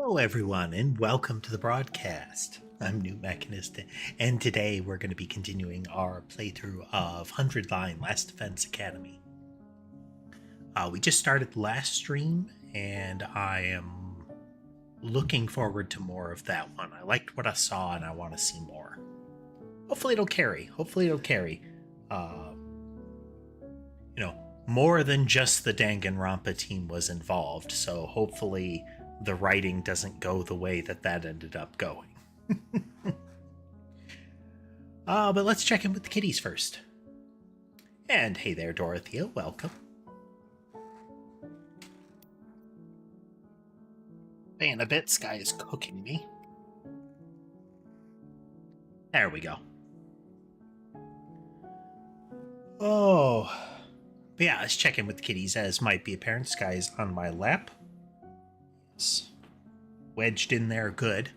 Hello, everyone, and welcome to the broadcast. I'm newtmechanist, and today we're going to be continuing our playthrough of 100 Line Last Defense Academy. We just started the last stream, and I am looking forward to more of that one. I liked what I saw, and I want to see more. Hopefully it'll carry. More than just the Danganronpa team was involved, so hopefully the writing doesn't go the way that ended up going. But let's check in with the kitties first. And hey there, Dorothea, welcome. Man, a bit Sky is cooking me. There we go. Oh. But yeah, let's check in with the kitties. As might be apparent, Sky is on my lap. It's wedged in there good.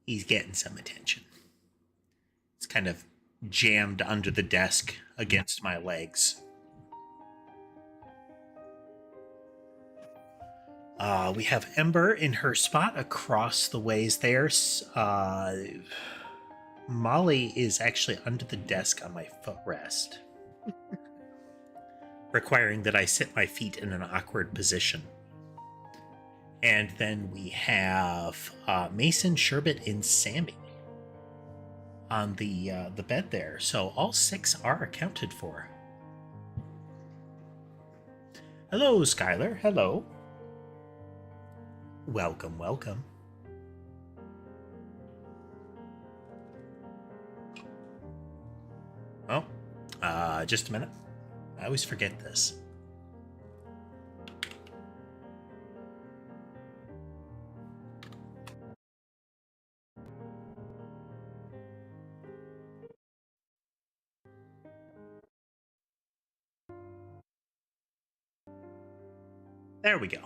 He's getting some attention. It's kind of jammed under the desk against my legs. We have Ember in her spot across the ways there. Molly is actually under the desk on my footrest, requiring that I sit my feet in an awkward position. And then we have Mason, Sherbet, and Sammy on the bed there. So all 6 are accounted for. Hello, Skylar. Hello. Welcome, welcome. Oh, just a minute. I always forget this. There we go.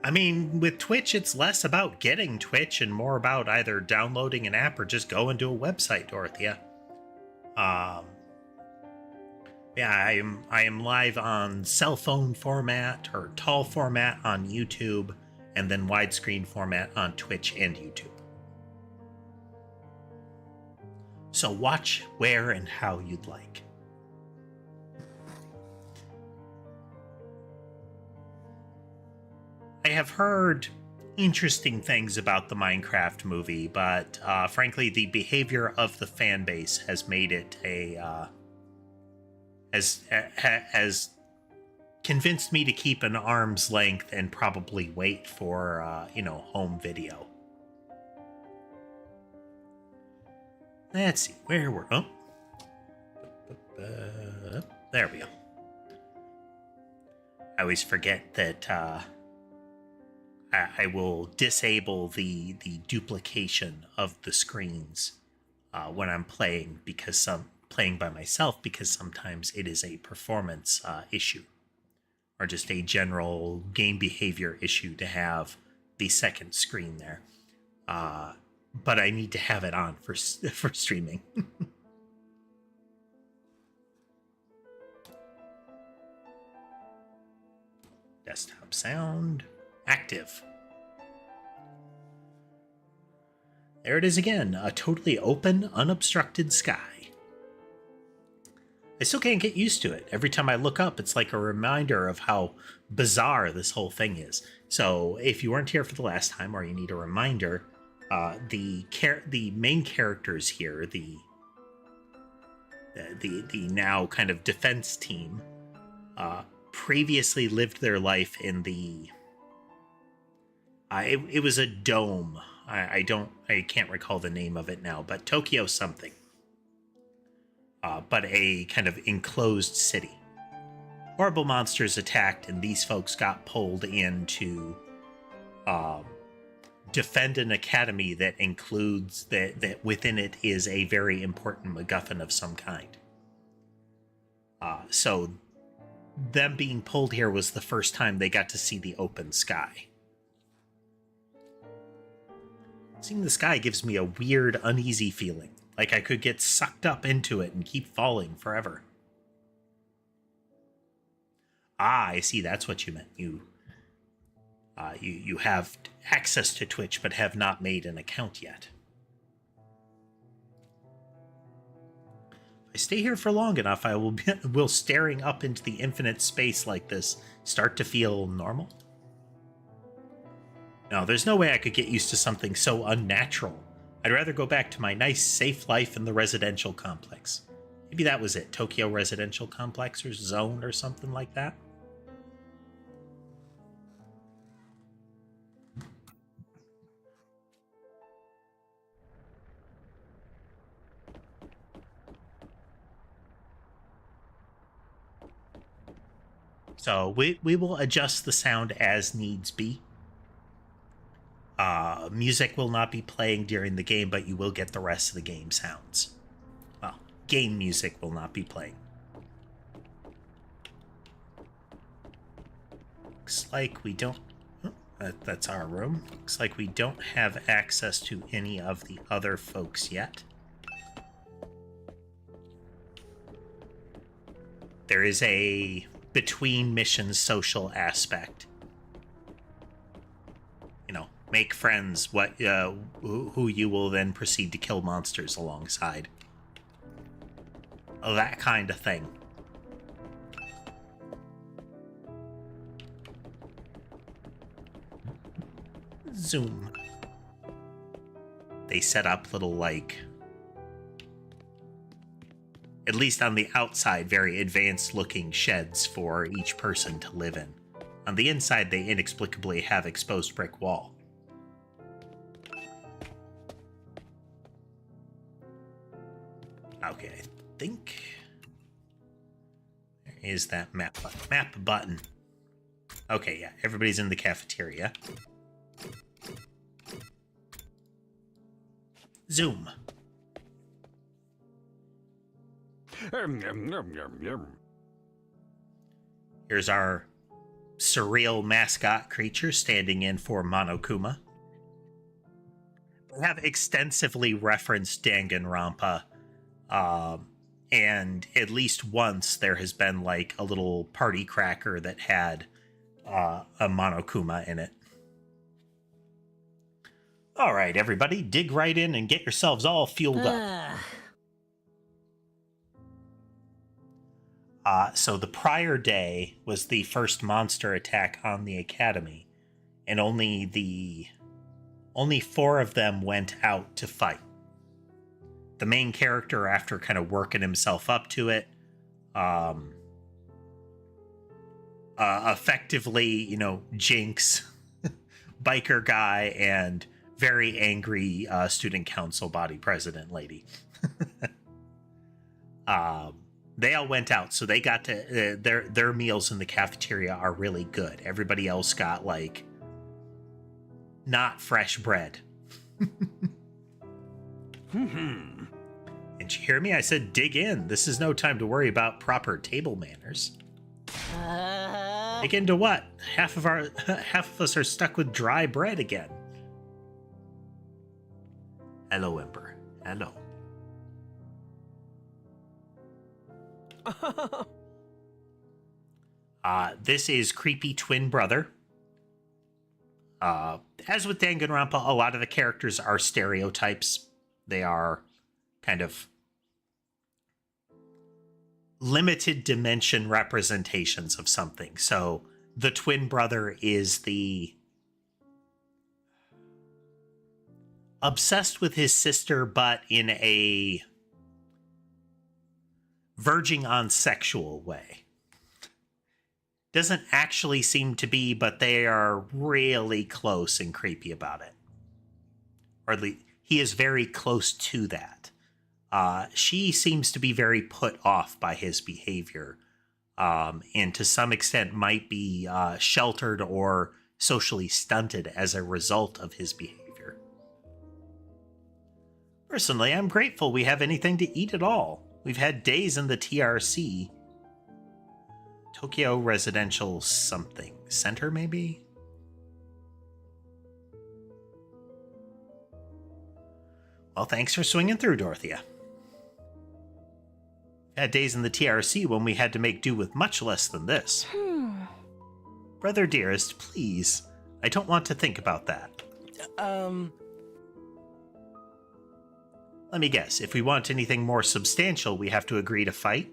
I mean, with Twitch, it's less about getting Twitch and more about either downloading an app or just going to a website, Dorothea. Yeah, I am live on cell phone format or tall format on YouTube, and then widescreen format on Twitch and YouTube. So watch where and how you'd like. I have heard interesting things about the Minecraft movie, but frankly, the behavior of the fan base has made it has convinced me to keep an arm's length and probably wait for home video. Let's see where we're. Oh, there we go. I always forget that. I will disable the duplication of the screens when I'm playing playing by myself, because sometimes it is a performance issue or just a general game behavior issue to have the second screen there. But I need to have it on for streaming. Desktop sound active. There it is again, a totally open, unobstructed sky. I still can't get used to it. Every time I look up, it's like a reminder of how bizarre this whole thing is. So if you weren't here for the last time, or you need a reminder, the main characters here, the now kind of defense team, previously lived their life in the it was a dome. I can't recall the name of it now, but Tokyo something. But a kind of enclosed city. Horrible monsters attacked, and these folks got pulled in to defend an academy that includes that within it is a very important MacGuffin of some kind. So them being pulled here was the first time they got to see the open sky. Seeing the sky gives me a weird, uneasy feeling, like I could get sucked up into it and keep falling forever. Ah, I see, that's what you meant. You have access to Twitch, but have not made an account yet. If I stay here for long enough, will staring up into the infinite space like this start to feel normal? No, there's no way I could get used to something so unnatural. I'd rather go back to my nice, safe life in the residential complex. Maybe that was it, Tokyo Residential Complex or Zone or something like that. So we will adjust the sound as needs be. Music will not be playing during the game, but you will get the rest of the game sounds. Well, game music will not be playing. Looks like we don't... Oh, that's our room. Looks like we don't have access to any of the other folks yet. There is a between missions social aspect. You know, make friends, who you will then proceed to kill monsters alongside. That kind of thing. Zoom. They set up little, like, at least on the outside, very advanced looking sheds for each person to live in. On the inside, they inexplicably have exposed brick wall. Okay, I think there is that map button. Map button. Okay, yeah, everybody's in the cafeteria. Zoom. Here's our surreal mascot creature standing in for Monokuma. They have extensively referenced Danganronpa, and at least once there has been like a little party cracker that had a Monokuma in it. All right, everybody, dig right in and get yourselves all fueled up. So the prior day was the first monster attack on the academy, and only 4 of them went out to fight. The main character, after kind of working himself up to it, effectively, you know, Jinx, biker guy, and very angry student council body president lady. They all went out, so they got to their meals in the cafeteria are really good. Everybody else got like not fresh bread. Didn't you hear me? I said dig in. This is no time to worry about proper table manners. Dig into what? Half of us are stuck with dry bread again. Hello, Emperor. Hello. This is Creepy Twin Brother. As with Danganronpa, a lot of the characters are stereotypes. They are kind of limited dimension representations of something. So the twin brother is the obsessed with his sister, but in a verging on sexual way. Doesn't actually seem to be, but they are really close and creepy about it. Or at least he is very close to that. She seems to be very put off by his behavior, and to some extent might be sheltered or socially stunted as a result of his behavior. Personally, I'm grateful we have anything to eat at all. We've had days in the TRC. Tokyo Residential something. Center, maybe? Well, thanks for swinging through, Dorothea. Had days in the TRC when we had to make do with much less than this. Brother dearest, please. I don't want to think about that. Let me guess. If we want anything more substantial, we have to agree to fight?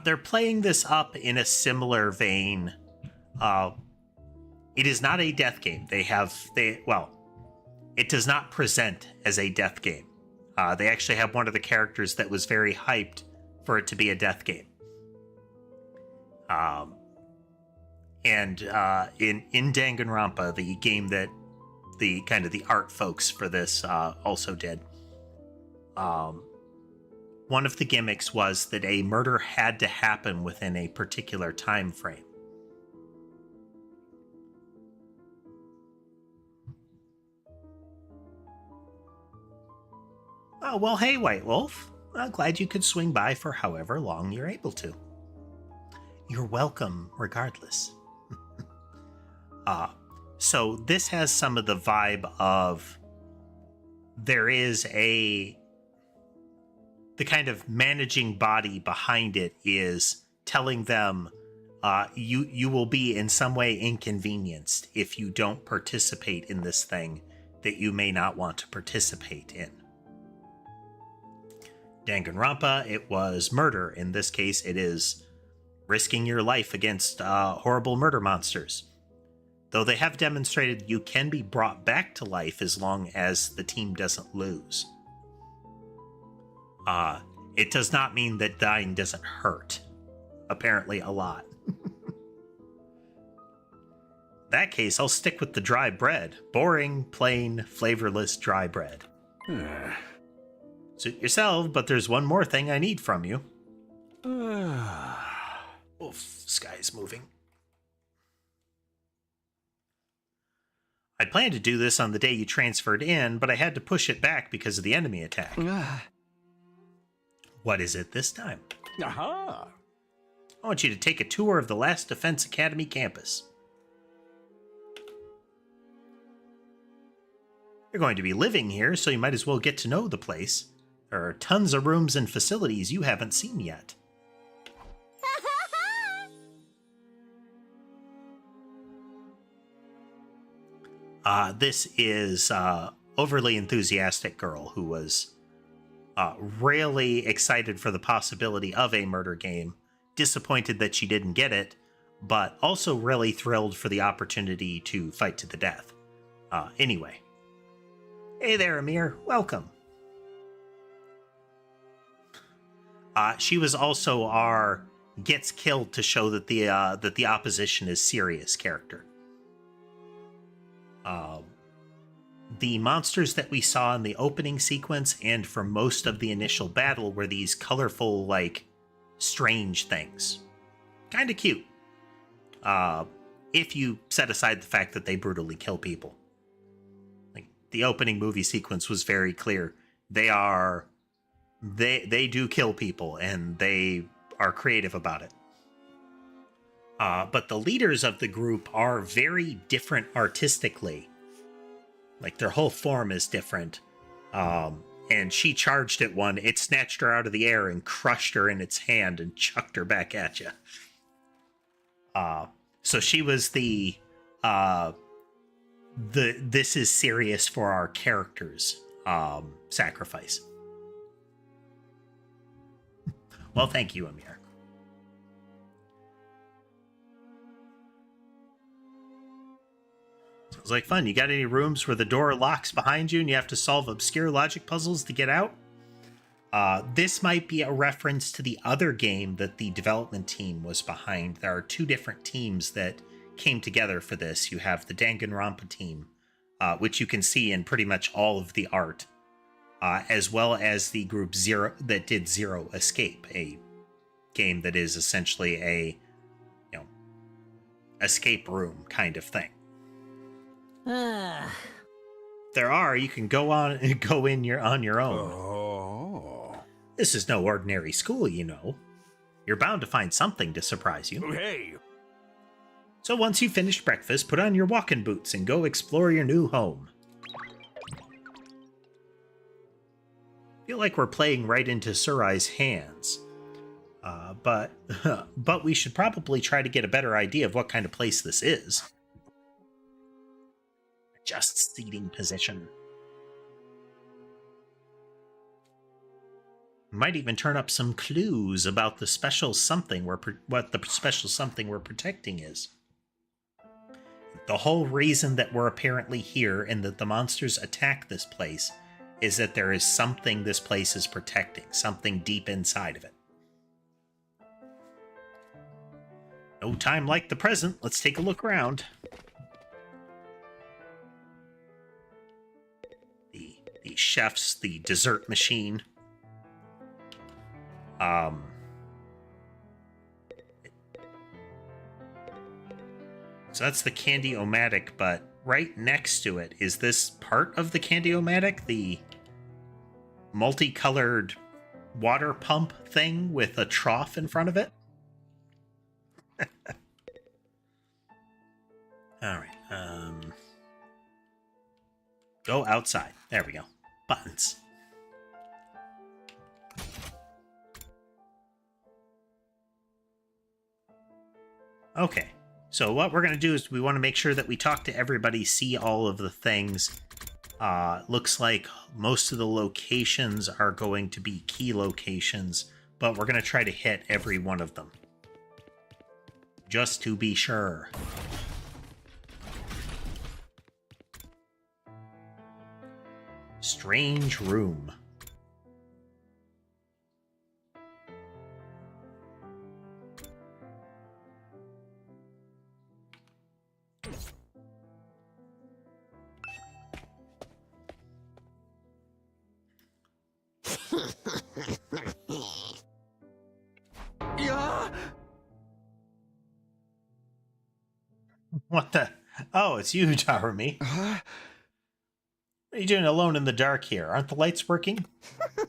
They're playing this up in a similar vein. It is not a death game. It does not present as a death game. They actually have one of the characters that was very hyped for it to be a death game. In Danganronpa, the game that the art folks for this also did, one of the gimmicks was that a murder had to happen within a particular time frame. Oh, well, hey, White Wolf. I'm glad you could swing by for however long you're able to. You're welcome, regardless. So this has some of the vibe of there is the kind of managing body behind it is telling them you will be in some way inconvenienced if you don't participate in this thing that you may not want to participate in. Danganronpa, it was murder. In this case, it is risking your life against horrible murder monsters. Though they have demonstrated you can be brought back to life as long as the team doesn't lose. It does not mean that dying doesn't hurt. Apparently a lot. In that case, I'll stick with the dry bread. Boring, plain, flavorless dry bread. Suit yourself, but there's one more thing I need from you. Oof, sky's moving. I'd planned to do this on the day you transferred in, but I had to push it back because of the enemy attack. What is it this time? Aha! I want you to take a tour of the Last Defense Academy campus. You're going to be living here, so you might as well get to know the place. There are tons of rooms and facilities you haven't seen yet. This is overly enthusiastic girl who was really excited for the possibility of a murder game, disappointed that she didn't get it, but also really thrilled for the opportunity to fight to the death. Anyway. Hey there, Amir. Welcome. She was also our gets killed to show that the opposition is serious character. The monsters that we saw in the opening sequence and for most of the initial battle were these colorful, like, strange things. Kind of cute. If you set aside the fact that they brutally kill people. Like, the opening movie sequence was very clear. They do kill people, and they are creative about it. But the leaders of the group are very different artistically. Like, their whole form is different. And she charged at one. It snatched her out of the air and crushed her in its hand and chucked her back at you. So she was the this is serious for our characters sacrifice. Well, thank you, Amir. Sounds like fun. You got any rooms where the door locks behind you and you have to solve obscure logic puzzles to get out? This might be a reference to the other game that the development team was behind. There are two different teams that came together for this. You have the Danganronpa team, which you can see in pretty much all of the art, as well as the group Zero that did Zero Escape, a game that is essentially a, escape room kind of thing. You can go on and go in on your own. Oh. This is no ordinary school, you know. You're bound to find something to surprise you. Hey. So once you've finished breakfast, put on your walking boots and go explore your new home. Feel like we're playing right into Surai's hands. But we should probably try to get a better idea of what kind of place this is. Just seating position. Might even turn up some clues about the special something what the special something we're protecting is. The whole reason that we're apparently here and that the monsters attack this place is that there is something this place is protecting, something deep inside of it. No time like the present. Let's take a look around. The chef's, the dessert machine. So that's the Candy-O-Matic, but right next to it, is this part of the Candy-O-Matic? The multicolored water pump thing with a trough in front of it? Alright, go outside. There we go. Buttons. Okay, so what we're going to do is we want to make sure that we talk to everybody, see all of the things. Looks like most of the locations are going to be key locations, but we're going to try to hit every one of them. Just to be sure. Strange room. What the? Oh, it's you, Jeremy. What are you doing alone in the dark here? Aren't the lights working?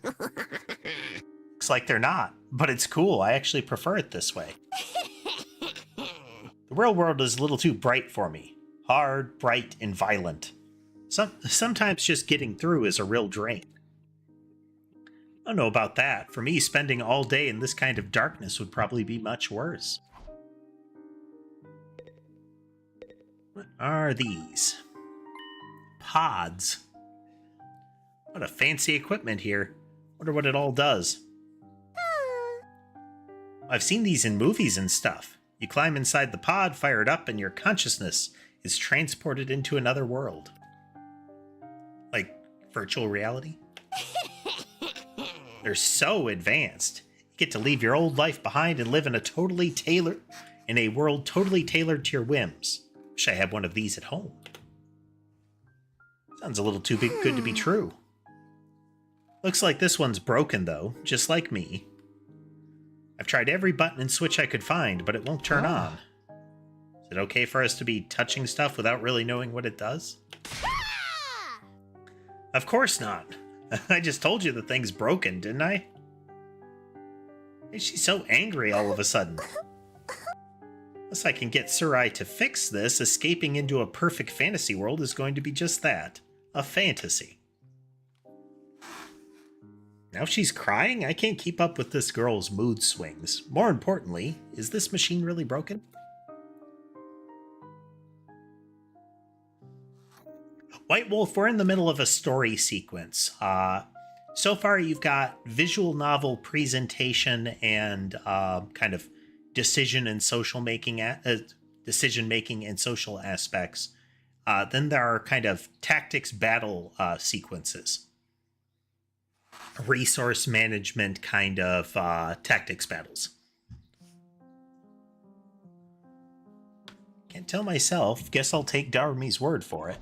Looks like they're not, but it's cool. I actually prefer it this way. The real world is a little too bright for me. Hard, bright, and violent. Sometimes just getting through is a real drain. I don't know about that. For me, spending all day in this kind of darkness would probably be much worse. What are these? Pods. What a fancy equipment here. Wonder what it all does. I've seen these in movies and stuff. You climb inside the pod, fire it up, and your consciousness is transported into another world. Like virtual reality? They're so advanced. You get to leave your old life behind and live in a world totally tailored to your whims. Wish I had one of these at home. Sounds a little too good to be true. Looks like this one's broken, though, just like me. I've tried every button and switch I could find, but it won't turn on. Is it okay for us to be touching stuff without really knowing what it does? Of course not. I just told you the thing's broken, didn't I? Why is she so angry all of a sudden? Unless I can get Surai to fix this, escaping into a perfect fantasy world is going to be just that. A fantasy. Now she's crying? I can't keep up with this girl's mood swings. More importantly, is this machine really broken? White Wolf, we're in the middle of a story sequence. So far you've got visual novel presentation and kind of decision and social making, decision-making and social aspects. Then there are kind of tactics battle sequences. Resource management kind of tactics battles. Can't tell myself. Guess I'll take Darmi's word for it.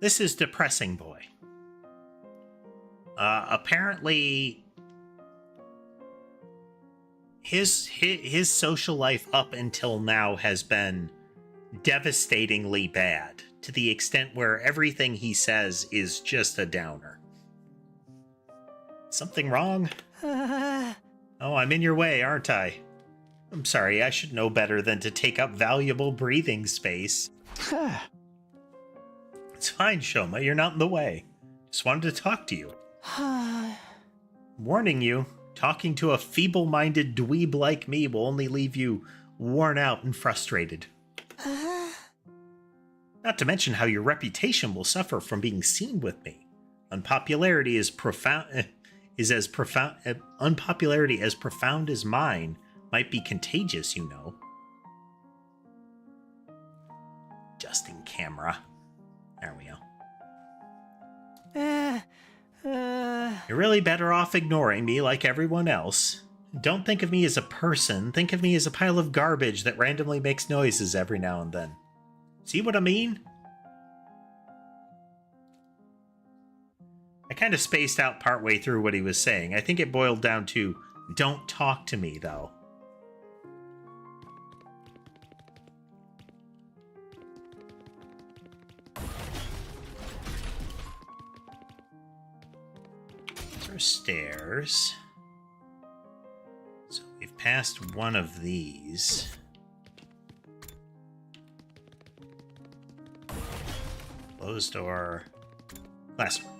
This is depressing, boy. Apparently, his social life up until now has been devastatingly bad. to the extent where everything he says is just a downer. Something wrong? Oh, I'm in your way, aren't I? I'm sorry, I should know better than to take up valuable breathing space. It's fine, Shoma, you're not in the way. Just wanted to talk to you. Warning you, talking to a feeble-minded dweeb like me will only leave you worn out and frustrated. Not to mention how your reputation will suffer from being seen with me. Unpopularity as profound as mine might be contagious, you know. Adjusting camera. There we go. You're really better off ignoring me like everyone else. Don't think of me as a person. Think of me as a pile of garbage that randomly makes noises every now and then. See what I mean? I kind of spaced out partway through what he was saying. I think it boiled down to, don't talk to me, though. These are stairs. So we've passed one of these. Closed door. Last one.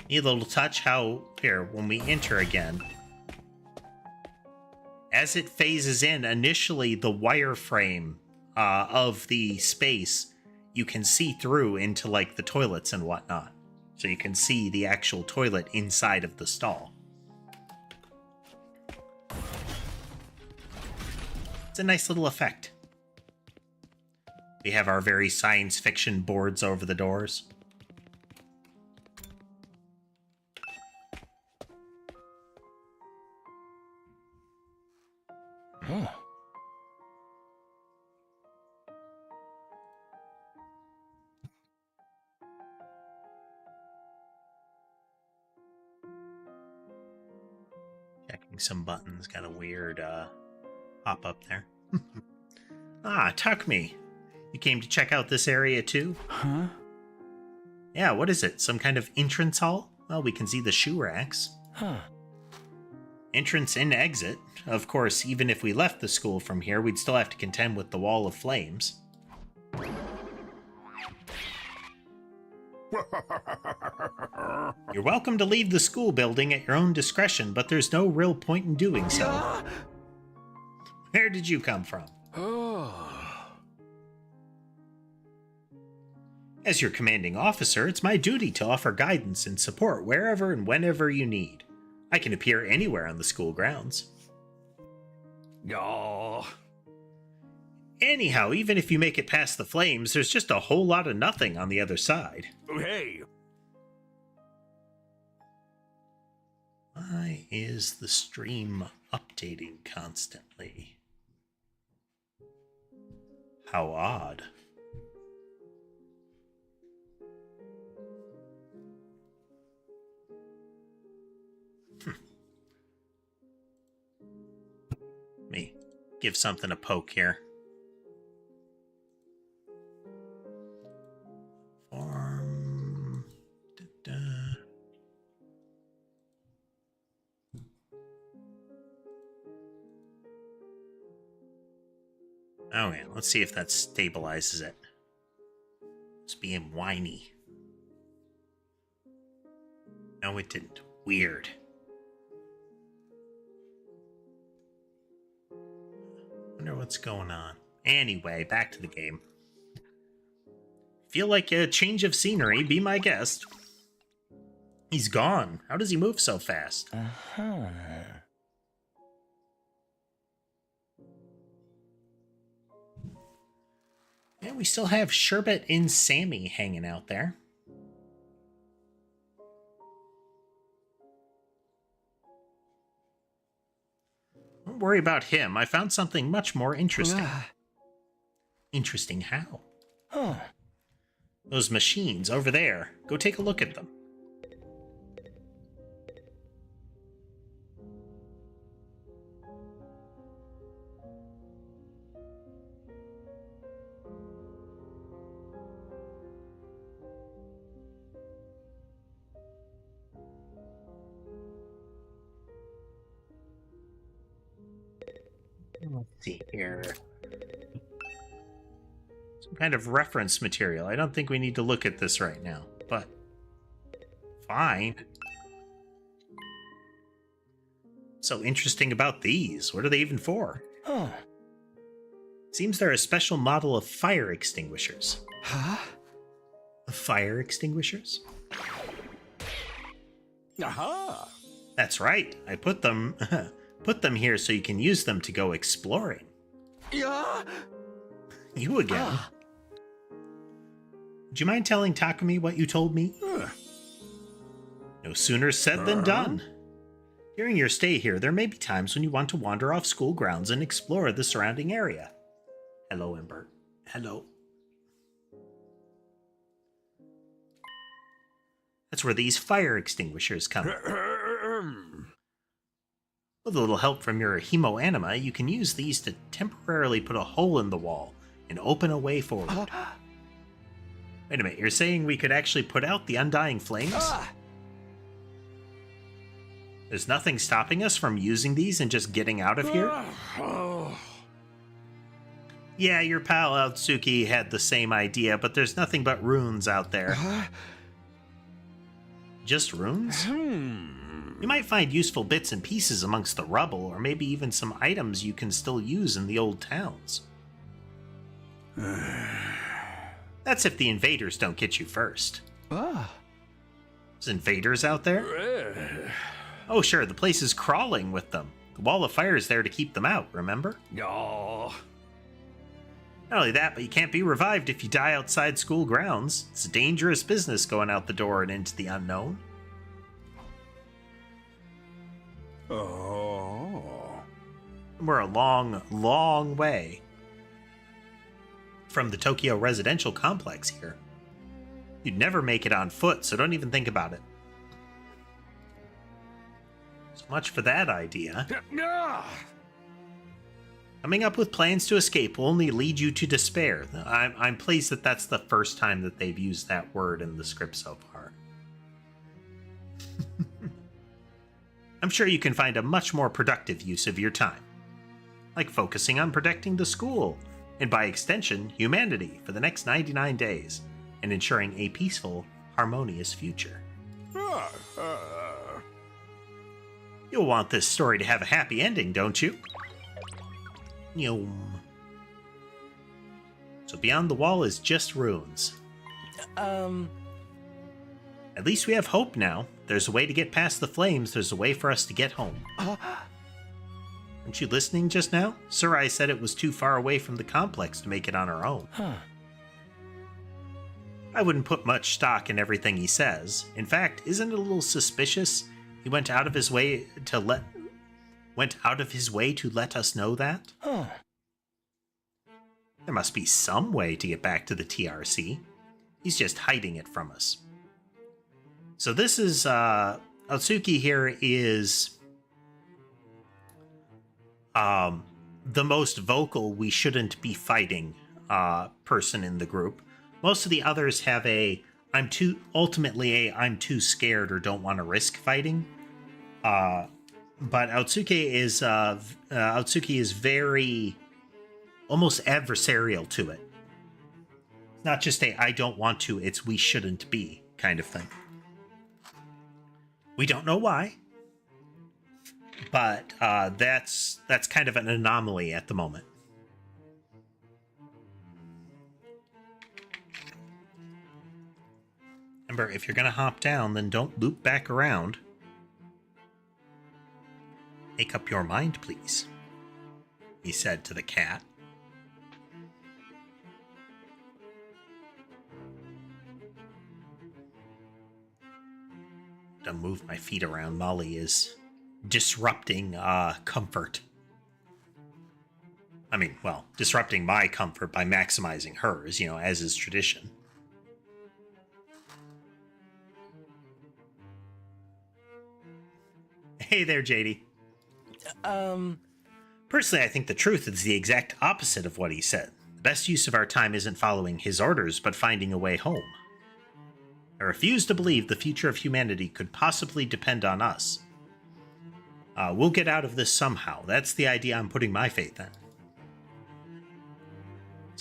Need a little touch how, here, when we enter again, as it phases in, initially the wireframe of the space, you can see through into, like, the toilets and whatnot. So you can see the actual toilet inside of the stall. It's a nice little effect. We have our very science fiction boards over the doors. Checking some buttons, got a weird pop-up there. Ah, Tuck Me. You came to check out this area too? Huh? Yeah, what is it? Some kind of entrance hall? Well, we can see the shoe racks. Huh. Entrance and exit. Of course, even if we left the school from here, we'd still have to contend with the wall of flames. You're welcome to leave the school building at your own discretion, but there's no real point in doing so. Where did you come from? As your commanding officer, it's my duty to offer guidance and support wherever and whenever you need. I can appear anywhere on the school grounds. Anyhow, even if you make it past the flames, there's just a whole lot of nothing on the other side. Hey! Why is the stream updating constantly? How odd. Me give something a poke here. Form. Oh yeah, let's see if that stabilizes it. It's being whiny. No, it didn't. Weird. Wonder what's going on. Anyway, back to the game. Feel like a change of scenery, be my guest. He's gone. How does he move so fast? Uh-huh. Yeah, we still have Sherbet and Sammy hanging out there. Don't worry about him. I found something much more interesting. Interesting how? Huh. Those machines over there. Go take a look at them. Let's see here. Some kind of reference material. I don't think we need to look at this right now, but fine. So interesting about these. What are they even for? Huh. Seems they're a special model of fire extinguishers. Huh? Fire extinguishers? Aha! That's right. I put them here so you can use them to go exploring. Yeah. You again. Would you mind telling Takumi what you told me? No sooner said than done. During your stay here, there may be times when you want to wander off school grounds and explore the surrounding area. Hello, Ember. Hello. That's where these fire extinguishers come in. With a little help from your hemoanima, you can use these to temporarily put a hole in the wall and open a way forward. Wait a minute, you're saying we could actually put out the undying flames? There's nothing stopping us from using these and just getting out of here? Yeah, your pal Otsuki had the same idea, but there's nothing but runes out there. Just runes? You might find useful bits and pieces amongst the rubble, or maybe even some items you can still use in the old towns. That's if the invaders don't get you first. There's invaders out there? Oh sure, the place is crawling with them. The wall of fire is there to keep them out, remember? Oh. Not only that, but you can't be revived if you die outside school grounds. It's a dangerous business going out the door and into the unknown. Oh. We're a long, long way from the Tokyo residential complex here. You'd never make it on foot, so don't even think about it. So much for that idea. Coming up with plans to escape will only lead you to despair. I'm pleased that that's the first time that they've used that word in the script so far. I'm sure you can find a much more productive use of your time, like focusing on protecting the school, and by extension, humanity, for the next 99 days, and ensuring a peaceful, harmonious future. You'll want this story to have a happy ending, don't you? Nyom. So beyond the wall is just ruins. At least we have hope now. There's a way to get past the flames. There's a way for us to get home. Weren't you listening just now? Surai said it was too far away from the complex to make it on our own. I wouldn't put much stock in everything he says. In fact, isn't it a little suspicious he went out of his way to let us know that? There must be some way to get back to the TRC. He's just hiding it from us. So this is, Otsuki here is the most vocal we shouldn't be fighting person in the group. Most of the others have I'm too scared or don't want to risk fighting. But Otsuki is very almost adversarial to it. It's not just I don't want to, it's we shouldn't be kind of thing. We don't know why, but that's kind of an anomaly at the moment. Remember, if you're going to hop down, then don't loop back around. Make up your mind, please, he said to the cat. To move my feet around, Molly is disrupting comfort. I mean, well, disrupting my comfort by maximizing hers, as is tradition. Hey there, JD. Personally, I think the truth is the exact opposite of what he said. The best use of our time isn't following his orders, but finding a way home. I refuse to believe the future of humanity could possibly depend on us. We'll get out of this somehow. That's the idea I'm putting my faith in.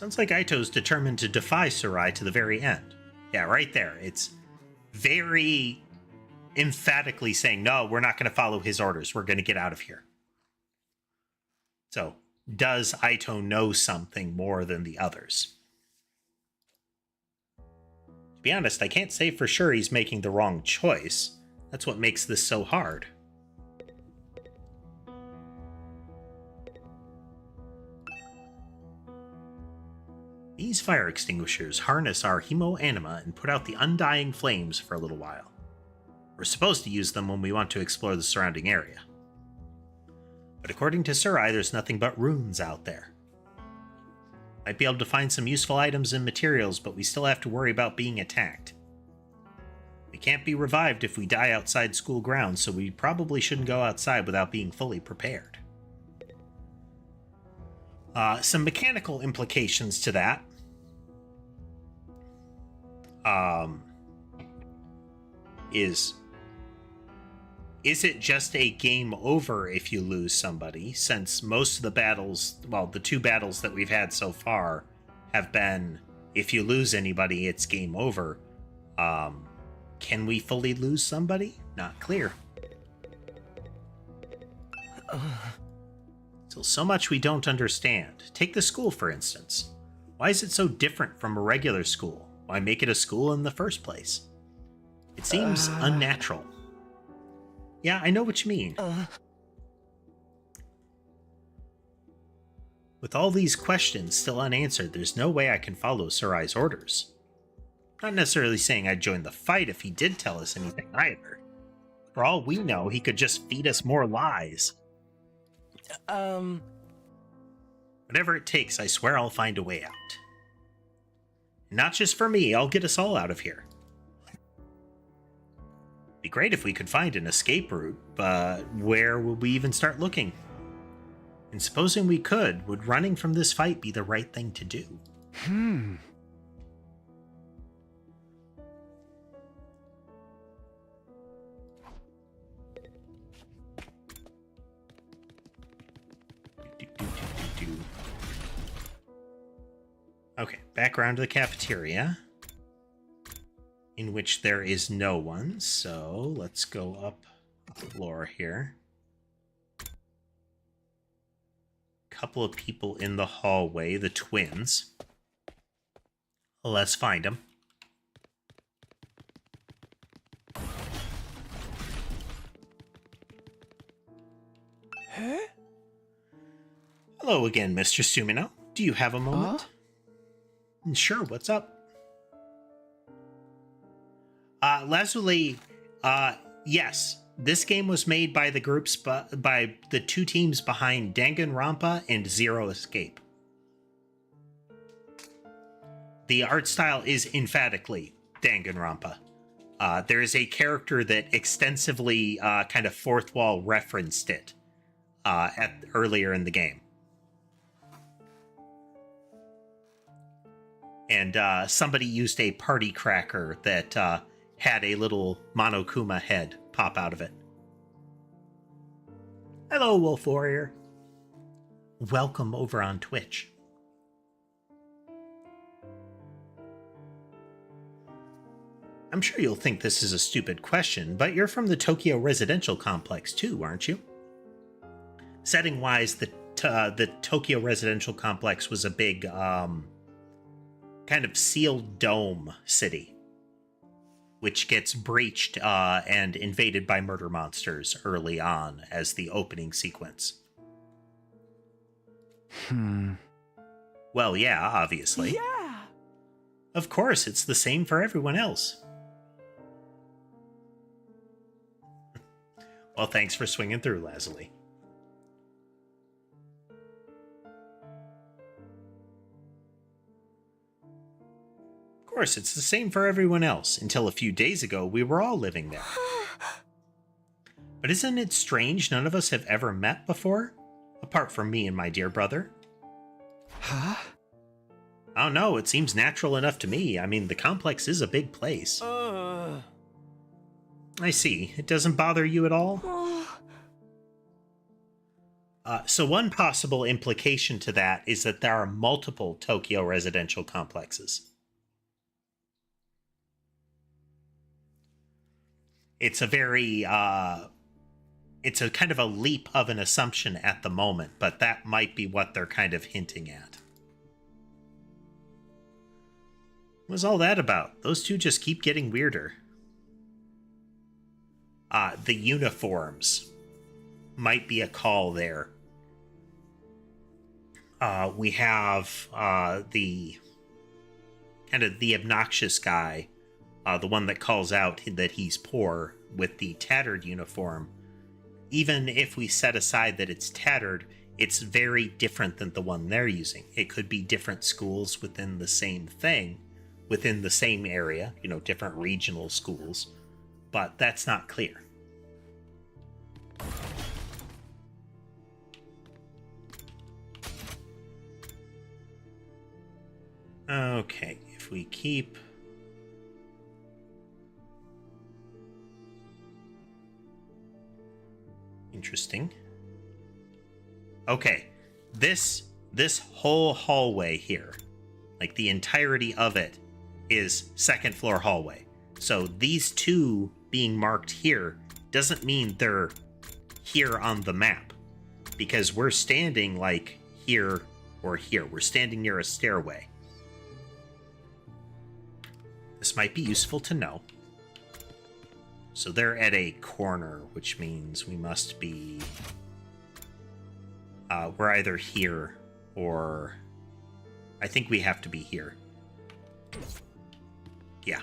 Sounds like Aito's determined to defy Surai to the very end. Yeah, right there. It's very emphatically saying, no, we're not going to follow his orders. We're going to get out of here. So, does Aito know something more than the others? To be honest, I can't say for sure he's making the wrong choice. That's what makes this so hard. These fire extinguishers harness our hemo-anima and put out the undying flames for a little while. We're supposed to use them when we want to explore the surrounding area. But according to Surai, there's nothing but ruins out there. Might be able to find some useful items and materials, but we still have to worry about being attacked. We can't be revived if we die outside school grounds, so we probably shouldn't go outside without being fully prepared. Some mechanical implications to that. Is it just a game over if you lose somebody, since most of the battles, well, the two battles that we've had so far have been, if you lose anybody, it's game over. Can we fully lose somebody? Not clear. Still so much we don't understand. Take the school, for instance. Why is it so different from a regular school? Why make it a school in the first place? It seems unnatural. Yeah, I know what you mean. With all these questions still unanswered, there's no way I can follow Surai's orders. Not necessarily saying I'd join the fight if he did tell us anything either. For all we know, he could just feed us more lies. Whatever it takes, I swear I'll find a way out. Not just for me, I'll get us all out of here. Be great if we could find an escape route, but where would we even start looking? And supposing we could, would running from this fight be the right thing to do? Okay, back around to the cafeteria, in which there is no one, so let's go up the floor here. Couple of people in the hallway, the twins. Let's find them. Huh? Hello again, Mr. Sumino. Do you have a moment? Sure, what's up? Lazuli, yes. This game was made by the groups, by the two teams behind Danganronpa and Zero Escape. The art style is emphatically Danganronpa. There is a character that extensively kind of fourth wall referenced it earlier in the game. And somebody used a party cracker that had a little Monokuma head pop out of it. Hello, Wolf Warrior. Welcome over on Twitch. I'm sure you'll think this is a stupid question, but you're from the Tokyo residential complex too, aren't you? Setting-wise, the Tokyo residential complex was a big, kind of sealed dome city, which gets breached and invaded by murder monsters early on as the opening sequence. Well, yeah, obviously. Yeah. Of course, it's the same for everyone else. Well, thanks for swinging through, Lazuli. Of course, it's the same for everyone else. Until a few days ago, we were all living there. But isn't it strange none of us have ever met before? Apart from me and my dear brother. Huh? I don't know, it seems natural enough to me. I mean, the complex is a big place. I see. It doesn't bother you at all? So one possible implication to that is that there are multiple Tokyo residential complexes. It's a very, it's a kind of a leap of an assumption at the moment, but that might be what they're kind of hinting at. What was all that about? Those two just keep getting weirder. The uniforms might be a call there. We have the kind of the obnoxious guy, the one that calls out that he's poor with the tattered uniform. Even if we set aside that it's tattered, it's very different than the one they're using. It could be different schools within the same thing, within the same area, you know, different regional schools, but that's not clear. Okay, if we keep... Interesting. Okay, this whole hallway here, like the entirety of it, is second floor hallway. So these two being marked here doesn't mean they're here on the map, because we're standing like here or here. We're standing near a stairway. This might be useful to know. So they're at a corner, which means we must be... we're either here or... I think we have to be here. Yeah.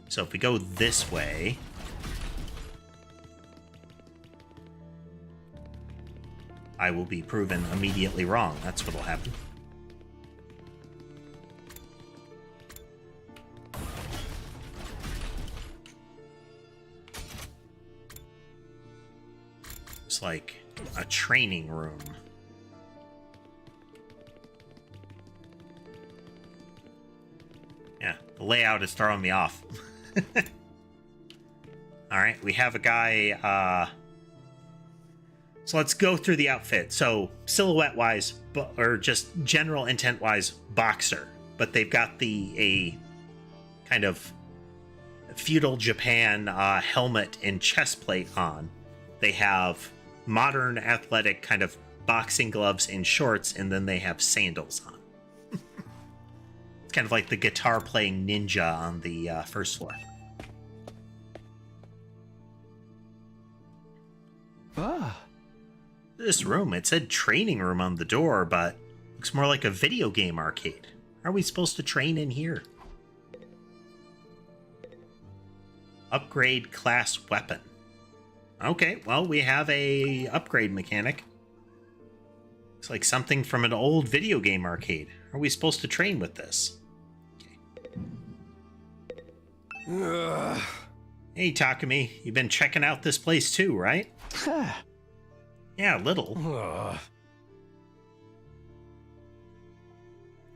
So if we go this way... I will be proven immediately wrong. That's what'll happen. It's like a training room. Yeah, the layout is throwing me off. Alright, we have a guy, so let's go through the outfit. So, silhouette-wise, or just general intent-wise, boxer. But they've got a kind of feudal Japan helmet and chest plate on. They have modern athletic kind of boxing gloves and shorts, and then they have sandals on. It's kind of like the guitar-playing ninja on the first floor. Ah. This room, it said training room on the door, but looks more like a video game arcade. How are we supposed to train in here? Upgrade class weapon. Okay, well, we have a upgrade mechanic. Looks like something from an old video game arcade. Are we supposed to train with this? Okay. Hey, Takumi, you've been checking out this place too, right? Yeah, a little.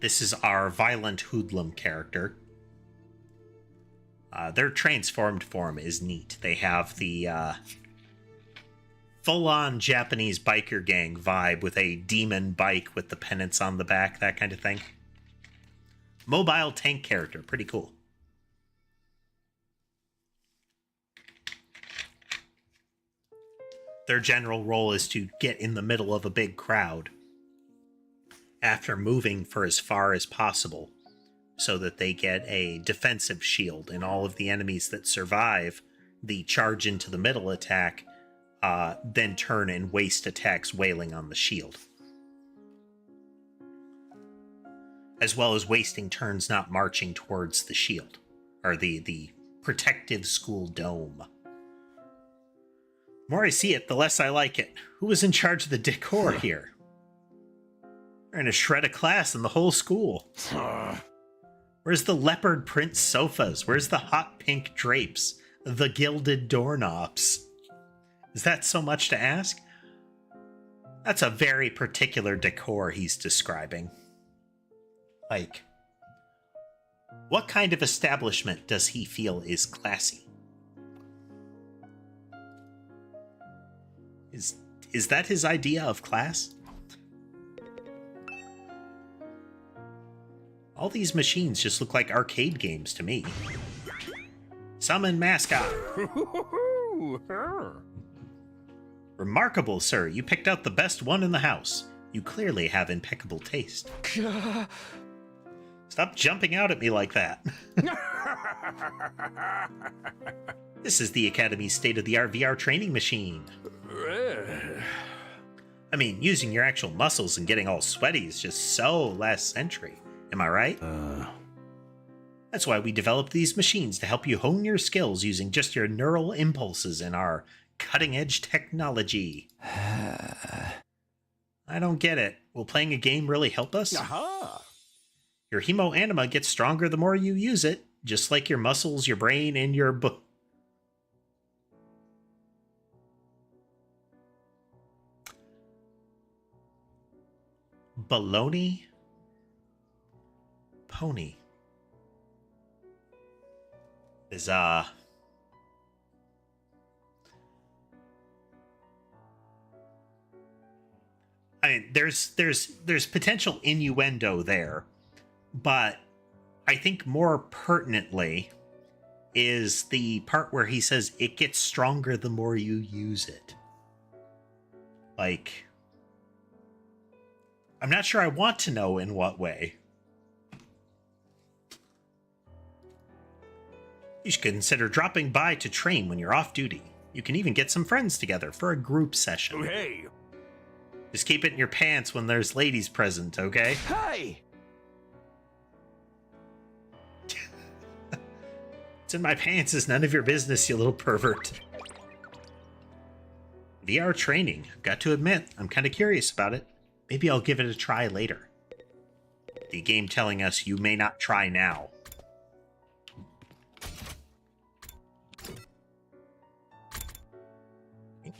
This is our violent hoodlum character. Their transformed form is neat. They have the full-on Japanese biker gang vibe with a demon bike with the pennants on the back, that kind of thing. Mobile tank character, pretty cool. Their general role is to get in the middle of a big crowd after moving for as far as possible so that they get a defensive shield, and all of the enemies that survive the charge into the middle attack then turn and waste attacks wailing on the shield. As well as wasting turns not marching towards the shield, or the protective school dome. The more I see it, the less I like it. Who was in charge of the decor here? They're in a shred of class in the whole school. Where's the leopard print sofas? Where's the hot pink drapes? The gilded doorknobs? Is that so much to ask? That's a very particular decor he's describing. Like, what kind of establishment does he feel is classy? Is that his idea of class? All these machines just look like arcade games to me. Summon mascot. Remarkable, sir. You picked out the best one in the house. You clearly have impeccable taste. Stop jumping out at me like that. This is the Academy's state-of-the-art VR training machine. I mean, using your actual muscles and getting all sweaty is just so last century. Am I right? That's why we developed these machines to help you hone your skills using just your neural impulses in our cutting-edge technology. I don't get it. Will playing a game really help us? Aha! Your hemoanima gets stronger the more you use it, just like your muscles, your brain, and your baloney pony is I mean, there's potential innuendo there, but I think more pertinently is the part where he says it gets stronger the more you use it. Like, I'm not sure I want to know in what way. You should consider dropping by to train when you're off duty. You can even get some friends together for a group session. Hey! Just keep it in your pants when there's ladies present, okay? Hey! What's in my pants is none of your business, you little pervert. VR training. I've got to admit, I'm kind of curious about it. Maybe I'll give it a try later. The game telling us you may not try now.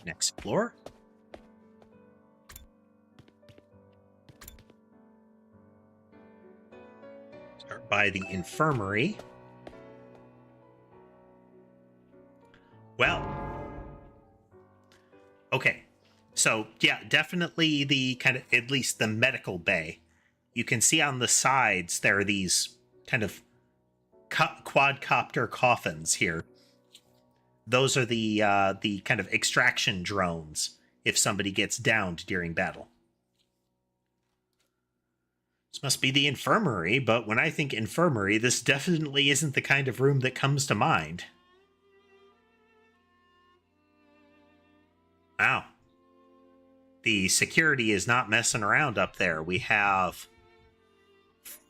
Next floor. Start by the infirmary. Well, okay. So, yeah, definitely the kind of, at least the medical bay. You can see on the sides there are these kind of quadcopter coffins here. Those are the kind of extraction drones if somebody gets downed during battle. This must be the infirmary, but when I think infirmary, this definitely isn't the kind of room that comes to mind. Wow. The security is not messing around up there. We have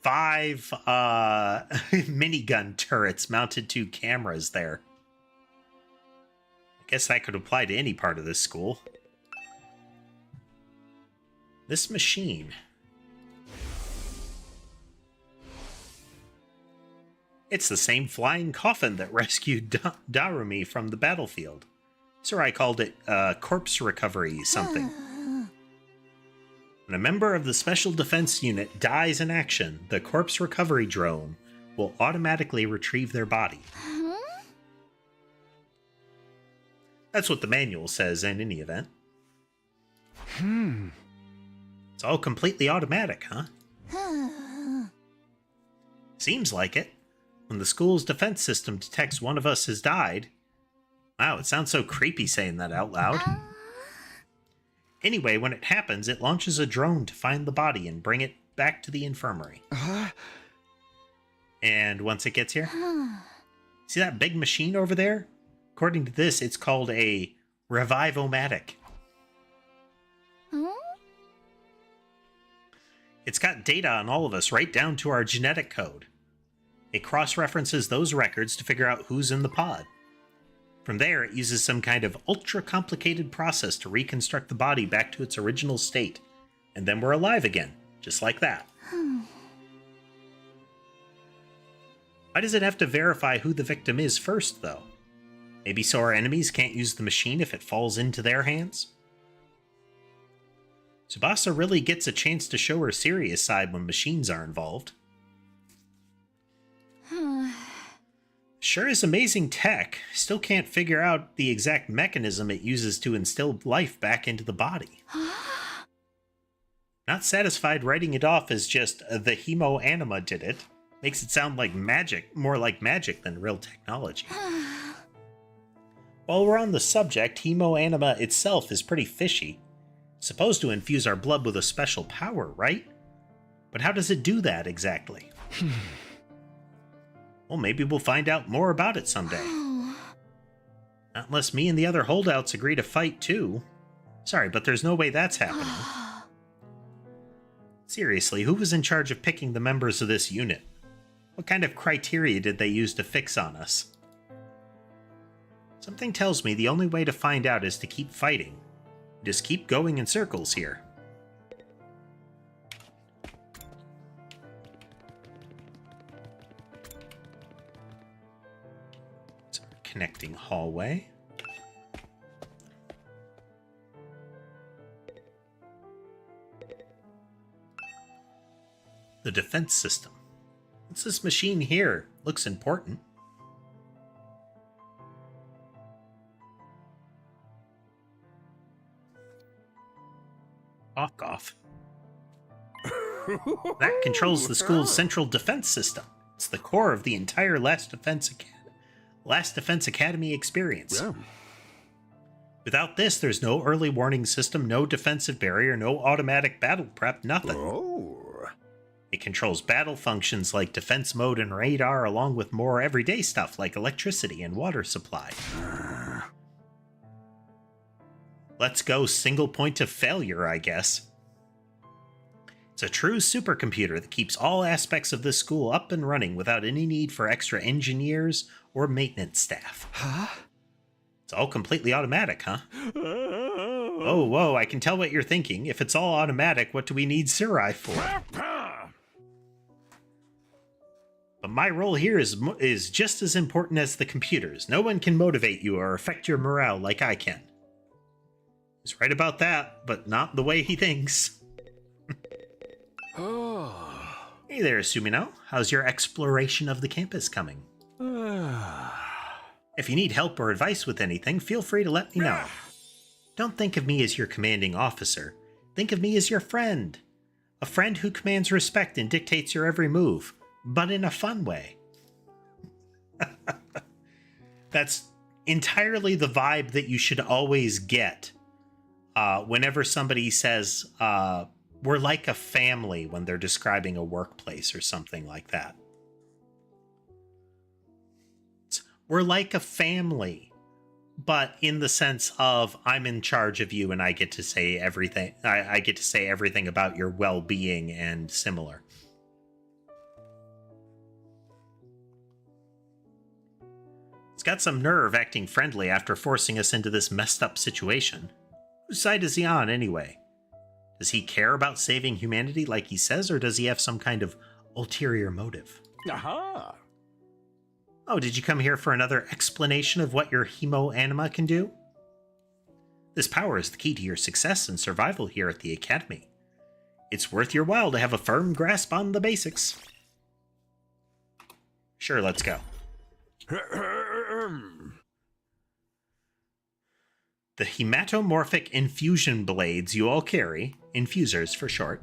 5 minigun turrets mounted to cameras there. I guess that could apply to any part of this school. This machine. It's the same flying coffin that rescued Darumi from the battlefield. Sir, I called it corpse recovery something. When a member of the Special Defense Unit dies in action, the corpse recovery drone will automatically retrieve their body. That's what the manual says in any event. It's all completely automatic, huh? Seems like it. When the school's defense system detects one of us has died... Wow, it sounds so creepy saying that out loud. Anyway, when it happens, it launches a drone to find the body and bring it back to the infirmary. And once it gets here... See that big machine over there? According to this, it's called a revive-o-matic. It's got data on all of us, right down to our genetic code. It cross-references those records to figure out who's in the pod. From there, it uses some kind of ultra-complicated process to reconstruct the body back to its original state. And then we're alive again, just like that. Why does it have to verify who the victim is first, though? Maybe so our enemies can't use the machine if it falls into their hands? Tsubasa really gets a chance to show her serious side when machines are involved. Sure is amazing tech. Still can't figure out the exact mechanism it uses to instill life back into the body. Not satisfied writing it off as just the hemo anima did it. Makes it sound like magic, more like magic than real technology. While we're on the subject, hemo anima itself is pretty fishy. Supposed to infuse our blood with a special power, right? But how does it do that exactly? Well, maybe we'll find out more about it someday. Not unless me and the other holdouts agree to fight too. Sorry, but there's no way that's happening. Seriously, who was in charge of picking the members of this unit? What kind of criteria did they use to fix on us? Something tells me the only way to find out is to keep fighting. Just keep going in circles here. It's our connecting hallway. The defense system. What's this machine here? Looks important. Off. That controls the school's central defense system. It's the core of the entire Last Defense Academy experience. Yeah. Without this, there's no early warning system, no defensive barrier, no automatic battle prep, nothing. Oh. It controls battle functions like defense mode and radar, along with more everyday stuff like electricity and water supply. Let's go single point of failure, I guess. It's a true supercomputer that keeps all aspects of this school up and running without any need for extra engineers or maintenance staff. Huh? It's all completely automatic, huh? Oh, whoa, I can tell what you're thinking. If it's all automatic, what do we need Surai for? But my role here is just as important as the computers. No one can motivate you or affect your morale like I can. He's right about that, but not the way he thinks. Hey there, Sumino. How's your exploration of the campus coming? If you need help or advice with anything, feel free to let me know. Don't think of me as your commanding officer. Think of me as your friend. A friend who commands respect and dictates your every move, but in a fun way. That's entirely the vibe that you should always get whenever somebody says, we're like a family when they're describing a workplace or something like that. We're like a family, but in the sense of I'm in charge of you and I get to say everything. I get to say everything about your well-being and similar. It's got some nerve acting friendly after forcing us into this messed up situation. Whose side is he on anyway? Does he care about saving humanity like he says, or does he have some kind of ulterior motive? Aha! Oh, did you come here for another explanation of what your hemo anima can do? This power is the key to your success and survival here at the Academy. It's worth your while to have a firm grasp on the basics. Sure, let's go. The hematomorphic infusion blades you all carry, infusers for short,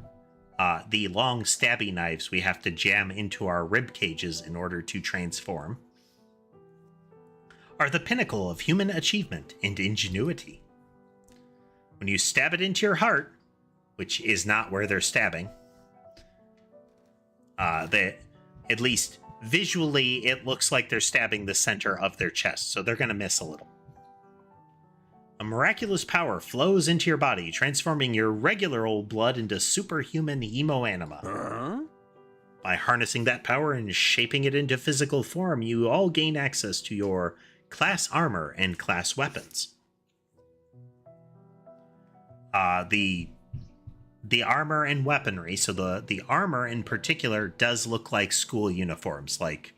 the long stabby knives we have to jam into our rib cages in order to transform, are the pinnacle of human achievement and ingenuity. When you stab it into your heart, which is not where they're stabbing, at least visually it looks like they're stabbing the center of their chest, so they're going to miss a little. A miraculous power flows into your body, transforming your regular old blood into superhuman hemo anima. By harnessing that power and shaping it into physical form, you all gain access to your class armor and class weapons. The armor and weaponry, so the armor in particular does look like school uniforms, like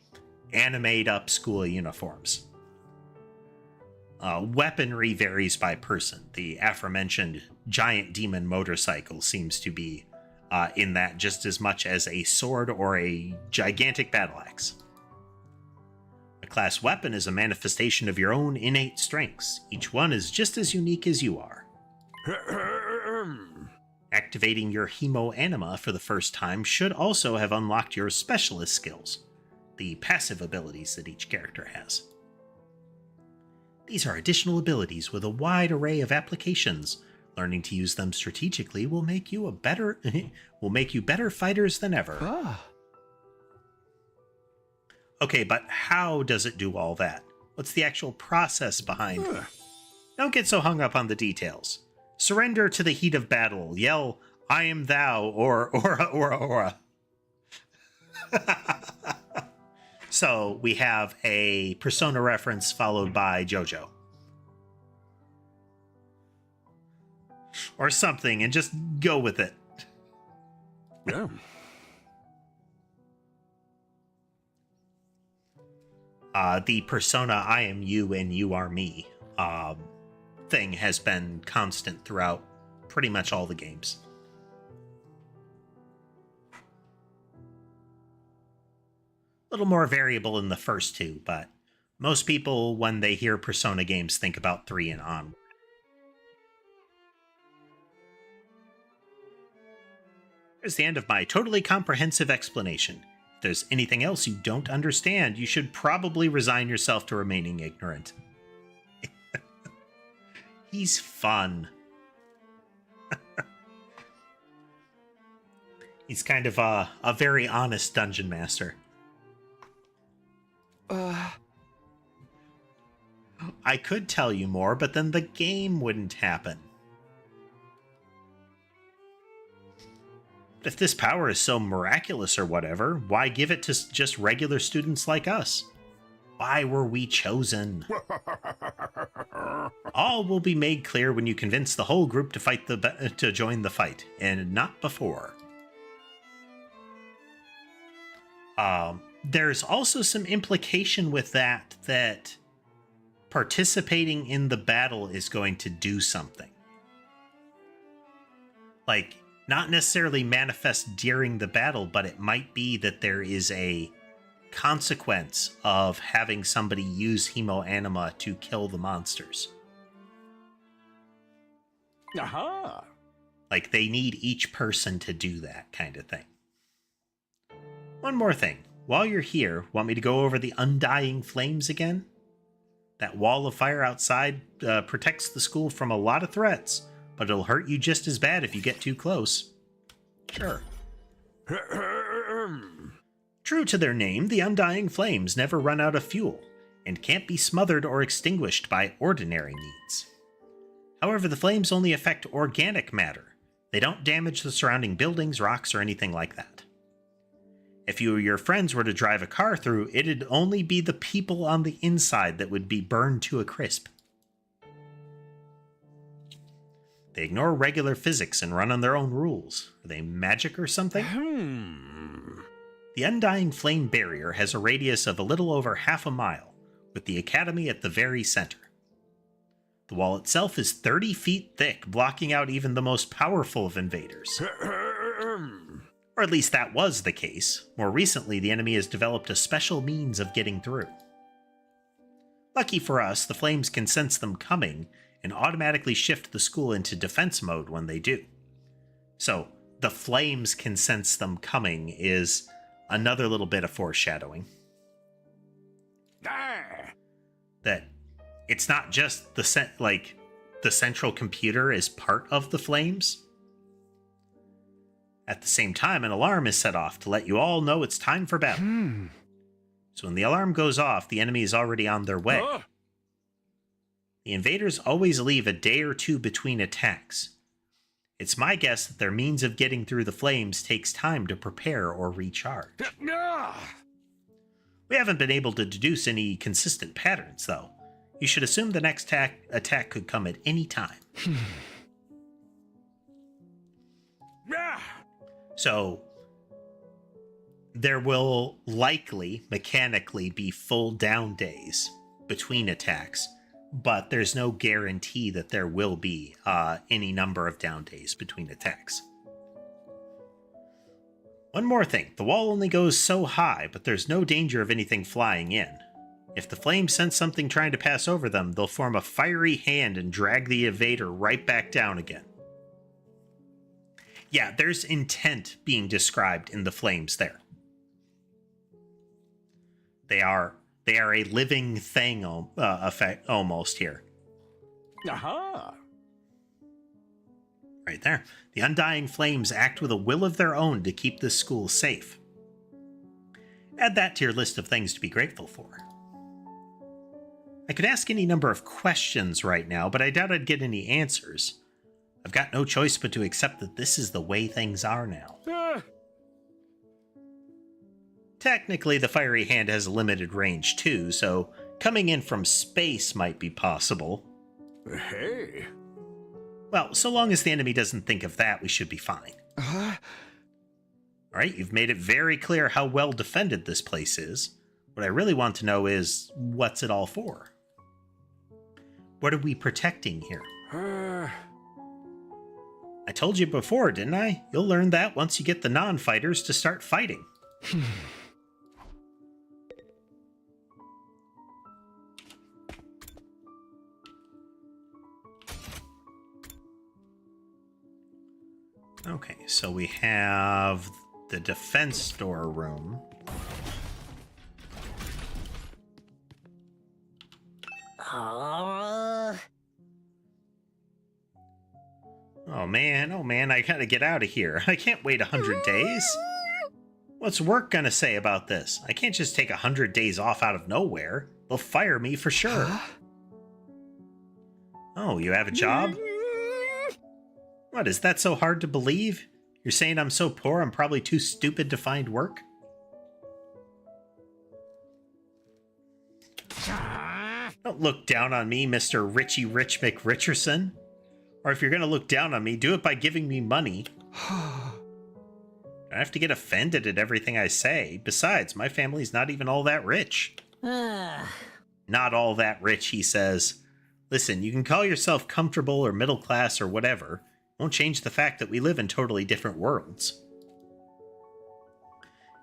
animate up school uniforms. Weaponry varies by person. The aforementioned giant demon motorcycle seems to be in that just as much as a sword or a gigantic battle axe. A class weapon is a manifestation of your own innate strengths. Each one is just as unique as you are. Activating your hemo-anima for the first time should also have unlocked your specialist skills, the passive abilities that each character has. These are additional abilities with a wide array of applications. Learning to use them strategically will make you better fighters than ever. Ah. Okay, but how does it do all that? What's the actual process behind it? Don't get so hung up on the details. Surrender to the heat of battle. Yell, "I am thou," or "Ora, ora, ora." So we have a Persona reference followed by JoJo. Or something, and just go with it. Yeah. The Persona "I am you and you are me" thing has been constant throughout pretty much all the games. A little more variable in the first two, but most people, when they hear Persona games, think about 3 and on. Here's the end of my totally comprehensive explanation. If there's anything else you don't understand, you should probably resign yourself to remaining ignorant. He's fun. He's kind of a very honest dungeon master. I could tell you more, but then the game wouldn't happen. But if this power is so miraculous or whatever, why give it to just regular students like us? Why were we chosen? All will be made clear when you convince the whole group to join the fight, and not before. There's also some implication with that participating in the battle is going to do something. Like, not necessarily manifest during the battle, but it might be that there is a consequence of having somebody use hemo-anima to kill the monsters. Aha! Like, they need each person to do that kind of thing. One more thing. While you're here, want me to go over the undying flames again? That wall of fire outside protects the school from a lot of threats, but it'll hurt you just as bad if you get too close. Sure. True to their name, the undying flames never run out of fuel, and can't be smothered or extinguished by ordinary means. However, the flames only affect organic matter. They don't damage the surrounding buildings, rocks, or anything like that. If you or your friends were to drive a car through, it'd only be the people on the inside that would be burned to a crisp. They ignore regular physics and run on their own rules. Are they magic or something? The Undying Flame Barrier has a radius of a little over half a mile, with the Academy at the very center. The wall itself is 30 feet thick, blocking out even the most powerful of invaders. Or at least that was the case. More recently, the enemy has developed a special means of getting through. Lucky for us, the flames can sense them coming and automatically shift the school into defense mode when they do. So, the flames can sense them coming is another little bit of foreshadowing. That it's not just the central computer is part of the flames. At the same time, an alarm is set off to let you all know it's time for battle. So when the alarm goes off, the enemy is already on their way. The invaders always leave a day or two between attacks. It's my guess that their means of getting through the flames takes time to prepare or recharge. We haven't been able to deduce any consistent patterns, though. You should assume the next attack could come at any time. So, there will likely, mechanically, be full down days between attacks, but there's no guarantee that there will be any number of down days between attacks. One more thing, the wall only goes so high, but there's no danger of anything flying in. If the flames sense something trying to pass over them, they'll form a fiery hand and drag the invader right back down again. Yeah, there's intent being described in the flames there. They are a living thing effect almost here. Aha! Right there. The undying flames act with a will of their own to keep this school safe. Add that to your list of things to be grateful for. I could ask any number of questions right now, but I doubt I'd get any answers. I've got no choice but to accept that this is the way things are now. Technically, the fiery hand has a limited range too, so coming in from space might be possible. Hey. Well, so long as the enemy doesn't think of that, we should be fine. Alright, you've made it very clear how well defended this place is. What I really want to know is, what's it all for? What are we protecting here? I told you before, didn't I? You'll learn that once you get the non-fighters to start fighting. Okay, so we have the defense storeroom. Oh man, I gotta get out of here. I can't wait 100 days. What's work gonna say about this? I can't just take 100 days off out of nowhere. They'll fire me for sure. Oh, you have a job? What, is that so hard to believe? You're saying I'm so poor I'm probably too stupid to find work? Don't look down on me, Mr. Richie Rich McRicherson. Or if you're gonna look down on me, do it by giving me money. I have to get offended at everything I say. Besides, my family's not even all that rich. Not all that rich, he says. Listen, you can call yourself comfortable or middle class or whatever. Won't change the fact that we live in totally different worlds.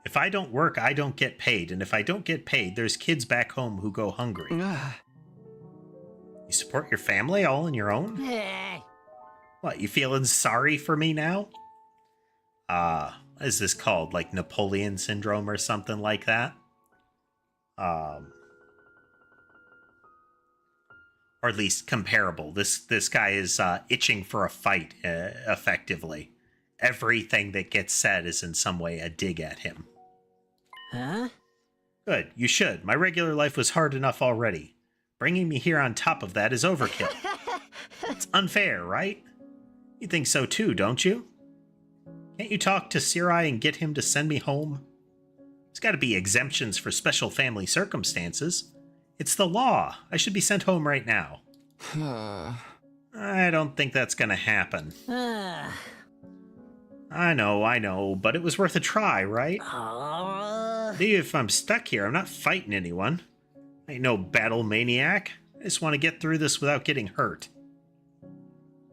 If I don't work, I don't get paid, and if I don't get paid, there's kids back home who go hungry. You support your family all on your own? What, you feeling sorry for me now? What is this called? Like Napoleon syndrome or something like that? Or at least comparable. This guy is itching for a fight, effectively. Everything that gets said is in some way a dig at him. Huh? Good, you should. My regular life was hard enough already. Bringing me here on top of that is overkill. It's unfair, right? You think so too, don't you? Can't you talk to Sirai and get him to send me home? There's got to be exemptions for special family circumstances. It's the law. I should be sent home right now. I don't think that's gonna happen. I know, but it was worth a try, right? If I'm stuck here, I'm not fighting anyone. I ain't no battle maniac. I just want to get through this without getting hurt.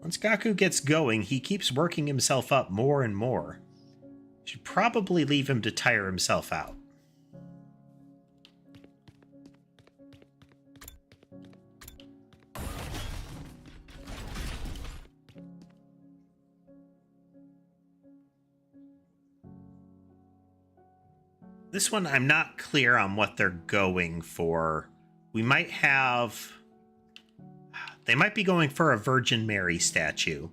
Once Gaku gets going, he keeps working himself up more and more. Should probably leave him to tire himself out. This one, I'm not clear on what they're going for. We might have... They might be going for a Virgin Mary statue.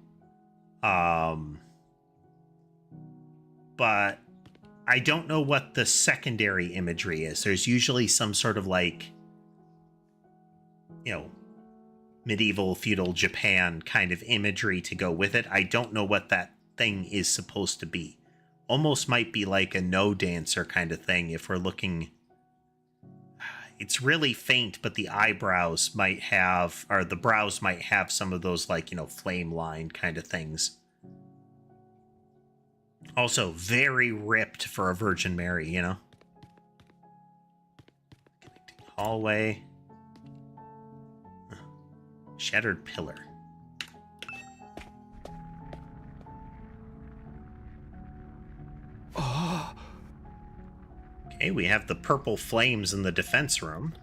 But I don't know what the secondary imagery is. There's usually some sort of like, you know, medieval feudal Japan kind of imagery to go with it. I don't know what that thing is supposed to be. Almost might be like a no dancer kind of thing if we're looking. It's really faint, but the eyebrows might have, or the brows might have some of those, like, you know, flame line kind of things. Also, very ripped for a Virgin Mary, you know? Connecting hallway. Shattered pillar. Okay, we have the purple flames in the defense room.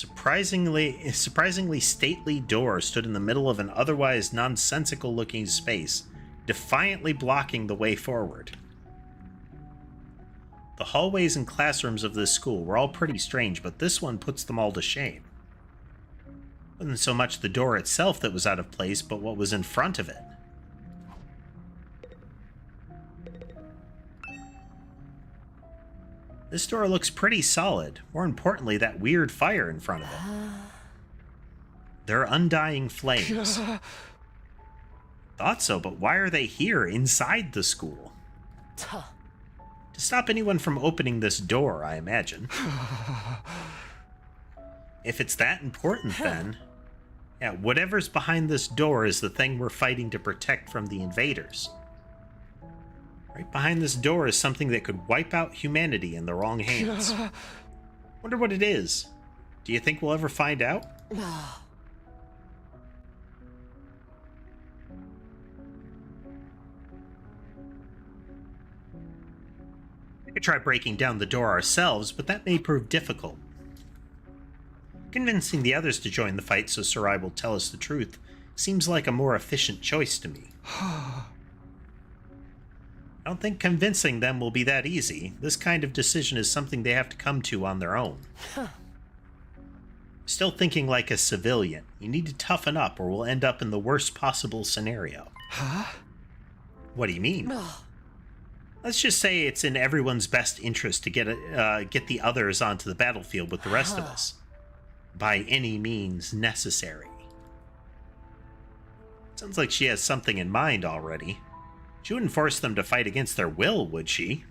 Surprisingly stately door stood in the middle of an otherwise nonsensical-looking space, defiantly blocking the way forward. The hallways and classrooms of this school were all pretty strange, but this one puts them all to shame. It wasn't so much the door itself that was out of place, but what was in front of it. This door looks pretty solid. More importantly, that weird fire in front of it. They're undying flames. Thought so, but why are they here, inside the school? To stop anyone from opening this door, I imagine. If it's that important, then... Yeah, whatever's behind this door is the thing we're fighting to protect from the invaders. Right behind this door is something that could wipe out humanity in the wrong hands. Wonder what it is. Do you think we'll ever find out? We could try breaking down the door ourselves, but that may prove difficult. Convincing the others to join the fight so Sarai will tell us the truth seems like a more efficient choice to me. I don't think convincing them will be that easy. This kind of decision is something they have to come to on their own. Still thinking like a civilian. You need to toughen up or we'll end up in the worst possible scenario. Huh? What do you mean? Let's just say it's in everyone's best interest to get the others onto the battlefield with the rest of us. By any means necessary. Sounds like she has something in mind already. She wouldn't force them to fight against their will, would she?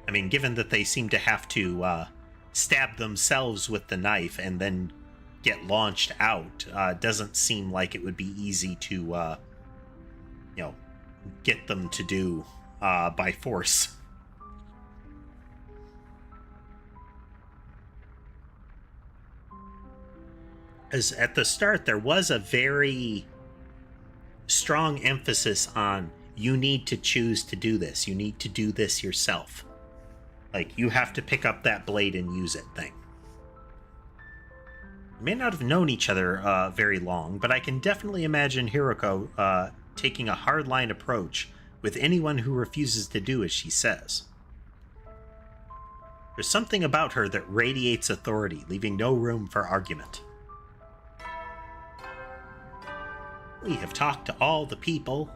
I mean, given that they seem to have to stab themselves with the knife and then get launched out, doesn't seem like it would be easy to, get them to do by force. As at the start, there was a very strong emphasis on you need to choose to do this. You need to do this yourself. Like, you have to pick up that blade and use it thing. We may not have known each other very long, but I can definitely imagine Hiroko taking a hardline approach with anyone who refuses to do as she says. There's something about her that radiates authority, leaving no room for argument. We have talked to all the people.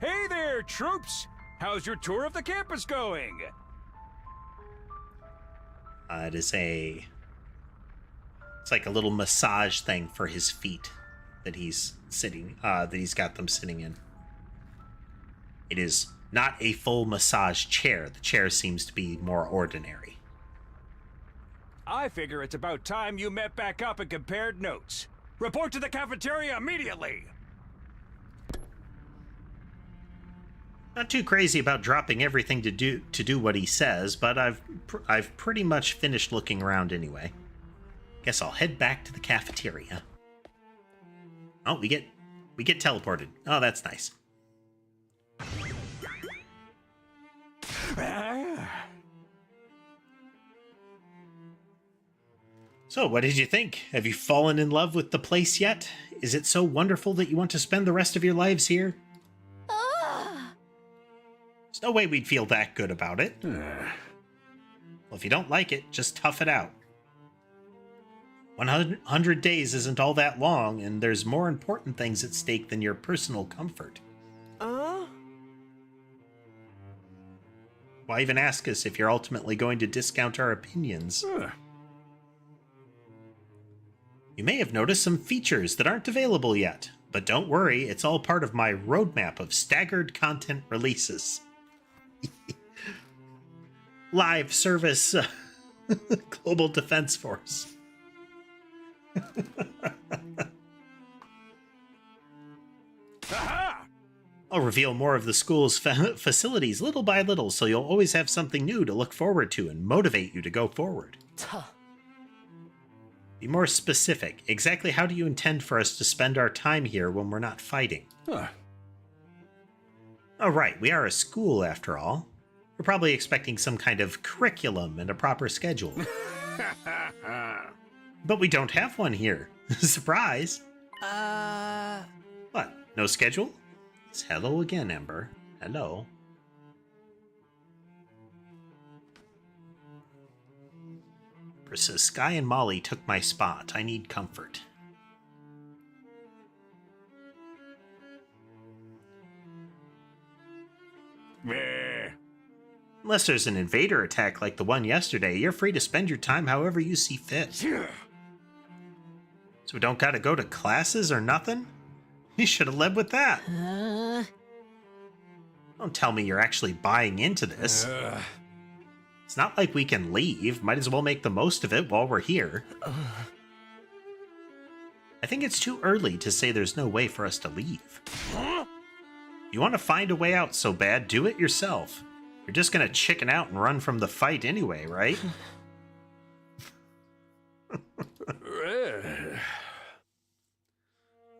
Hey there, troops! How's your tour of the campus going? It's like a little massage thing for his feet that he's got them sitting in. It is not a full massage chair. The chair seems to be more ordinary. I figure it's about time you met back up and compared notes. Report to the cafeteria immediately! Not too crazy about dropping everything to do what he says, but I've pretty much finished looking around anyway. Guess I'll head back to the cafeteria. Oh, we get teleported. Oh, that's nice. So, what did you think? Have you fallen in love with the place yet? Is it so wonderful that you want to spend the rest of your lives here? There's no way we'd feel that good about it. Well, if you don't like it, just tough it out. 100 days isn't all that long, and there's more important things at stake than your personal comfort. Why even ask us if you're ultimately going to discount our opinions? You may have noticed some features that aren't available yet, but don't worry, it's all part of my roadmap of staggered content releases. Live service Global Defense Force. I'll reveal more of the school's facilities little by little, so you'll always have something new to look forward to and motivate you to go forward. Be more specific. Exactly how do you intend for us to spend our time here when we're not fighting? Oh, right, we are a school after all. You're probably expecting some kind of curriculum and a proper schedule. But we don't have one here. Surprise! What? No schedule? It's hello again, Ember. Hello. Says Sky and Molly took my spot. I need comfort. Unless there's an invader attack like the one yesterday, you're free to spend your time however you see fit. So we don't gotta go to classes or nothing? You should have led with that. Don't tell me you're actually buying into this. It's not like we can leave. Might as well make the most of it while we're here. I think it's too early to say there's no way for us to leave. You want to find a way out so bad, do it yourself. You're just gonna chicken out and run from the fight anyway, right?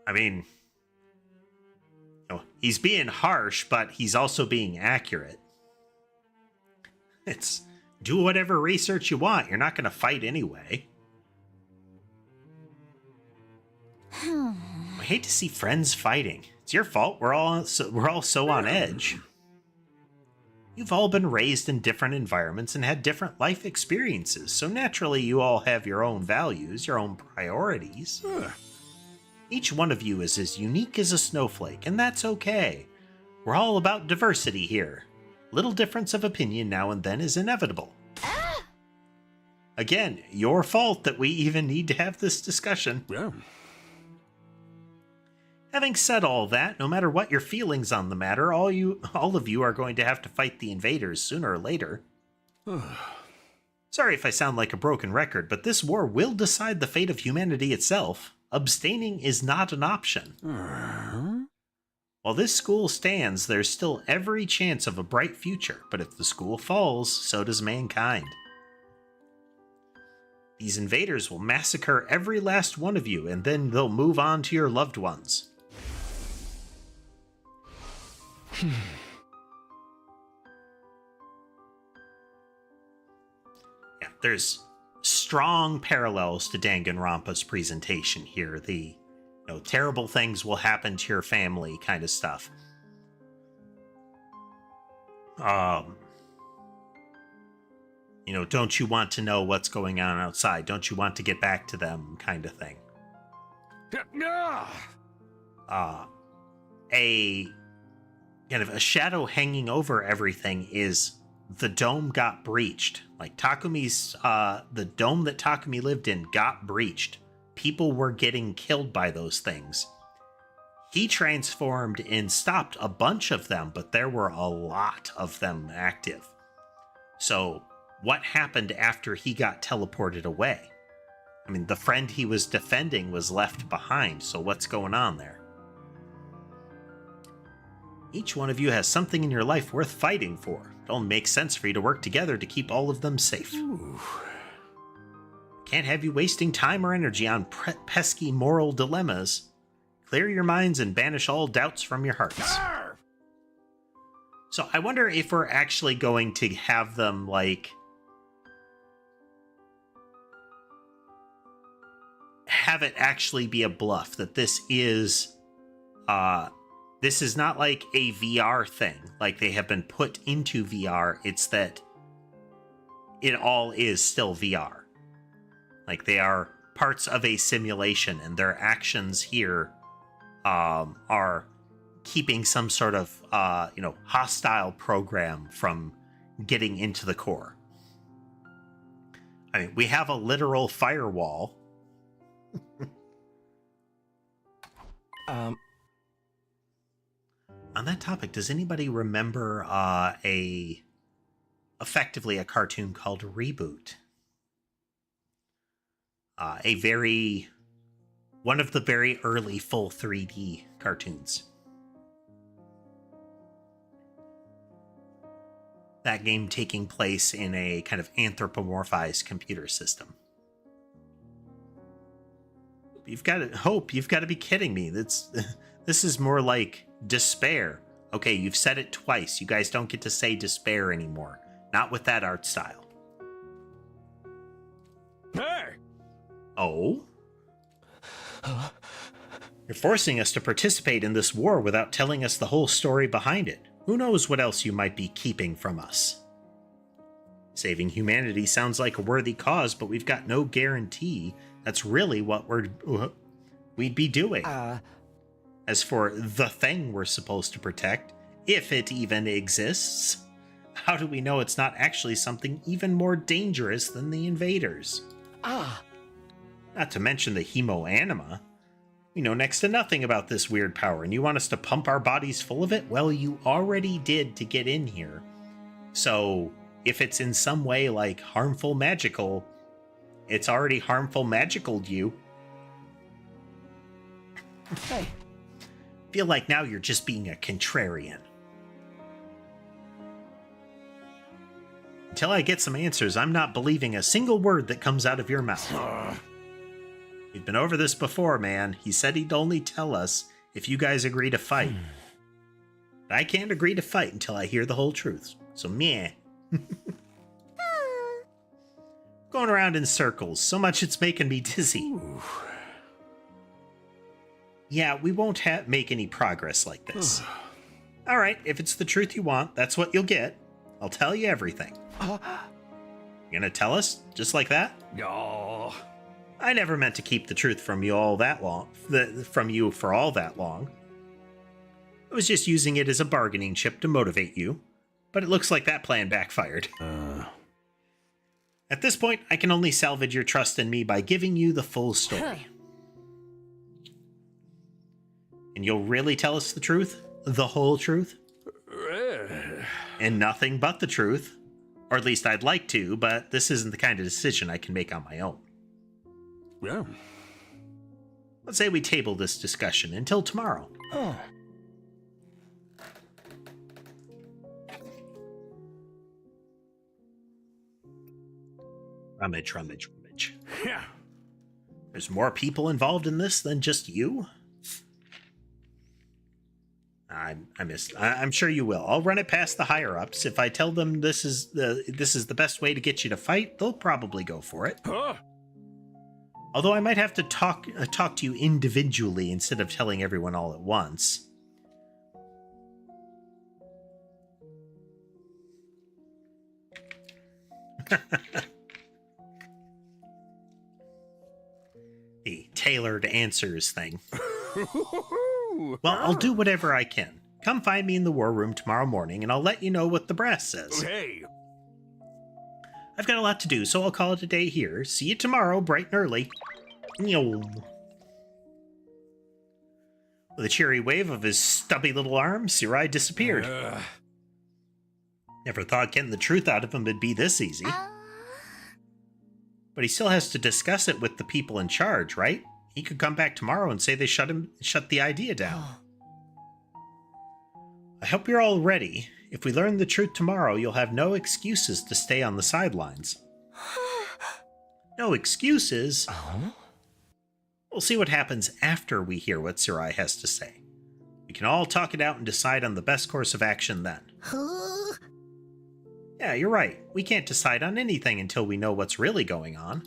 I mean, he's being harsh, but he's also being accurate. It's do whatever research you want. You're not going to fight anyway. I hate to see friends fighting. It's your fault. We're all so on edge. You've all been raised in different environments and had different life experiences, so naturally you all have your own values, your own priorities. Each one of you is as unique as a snowflake, and that's okay. We're all about diversity here. Little difference of opinion now and then is inevitable. Again, your fault that we even need to have this discussion. Yeah. Having said all that, no matter what your feelings on the matter, all of you are going to have to fight the invaders sooner or later. Sorry if I sound like a broken record, but this war will decide the fate of humanity itself. Abstaining is not an option. While this school stands, there's still every chance of a bright future, but if the school falls, so does mankind. These invaders will massacre every last one of you, and then they'll move on to your loved ones. Yeah, there's strong parallels to Danganronpa's presentation here. The terrible things will happen to your family kind of stuff. Don't you want to know what's going on outside? Don't you want to get back to them kind of thing. A kind of a shadow hanging over everything is the dome got breached. Like Takumi's, the dome that Takumi lived in got breached. People were getting killed by those things. He transformed and stopped a bunch of them, but there were a lot of them active. So what happened after he got teleported away? I mean, the friend he was defending was left behind, so what's going on there? Each one of you has something in your life worth fighting for. It only makes sense for you to work together to keep all of them safe. Ooh. Can't have you wasting time or energy on pesky moral dilemmas. Clear your minds and banish all doubts from your hearts. Arr! So I wonder if we're actually going to have them, have it actually be a bluff, that this is not like a VR thing, like they have been put into VR. It's that it all is still VR. Like they are parts of a simulation, and their actions here are keeping some sort of hostile program from getting into the core. I mean, we have a literal firewall. On that topic, does anybody remember effectively a cartoon called Reboot? One of the very early full 3D cartoons. That game taking place in a kind of anthropomorphized computer system. You've got to be kidding me. This is more like Despair, Okay, you've said it twice. You guys don't get to say despair anymore. Not with that art style. Hey! Oh? You're forcing us to participate in this war without telling us the whole story behind it. Who knows what else you might be keeping from us? Saving humanity sounds like a worthy cause, but we've got no guarantee that's really what we'd be doing. As for the thing we're supposed to protect, if it even exists, how do we know it's not actually something even more dangerous than the invaders? Not to mention the hemoanima. We know next to nothing about this weird power, and you want us to pump our bodies full of it? Well, you already did to get in here. So, if it's in some way, like, harmful magical, it's already harmful magicaled you. Hey. Feel like now you're just being a contrarian. Until I get some answers, I'm not believing a single word that comes out of your mouth. We've been over this before, man. He said he'd only tell us if you guys agree to fight. But I can't agree to fight until I hear the whole truth. So, meh. Going around in circles. So much it's making me dizzy. Yeah, we won't make any progress like this. Alright, if it's the truth you want, that's what you'll get. I'll tell you everything. You gonna tell us? Just like that? Oh. I never meant to keep the truth from you all that long. From you for all that long. I was just using it as a bargaining chip to motivate you. But it looks like that plan backfired. At this point, I can only salvage your trust in me by giving you the full story. And you'll really tell us the truth? The whole truth? And nothing but the truth. Or at least I'd like to, but this isn't the kind of decision I can make on my own. Yeah. Let's say we table this discussion until tomorrow. Rummage. Yeah. There's more people involved in this than just you? I'm sure you will. I'll run it past the higher-ups. If I tell them this is the best way to get you to fight, they'll probably go for it. Huh? Although I might have to talk to you individually instead of telling everyone all at once. The tailored answers thing. Well, I'll do whatever I can. Come find me in the war room tomorrow morning, and I'll let you know what the brass says. Hey. I've got a lot to do, so I'll call it a day here. See you tomorrow, bright and early. With a cheery wave of his stubby little arm, Sirai disappeared. Never thought getting the truth out of him would be this easy. But he still has to discuss it with the people in charge, right? He could come back tomorrow and say they shut the idea down. I hope you're all ready. If we learn the truth tomorrow, you'll have no excuses to stay on the sidelines. No excuses? We'll see what happens after we hear what Sirai has to say. We can all talk it out and decide on the best course of action then. Yeah, you're right. We can't decide on anything until we know what's really going on.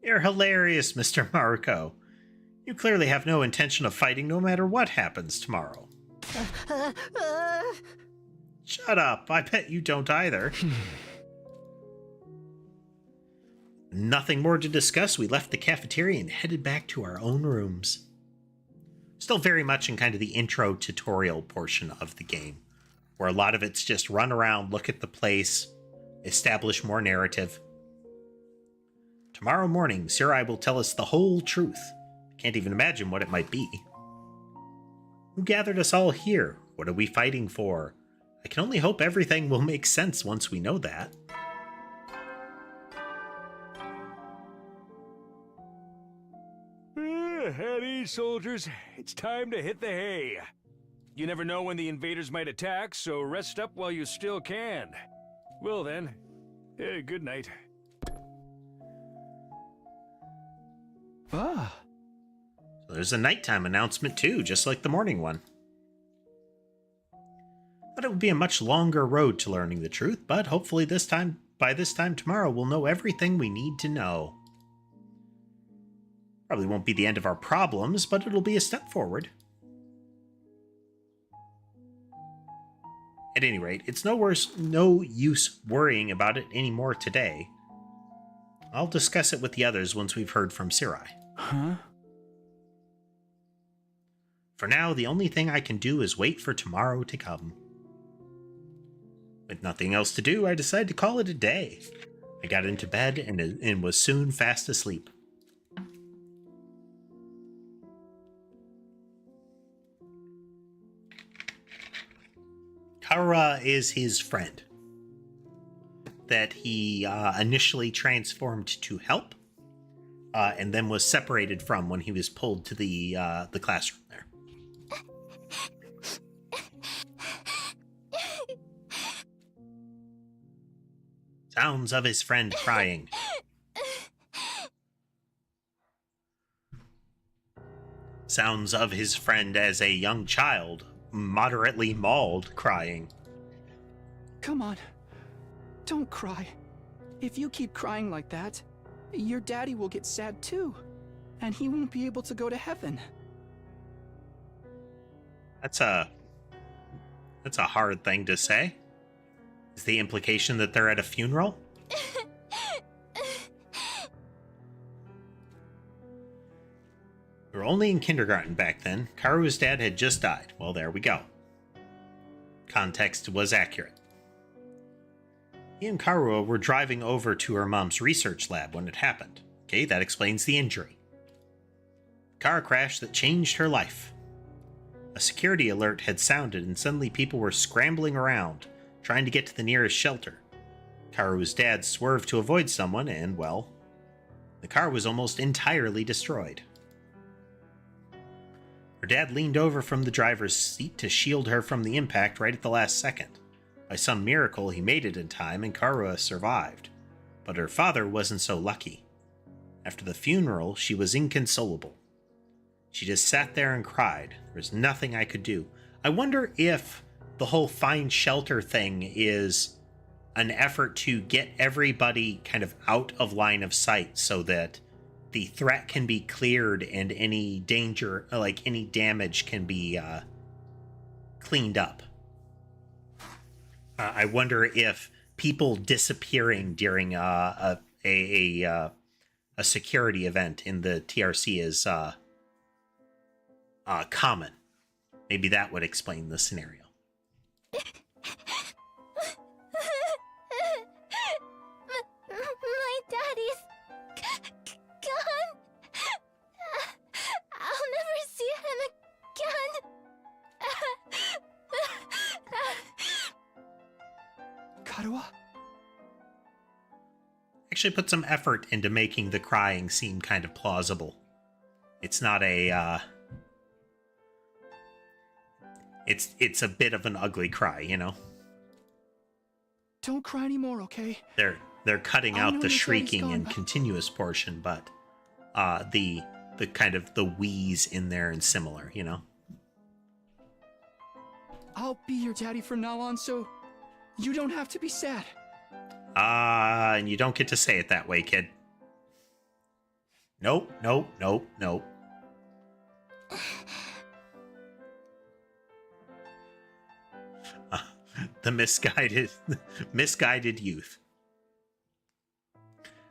You're hilarious, Mr. Maruko. You clearly have no intention of fighting no matter what happens tomorrow. Shut up. I bet you don't either. Nothing more to discuss. We left the cafeteria and headed back to our own rooms. Still very much in kind of the intro tutorial portion of the game, where a lot of it's just run around, look at the place, establish more narrative. Tomorrow morning, Sirai will tell us the whole truth. Can't even imagine what it might be. Who gathered us all here? What are we fighting for? I can only hope everything will make sense once we know that. At ease, soldiers. It's time to hit the hay. You never know when the invaders might attack, so rest up while you still can. Well then, good night. So there's a nighttime announcement too, just like the morning one. But it would be a much longer road to learning the truth, but hopefully by this time tomorrow, we'll know everything we need to know. Probably won't be the end of our problems, but it'll be a step forward. At any rate, it's no use worrying about it anymore today. I'll discuss it with the others once we've heard from Sirai. Huh? For now, the only thing I can do is wait for tomorrow to come. With nothing else to do, I decided to call it a day. I got into bed and was soon fast asleep. Kara is his friend that he initially transformed to help, and then was separated from when he was pulled to the classroom there. Sounds of his friend crying. Sounds of his friend as a young child, moderately mauled, crying. Come on. Don't cry. If you keep crying like that, your daddy will get sad too, and he won't be able to go to heaven. That's a hard thing to say. Is the implication that they're at a funeral? We were only in kindergarten back then. Karu's dad had just died. Well, there we go. Context was accurate. He and Karu were driving over to her mom's research lab when it happened. Okay, that explains the injury. Car crash that changed her life. A security alert had sounded and suddenly people were scrambling around, trying to get to the nearest shelter. Karu's dad swerved to avoid someone and, well, the car was almost entirely destroyed. Her dad leaned over from the driver's seat to shield her from the impact right at the last second. By some miracle, he made it in time and Karua survived. But her father wasn't so lucky. After the funeral, she was inconsolable. She just sat there and cried. There was nothing I could do. I wonder if the whole find shelter thing is an effort to get everybody kind of out of line of sight so that the threat can be cleared and any danger, like any damage, can be cleaned up. I wonder if people disappearing during a security event in the TRC is common. Maybe that would explain the scenario. My daddy's gone. I'll never see him again. Karua? Actually put some effort into making the crying seem kind of plausible. It's not a, It's a bit of an ugly cry, you know? Don't cry anymore, okay? They're cutting out the shrieking and continuous portion, but the kind of the wheeze in there and similar, you know? I'll be your daddy from now on, so you don't have to be sad. And you don't get to say it that way, kid. Nope. The misguided youth.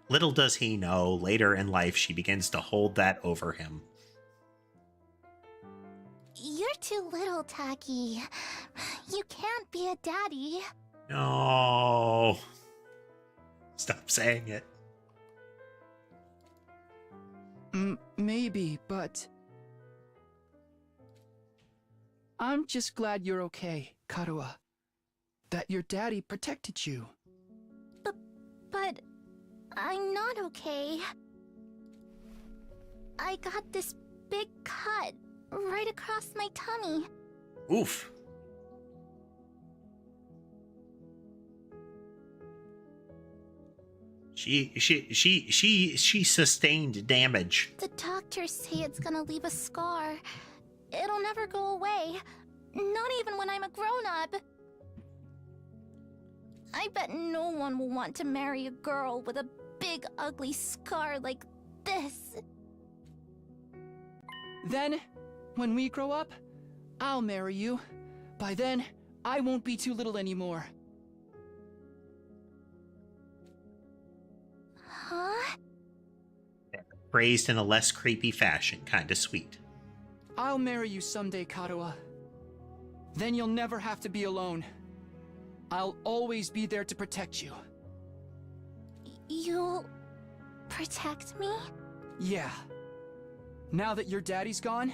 Little does he know, later in life she begins to hold that over him. You're too little, Taki. You can't be a daddy. No. Stop saying it. Maybe, but I'm just glad you're okay, Karua. That your daddy protected you. But I'm not okay. I got this big cut right across my tummy. Oof. She sustained damage. The doctors say it's gonna leave a scar. It'll never go away. Not even when I'm a grown-up. I bet no one will want to marry a girl with a big, ugly scar like this. Then, when we grow up, I'll marry you. By then, I won't be too little anymore. Huh? Phrased in a less creepy fashion, kinda sweet. I'll marry you someday, Karuha. Then you'll never have to be alone. I'll always be there to protect you. You'll protect me? Yeah. Now that your daddy's gone,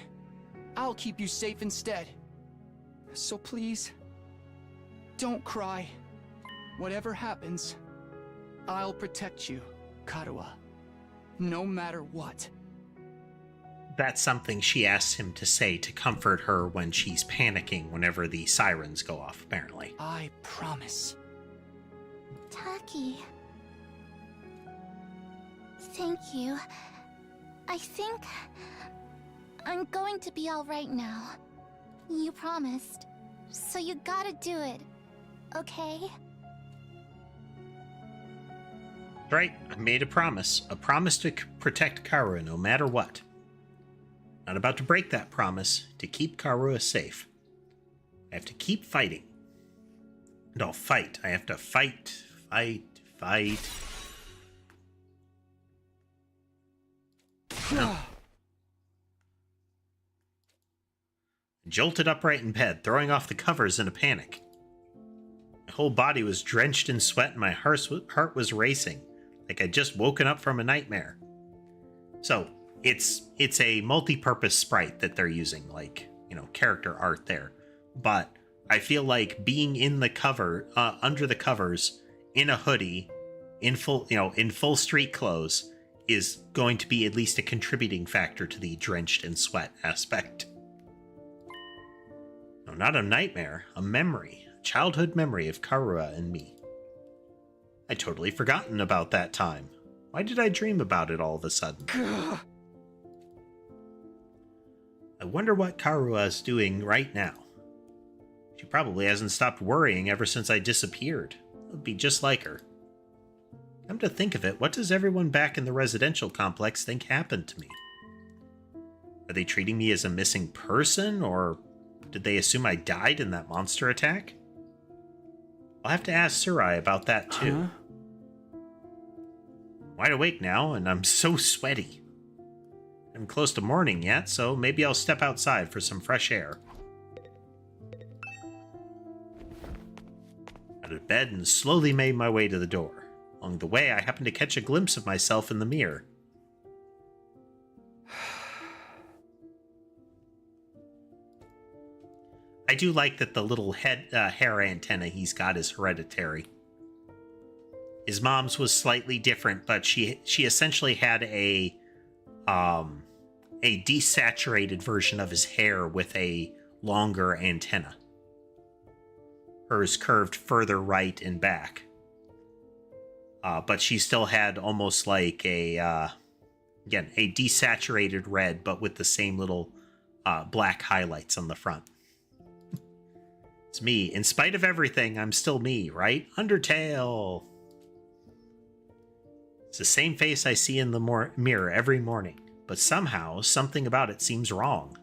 I'll keep you safe instead. So please, don't cry. Whatever happens, I'll protect you, Karuha. No matter what. That's something she asks him to say to comfort her when she's panicking whenever the sirens go off, apparently. I promise. Taki. Thank you. I think I'm going to be all right now. You promised. So you gotta do it. Okay? Right, I made a promise to protect Karuha no matter what. Not about to break that promise to keep Karuha safe. I have to keep fighting. And I'll fight. I have to fight. No. I jolted upright in bed, throwing off the covers in a panic. My whole body was drenched in sweat and my heart was racing, like I'd just woken up from a nightmare. So, it's a multi-purpose sprite that they're using, like, you know, character art there. But I feel like being in the cover, under the covers, in a hoodie, in full street clothes, is going to be at least a contributing factor to the drenched in sweat aspect. No, not a nightmare, a memory, a childhood memory of Karuha and me. I'd totally forgotten about that time. Why did I dream about it all of a sudden? I wonder what Karuha is doing right now. She probably hasn't stopped worrying ever since I disappeared. It would be just like her. Come to think of it, what does everyone back in the residential complex think happened to me? Are they treating me as a missing person, or did they assume I died in that monster attack? I'll have to ask Surai about that too. Huh? Wide awake now, and I'm so sweaty. I'm close to morning yet, so maybe I'll step outside for some fresh air. Out of bed and slowly made my way to the door. Along the way, I happened to catch a glimpse of myself in the mirror. I do like that the little hair antenna he's got is hereditary. His mom's was slightly different, but she essentially had a desaturated version of his hair with a longer antenna. Hers curved further right and back. But she still had almost like a desaturated red, but with the same little black highlights on the front. It's me. In spite of everything, I'm still me, right? Undertale! It's the same face I see in the mirror every morning, but somehow, something about it seems wrong.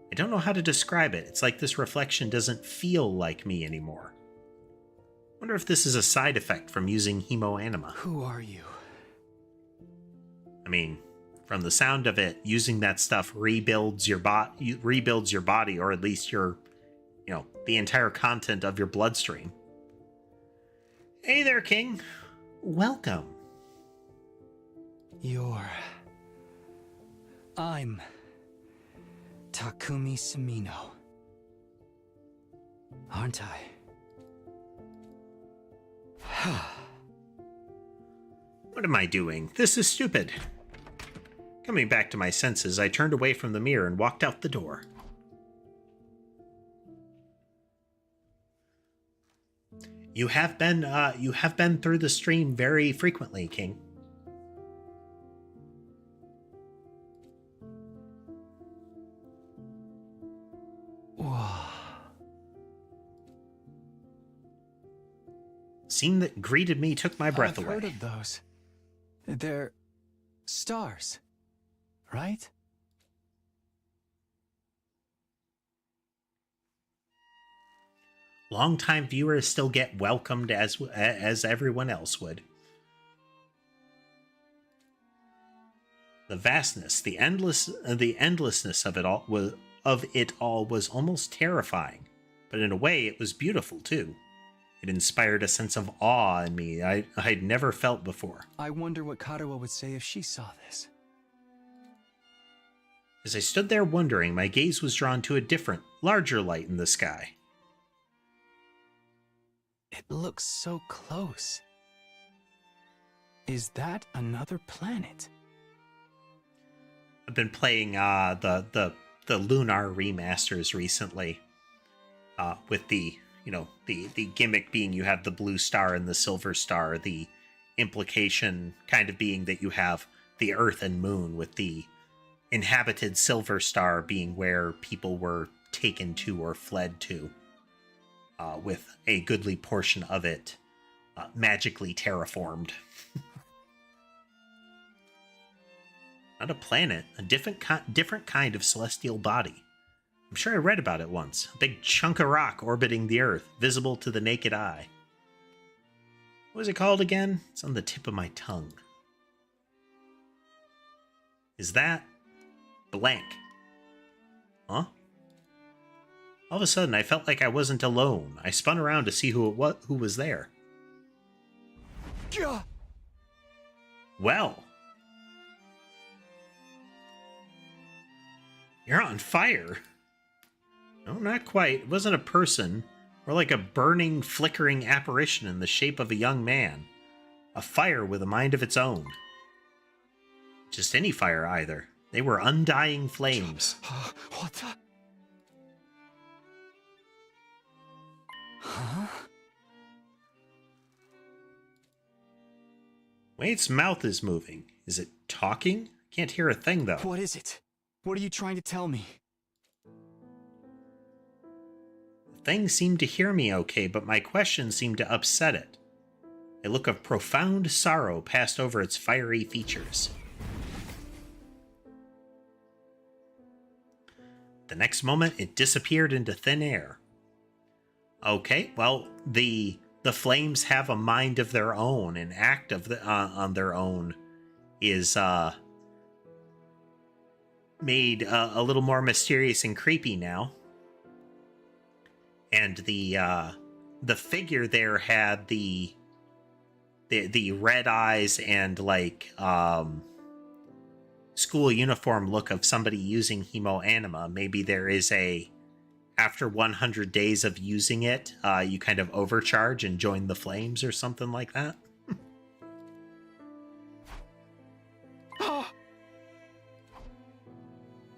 I don't know how to describe it. It's like this reflection doesn't feel like me anymore. Wonder if this is a side effect from using hemoanima. Who are you? I mean, from the sound of it, using that stuff rebuilds your body, or at least your, the entire content of your bloodstream. Hey there, King. Welcome. I'm Takumi Sumino. Aren't I? What am I doing? This is stupid. Coming back to my senses, I turned away from the mirror and walked out the door. You have been through the stream very frequently, King. Scene that greeted me took my breath away. I've heard of those. They're stars, right? Longtime viewers still get welcomed as everyone else would. The vastness, the endlessness of it all was almost terrifying, but in a way it was beautiful too. It inspired a sense of awe in me I'd never felt before. I wonder what Karawa would say if she saw this. As I stood there wondering, my gaze was drawn to a different, larger light in the sky. It looks so close. Is that another planet? I've been playing the Lunar remasters recently, with the gimmick being you have the blue star and the silver star, the implication kind of being that you have the Earth and Moon, with the inhabited silver star being where people were taken to or fled to, with a goodly portion of it magically terraformed. Not a planet, a different kind of celestial body. I'm sure I read about it once. A big chunk of rock orbiting the Earth, visible to the naked eye. What was it called again? It's on the tip of my tongue. Is that blank? Huh? All of a sudden, I felt like I wasn't alone. I spun around to see who was there. Gah! Well. You're on fire. No, not quite. It wasn't a person. More like a burning, flickering apparition in the shape of a young man. A fire with a mind of its own. Just any fire, either. They were undying flames. What the? Huh? Wade's mouth is moving. Is it talking? Can't hear a thing, though. What is it? What are you trying to tell me? The thing seemed to hear me okay, but my question seemed to upset it. A look of profound sorrow passed over its fiery features. The next moment, it disappeared into thin air. Okay, well, the flames have a mind of their own, and act on their own is made a little more mysterious and creepy now. And the figure there had the red eyes and like school uniform look of somebody using hemoanima. Maybe there is after 100 days of using it, you kind of overcharge and join the flames or something like that.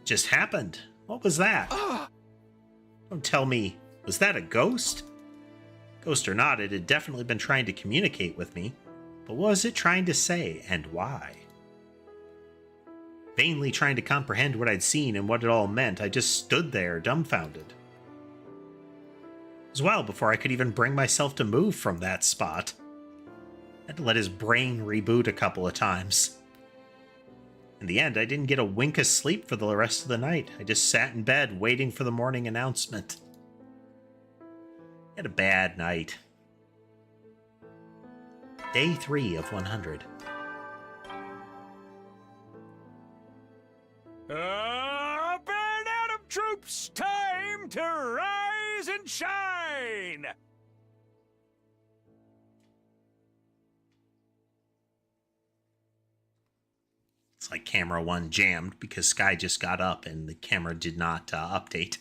Just happened. What was that? Don't tell me, was that a ghost? Ghost or not, it had definitely been trying to communicate with me. But what was it trying to say, and why? Vainly trying to comprehend what I'd seen and what it all meant, I just stood there, dumbfounded. It was well before I could even bring myself to move from that spot. I had to let his brain reboot a couple of times. In the end, I didn't get a wink of sleep for the rest of the night. I just sat in bed waiting for the morning announcement. I had a bad night. Day 3 of 100. Up and Atom troops, time to rise and shine! It's like camera 1 jammed because Sky just got up and the camera did not update.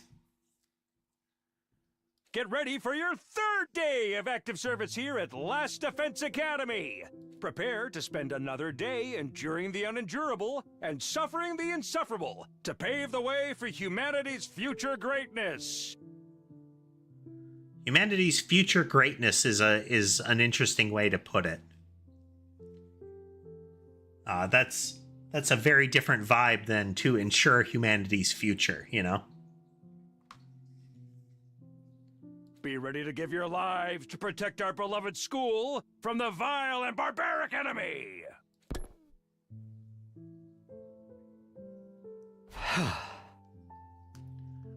Get ready for your 3rd day of active service here at Last Defense Academy. Prepare to spend another day enduring the unendurable and suffering the insufferable to pave the way for humanity's future greatness. Humanity's future greatness is an interesting way to put it. That's a very different vibe than to ensure humanity's future, you know? Be ready to give your lives to protect our beloved school from the vile and barbaric enemy!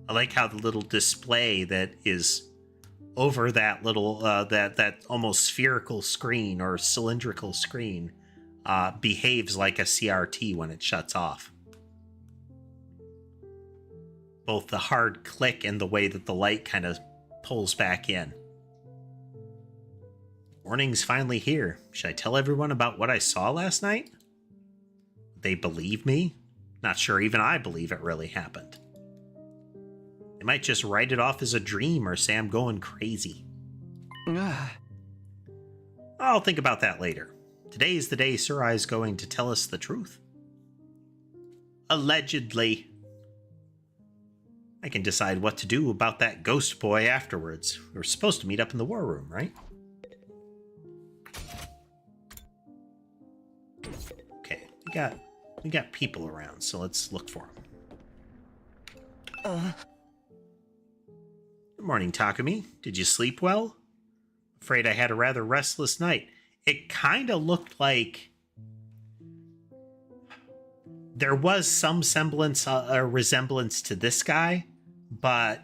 I like how the little display that is over that little, that almost spherical screen or cylindrical screen behaves like a CRT when it shuts off. Both the hard click and the way that the light kind of pulls back in. Morning's finally here. Should I tell everyone about what I saw last night? Would they believe me? Not sure even I believe it really happened. They might just write it off as a dream or say I'm going crazy. I'll think about that later. Today is the day Surai is going to tell us the truth. Allegedly. I can decide what to do about that ghost boy afterwards. We were supposed to meet up in the war room, right? Okay, we got people around, so let's look for them. Good morning, Takumi. Did you sleep well? Afraid I had a rather restless night. It kind of looked like there was some semblance or resemblance to this guy, but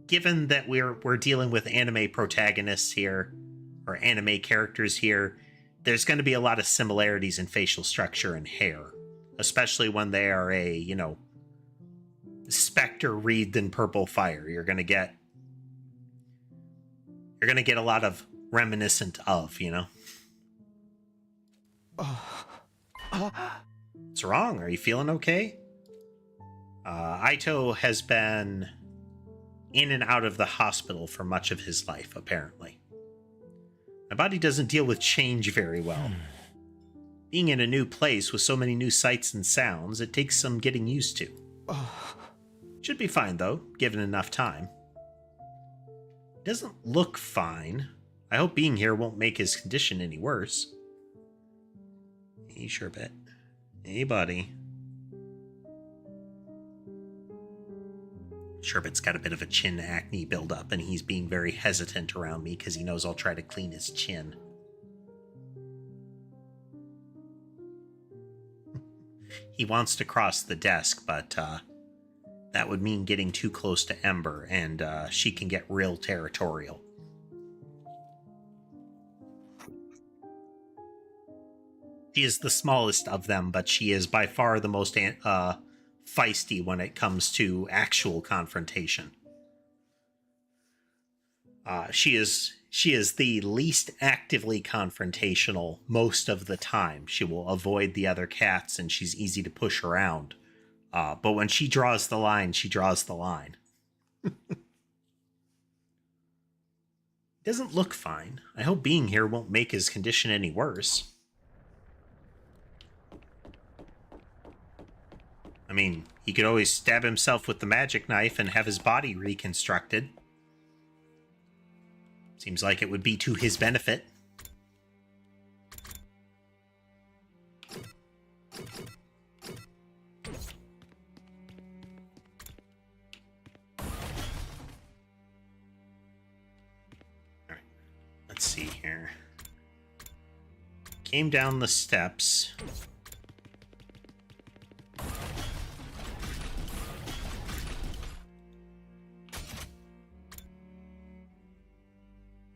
given that we're dealing with anime protagonists here, or anime characters here, there's going to be a lot of similarities in facial structure and hair, especially when they are a, you know, specter wreathed in purple fire. You're going to get a lot of reminiscent of, you know. What's wrong? Are you feeling okay? Aito has been in and out of the hospital for much of his life, apparently. My body doesn't deal with change very well. Being in a new place with so many new sights and sounds, it takes some getting used to. Should be fine, though, given enough time. He doesn't look fine. I hope being here won't make his condition any worse. Hey, Sherbet. Hey, buddy. Sherbet's got a bit of a chin acne buildup, and he's being very hesitant around me because he knows I'll try to clean his chin. He wants to cross the desk, but that would mean getting too close to Ember, and she can get real territorial. She is the smallest of them, but she is by far the most feisty when it comes to actual confrontation. She is the least actively confrontational most of the time. She will avoid the other cats, and she's easy to push around. But when she draws the line, she draws the line. Doesn't look fine. I hope being here won't make his condition any worse. I mean, he could always stab himself with the magic knife and have his body reconstructed. Seems like it would be to his benefit. Alright, let's see here. Came down the steps.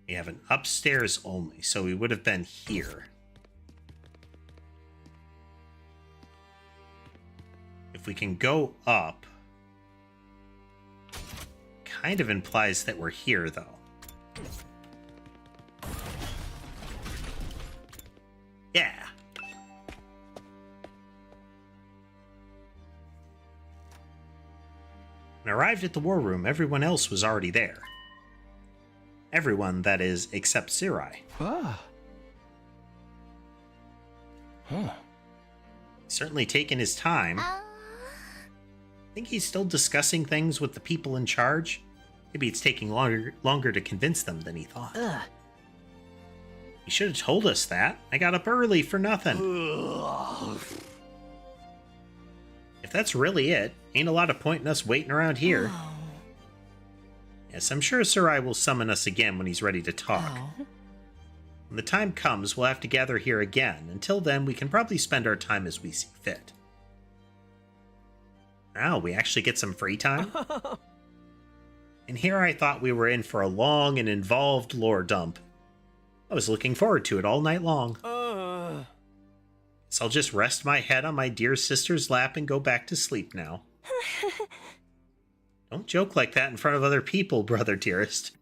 We have an upstairs only, so we would have been here. If we can go up, kind of implies that we're here, though. Yeah. When I arrived at the war room, everyone else was already there. Everyone, that is, except Sirai. Ah. Huh. He's certainly taken his time. Uh, Think he's still discussing things with the people in charge? Maybe it's taking longer to convince them than he thought. Ugh. You should have told us that. I got up early for nothing. If that's really it, ain't a lot of point in us waiting around here. Oh. Yes, I'm sure Sarai will summon us again when he's ready to talk. Oh. When the time comes, we'll have to gather here again. Until then, we can probably spend our time as we see fit. Wow, we actually get some free time? And here I thought we were in for a long and involved lore dump. I was looking forward to it all night long. So I'll just rest my head on my dear sister's lap and go back to sleep now. Don't joke like that in front of other people, brother dearest.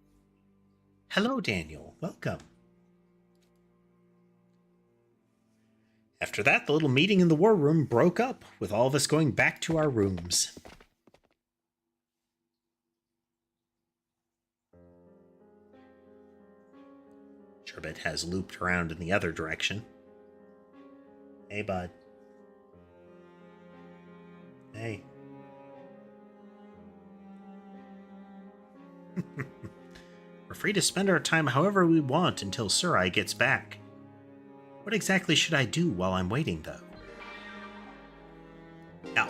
Hello, Daniel. Welcome. After that, the little meeting in the war room broke up, with all of us going back to our rooms. Sherbet has looped around in the other direction. Hey, bud. Hey. We're free to spend our time however we want until Sarai gets back. What exactly should I do while I'm waiting, though? Now,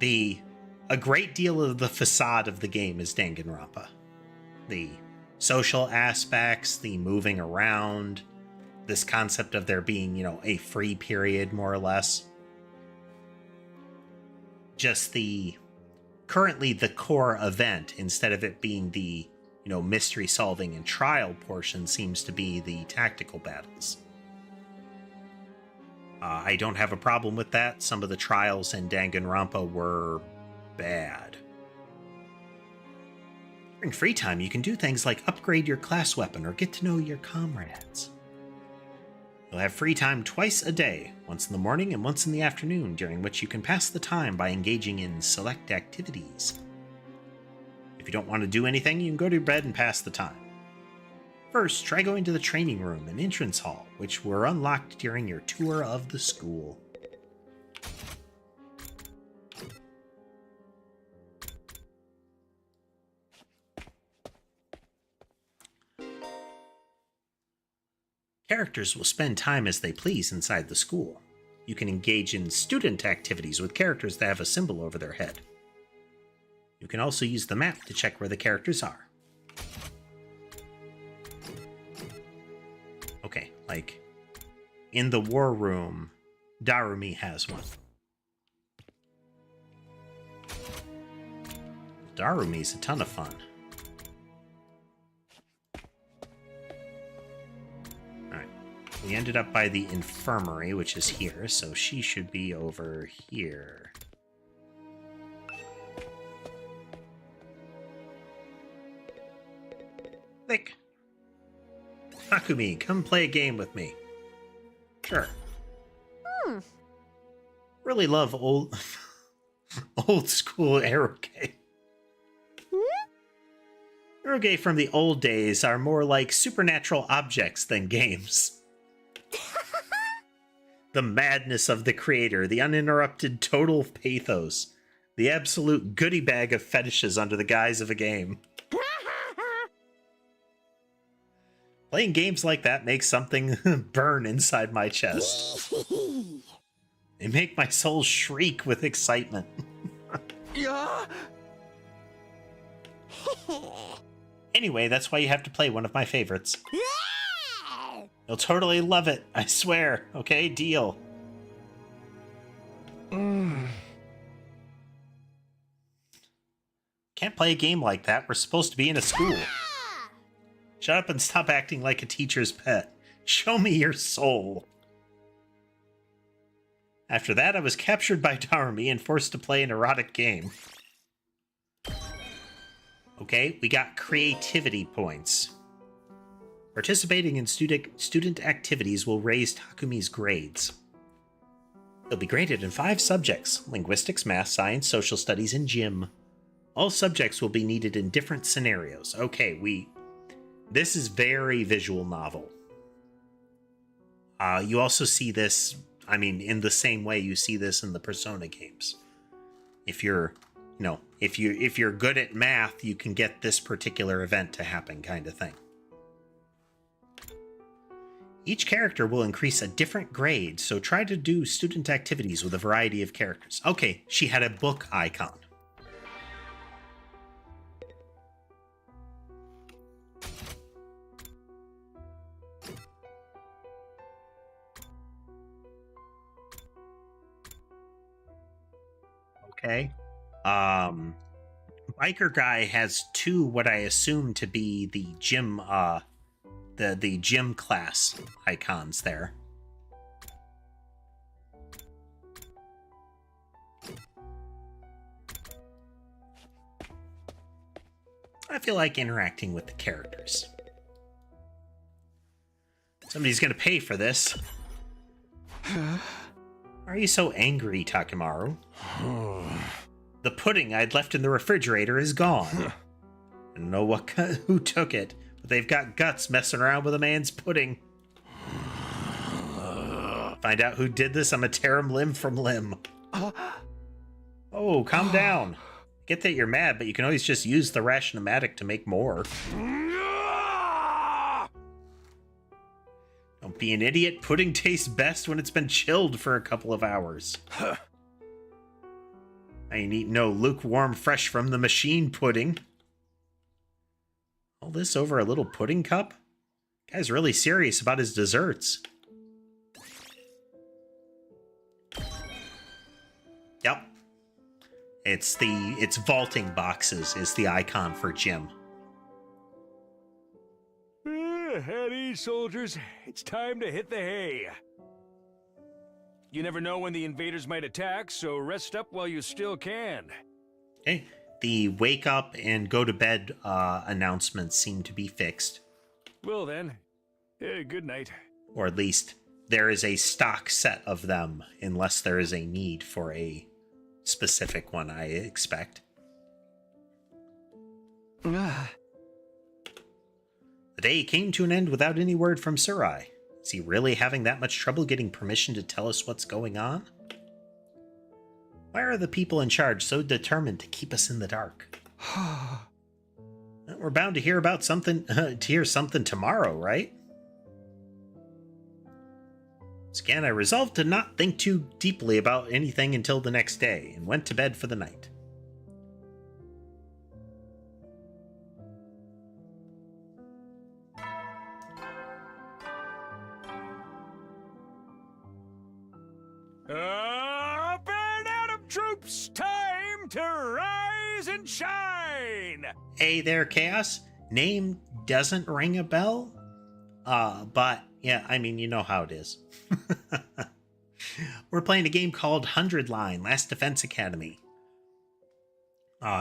a great deal of the facade of the game is Danganronpa. The social aspects, the moving around, this concept of there being, a free period, more or less. Just currently the core event, instead of it being the, mystery solving and trial portion, seems to be the tactical battles. I don't have a problem with that. Some of the trials in Danganronpa were bad. During free time, you can do things like upgrade your class weapon or get to know your comrades. You'll have free time twice a day, once in the morning and once in the afternoon, during which you can pass the time by engaging in select activities. If you don't want to do anything, you can go to bed and pass the time. First, try going to the training room and entrance hall, which were unlocked during your tour of the school. Characters will spend time as they please inside the school. You can engage in student activities with characters that have a symbol over their head. You can also use the map to check where the characters are. Okay, like, in the war room, Darumi has one. Darumi's a ton of fun. Alright, we ended up by the infirmary, which is here, so she should be over here. Click. Takumi, come play a game with me. Sure. Really love old school eroge. Eroge from the old days are more like supernatural objects than games. The madness of the creator, the uninterrupted total pathos, the absolute goodie bag of fetishes under the guise of a game. Playing games like that makes something burn inside my chest. They make my soul shriek with excitement. Anyway, that's why you have to play one of my favorites. You'll totally love it, I swear. Okay, deal. Can't play a game like that. We're supposed to be in a school. Shut up and stop acting like a teacher's pet. Show me your soul. After that, I was captured by Darumi and forced to play an erotic game. Okay, we got creativity points. Participating in student activities will raise Takumi's grades. They'll be graded in 5 subjects: linguistics, math, science, social studies, and gym. All subjects will be needed in different scenarios. Okay, this is very visual novel. You also see this, in the same way you see this in the Persona games. if you're, if you're good at math, you can get this particular event to happen, kind of thing. Each character will increase a different grade, so try to do student activities with a variety of characters. Okay, she had a book icon. Okay. Biker guy has two what I assume to be the gym the gym class icons there. I feel like interacting with the characters. Somebody's gonna pay for this. Why are you so angry, Takemaru? The pudding I'd left in the refrigerator is gone. I don't know who took it, but they've got guts messing around with a man's pudding. Find out who did this, I'm gonna tear him limb from limb. Oh, calm down. Get that you're mad, but you can always just use the ration-o-matic to make more. Don't be an idiot. Pudding tastes best when it's been chilled for a couple of hours. I ain't eating no lukewarm, fresh from the machine pudding. All this over a little pudding cup? Guy's really serious about his desserts. Yep. It's vaulting boxes is the icon for gym. At ease, soldiers. It's time to hit the hay. You never know when the invaders might attack, so rest up while you still can. Okay. The wake up and go to bed announcements seem to be fixed. Well then, good night. Or at least there is a stock set of them, unless there is a need for a specific one, I expect. The day came to an end without any word from Surai. Is he really having that much trouble getting permission to tell us what's going on? Why are the people in charge so determined to keep us in the dark? We're bound to hear about something, something tomorrow, right? Once again, I resolved to not think too deeply about anything until the next day, and went to bed for the night. Up and out of troops! Time to rise and shine! Hey there, Chaos. Name doesn't ring a bell? But, yeah, I mean, you know how it is. We're playing a game called 100 Line, Last Defense Academy.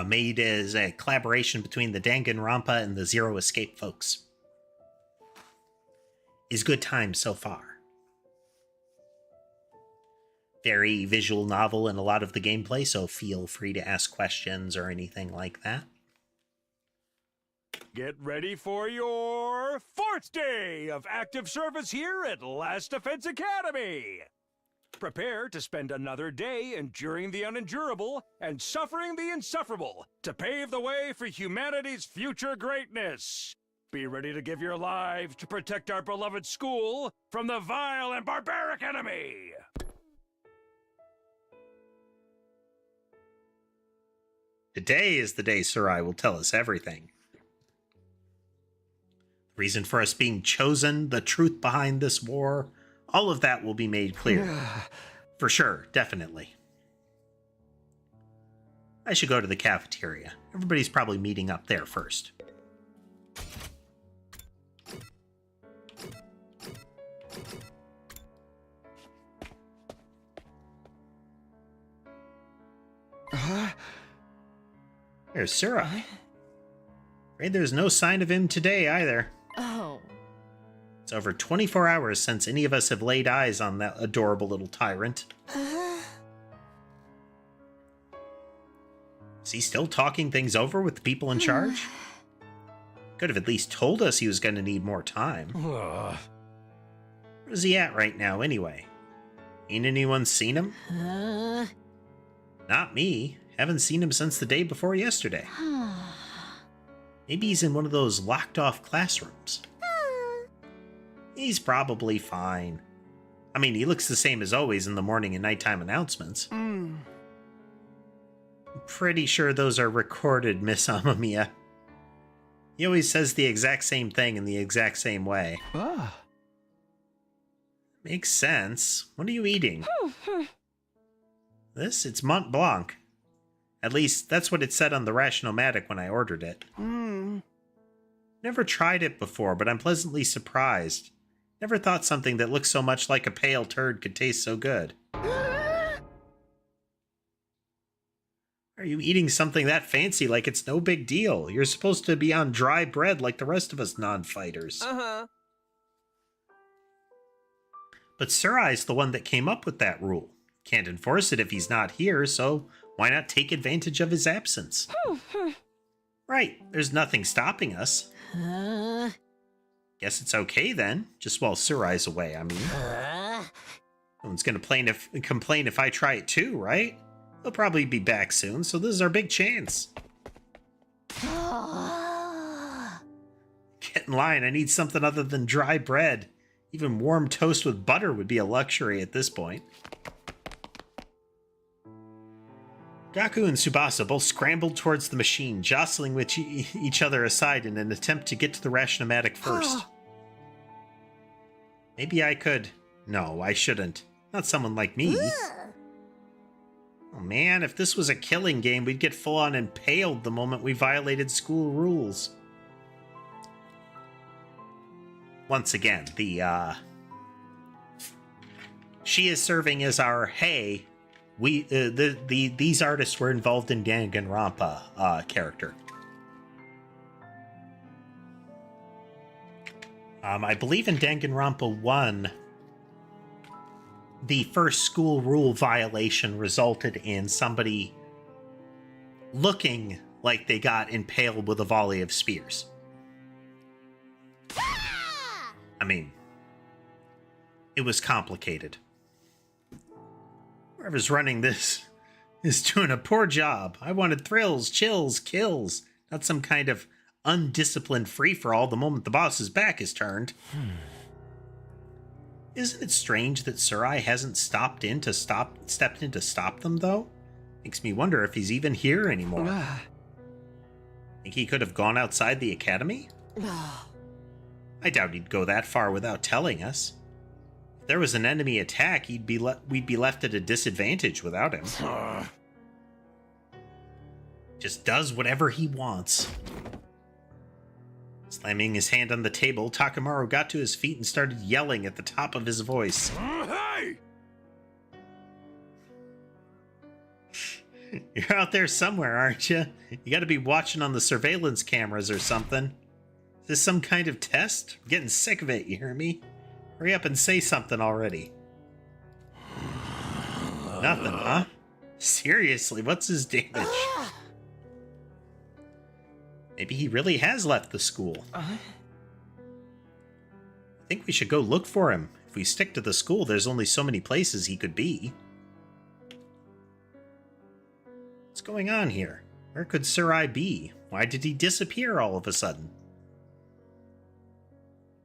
Made as a collaboration between the Danganronpa and the Zero Escape folks. Is good time so far. Very visual novel in a lot of the gameplay, so feel free to ask questions or anything like that. Get ready for your 4th day of active service here at Last Defense Academy! Prepare to spend another day enduring the unendurable and suffering the insufferable to pave the way for humanity's future greatness. Be ready to give your lives to protect our beloved school from the vile and barbaric enemy! Today is the day Surai will tell us everything. The reason for us being chosen, the truth behind this war, all of that will be made clear. For sure, definitely. I should go to the cafeteria. Everybody's probably meeting up there first. There's Surai. Afraid there's no sign of him today either. Oh. It's over 24 hours since any of us have laid eyes on that adorable little tyrant. Is he still talking things over with the people in charge? Could have at least told us he was going to need more time. Where's he at right now, anyway? Ain't anyone seen him? Not me. Haven't seen him since the day before yesterday. Maybe he's in one of those locked-off classrooms. He's probably fine. I mean, he looks the same as always in the morning and nighttime announcements. I'm pretty sure those are recorded, Miss Amamiya. He always says the exact same thing in the exact same way. Makes sense. What are you eating? This? It's Mont Blanc. At least, that's what it said on the Ration-O-Matic when I ordered it. Never tried it before, but I'm pleasantly surprised. Never thought something that looks so much like a pale turd could taste so good. Are you eating something that fancy like it's no big deal? You're supposed to be on dry bread like the rest of us non-fighters. But Surai's the one that came up with that rule. Can't enforce it if he's not here, so why not take advantage of his absence? Right, there's nothing stopping us. Guess it's okay then, just while Surai's away, I mean. No one's gonna complain if I try it too, right? He'll probably be back soon, so this is our big chance. Get in line, I need something other than dry bread. Even warm toast with butter would be a luxury at this point. Gaku and Tsubasa both scrambled towards the machine, jostling with each other aside in an attempt to get to the Ration-O-Matic first. Maybe I could... No, I shouldn't. Not someone like me. Oh man, if this was a killing game, we'd get full-on impaled the moment we violated school rules. Once again, she is serving as our, hey, these artists were involved in Danganronpa character. I believe in Danganronpa 1, the first school rule violation resulted in somebody looking like they got impaled with a volley of spears. I mean, it was complicated. Whoever's running this is doing a poor job. I wanted thrills, chills, kills, not some kind of undisciplined free-for-all the moment the boss's back is turned. Isn't it strange that Surai hasn't stepped in to stop them, though? Makes me wonder if he's even here anymore. Think he could have gone outside the academy? I doubt he'd go that far without telling us. If there was an enemy attack, we'd be left at a disadvantage without him. Just does whatever he wants. Slamming his hand on the table, Takamaru got to his feet and started yelling at the top of his voice. Hey! You're out there somewhere, aren't you? You gotta be watching on the surveillance cameras or something. Is this some kind of test? I'm getting sick of it, you hear me? Hurry up and say something already. Nothing, huh? Seriously, what's his damage? Maybe he really has left the school. I think we should go look for him. If we stick to the school, there's only so many places he could be. What's going on here? Where could Surai be? Why did he disappear all of a sudden?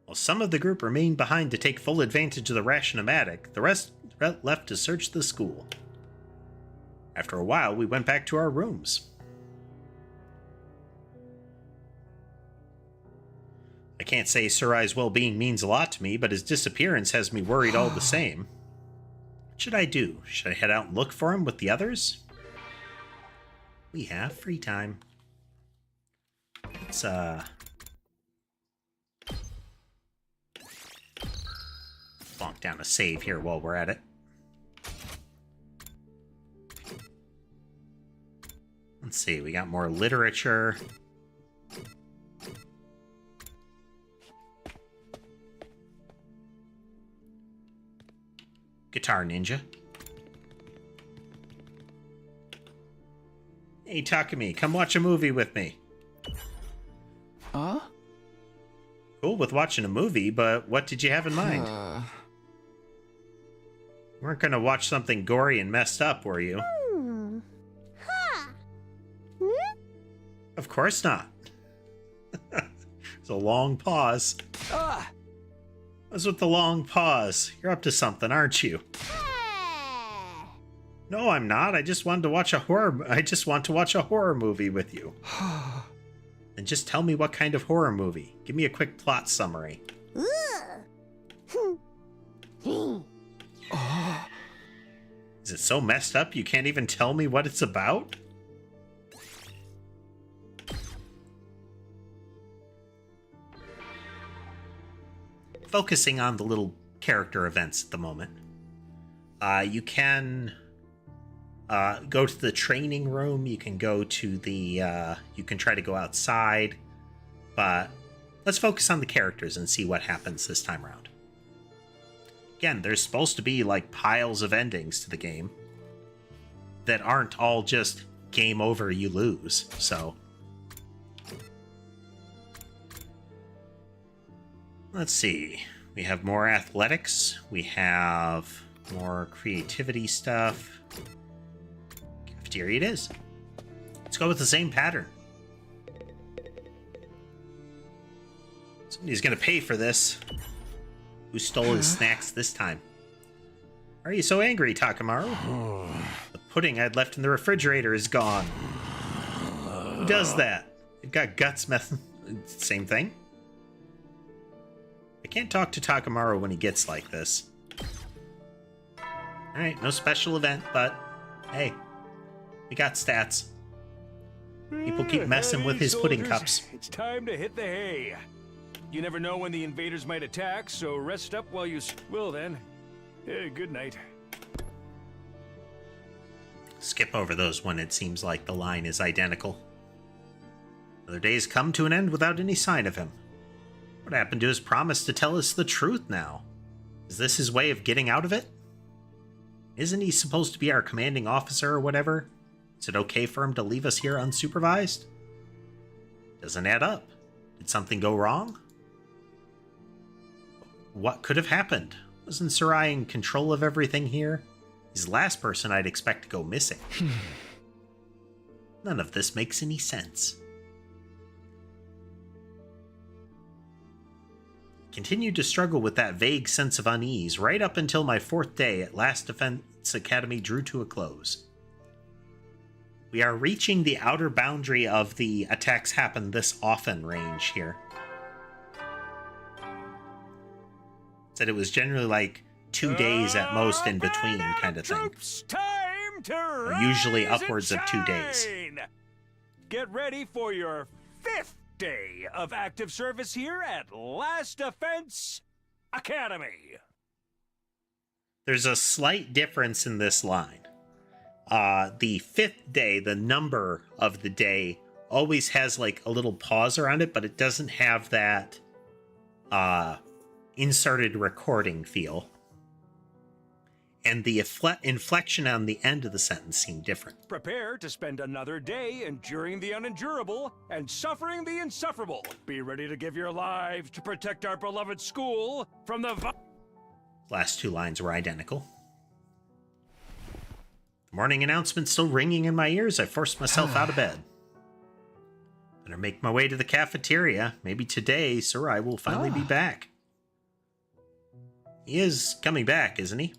While some of the group remained behind to take full advantage of the Ration-O-Matic, the rest left to search the school. After a while, we went back to our rooms. I can't say Surai's well-being means a lot to me, but his disappearance has me worried all the same. What should I do? Should I head out and look for him with the others? We have free time. Let's, bonk down a save here while we're at it. Let's see, we got more literature. Guitar Ninja. Hey, Takumi, come watch a movie with me. Huh? Cool with watching a movie, but what did you have in mind? You weren't gonna watch something gory and messed up, were you? course not. It's a long pause. Ah! What's with the long pause? You're up to something, aren't you? No, I'm not. I just want to watch a horror movie with you. And just tell me what kind of horror movie. Give me a quick plot summary. Is it so messed up you can't even tell me what it's about? Focusing on the little character events at the moment. You can go to the training room. You can go to the... you can try to go outside. But let's focus on the characters and see what happens this time around. Again, there's supposed to be like piles of endings to the game that aren't all just game over, you lose. So let's see. We have more athletics. We have more creativity stuff. Cafeteria it is. Let's go with the same pattern. Somebody's gonna pay for this. Who stole his snacks this time? Why are you so angry, Takamaru? The pudding I'd left in the refrigerator is gone. Who does that? You've got guts method. Same thing? I can't talk to Takamaru when he gets like this. Alright, no special event, but hey, we got stats. People keep messing with his pudding cups. It's time to hit the hay. You never know when the invaders might attack, so rest up while you will then. Good night. Skip over those when it seems like the line is identical. Another day's come to an end without any sign of him. What happened to his promise to tell us the truth now? Is this his way of getting out of it? Isn't he supposed to be our commanding officer or whatever? Is it okay for him to leave us here unsupervised? Doesn't add up. Did something go wrong? What could have happened? Wasn't Sarai in control of everything here? He's the last person I'd expect to go missing. None of this makes any sense. Continued to struggle with that vague sense of unease right up until my 4th day at Last Defense Academy drew to a close. We are reaching the outer boundary of the attacks happen this often range here. Said it was generally like 2 days at most in between kind of thing. Troops, time to or usually upwards of 2 days. Get ready for your 5th day of active service here at Last Defense Academy. There's a slight difference in this line. The 5th day, the number of the day, always has like a little pause around it, but it doesn't have that inserted recording feel. And the inflection on the end of the sentence seemed different. Prepare to spend another day enduring the unendurable and suffering the insufferable. Be ready to give your lives to protect our beloved school from the... Last 2 lines were identical. The morning announcement still ringing in my ears, I forced myself out of bed. Better make my way to the cafeteria. Maybe today, Sarai will finally be back. He is coming back, isn't he?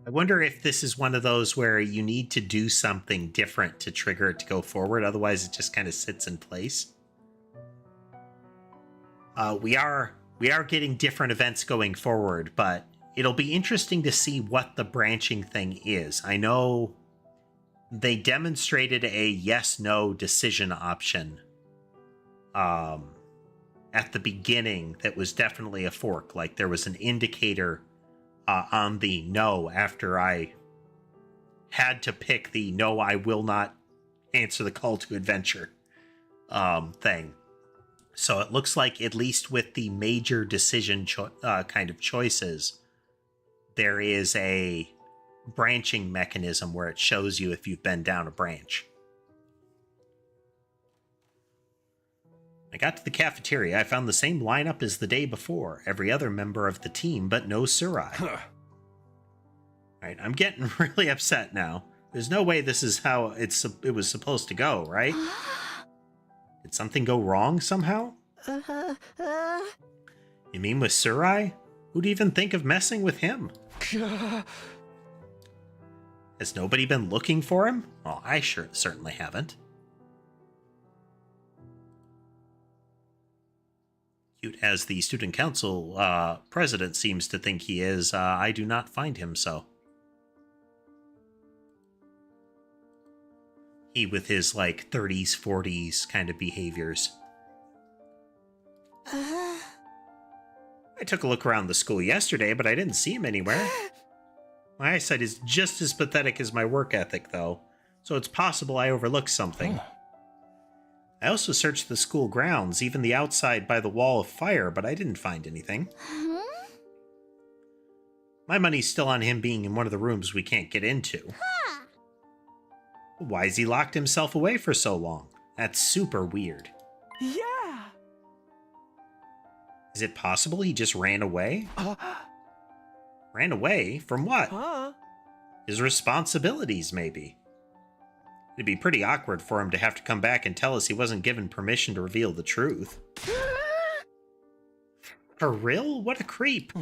I wonder if this is one of those where you need to do something different to trigger it to go forward, otherwise it just kind of sits in place. We are getting different events going forward, but it'll be interesting to see what the branching thing is. I know they demonstrated a yes-no decision option at the beginning that was definitely a fork. Like there was an indicator on the no after I had to pick the no, I will not answer the call to adventure thing. So it looks like at least with the major decision kind of choices, there is a branching mechanism where it shows you if you've been down a branch. I got to the cafeteria, I found the same lineup as the day before. Every other member of the team, but no Surai. Alright, I'm getting really upset now. There's no way this is how it was supposed to go, right? Did something go wrong somehow? You mean with Surai? Who'd even think of messing with him? Has nobody been looking for him? Well, I certainly haven't. Cute as the student council president seems to think he is, I do not find him so. He with his, like, 30s, 40s kind of behaviors. I took a look around the school yesterday, but I didn't see him anywhere. My eyesight is just as pathetic as my work ethic, though, so it's possible I overlooked something. I also searched the school grounds, even the outside by the wall of fire, but I didn't find anything. My money's still on him being in one of the rooms we can't get into. Why's he locked himself away for so long? That's super weird. Yeah! Is it possible he just ran away? Ran away? From what? His responsibilities, maybe. It'd be pretty awkward for him to have to come back and tell us he wasn't given permission to reveal the truth. For real? What a creep.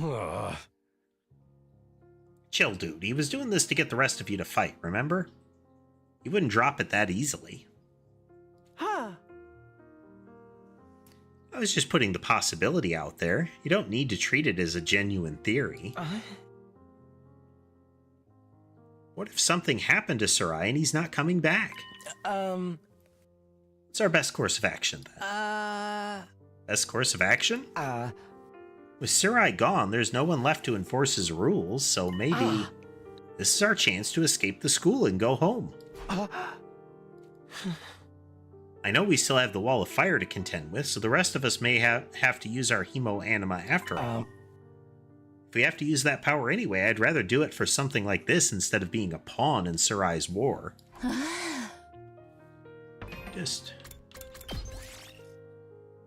Chill, dude. He was doing this to get the rest of you to fight, remember? He wouldn't drop it that easily. I was just putting the possibility out there. You don't need to treat it as a genuine theory. What if something happened to Surai and he's not coming back? What's our best course of action, then? Best course of action? With Surai gone, there's no one left to enforce his rules, so maybe this is our chance to escape the school and go home. I know we still have the wall of fire to contend with, so the rest of us may have to use our hemo-anima after all. If we have to use that power anyway, I'd rather do it for something like this instead of being a pawn in Surai's war.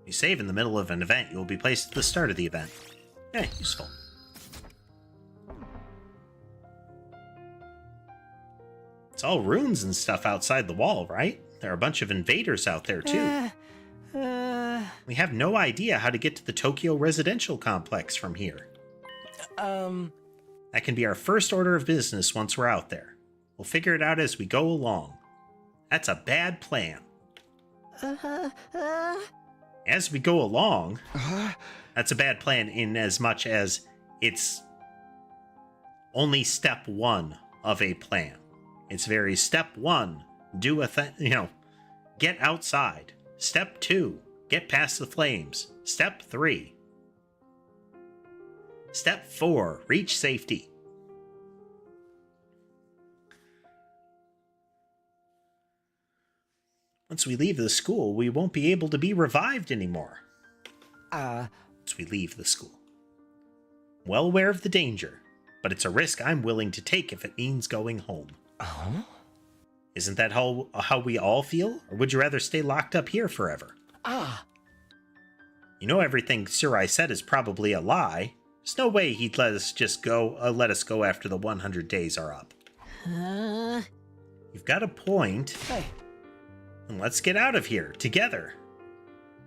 You save in the middle of an event, you will be placed at the start of the event. Eh, useful. It's all runes and stuff outside the wall, right? There are a bunch of invaders out there, too. We have no idea how to get to the Tokyo residential complex from here. That can be our first order of business once we're out there. We'll figure it out as we go along. That's a bad plan. As we go along, that's a bad plan in as much as it's only step one of a plan. It's very step one, do a thing, get outside. Step 2, get past the flames. Step 3. Step 4, reach safety. Once we leave the school, we won't be able to be revived anymore. Once we leave the school. Well aware of the danger, but it's a risk I'm willing to take if it means going home. Isn't that how we all feel? Or would you rather stay locked up here forever? You know everything Surai said is probably a lie. There's no way he'd let us go after the 100 days are up. You've got a point. Hey. And let's get out of here, together.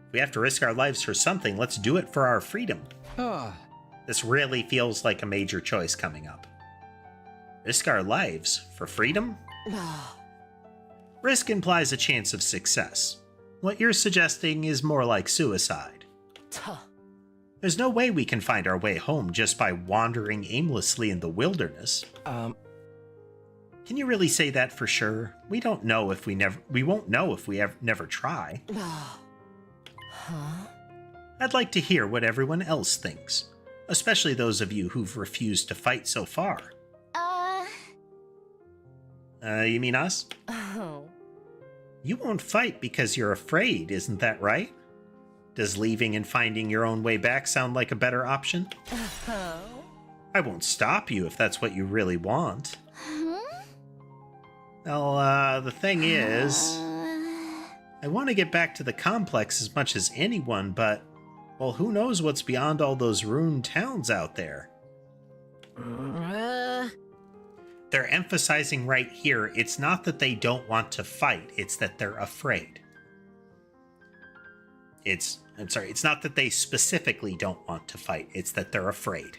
If we have to risk our lives for something, let's do it for our freedom. This really feels like a major choice coming up. Risk our lives for freedom? Risk implies a chance of success. What you're suggesting is more like suicide. There's no way we can find our way home just by wandering aimlessly in the wilderness. Can you really say that for sure? We won't know if we never try. I'd like to hear what everyone else thinks, especially those of you who've refused to fight so far. You mean us? You won't fight because you're afraid, isn't that right? Does leaving and finding your own way back sound like a better option? I won't stop you if that's what you really want. Well, the thing is, I want to get back to the complex as much as anyone, but, well, who knows what's beyond all those ruined towns out there? They're emphasizing right here, it's not that they don't want to fight, it's that they're afraid. It's not that they specifically don't want to fight, it's that they're afraid.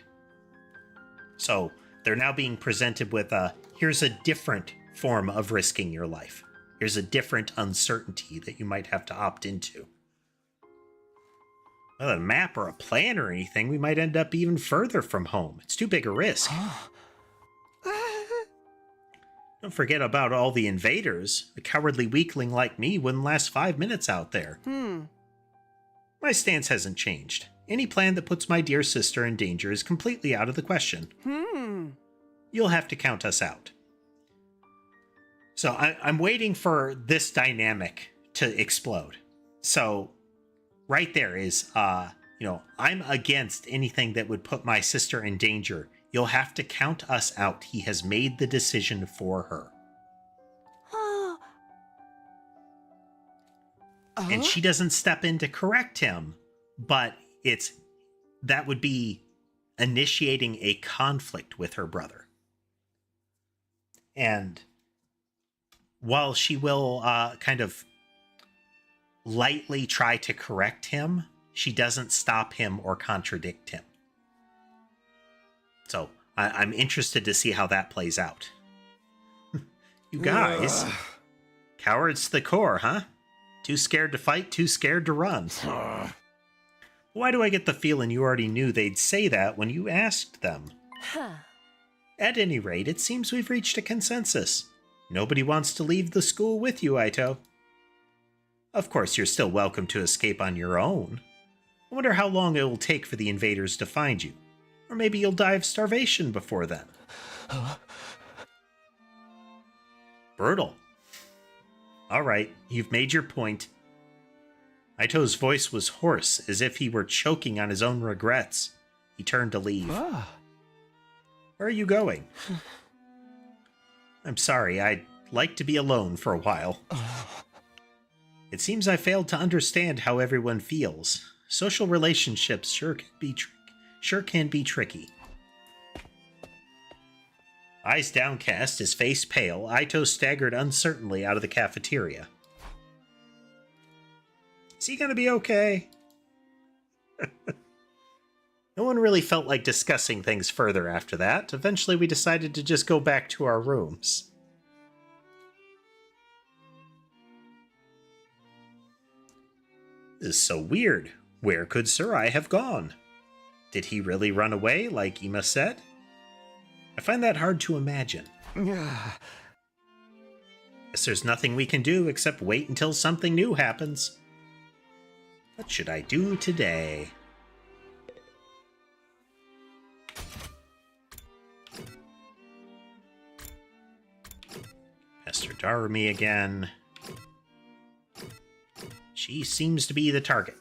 So, they're now being presented with here's a different form of risking your life. Here's a different uncertainty that you might have to opt into. Without a map or a plan or anything, we might end up even further from home. It's too big a risk. Don't forget about all the invaders. A cowardly weakling like me wouldn't last 5 minutes out there. My stance hasn't changed. Any plan that puts my dear sister in danger is completely out of the question. You'll have to count us out. So I'm waiting for this dynamic to explode. So right there is, I'm against anything that would put my sister in danger. You'll have to count us out. He has made the decision for her. And she doesn't step in to correct him, but that would be initiating a conflict with her brother. And while she will kind of lightly try to correct him, she doesn't stop him or contradict him. So I'm interested to see how that plays out. You guys, cowards to the core, huh? Too scared to fight, too scared to run. Why do I get the feeling you already knew they'd say that when you asked them? At any rate, it seems we've reached a consensus. Nobody wants to leave the school with you, Aito. Of course, you're still welcome to escape on your own. I wonder how long it will take for the invaders to find you. Or maybe you'll die of starvation before then. Brutal. All right, you've made your point. Aito's voice was hoarse, as if he were choking on his own regrets. He turned to leave. Where are you going? I'm sorry, I'd like to be alone for a while. It seems I failed to understand how everyone feels. Social relationships sure can be tricky. Eyes downcast, his face pale, Aito staggered uncertainly out of the cafeteria. Is he gonna be okay? No one really felt like discussing things further after that. Eventually we decided to just go back to our rooms. This is so weird. Where could Surai have gone? Did he really run away, like Ima said? I find that hard to imagine. Guess there's nothing we can do except wait until something new happens. What should I do today? Pester Darumi again. She seems to be the target.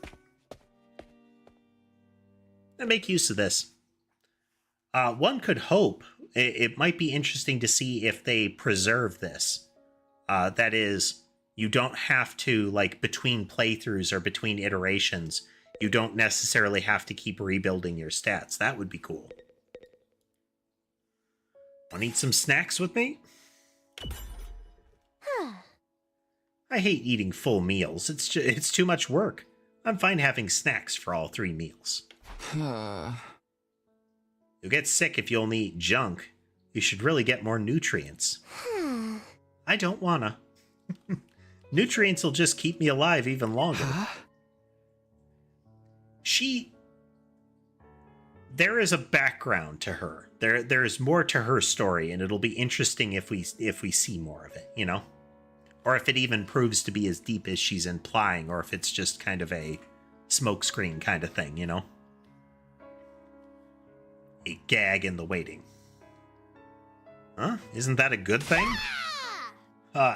I make use of this. One could hope it might be interesting to see if they preserve this. That is, you don't have to, like, between playthroughs or between iterations, you don't necessarily have to keep rebuilding your stats. That would be cool. Want to eat some snacks with me? I hate eating full meals. It's too much work. I'm fine having snacks for all 3 meals. You'll get sick if you only eat junk. You should really get more nutrients. I don't wanna. Nutrients will just keep me alive even longer. There is a background to her. There is more to her story, and it'll be interesting if we see more of it, you know? Or if it even proves to be as deep as she's implying, or if it's just kind of a smokescreen kind of thing, you know? A gag in the waiting. Huh? Isn't that a good thing?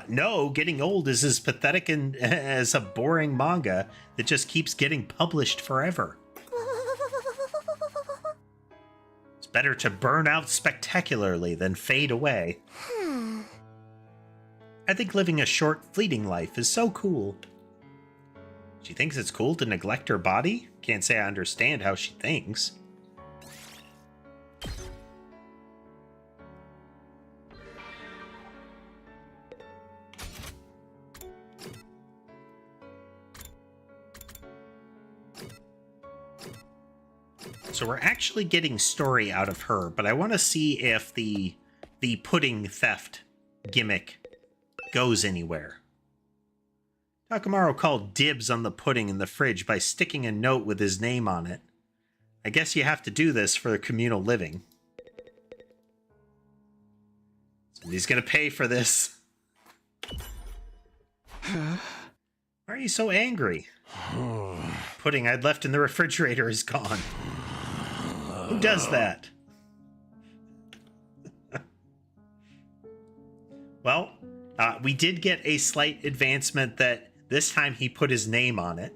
No, getting old is as pathetic as a boring manga that just keeps getting published forever. It's better to burn out spectacularly than fade away. I think living a short, fleeting life is so cool. She thinks it's cool to neglect her body? Can't say I understand how she thinks. So we're actually getting story out of her, but I want to see if the pudding theft gimmick goes anywhere. Takamaru called dibs on the pudding in the fridge by sticking a note with his name on it. I guess you have to do this for communal living. Somebody's gonna pay for this. Why are you so angry? Pudding I'd left in the refrigerator is gone. Who does that? Well, we did get a slight advancement that this time he put his name on it.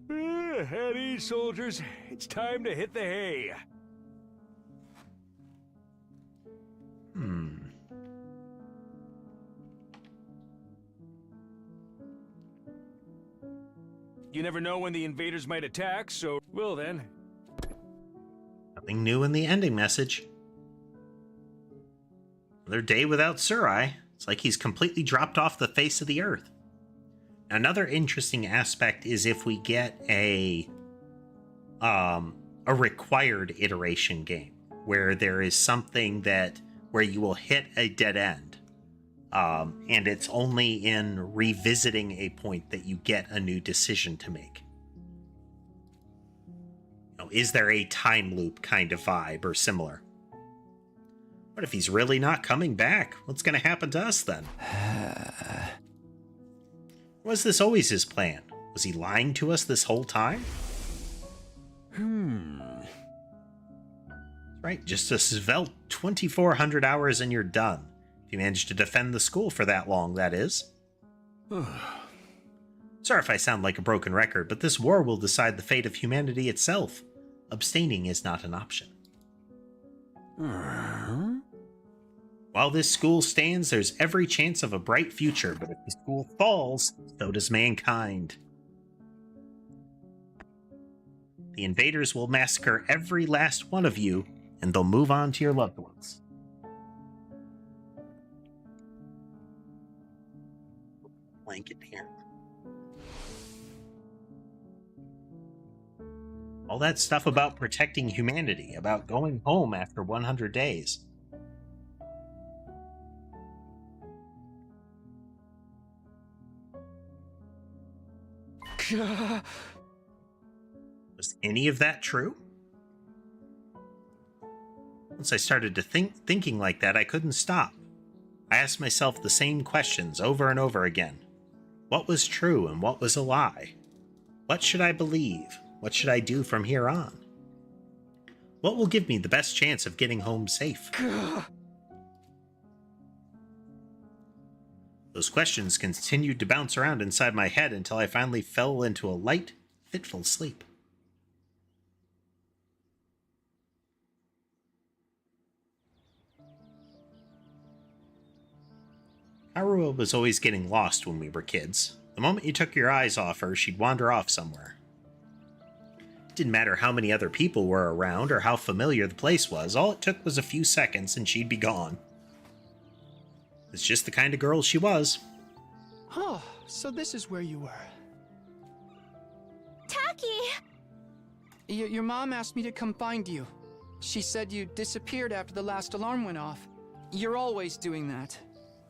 At ease, soldiers. It's time to hit the hay. You never know when the invaders might attack, so... Well then. Nothing new in the ending message. Another day without Surai. It's like he's completely dropped off the face of the earth. Another interesting aspect is if we get a required iteration game where there is something where you will hit a dead end. And it's only in revisiting a point that you get a new decision to make. You know, is there a time loop kind of vibe or similar? What if he's really not coming back? What's going to happen to us then? Was this always his plan? Was he lying to us this whole time? Right, just a svelte 2,400 hours and you're done. If you managed to defend the school for that long, that is. Sorry if I sound like a broken record, but this war will decide the fate of humanity itself. Abstaining is not an option. While this school stands, there's every chance of a bright future, but if the school falls, so does mankind. The invaders will massacre every last one of you, and they'll move on to your loved ones. Blanket here. All that stuff about protecting humanity, about going home after 100 days. Was any of that true? Once I started to thinking like that, I couldn't stop. I asked myself the same questions over and over again. What was true and what was a lie? What should I believe? What should I do from here on? What will give me the best chance of getting home safe? Those questions continued to bounce around inside my head until I finally fell into a light, fitful sleep. Haruo was always getting lost when we were kids. The moment you took your eyes off her, she'd wander off somewhere. It didn't matter how many other people were around or how familiar the place was, all it took was a few seconds and she'd be gone. It's just the kind of girl she was. Oh, so this is where you were. Taki! Your mom asked me to come find you. She said you disappeared after the last alarm went off. You're always doing that.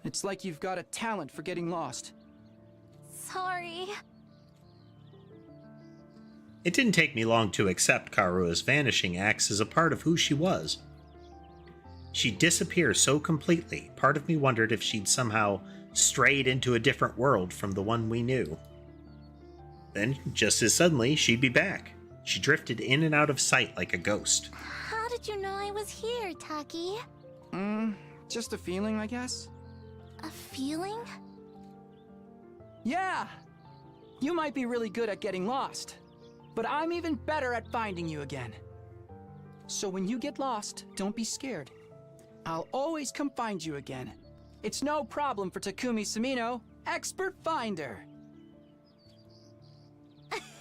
It's like you've got a talent for getting lost. Sorry. It didn't take me long to accept Karua's vanishing acts as a part of who she was. She'd disappear so completely, part of me wondered if she'd somehow strayed into a different world from the one we knew. Then, just as suddenly, she'd be back. She drifted in and out of sight like a ghost. How did you know I was here, Taki? Just a feeling, I guess. A feeling? Yeah! You might be really good at getting lost, but I'm even better at finding you again. So when you get lost, don't be scared. I'll always come find you again. It's no problem for Takumi Sumino, expert finder.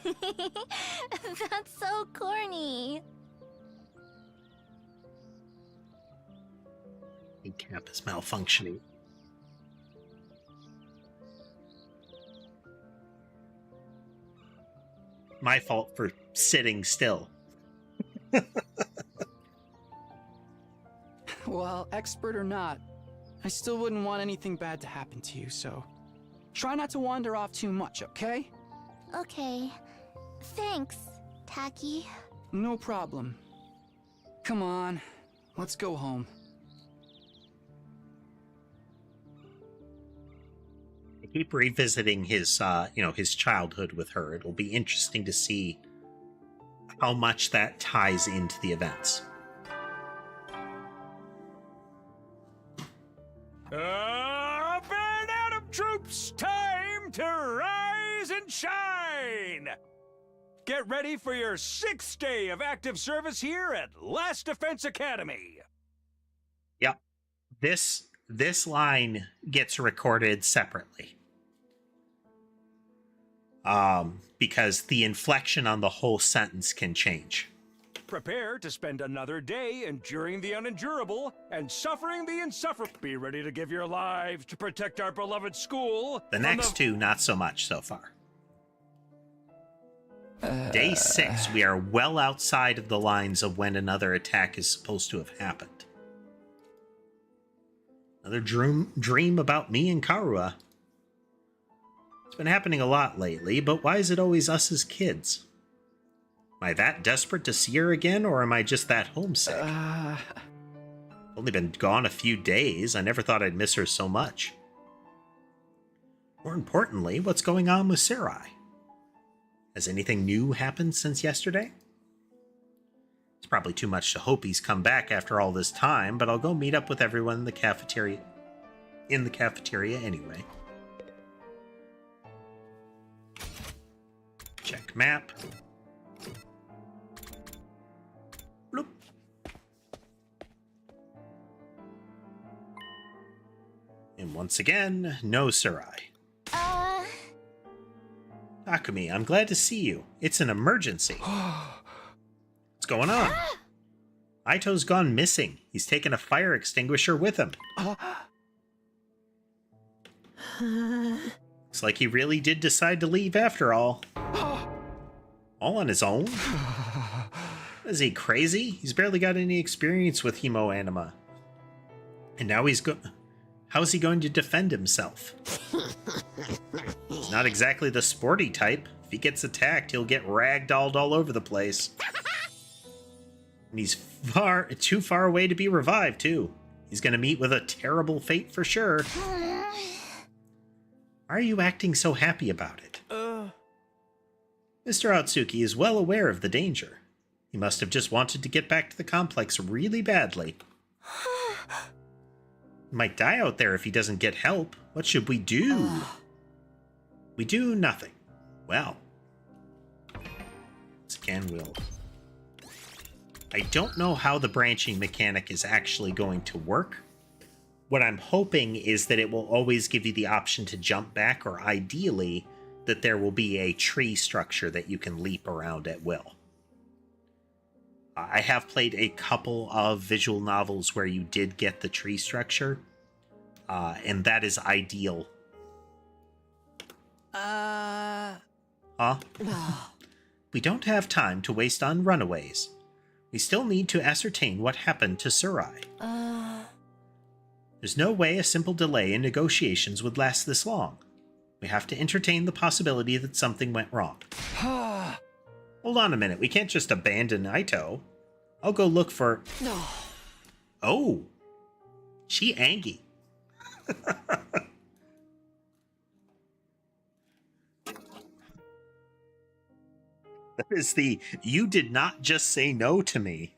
That's so corny. The cap is malfunctioning. My fault for sitting still. Well, expert or not, I still wouldn't want anything bad to happen to you, so try not to wander off too much, okay? Okay. Thanks, Taki. No problem. Come on, let's go home. I keep revisiting his, his childhood with her. It'll be interesting to see how much that ties into the events. Up and at 'em, troops! Time to rise and shine! Get ready for your 6th day of active service here at Last Defense Academy. Yep. This line gets recorded separately. Because the inflection on the whole sentence can change. Prepare to spend another day enduring the unendurable and suffering the insufferable. Be ready to give your lives to protect our beloved school. The next two, not so much so far. Day 6, we are well outside of the lines of when another attack is supposed to have happened. Another dream about me and Karua. It's been happening a lot lately, but why is it always us as kids? Am I that desperate to see her again, or am I just that homesick? Only been gone a few days. I never thought I'd miss her so much. More importantly, what's going on with Sarai? Has anything new happened since yesterday? It's probably too much to hope he's come back after all this time, but I'll go meet up with everyone in the cafeteria anyway. Check map. Bloop. And once again, no Sarai. Takumi, I'm glad to see you. It's an emergency. What's going on? Aito's gone missing. He's taken a fire extinguisher with him. Looks like he really did decide to leave after all. All on his own? Is he crazy? He's barely got any experience with hemoanima. And now how's he going to defend himself? He's not exactly the sporty type. If he gets attacked, he'll get ragdolled all over the place. And he's too far away to be revived, too. He's gonna meet with a terrible fate for sure. Why are you acting so happy about it? Mr. Otsuki is well aware of the danger. He must have just wanted to get back to the complex really badly. He might die out there if he doesn't get help. What should we do? We do nothing. Well. Once again, I don't know how the branching mechanic is actually going to work. What I'm hoping is that it will always give you the option to jump back, or ideally, that there will be a tree structure that you can leap around at will. I have played a couple of visual novels where you did get the tree structure, and that is ideal. Huh? We don't have time to waste on runaways. We still need to ascertain what happened to Sarai. There's no way a simple delay in negotiations would last this long. We have to entertain the possibility that something went wrong. Hold on a minute, we can't just abandon Aito. I'll go look for... Oh! She Angie. That is the, you did not just say no to me.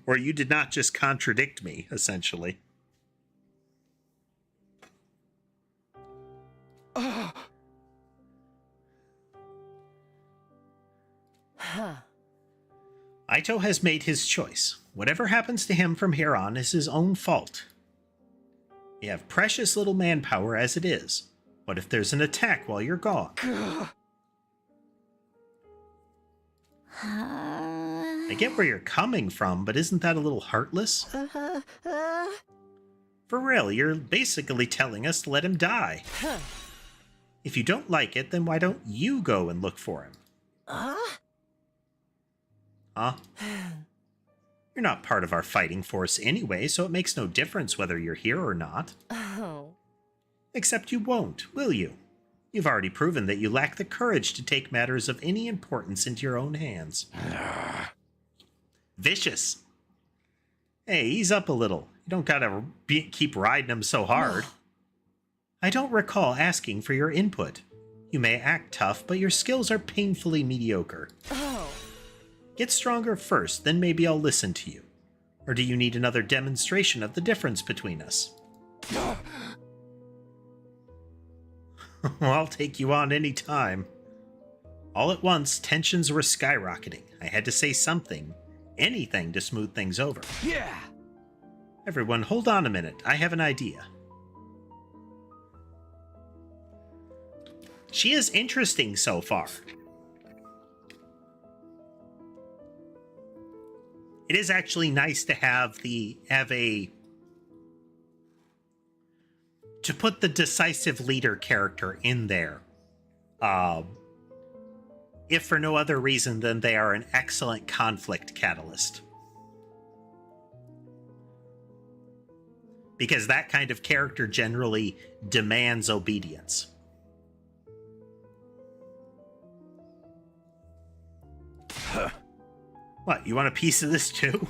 Or you did not just contradict me, essentially. Ito has made his choice. Whatever happens to him from here on is his own fault. You have precious little manpower as it is. What if there's an attack while you're gone? I get where you're coming from, but isn't that a little heartless? For real, you're basically telling us to let him die. If you don't like it, then why don't you go and look for him? Huh? You're not part of our fighting force anyway, so it makes no difference whether you're here or not. Except you won't, will you? You've already proven that you lack the courage to take matters of any importance into your own hands. Vicious. Hey, ease up a little. You don't gotta keep riding him so hard. I don't recall asking for your input. You may act tough, but your skills are painfully mediocre. Get stronger first, then maybe I'll listen to you. Or do you need another demonstration of the difference between us? I'll take you on any time. All at once, tensions were skyrocketing. I had to say something, anything to smooth things over. Yeah! Everyone, hold on a minute. I have an idea. She is interesting so far. It is actually nice to have to put the decisive leader character in there. If for no other reason than they are an excellent conflict catalyst. Because that kind of character generally demands obedience. What, you want a piece of this too?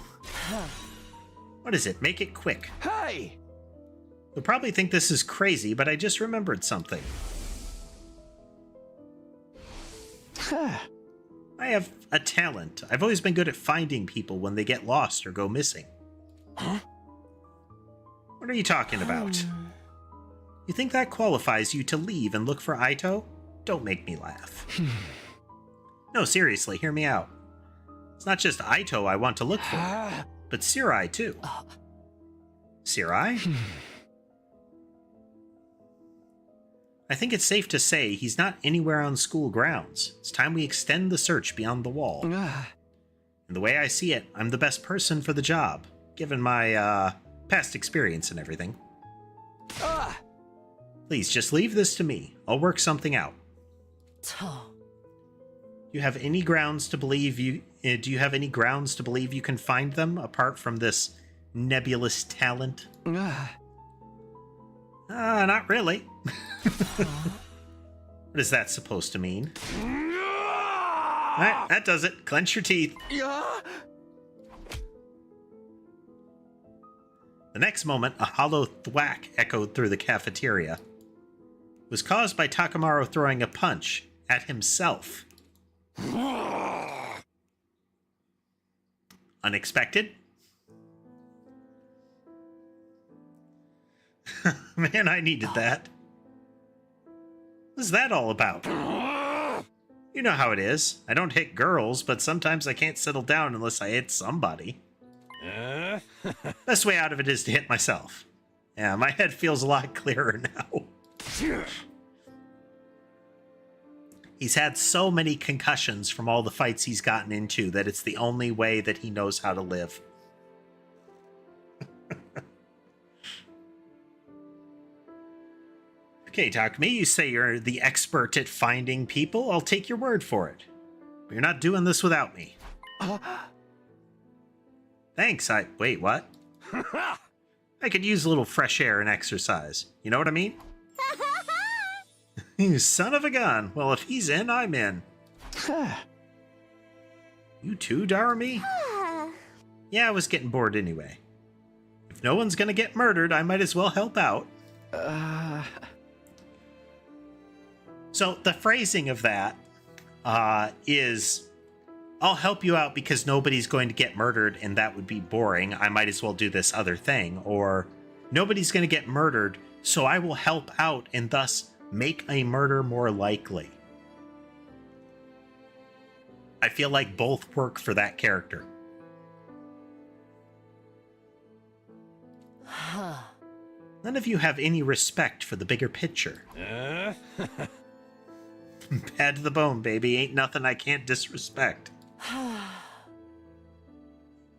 What is it? Make it quick. Hey! You'll probably think this is crazy, but I just remembered something. I have a talent. I've always been good at finding people when they get lost or go missing. Huh? What are you talking about? You think that qualifies you to leave and look for Ito? Don't make me laugh. No, seriously, hear me out. It's not just Ito I want to look for, but Sirai too. Sirai? I think it's safe to say he's not anywhere on school grounds. It's time we extend the search beyond the wall. And the way I see it, I'm the best person for the job, given my past experience and everything. Please, just leave this to me. I'll work something out. Do you have any grounds to believe you can find them apart from this nebulous talent? Not really. What is that supposed to mean? Alright, that does it. Clench your teeth. The next moment, a hollow thwack echoed through the cafeteria. It was caused by Takamaru throwing a punch at himself. Unexpected? Man, I needed that. What's that all about? You know how it is. I don't hit girls, but sometimes I can't settle down unless I hit somebody. Best way out of it is to hit myself. Yeah, my head feels a lot clearer now. He's had so many concussions from all the fights he's gotten into that it's the only way that he knows how to live. Okay, Takumi, you say you're the expert at finding people. I'll take your word for it. But you're not doing this without me. Thanks, Wait, what? I could use a little fresh air and exercise. You know what I mean? You son of a gun. Well, if he's in, I'm in. You too, Darumi? Yeah, I was getting bored anyway. If no one's gonna get murdered, I might as well help out. So the phrasing of that is, I'll help you out because nobody's going to get murdered and that would be boring. I might as well do this other thing. Or nobody's going to get murdered, so I will help out and thus make a murder more likely. I feel like both work for that character. None of you have any respect for the bigger picture. Bad to the bone, baby. Ain't nothing I can't disrespect.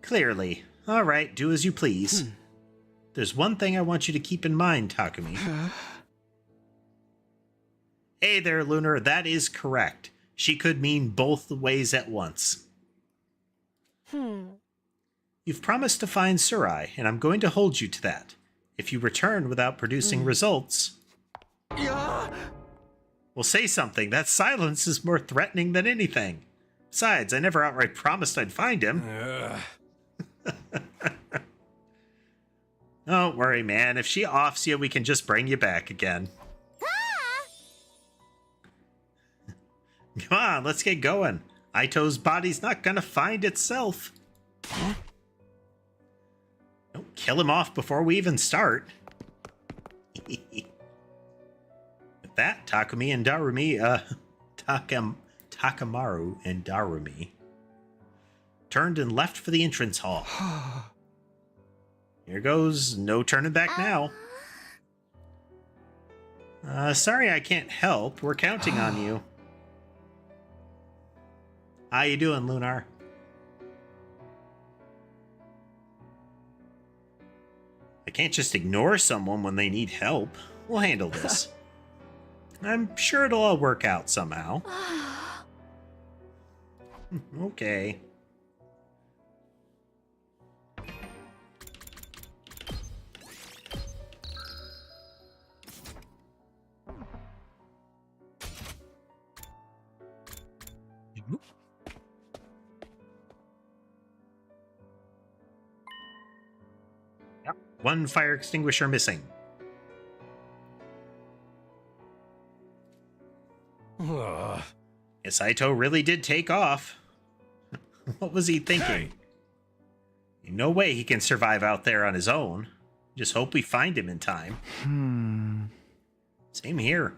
Clearly. All right, do as you please. There's one thing I want you to keep in mind, Takumi. Hey there, Lunar. That is correct. She could mean both ways at once. You've promised to find Surai, and I'm going to hold you to that. If you return without producing results... Well, say something. That silence is more threatening than anything. Besides, I never outright promised I'd find him. Don't worry, man. If she offs you, we can just bring you back again. Come on, let's get going. Aito's body's not gonna find itself. Don't kill him off before we even start. With that, Takumi and Darumi, Takamaru and Darumi turned and left for the entrance hall. Here goes, no turning back now. Sorry I can't help. We're counting on you. How you doing, Lunar? I can't just ignore someone when they need help. We'll handle this. I'm sure it'll all work out somehow. Okay. Yep, one fire extinguisher missing. Guess Aito really did take off. What was he thinking? No way he can survive out there on his own. Just hope we find him in time. Same here.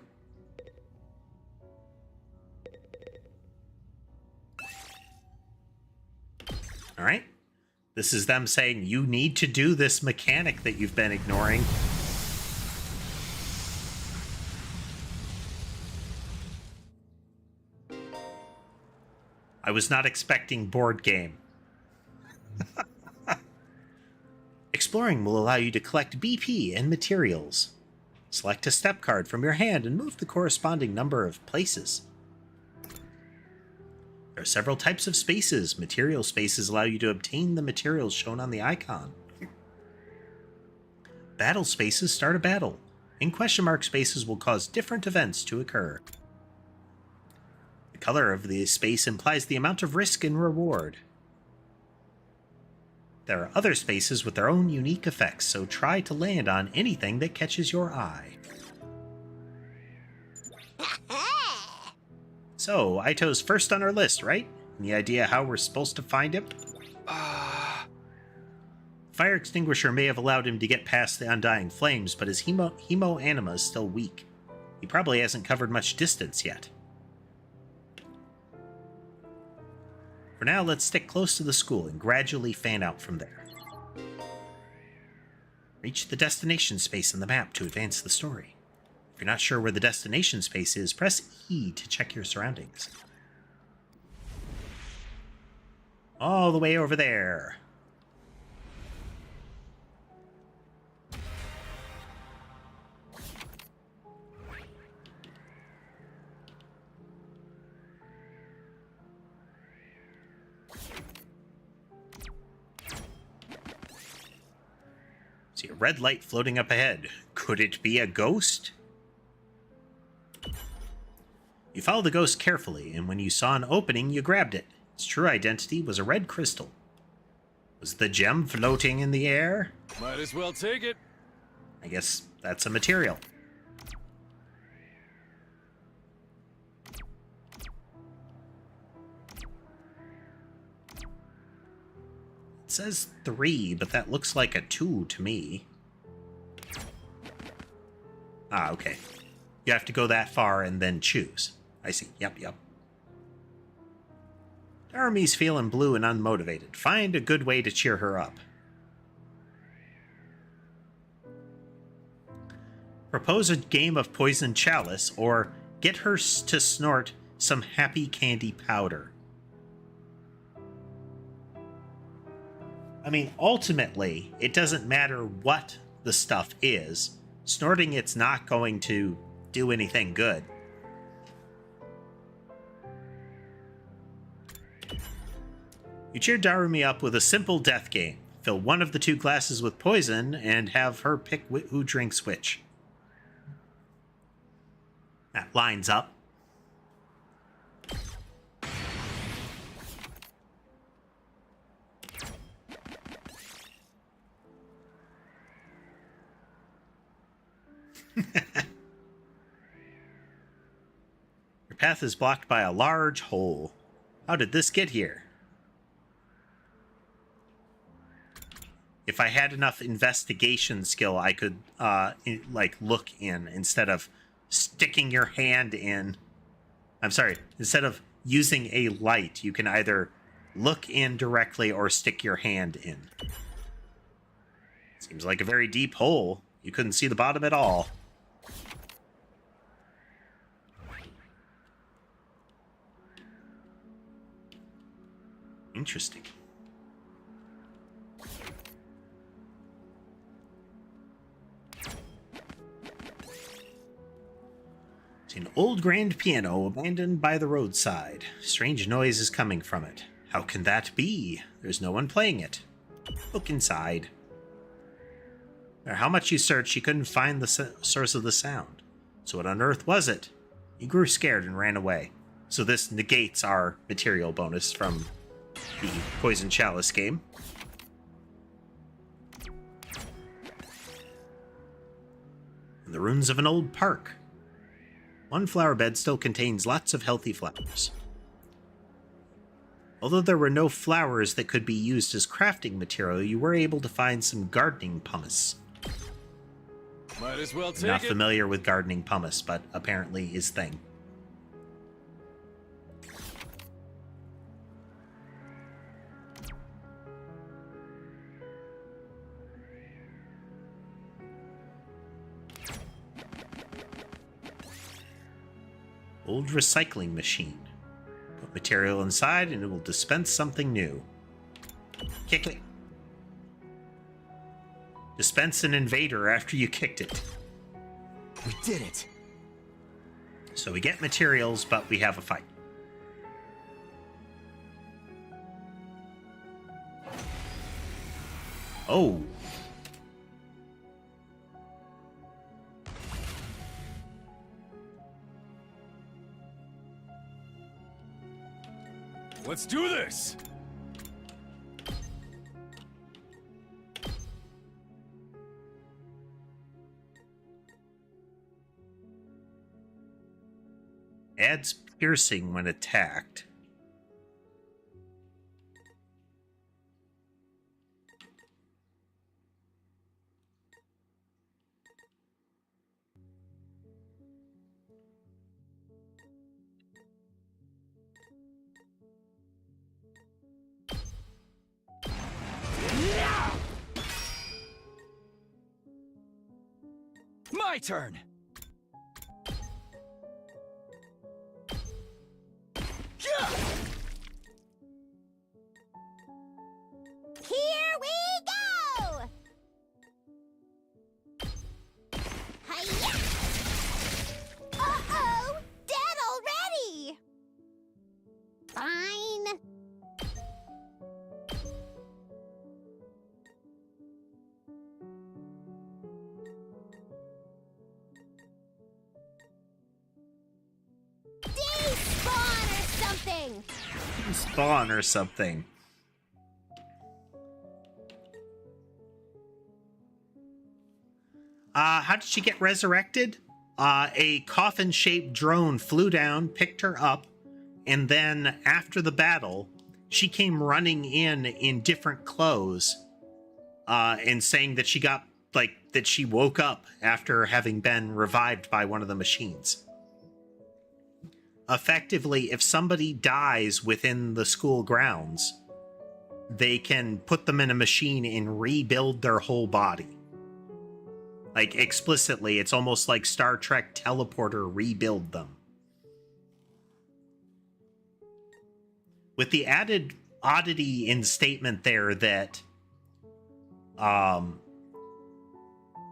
Alright. This is them saying, you need to do this mechanic that you've been ignoring. I was not expecting board game. Exploring will allow you to collect BP and materials. Select a step card from your hand and move the corresponding number of places. There are several types of spaces. Material spaces allow you to obtain the materials shown on the icon. Battle spaces start a battle, and question mark spaces will cause different events to occur. The color of the space implies the amount of risk and reward. There are other spaces with their own unique effects, so try to land on anything that catches your eye. So, Aito's first on our list, right? Any idea how we're supposed to find him? Fire extinguisher may have allowed him to get past the undying flames, but his hemo anima is still weak. He probably hasn't covered much distance yet. For now, let's stick close to the school and gradually fan out from there. Reach the destination space on the map to advance the story. If you're not sure where the destination space is, press E to check your surroundings. All the way over there. See a red light floating up ahead. Could it be a ghost? You followed the ghost carefully, and when you saw an opening, you grabbed it. Its true identity was a red crystal. Was the gem floating in the air? Might as well take it. I guess that's a material. It says 3, but that looks like a 2 to me. Ah, okay. You have to go that far and then choose. I see. Yep. Narumi's feeling blue and unmotivated. Find a good way to cheer her up. Propose a game of poison chalice, or get her to snort some happy candy powder. I mean, ultimately, it doesn't matter what the stuff is. Snorting it's not going to do anything good. You cheer Darumi up with a simple death game. Fill one of the 2 glasses with poison and have her pick who drinks which. That lines up. Your path is blocked by a large hole. How did this get here? If I had enough investigation skill, I could, look in instead of sticking your hand in. I'm sorry, instead of using a light, you can either look in directly or stick your hand in. Seems like a very deep hole. You couldn't see the bottom at all. Interesting. An old grand piano abandoned by the roadside. Strange noise is coming from it. How can that be? There's no one playing it. Look inside. No matter how much you searched, you couldn't find the source of the sound. So what on earth was it? You grew scared and ran away. So this negates our material bonus from the Poison Chalice game. In the ruins of an old park. One flower bed still contains lots of healthy flowers. Although there were no flowers that could be used as crafting material, you were able to find some gardening pumice. Might as well take I'm not it. familiar with gardening pumice, but apparently his thing. Old recycling machine. Put material inside and it will dispense something new. Kick it. Dispense an invader after you kicked it. We did it. So we get materials, but we have a fight. Oh. Let's do this! Adds piercing when attacked. My turn. Here we go! Hi-ya! Uh-oh! Dead already! Fine. Despawn or something! Spawn or something. How did she get resurrected? A coffin-shaped drone flew down, picked her up, and then after the battle, she came running in different clothes, and saying that she got, that she woke up after having been revived by one of the machines. effectively, if somebody dies within the school grounds, they can put them in a machine and rebuild their whole body. Like, explicitly, it's almost like Star Trek teleporter rebuild them. With the added oddity in statement there that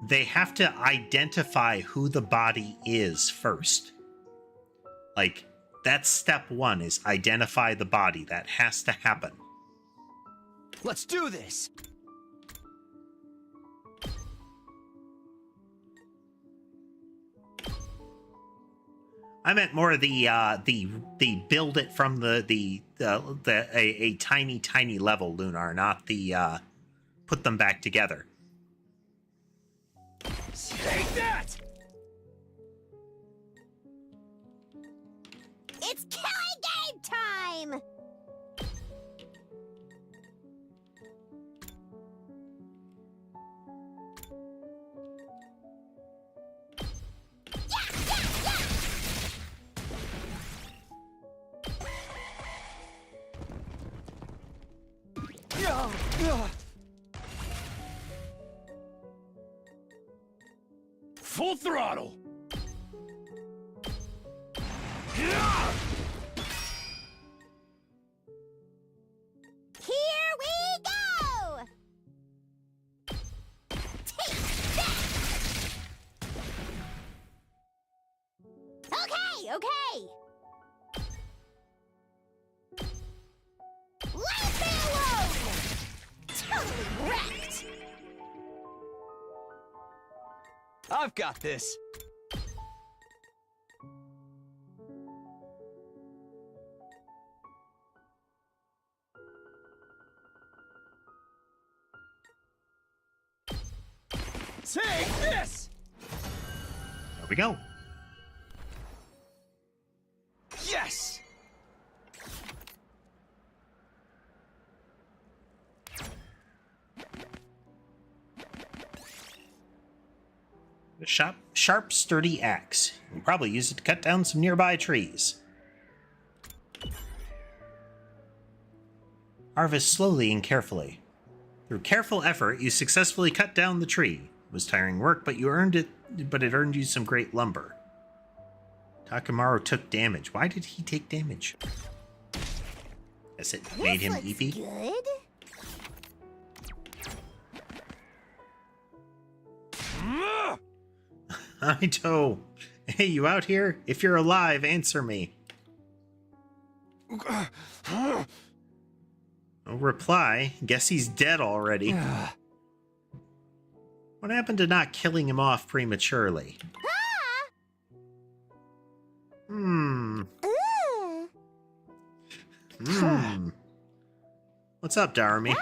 they have to identify who the body is first. Like, that's step one, is identify the body. That has to happen. Let's do this! I meant more the build it from a tiny level, Lunar, not the put them back together. Take that! It's killing game time! Full throttle! Here we go! Take that! Okay! Leave me alone! Totally wrecked! I've got this. Take this! There we go. Yes! A sharp, sturdy axe. You can probably use it to cut down some nearby trees. Harvest slowly and carefully. Through careful effort, you successfully cut down the tree. It was tiring work, but it earned you some great lumber. Takamaru took damage. Why did he take damage? Guess it made him This looks eepy. good. Aito! Hey, you out here? If you're alive, answer me. No reply. Guess he's dead already. What happened to not killing him off prematurely? Ooh. What's up, Darumi?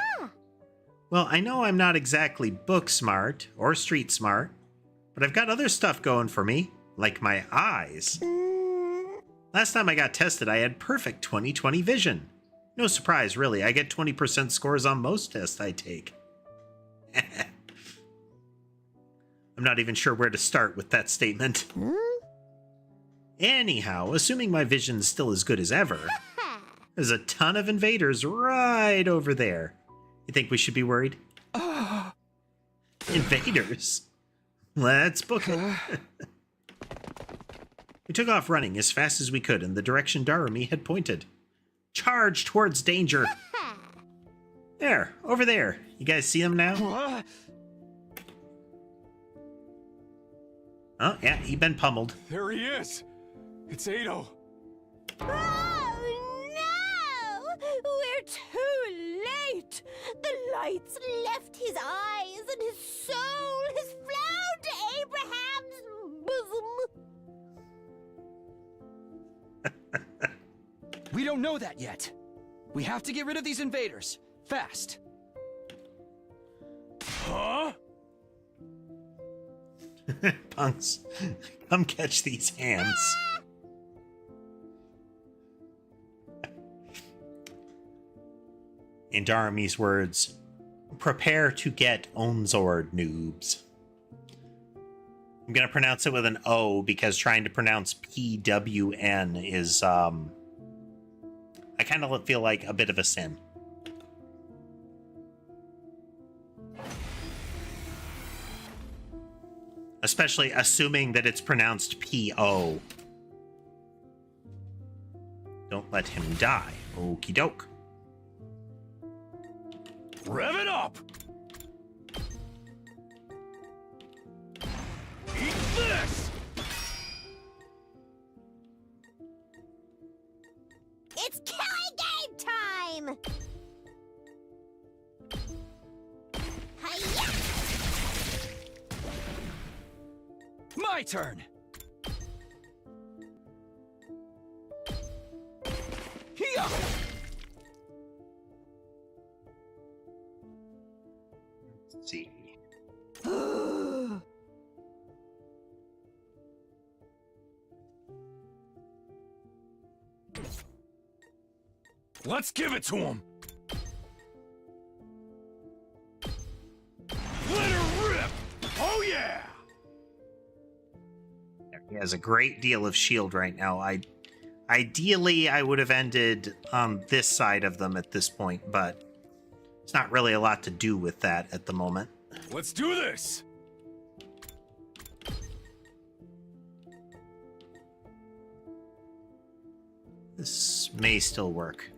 Well, I know I'm not exactly book smart or street smart, but I've got other stuff going for me, like my eyes. Last time I got tested, I had perfect 20/20 vision. No surprise, really. I get 20% scores on most tests I take. I'm not even sure where to start with that statement. Anyhow, assuming my vision's still as good as ever, there's a ton of invaders right over there. You think we should be worried? Invaders? Let's book it. We took off running as fast as we could in the direction Darumi had pointed. Charge towards danger. There, over there. You guys see him now? Oh, yeah, he's been pummeled. There he is! It's Ado. Oh no! We're too late! The lights left his eyes and his soul has flown to Abraham's bosom! We don't know that yet. We have to get rid of these invaders. Fast. Huh? Punks, come catch these hands. In Darumi's words, prepare to get Onzord, noobs. I'm going to pronounce it with an O because trying to pronounce PWN is, I kind of feel like a bit of a sin. Especially assuming that it's pronounced P-O. Don't let him die. Okie doke. Rev it up! Eat this! It's killing game time! Hi-ya! My turn! Here! Let's see. Let's give it to him! Let her rip! Oh yeah! He has a great deal of shield right now. Ideally, I would have ended on this side of them at this point, but it's not really a lot to do with that at the moment. Let's do this! This may still work.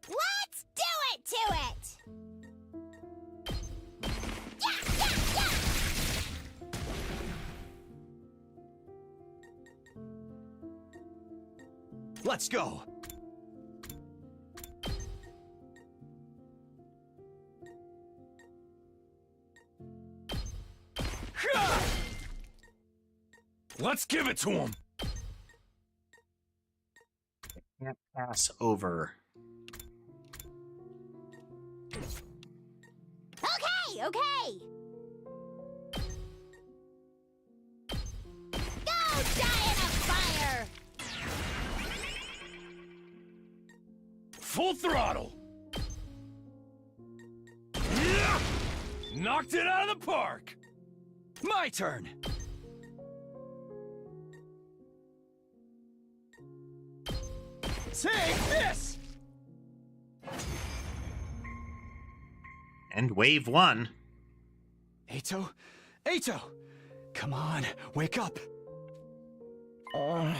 Let's do it to it! Yeah, yeah, yeah! Let's go! Let's give it to him! Can't pass over. Okay, okay! Go die in a fire! Full throttle! Yeah! Knocked it out of the park! My turn! Take this! And wave one. Ato? Ato! Come on, wake up! Oh,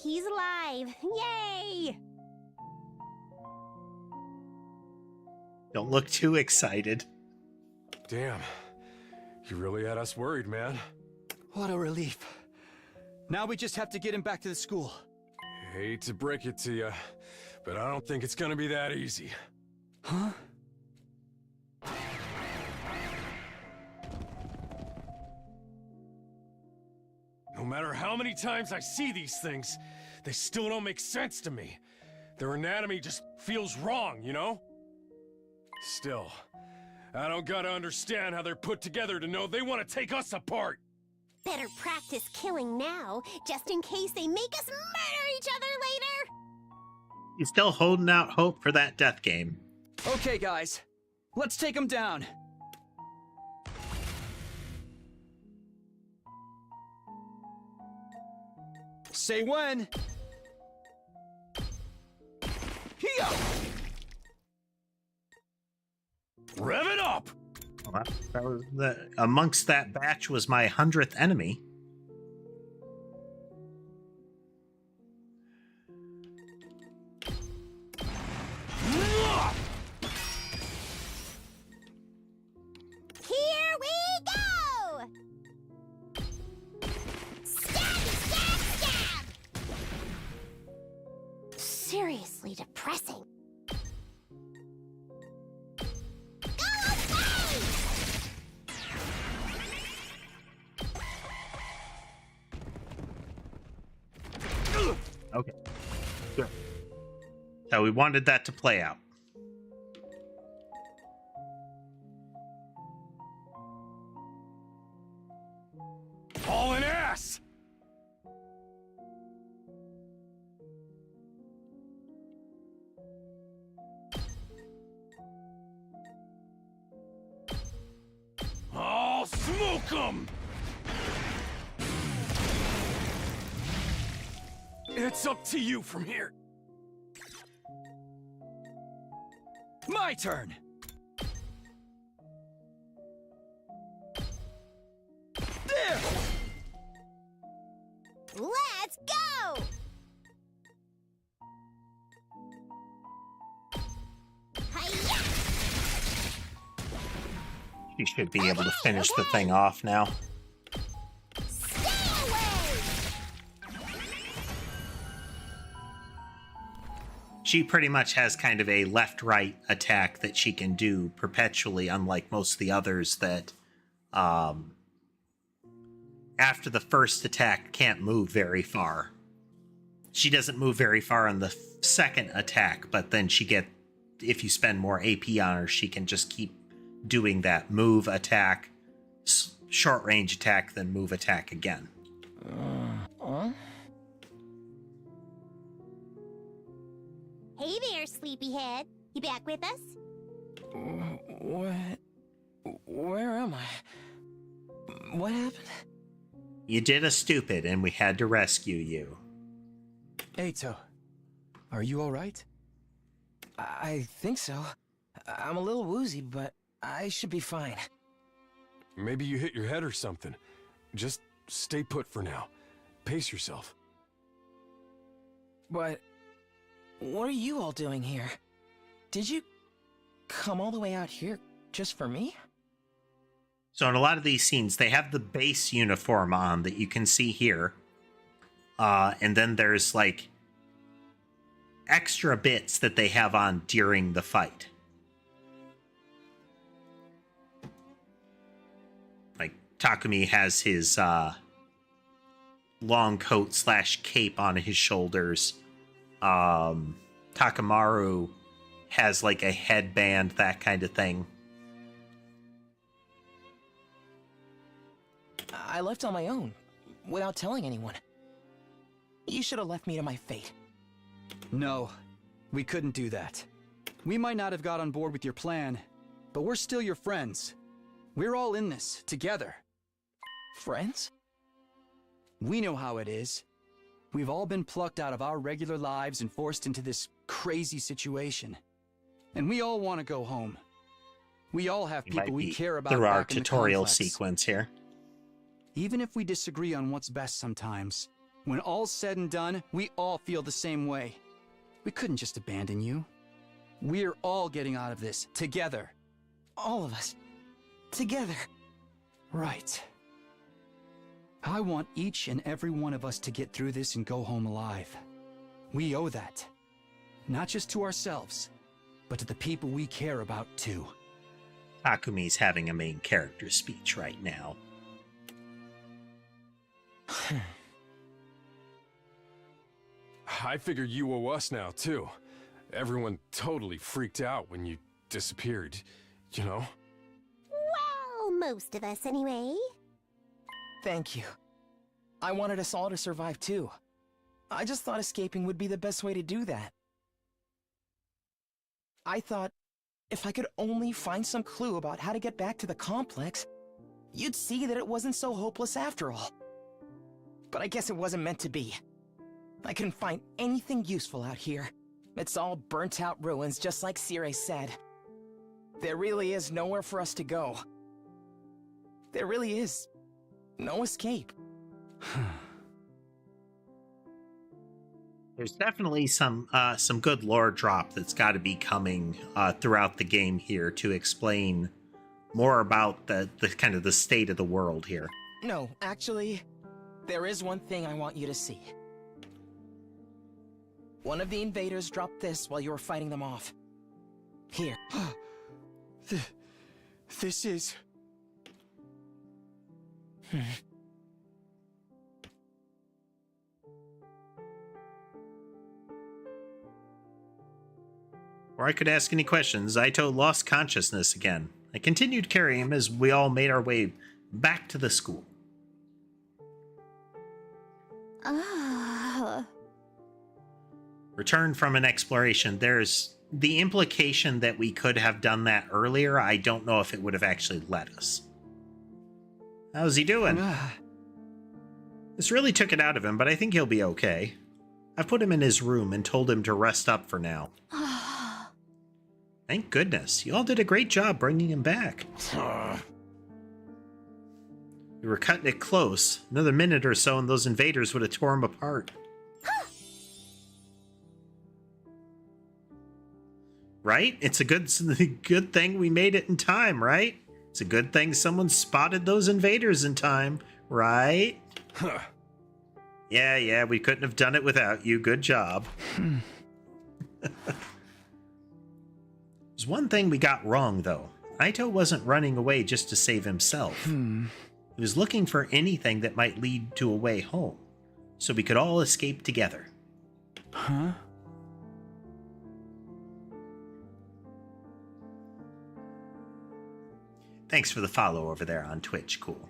he's alive! Yay! Don't look too excited. Damn. You really had us worried, man. What a relief. Now we just have to get him back to the school. Hate to break it to you, but I don't think it's gonna be that easy. Huh? No matter how many times I see these things, they still don't make sense to me. Their anatomy just feels wrong, you know? Still, I don't gotta understand how they're put together to know they want to take us apart. Better practice killing now, just in case they make us murder each other later! He's still holding out hope for that death game. Okay, guys. Let's take him down. Say when. Here! Rev it up! Well, that was amongst that batch was my 100th enemy. Here we go! Stab, stab, stab! Seriously depressing. Go away! Good. So we wanted that to play out. Hauling ass! I'll smoke 'em! It's up to you from here. My turn! There! Let's go! Hi-ya! She should be able to finish the thing off now. Stay away! She pretty much has kind of a left-right attack that she can do perpetually, unlike most of the others that, after the first attack, can't move very far. She doesn't move very far on the second attack, but then if you spend more AP on her, she can just keep doing that move, attack, short-range attack, then move, attack again. Hey there, sleepyhead. You back with us? What? Where am I? What happened? You did a stupid, and we had to rescue you. Eito, are you alright? I think so. I'm a little woozy, but I should be fine. Maybe you hit your head or something. Just stay put for now. Pace yourself. But what are you all doing here? Did you come all the way out here just for me? So in a lot of these scenes, they have the base uniform on that you can see here. And then there's, like, extra bits that they have on during the fight. Like, Takumi has his long coat / cape on his shoulders. Takamaru has, like, a headband, that kind of thing. I left on my own, without telling anyone. You should have left me to my fate. No, we couldn't do that. We might not have got on board with your plan, but we're still your friends. We're all in this, together. Friends? We know how it is. We've all been plucked out of our regular lives and forced into this crazy situation. And we all want to go home. We all have people we care about through our back in the tutorial complex. sequence here. Even if we disagree on what's best sometimes, when all's said and done, we all feel the same way. We couldn't just abandon you. We're all getting out of this, together. All of us. Together. Right. I want each and every one of us to get through this and go home alive. We owe that. Not just to ourselves, but to the people we care about too. Takumi's having a main character speech right now. I figured you owe us now, too. Everyone totally freaked out when you disappeared, you know? Well, most of us anyway. Thank you. I wanted us all to survive too. I just thought escaping would be the best way to do that. I thought if I could only find some clue about how to get back to the complex, you'd see that it wasn't so hopeless after all. But I guess it wasn't meant to be. I couldn't find anything useful out here. It's all burnt out ruins, just like Sire said. There really is nowhere for us to go. There really is no escape. There's definitely some good lore drop that's got to be coming throughout the game here to explain more about the kind of the state of the world here. No, actually, there is one thing I want you to see. One of the invaders dropped this while you were fighting them off. Here. This is... Before I could ask any questions, Aito lost consciousness again. I continued carrying him as we all made our way back to the school. Return from an exploration. There's the implication that we could have done that earlier. I don't know if it would have actually let us. How's he doing? This really took it out of him, but I think he'll be okay. I've put him in his room and told him to rest up for now. Thank goodness. You all did a great job bringing him back. We were cutting it close. Another minute or so and those invaders would have tore him apart. Right? It's a good thing we made it in time, right? It's a good thing someone spotted those invaders in time, right? Yeah, we couldn't have done it without you. Good job. There's one thing we got wrong, though. Aito wasn't running away just to save himself. He was looking for anything that might lead to a way home, so we could all escape together. Huh? Thanks for the follow over there on Twitch, cool.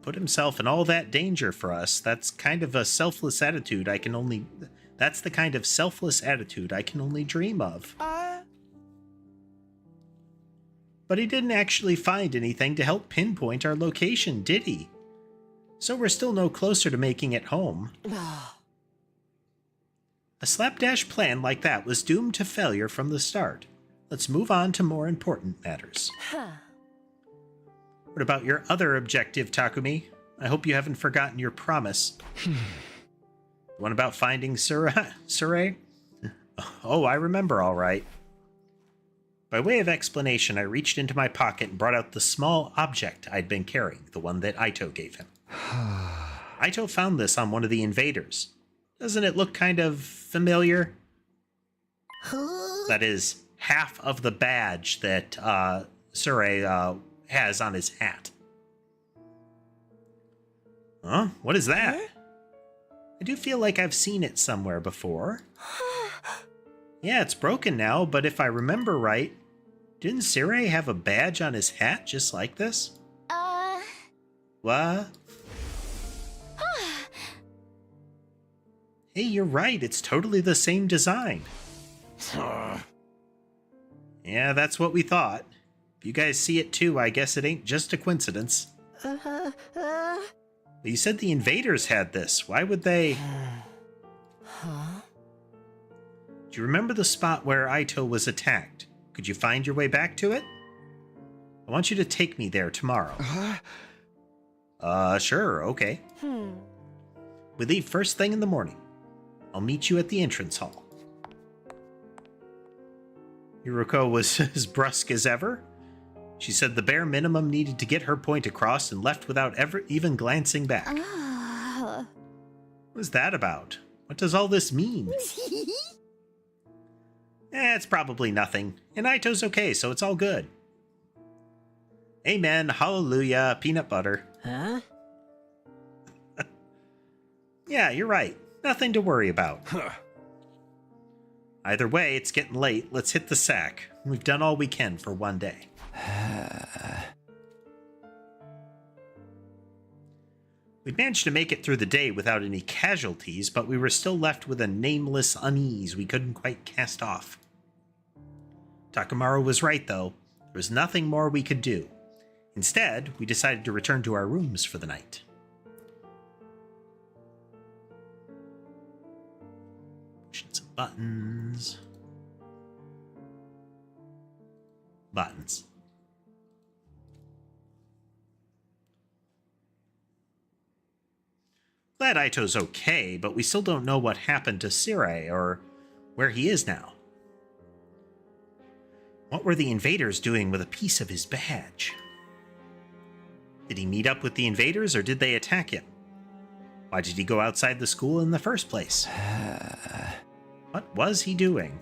Put himself in all that danger for us. That's kind of a selfless attitude That's the kind of selfless attitude I can only dream of. But he didn't actually find anything to help pinpoint our location, did he? So we're still no closer to making it home. A slapdash plan like that was doomed to failure from the start. Let's move on to more important matters. What about your other objective, Takumi? I hope you haven't forgotten your promise. The one about finding Surae? Oh, I remember all right. By way of explanation, I reached into my pocket and brought out the small object I'd been carrying, the one that Aito gave him. Aito found this on one of the invaders. Doesn't it look kind of familiar? That is half of the badge that Surae has on his hat. Huh? What is that? I do feel like I've seen it somewhere before. Yeah, it's broken now, but if I remember right, didn't Surae have a badge on his hat just like this? What? Hey, you're right. It's totally the same design. Yeah, that's what we thought. If you guys see it too, I guess it ain't just a coincidence. But you said the invaders had this. Why would they... Do you remember the spot where Aito was attacked? Could you find your way back to it? I want you to take me there tomorrow. Sure, okay. We leave first thing in the morning. I'll meet you at the entrance hall. Hiruko was as brusque as ever. She said the bare minimum needed to get her point across and left without even glancing back. What was that about? What does all this mean? It's probably nothing. And Aito's okay, so it's all good. Amen, hallelujah, peanut butter. Huh? Yeah, you're right. Nothing to worry about. Either way, it's getting late. Let's hit the sack. We've done all we can for one day. We'd managed to make it through the day without any casualties, but we were still left with a nameless unease we couldn't quite cast off. Takamaru was right, though. There was nothing more we could do. Instead, we decided to return to our rooms for the night. Some buttons. Buttons. Glad Aito's okay, but we still don't know what happened to Surae or where he is now. What were the invaders doing with a piece of his badge? Did he meet up with the invaders or did they attack him? Why did he go outside the school in the first place? What was he doing?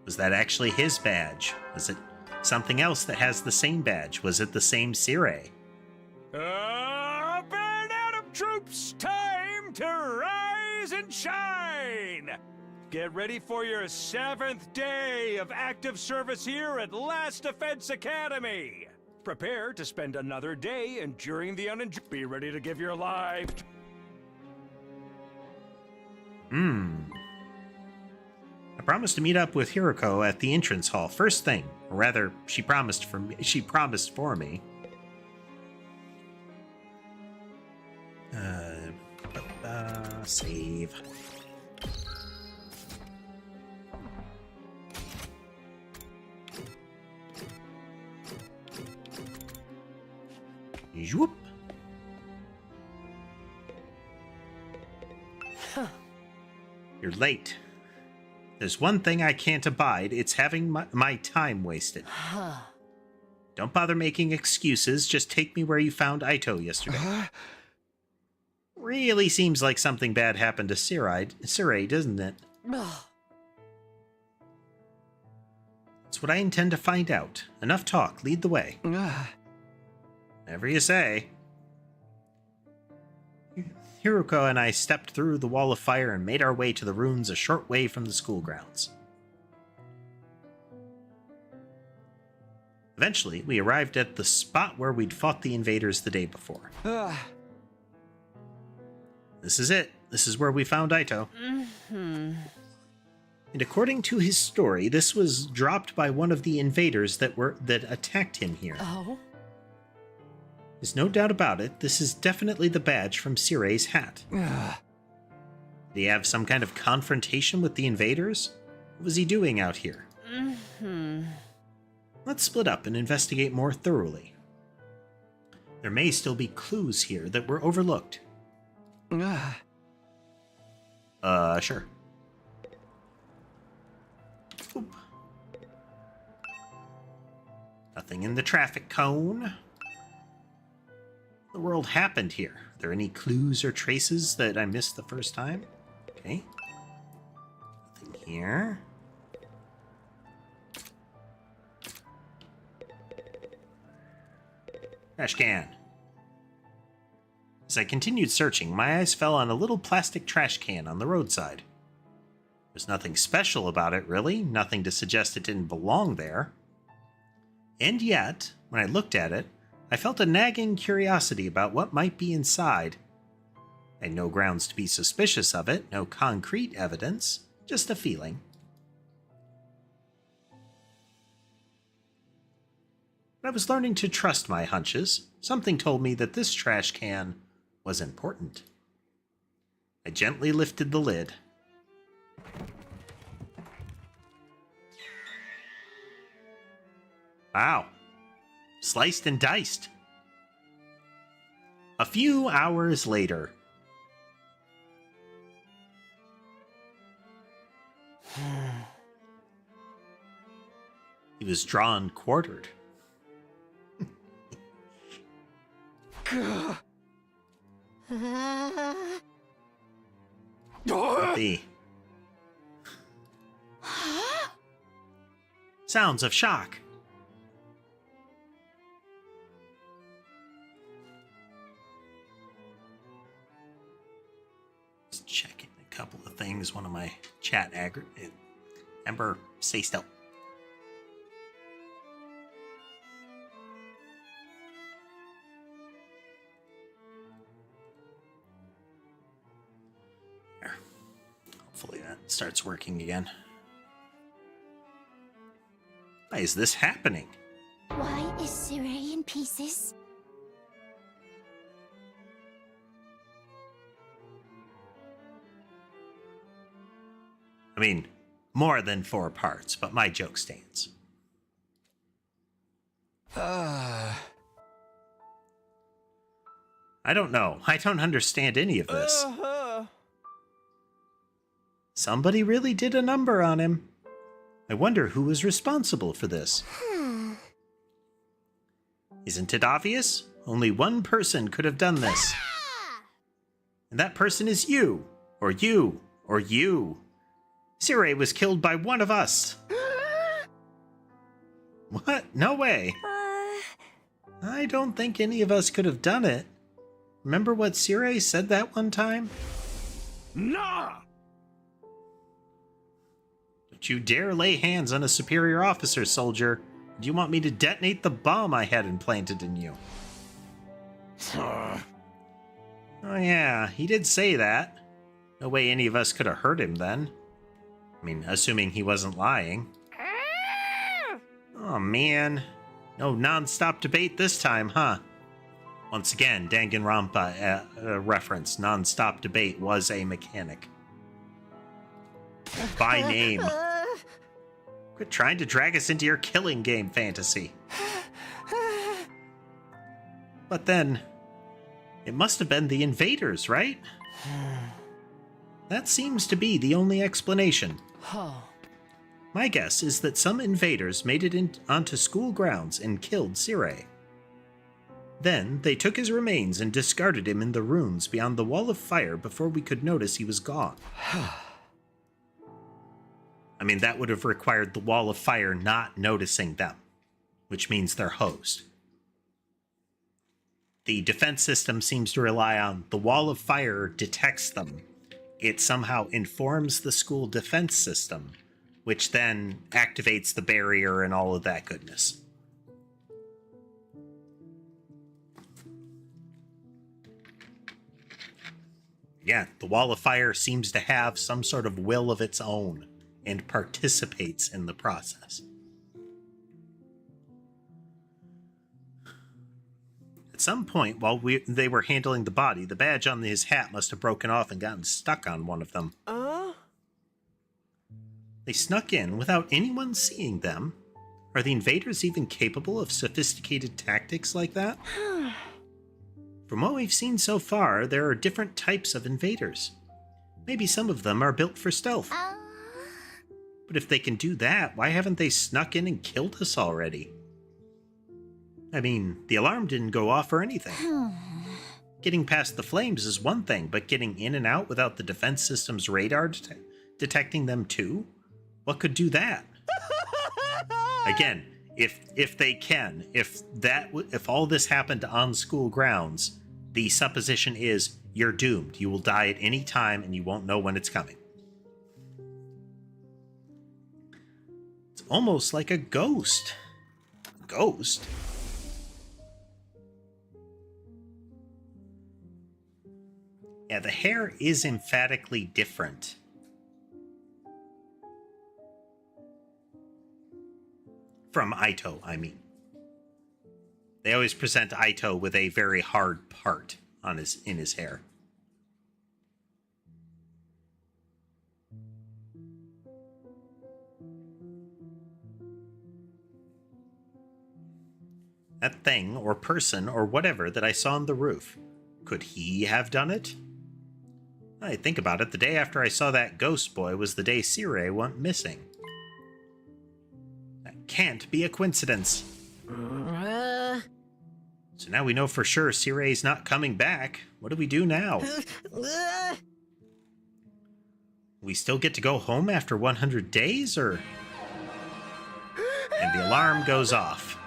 Was that actually his badge? Was it something else that has the same badge? Was it the same Sire? Up and Atom troops! Time to rise and shine! Get ready for your 7th day of active service here at Last Defense Academy. Prepare to spend another day enduring the unenjoyable. Be ready to give your life. I promised to meet up with Hiroko at the entrance hall first thing. Or rather, she promised for me. Save. Whoop. You're late. There's one thing I can't abide. It's having my time wasted. Don't bother making excuses. Just take me where you found Aito yesterday. Really seems like something bad happened to Sire, doesn't it? That's what I intend to find out. Enough talk. Lead the way. Whatever you say. Hiroko and I stepped through the wall of fire and made our way to the ruins a short way from the school grounds. Eventually, we arrived at the spot where we'd fought the invaders the day before. This is it. This is where we found Aito. And according to his story, this was dropped by one of the invaders that attacked him here. There's no doubt about it, this is definitely the badge from Sire's hat. Did he have some kind of confrontation with the invaders? What was he doing out here? Let's split up and investigate more thoroughly. There may still be clues here that were overlooked. Sure. Oop. Nothing in the traffic cone. What in the world happened here? Are there any clues or traces that I missed the first time? Okay. Nothing here. Trash can. As I continued searching, my eyes fell on a little plastic trash can on the roadside. There's nothing special about it, really. Nothing to suggest it didn't belong there. And yet, when I looked at it, I felt a nagging curiosity about what might be inside. I had no grounds to be suspicious of it, no concrete evidence, just a feeling. But I was learning to trust my hunches. Something told me that this trash can was important. I gently lifted the lid. Wow. Sliced and diced. A few hours later. He was drawn quartered. The sounds of shock. Just checking a couple of things. One of my chat Ember, stay still. There. Hopefully that starts working again. Why is this happening? Why is Sire in pieces? I mean, more than 4 parts, but my joke stands. I don't know. I don't understand any of this. Somebody really did a number on him. I wonder who was responsible for this. Isn't it obvious? Only one person could have done this. And that person is you. Or you. Or you. Sire was killed by one of us. What? No way. I don't think any of us could have done it. Remember what Sire said that one time? Nah! Don't you dare lay hands on a superior officer, soldier. Do you want me to detonate the bomb I had implanted in you? Oh yeah, he did say that. No way any of us could have hurt him then. I mean, assuming he wasn't lying. Oh man. No non-stop debate this time, huh? Once again, Danganronpa reference. Non-stop debate was a mechanic. By name. Quit trying to drag us into your killing game fantasy. But then, it must have been the invaders, right? That seems to be the only explanation. My guess is that some invaders made it onto school grounds and killed Sire. Then, they took his remains and discarded him in the ruins beyond the wall of fire before we could notice he was gone. I mean, that would have required the wall of fire not noticing them, which means they're hosed. The defense system seems to rely on the wall of fire detects them. It somehow informs the school defense system, which then activates the barrier and all of that goodness. Yeah, the wall of fire seems to have some sort of will of its own and participates in the process. At some point, while they were handling the body, the badge on his hat must have broken off and gotten stuck on one of them. They snuck in without anyone seeing them. Are the invaders even capable of sophisticated tactics like that? From what we've seen so far, there are different types of invaders. Maybe some of them are built for stealth. But if they can do that, why haven't they snuck in and killed us already? I mean, the alarm didn't go off or anything. Getting past the flames is one thing, but getting in and out without the defense system's radar detecting them too? What could do that? Again, if they can, if all this happened on school grounds, the supposition is you're doomed. You will die at any time and you won't know when it's coming. It's almost like a ghost. Ghost? Yeah, the hair is emphatically different. From Ito, I mean. They always present Ito with a very hard part on in his hair. That thing, or person, or whatever that I saw on the roof, could he have done it? I think about it, the day after I saw that ghost boy was the day Sire went missing. That can't be a coincidence. So now we know for sure Sire's not coming back. What do we do now? We still get to go home after 100 days, or... And the alarm goes off.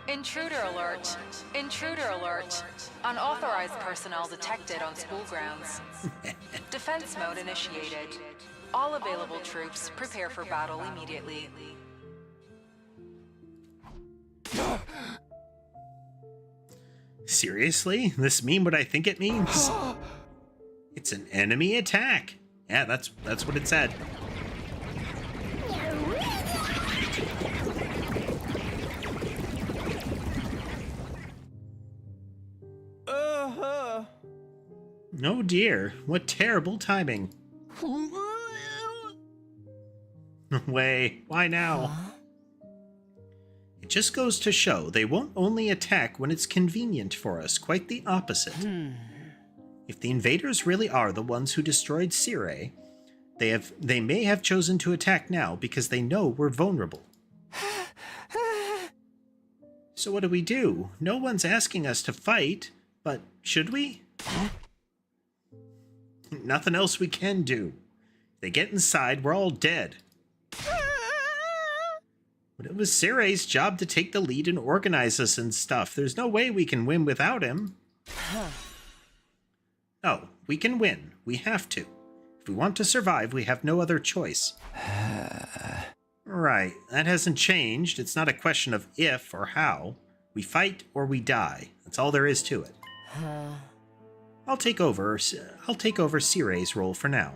Intruder alert. Intruder alert. Unauthorized personnel detected on school grounds. Defense mode initiated. All available troops prepare for battle immediately. Seriously? This mean what I think it means? It's an enemy attack. Yeah, that's what it said. Oh dear, what terrible timing. Wait, why now? It just goes to show they won't only attack when it's convenient for us, quite the opposite. If the invaders really are the ones who destroyed Sire, they may have chosen to attack now because they know we're vulnerable. So what do? No one's asking us to fight, but should we? Nothing else we can do. If they get inside, we're all dead. But it was Circe's job to take the lead and organize us and stuff. There's no way we can win without him. No, we can win. We have to. If we want to survive, we have no other choice. Right, that hasn't changed. It's not a question of if or how. We fight or we die. That's all there is to it. I'll take over Circe's role for now.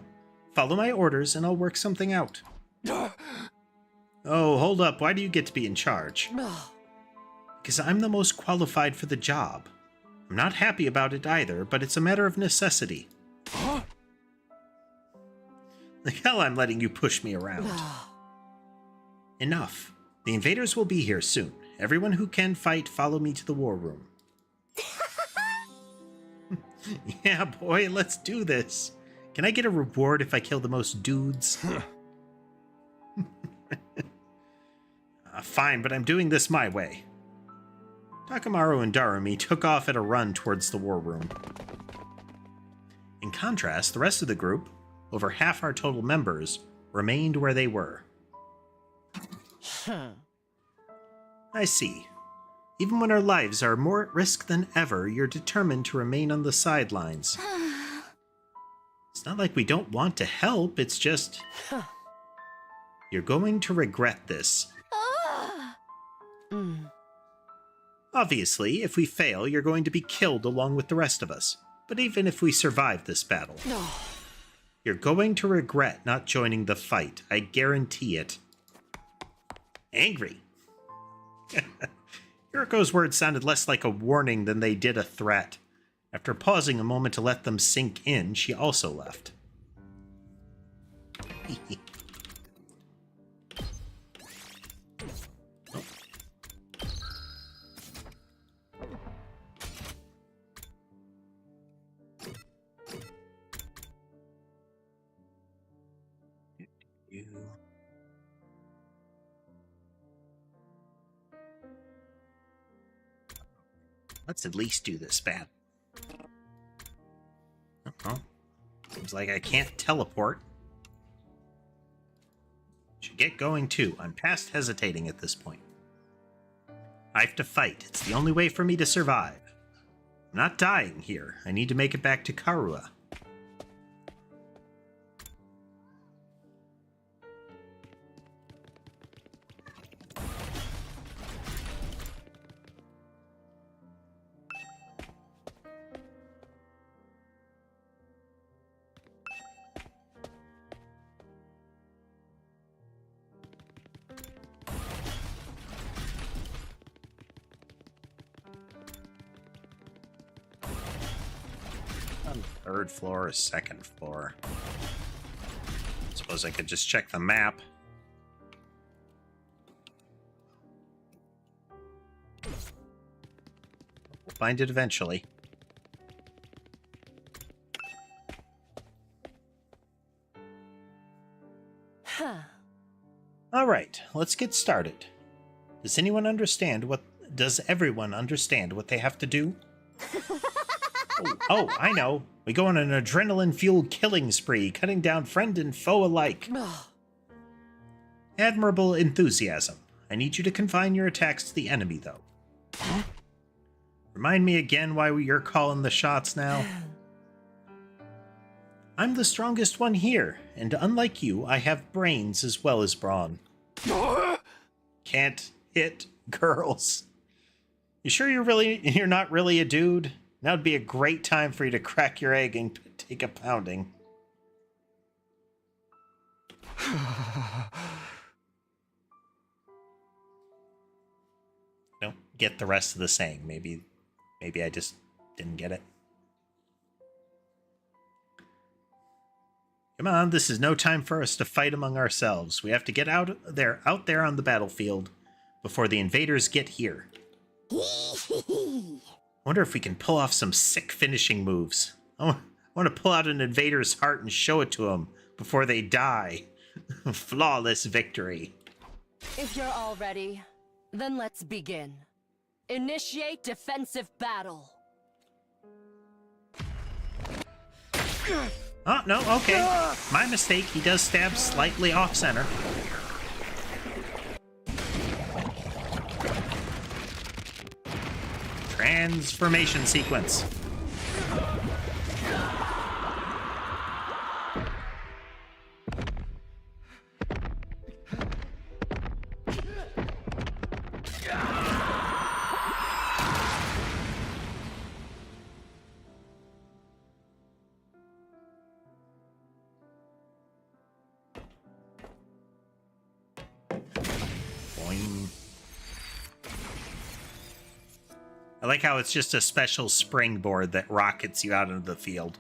Follow my orders and I'll work something out. Oh, hold up. Why do you get to be in charge? Because I'm the most qualified for the job. I'm not happy about it either, but it's a matter of necessity. Like hell I'm letting you push me around. Enough. The invaders will be here soon. Everyone who can fight, follow me to the war room. Yeah, boy, let's do this. Can I get a reward if I kill the most dudes? Fine, but I'm doing this my way. Takamaru and Darumi took off at a run towards the war room. In contrast, the rest of the group, over half our total members, remained where they were. I see. Even when our lives are more at risk than ever, you're determined to remain on the sidelines. It's not like we don't want to help, it's just... You're going to regret this. Obviously, if we fail, you're going to be killed along with the rest of us. But even if we survive this battle, you're going to regret not joining the fight. I guarantee it. Angry. Yuriko's words sounded less like a warning than they did a threat. After pausing a moment to let them sink in, she also left. Let's at least do this battle. Uh-oh. Seems like I can't teleport. Should get going too. I'm past hesitating at this point. I have to fight. It's the only way for me to survive. I'm not dying here. I need to make it back to Karua. Third floor or second floor? Suppose I could just check the map. We'll find it eventually. All right, let's get started. Does everyone understand what they have to do? Oh, I know. We go on an adrenaline-fueled killing spree, cutting down friend and foe alike. Admirable enthusiasm. I need you to confine your attacks to the enemy, though. Remind me again why you're calling the shots now. I'm the strongest one here, and unlike you, I have brains as well as brawn. Can't hit girls. You sure you're not really a dude? Now would be a great time for you to crack your egg and take a pounding. Don't get the rest of the saying. Maybe I just didn't get it. Come on, this is no time for us to fight among ourselves. We have to get out there on the battlefield before the invaders get here. I wonder if we can pull off some sick finishing moves. I want to pull out an invader's heart and show it to them before they die. Flawless victory. If you're all ready, then let's begin. Initiate defensive battle. Oh, no, okay. My mistake. He does stab slightly off center. Transformation sequence. Boing. I like how it's just a special springboard that rockets you out into the field.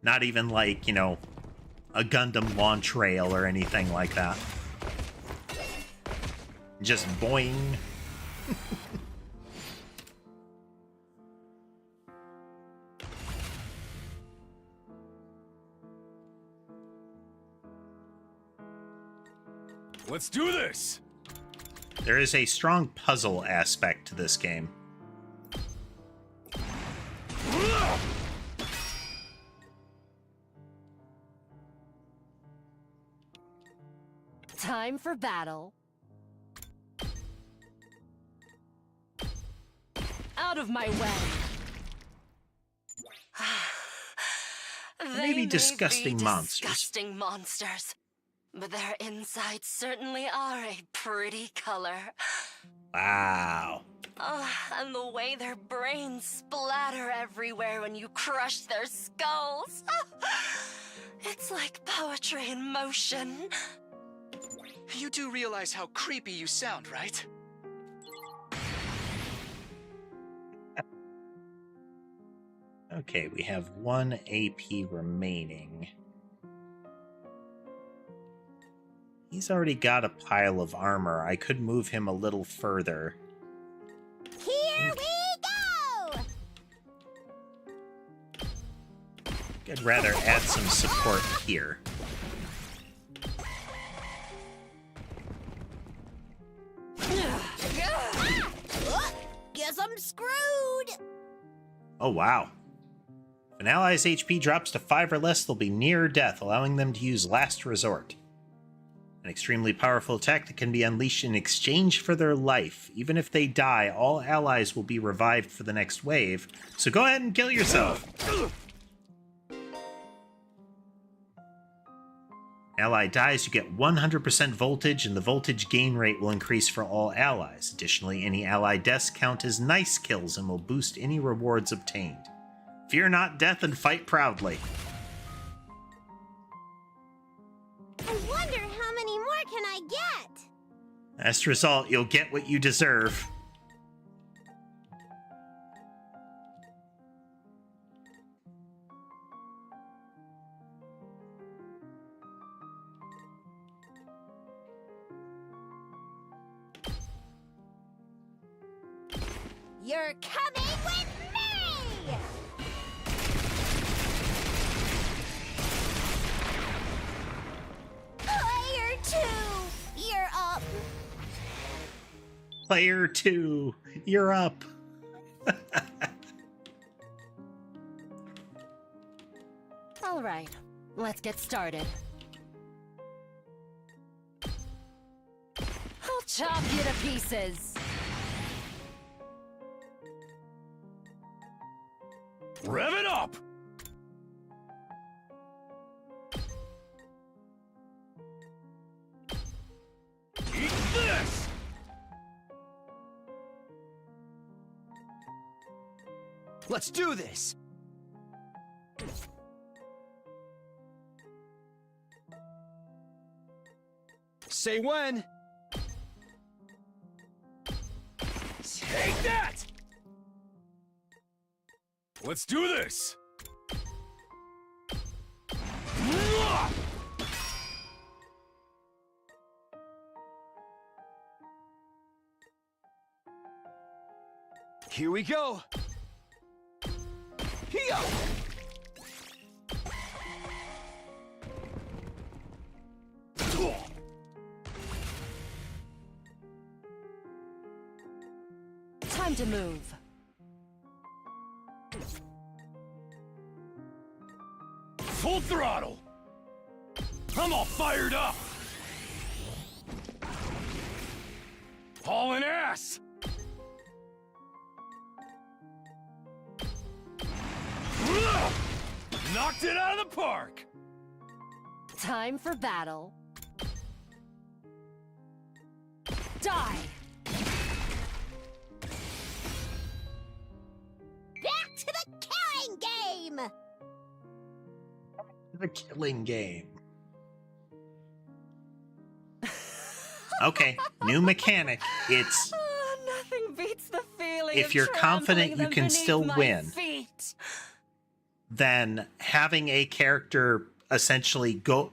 Not even like, you know, a Gundam launch rail or anything like that. Just boing. Let's do this! There is a strong puzzle aspect to this game. Time for battle. Out of my way. They may be disgusting monsters. Disgusting monsters. But their insides certainly are a pretty color. Wow. And the way their brains splatter everywhere when you crush their skulls. It's like poetry in motion. You do realize how creepy you sound, right? Okay, we have 1 AP remaining. He's already got a pile of armor. I could move him a little further. Here we go! I'd rather add some support here. Guess I'm screwed! Oh, wow. If an ally's HP drops to 5 or less, they'll be near death, allowing them to use Last Resort. An extremely powerful attack that can be unleashed in exchange for their life. Even if they die, all allies will be revived for the next wave, so go ahead and kill yourself. Ally dies, you get 100% voltage, and the voltage gain rate will increase for all allies. Additionally, any ally deaths count as nice kills and will boost any rewards obtained. Fear not death and fight proudly. I wonder how many more can I get? As a result, you'll get what you deserve. You're coming with me! Player 2, you're up. Player 2, you're up. All right, let's get started. I'll chop you to pieces. Rev it up! Eat this! Let's do this! Say when! Take that! Let's do this! Here we go! Here! Time to move. Full throttle! I'm all fired up! Hauling ass! Knocked it out of the park! Time for battle. Die! Back to the killing game! The killing game. Okay, new mechanic. It's Nothing beats the feeling if of you're confident trampling you them can beneath still my win, feet. then having a character essentially go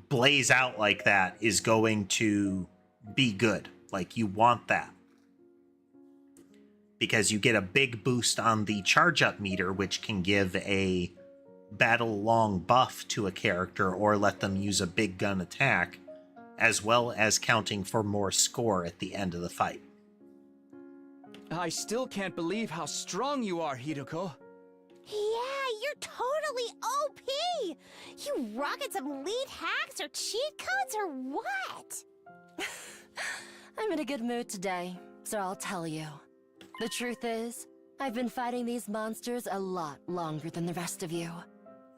blaze out like that is going to be good. Like, you want that. Because you get a big boost on the charge up meter, which can give a battle long buff to a character or let them use a big gun attack, as well as counting for more score at the end of the fight. I still can't believe how strong you are, Hideko. Yeah, you're totally OP! You rocking some lead hacks or cheat codes or what? I'm in a good mood today, so I'll tell you. The truth is, I've been fighting these monsters a lot longer than the rest of you.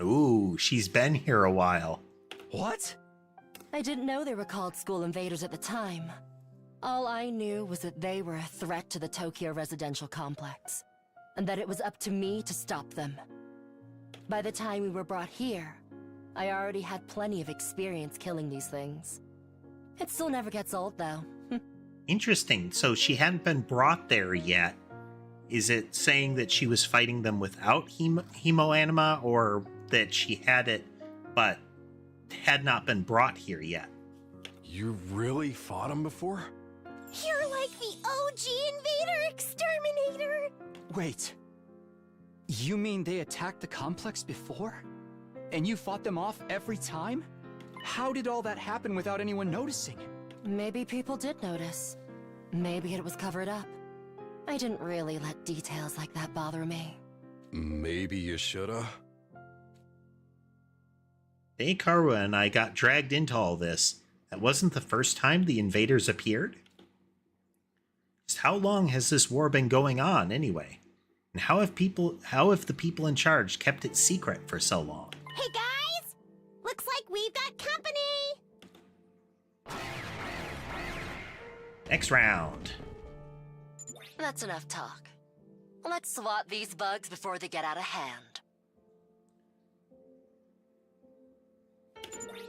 Ooh, she's been here a while. What? I didn't know they were called school invaders at the time. All I knew was that they were a threat to the Tokyo residential complex, and that it was up to me to stop them. By the time we were brought here, I already had plenty of experience killing these things. It still never gets old, though. Interesting. So she hadn't been brought there yet. Is it saying that she was fighting them without hemoanima, or that she had it but had not been brought here yet? You really fought him before? You're like the OG invader exterminator! Wait. You mean they attacked the complex before? And you fought them off every time? How did all that happen without anyone noticing? Maybe people did notice. Maybe it was covered up. I didn't really let details like that bother me. Maybe you shoulda. Eikaru and I got dragged into all this. That wasn't the first time the invaders appeared? Just how long has this war been going on, anyway? And how have the people in charge kept it secret for so long? Hey guys! Looks like we've got company! Next round. That's enough talk. Let's swat these bugs before they get out of hand.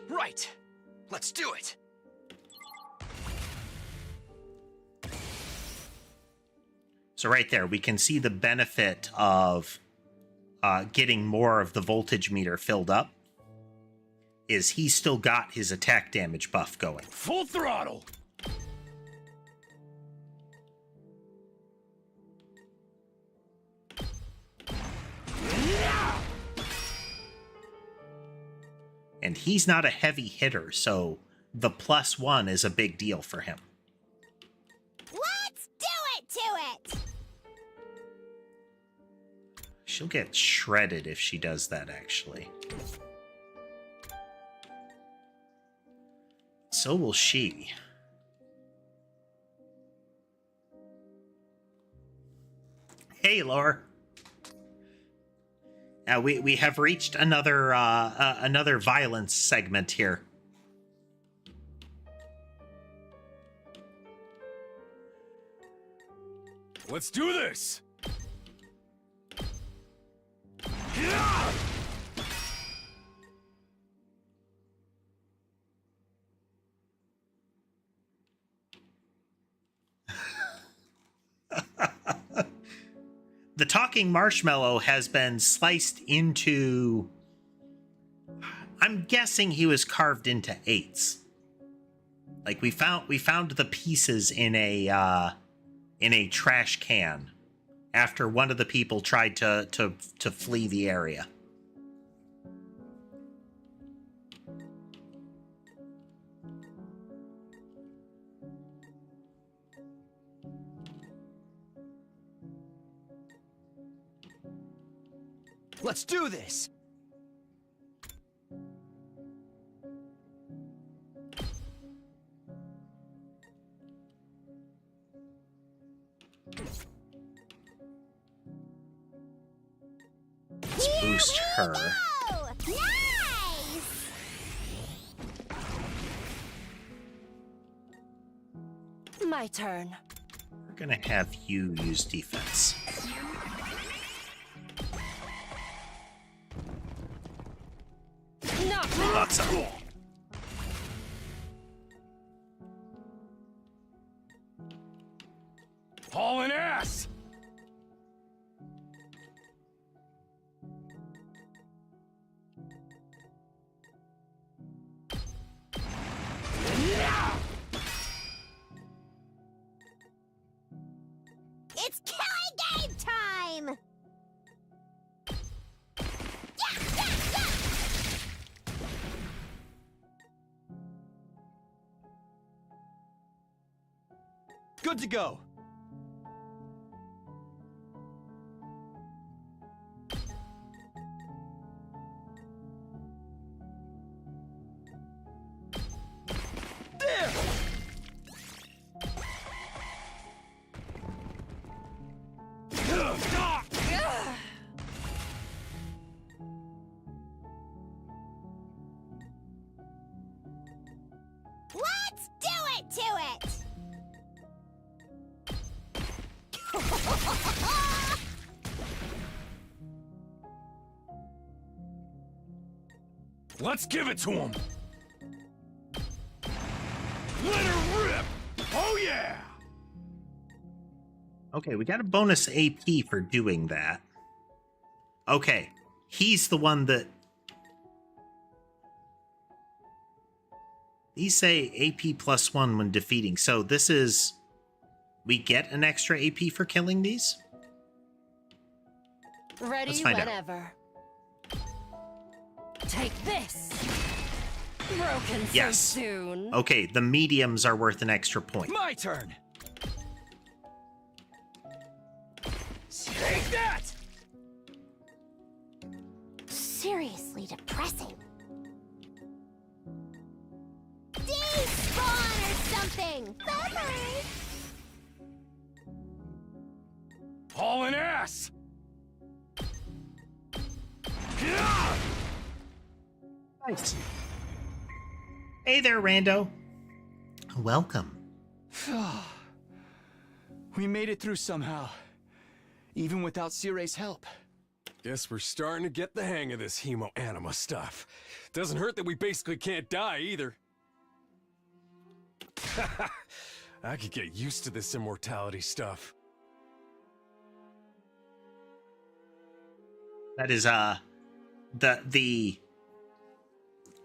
Right! Let's do it! So right there, we can see the benefit of getting more of the voltage meter filled up. Is he's still got his attack damage buff going. Full throttle! And he's not a heavy hitter, so the +1 is a big deal for him. Let's do it to it! She'll get shredded if she does that, actually. So will she. Hey, Laura. We have reached another another violence segment here. Let's do this! The talking marshmallow has been sliced into... I'm guessing he was carved into 8s. Like, we found the pieces in a trash can after one of the people tried to flee the area. Let's do this! boost her. Oh, nice! My turn. We're gonna have you use defense. Not Thought so. Hauling ass! It's killing game time! Good to go. There! Let's do it to it! Let's give it to him! Let her rip! Oh yeah! Okay, we got a bonus AP for doing that. Okay, he's the one that... These say AP +1 when defeating, so this is... We get an extra AP for killing these? ready Let's find out. whenever. Take this. Broken Yes. so soon. Okay, the mediums are worth an extra point. My turn. Take that! Seriously depressing. Despawn or something! Bye-bye! Hauling ass! Nice. Hey there, Rando. Welcome. We made it through somehow. Even without Cire's help. Guess we're starting to get the hang of this hemo-anima stuff. Doesn't hurt that we basically can't die, either. I could get used to this immortality stuff. That is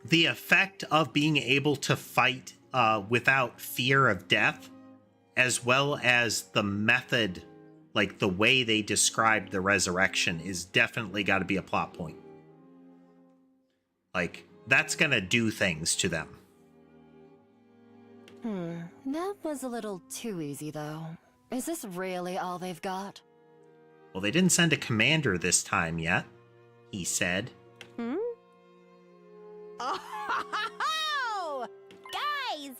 the effect of being able to fight without fear of death, as well as the method, like the way they described the resurrection, is definitely got to be a plot point. Like, that's gonna do things to them. That was a little too easy, though. Is this really all they've got? Well, they didn't send a commander this time yet, he said. Oh! Guys!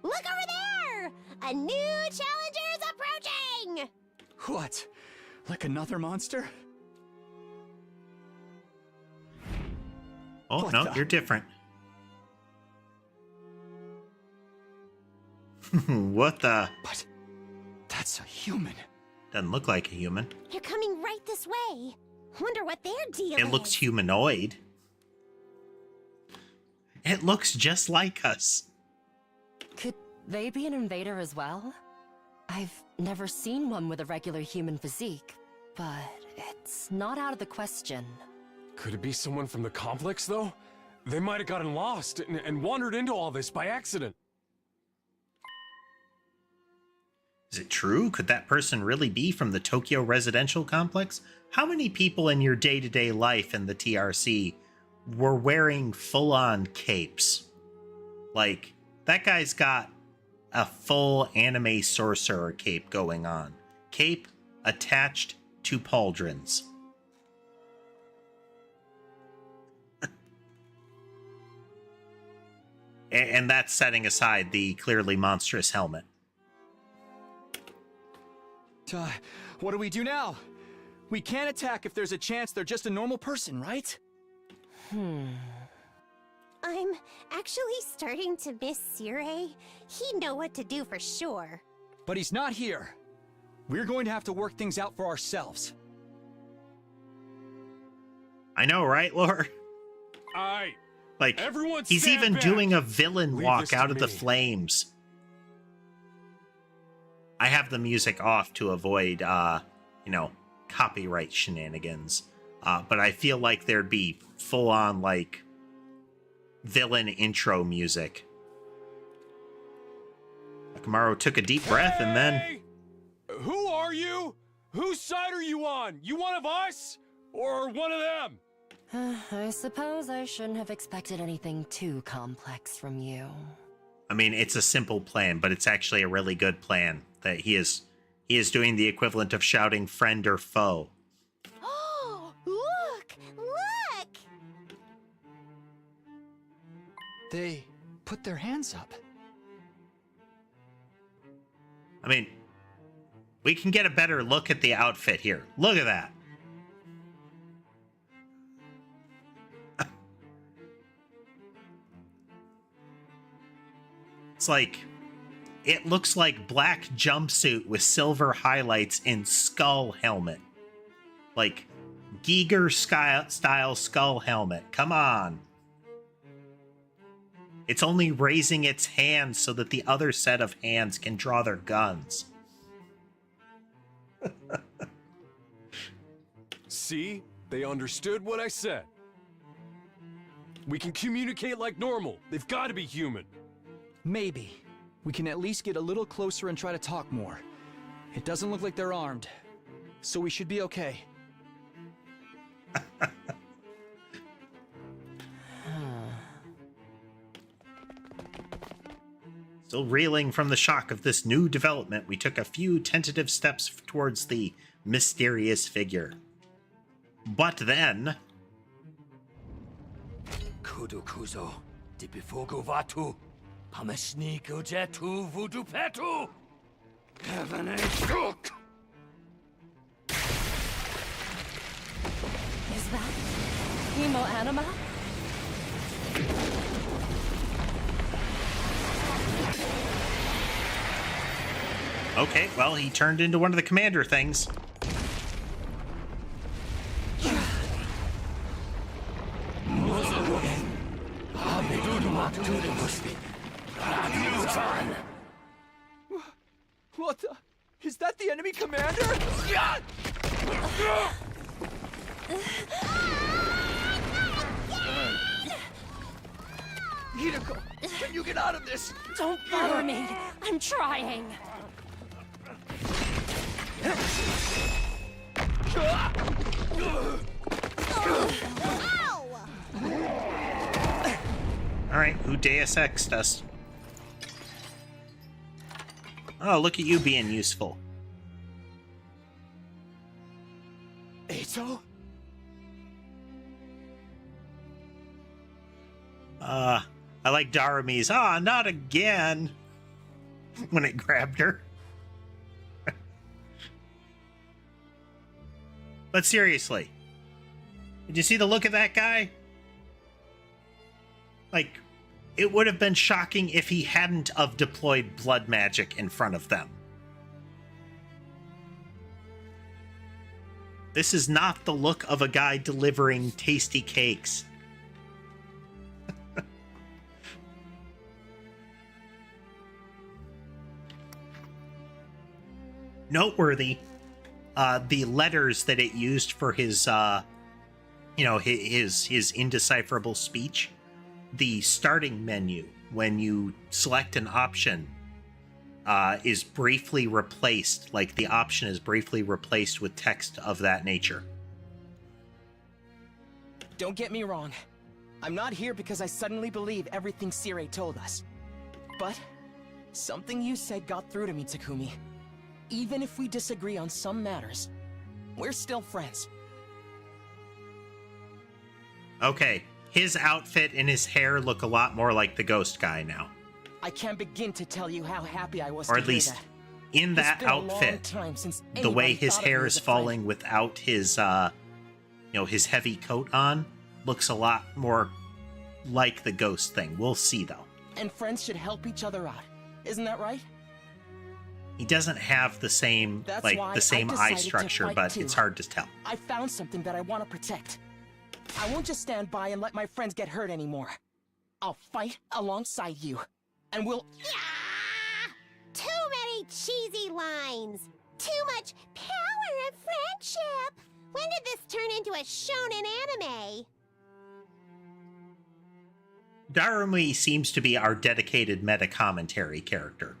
Look over there! A new challenger's approaching! What? Like another monster? Oh, What no, the- you're different. What the? But that's a human. Doesn't look like a human. They're coming right this way. Wonder what their deal is. It looks humanoid. It looks just like us. Could they be an invader as well? I've never seen one with a regular human physique, but it's not out of the question. Could it be someone from the complex, though? They might have gotten lost and wandered into all this by accident. Is it true? Could that person really be from the Tokyo residential complex? How many people in your day-to-day life in the TRC were wearing full-on capes? Like, that guy's got a full anime sorcerer cape going on. Cape attached to pauldrons. And that's setting aside the clearly monstrous helmet. What do we do now? We can't attack if there's a chance they're just a normal person, right? I'm actually starting to miss Sirei. He'd know what to do for sure. But he's not here. We're going to have to work things out for ourselves. I know, right, Lore? Aight. Like, Everyone he's stand even back. doing a villain Leave walk this out to of the me. flames. I have the music off to avoid, copyright shenanigans. But I feel like there'd be full-on, like, villain intro music. Akamaru took a deep breath and then... Hey! Who are you? Whose side are you on? You one of us? Or one of them? I suppose I shouldn't have expected anything too complex from you. I mean, it's a simple plan, but it's actually a really good plan. That he is doing the equivalent of shouting friend or foe. Oh, look! Look! They put their hands up. I mean, we can get a better look at the outfit here. Look at that. It's like, it looks like black jumpsuit with silver highlights and skull helmet. Like, Giger style skull helmet. Come on. It's only raising its hands so that the other set of hands can draw their guns. See? They understood what I said. We can communicate like normal. They've got to be human. Maybe. We can at least get a little closer and try to talk more. It doesn't look like they're armed. So we should be okay. Still reeling from the shock of this new development, we took a few tentative steps towards the mysterious figure. But then... Kuzo, di bifogo vatu, pamesniko jetu vudu petu. Heaven and shook. Is that Hemo Anima? Okay, well, he turned into one of the commander things. What the? Is that the enemy commander? Hideko, can you get out of this? Don't bother me. I'm trying. Alright, who Deus Ex'd us? Oh, look at you being useful. Eito? I like Darumi's, not again, when it grabbed her. But seriously, did you see the look of that guy? Like, it would have been shocking if he hadn't have deployed blood magic in front of them. This is not the look of a guy delivering tasty cakes. Noteworthy, the letters that it used for his, his indecipherable speech. The starting menu, when you select an option, is briefly replaced, like the option is briefly replaced with text of that nature. Don't get me wrong. I'm not here because I suddenly believe everything Sirei told us. But something you said got through to me, Takumi. Even if we disagree on some matters, we're still friends. Okay, his outfit and his hair look a lot more like the ghost guy now. I can't begin to tell you how happy I was Or to at hear least that. in that It's been a long outfit, time since the way anybody his thought of me hair as is a friend. falling without his, his heavy coat on, looks a lot more like the ghost thing. We'll see, though. And friends should help each other out. Isn't that right? He doesn't have the same, That's like, why the same I eye decided to structure, fight but too. it's hard to tell. I found something that I want to protect. I won't just stand by and let my friends get hurt anymore. I'll fight alongside you. And we'll... Yeah! Too many cheesy lines. Too much power of friendship. When did this turn into a shonen anime? Darumi seems to be our dedicated meta commentary character.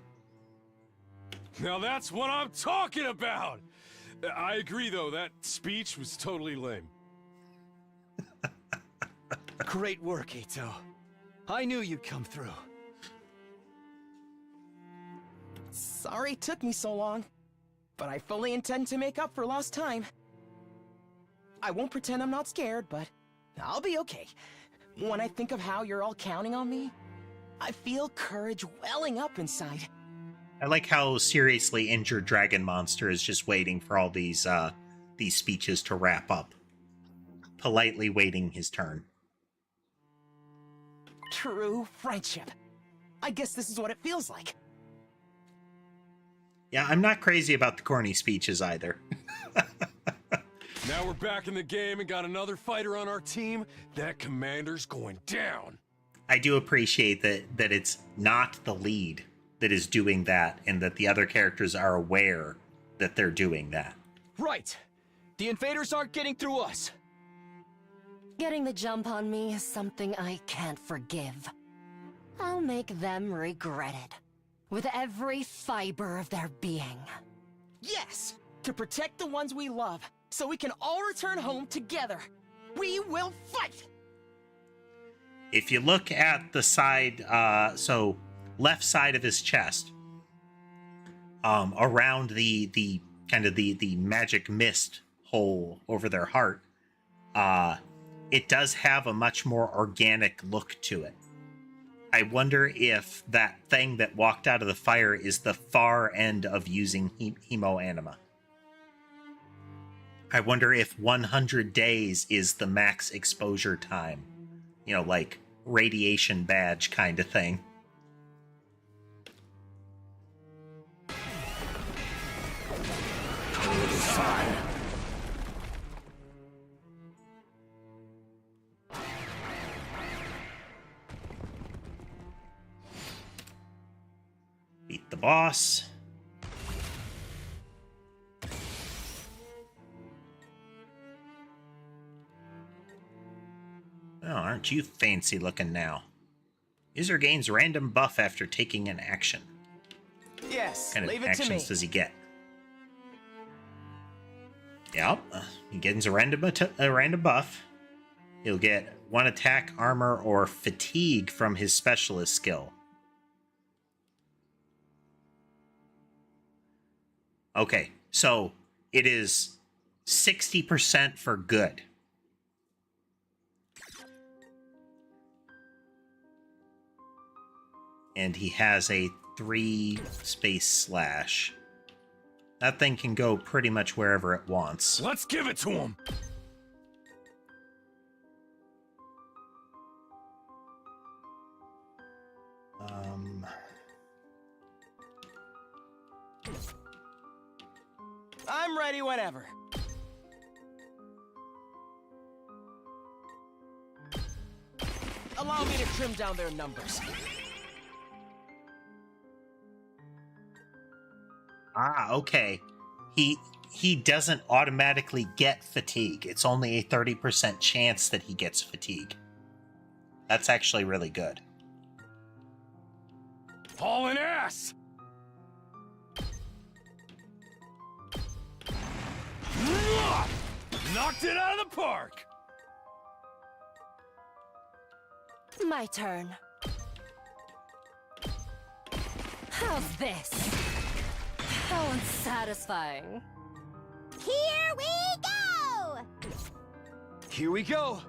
Now that's what I'm talking about! I agree, though, that speech was totally lame. Great work, Ito. I knew you'd come through. Sorry it took me so long. But I fully intend to make up for lost time. I won't pretend I'm not scared, but I'll be okay. When I think of how you're all counting on me, I feel courage welling up inside. I like how seriously injured Dragon Monster is just waiting for all these speeches to wrap up. Politely waiting his turn. True friendship. I guess this is what it feels like. Yeah, I'm not crazy about the corny speeches either. Now we're back in the game and got another fighter on our team. That commander's going down. I do appreciate that it's not the lead that is doing that, and that the other characters are aware that they're doing that. Right. The invaders aren't getting through us. Getting the jump on me is something I can't forgive. I'll make them regret it. With every fiber of their being. Yes! To protect the ones we love, so we can all return home together. We will fight! If you look at the side, so left side of his chest, around the kind of the magic mist hole over their heart, it does have a much more organic look to it. I wonder if that thing that walked out of the fire is the far end of using hemoanima. I wonder if 100 days is the max exposure time. You know, like radiation badge kind of thing. Fine. Beat the boss. Oh, aren't you fancy looking now? User gains random buff after taking an action. Yes, What kind leave of it to me. actions does he get? Yep, he gets a random buff. He'll get 1 attack, armor, or fatigue from his specialist skill. Okay, so it is 60% for good. And he has a 3 space slash. That thing can go pretty much wherever it wants. Let's give it to him! I'm ready whenever. Allow me to trim down their numbers. Ah, okay. He doesn't automatically get fatigue. It's only a 30% chance that he gets fatigue. That's actually really good. Hauling ass! Knocked it out of the park! My turn. How's this? How unsatisfying. Here we go! Here we go.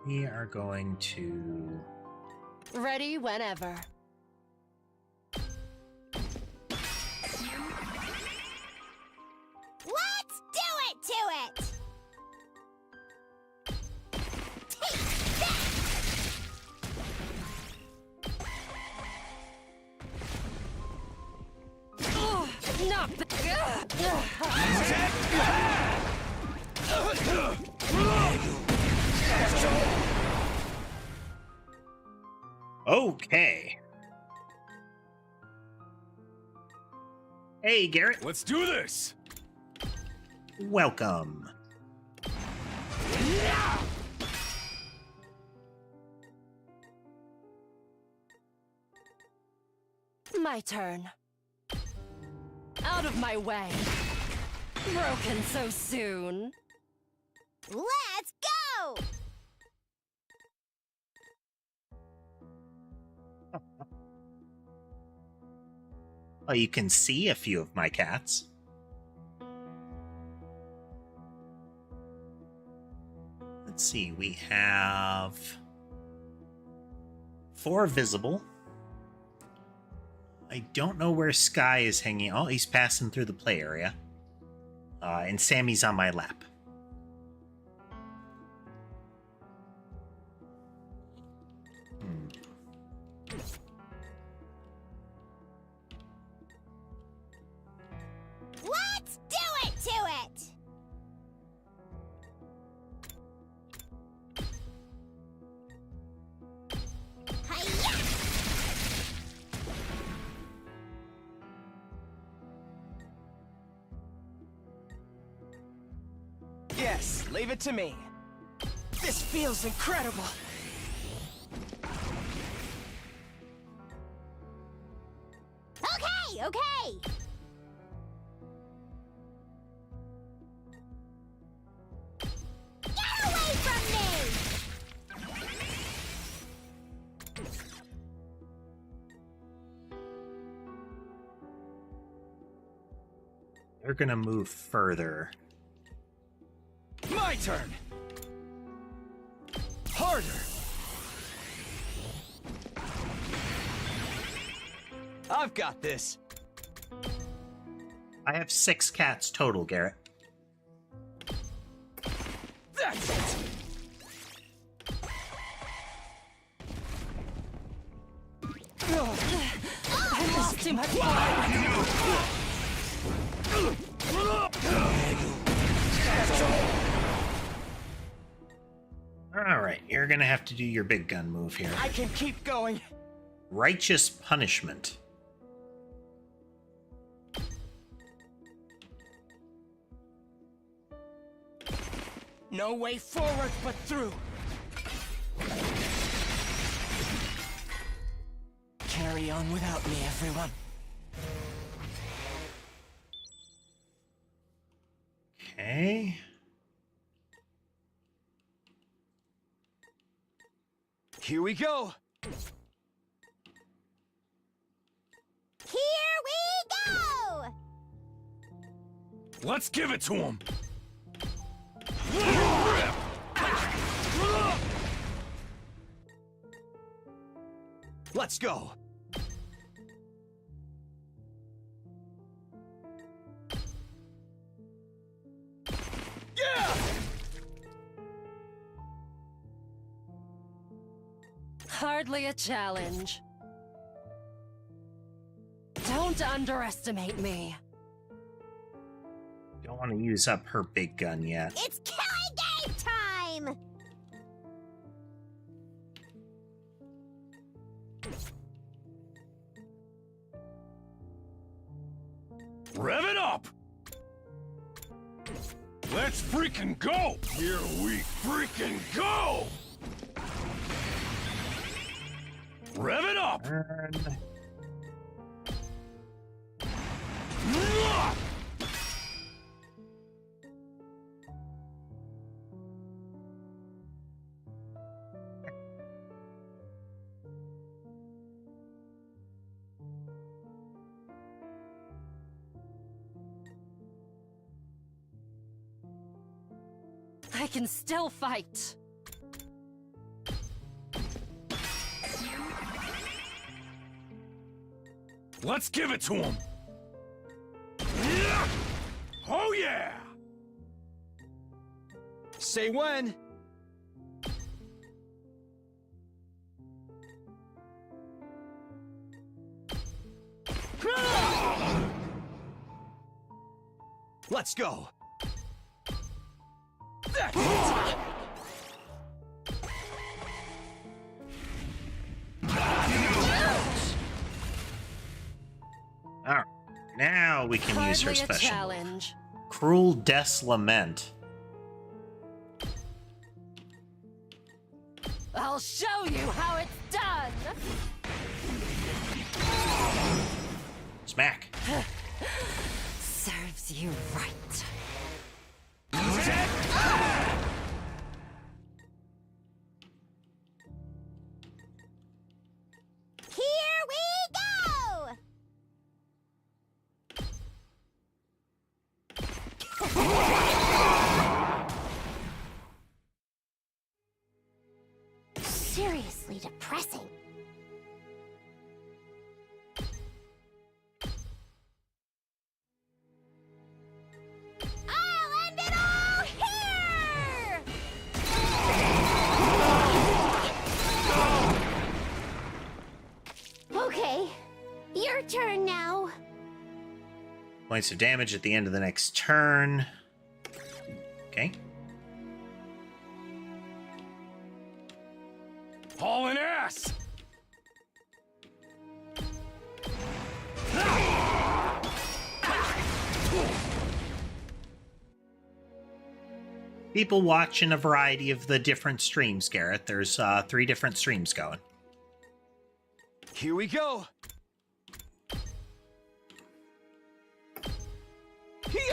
We are going to... Ready whenever. Let's do it to it! Take that! Knock the... Okay. Hey, Garrett. Let's do this! Welcome. My turn. Out of my way. Broken so soon. Let's go! Well, you can see a few of my cats. Let's see, we have 4 visible. I don't know where Sky is hanging. Oh, he's passing through the play area. And Sammy's on my lap. Let's do it to it! Hi-ya! Yes, leave it to me. This feels incredible. Okay, okay! Get away from me! They're gonna move further. My turn. Harder. I've got this. I have 6 cats total, Garrett. That's it. I lost too much Alright, you're gonna have to do your big gun move here. I can keep going. Righteous punishment. No way forward but through. Carry on without me, everyone. Okay. Here we go. Here we go! Let's give it to him! Let's go. Yeah! Hardly a challenge. Don't underestimate me. Don't want to use up her big gun yet. It's killing game time! Rev it up! Let's freaking go! Here we freaking go! Rev it up! And I can still fight. Let's give it to him! Oh yeah! Say when. Let's go. That's it. All right, now we can use her Hardly a special. challenge. Cruel Death's Lament. I'll show you how it's done. Smack. Serves you right. Here we go! Seriously depressing. I'll end it all here! Okay, your turn now. Points of damage at the end of the next turn. Okay. Hauling ass! People watching a variety of the different streams, Garrett. There's 3 different streams going. Here we go. Here.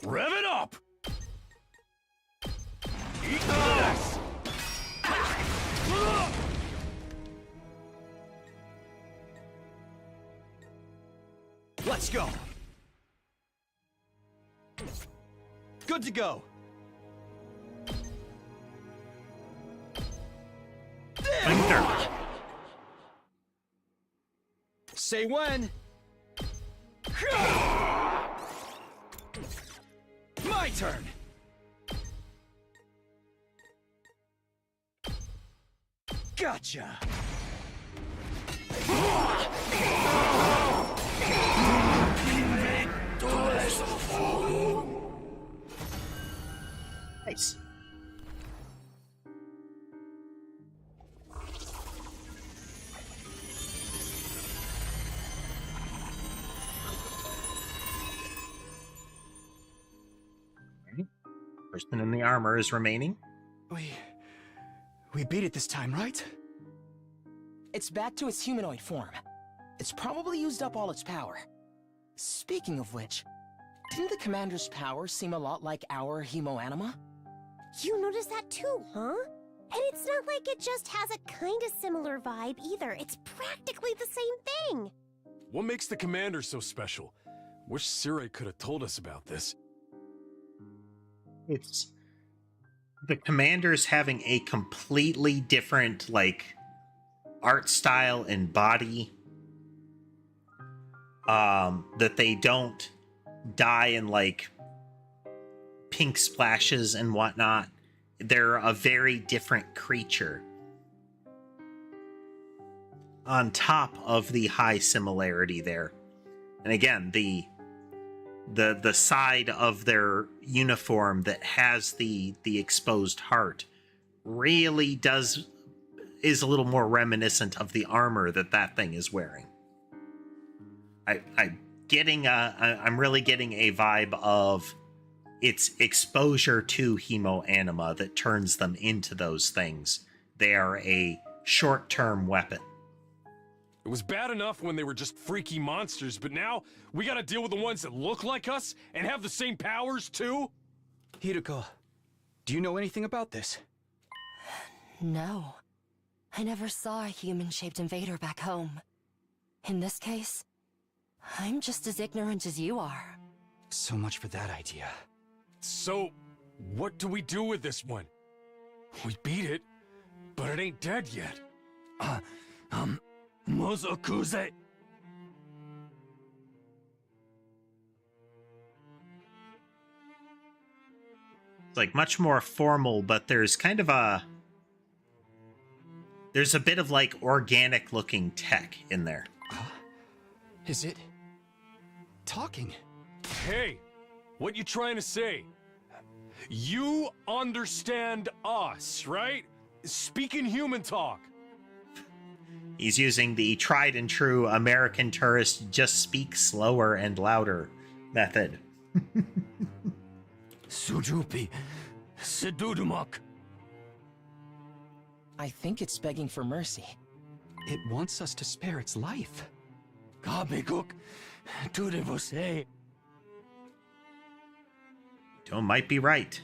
Rev it up! Eat this! Let's go. Good to go. Linktr. Say when. My turn. Gotcha. Nice. Person in the armor is remaining. We beat it this time, right? It's back to its humanoid form. It's probably used up all its power. Speaking of which, didn't the commander's power seem a lot like our hemoanima? You noticed that too, huh? And it's not like it just has a kinda similar vibe either. It's practically the same thing. What makes the commander so special? Wish Sirei could have told us about this. It's the commander's having a completely different, like, art style and body. That they don't die in, like, pink splashes and whatnot. They're a very different creature. On top of the high similarity there. And again, the side of their uniform that has the exposed heart really is a little more reminiscent of the armor that thing is wearing. I'm really getting a vibe of its exposure to hemoanima that turns them into those things. They are a short-term weapon. It was bad enough when they were just freaky monsters, but now we gotta deal with the ones that look like us and have the same powers too? Hiroko, do you know anything about this? No. I never saw a human-shaped invader back home. In this case, I'm just as ignorant as you are. So much for that idea. So, what do we do with this one? We beat it, but it ain't dead yet. Mozokuze. It's like much more formal, but there's kind of there's a bit of like organic looking tech in there. Is it... talking? Hey, what you trying to say? You understand us, right? Speaking human talk. He's using the tried and true American tourist just speak slower and louder method. Sujupi. Sedudumok. I think it's begging for mercy. It wants us to spare its life. Kabekuk. Tude você. Tom might be right.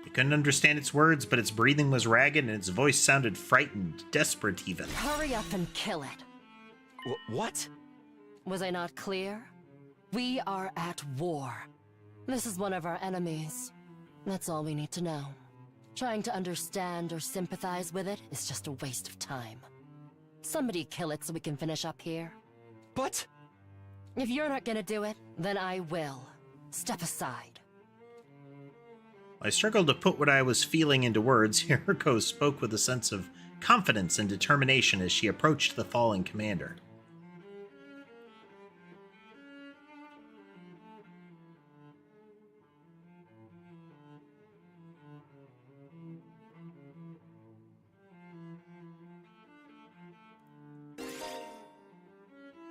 He couldn't understand its words, but its breathing was ragged and its voice sounded frightened, desperate even. Hurry up and kill it. What? Was I not clear? We are at war. This is one of our enemies. That's all we need to know. Trying to understand or sympathize with it is just a waste of time. Somebody kill it so we can finish up here. But... If you're not gonna do it, then I will. Step aside. I struggled to put what I was feeling into words. Hiriko spoke with a sense of confidence and determination as she approached the fallen commander.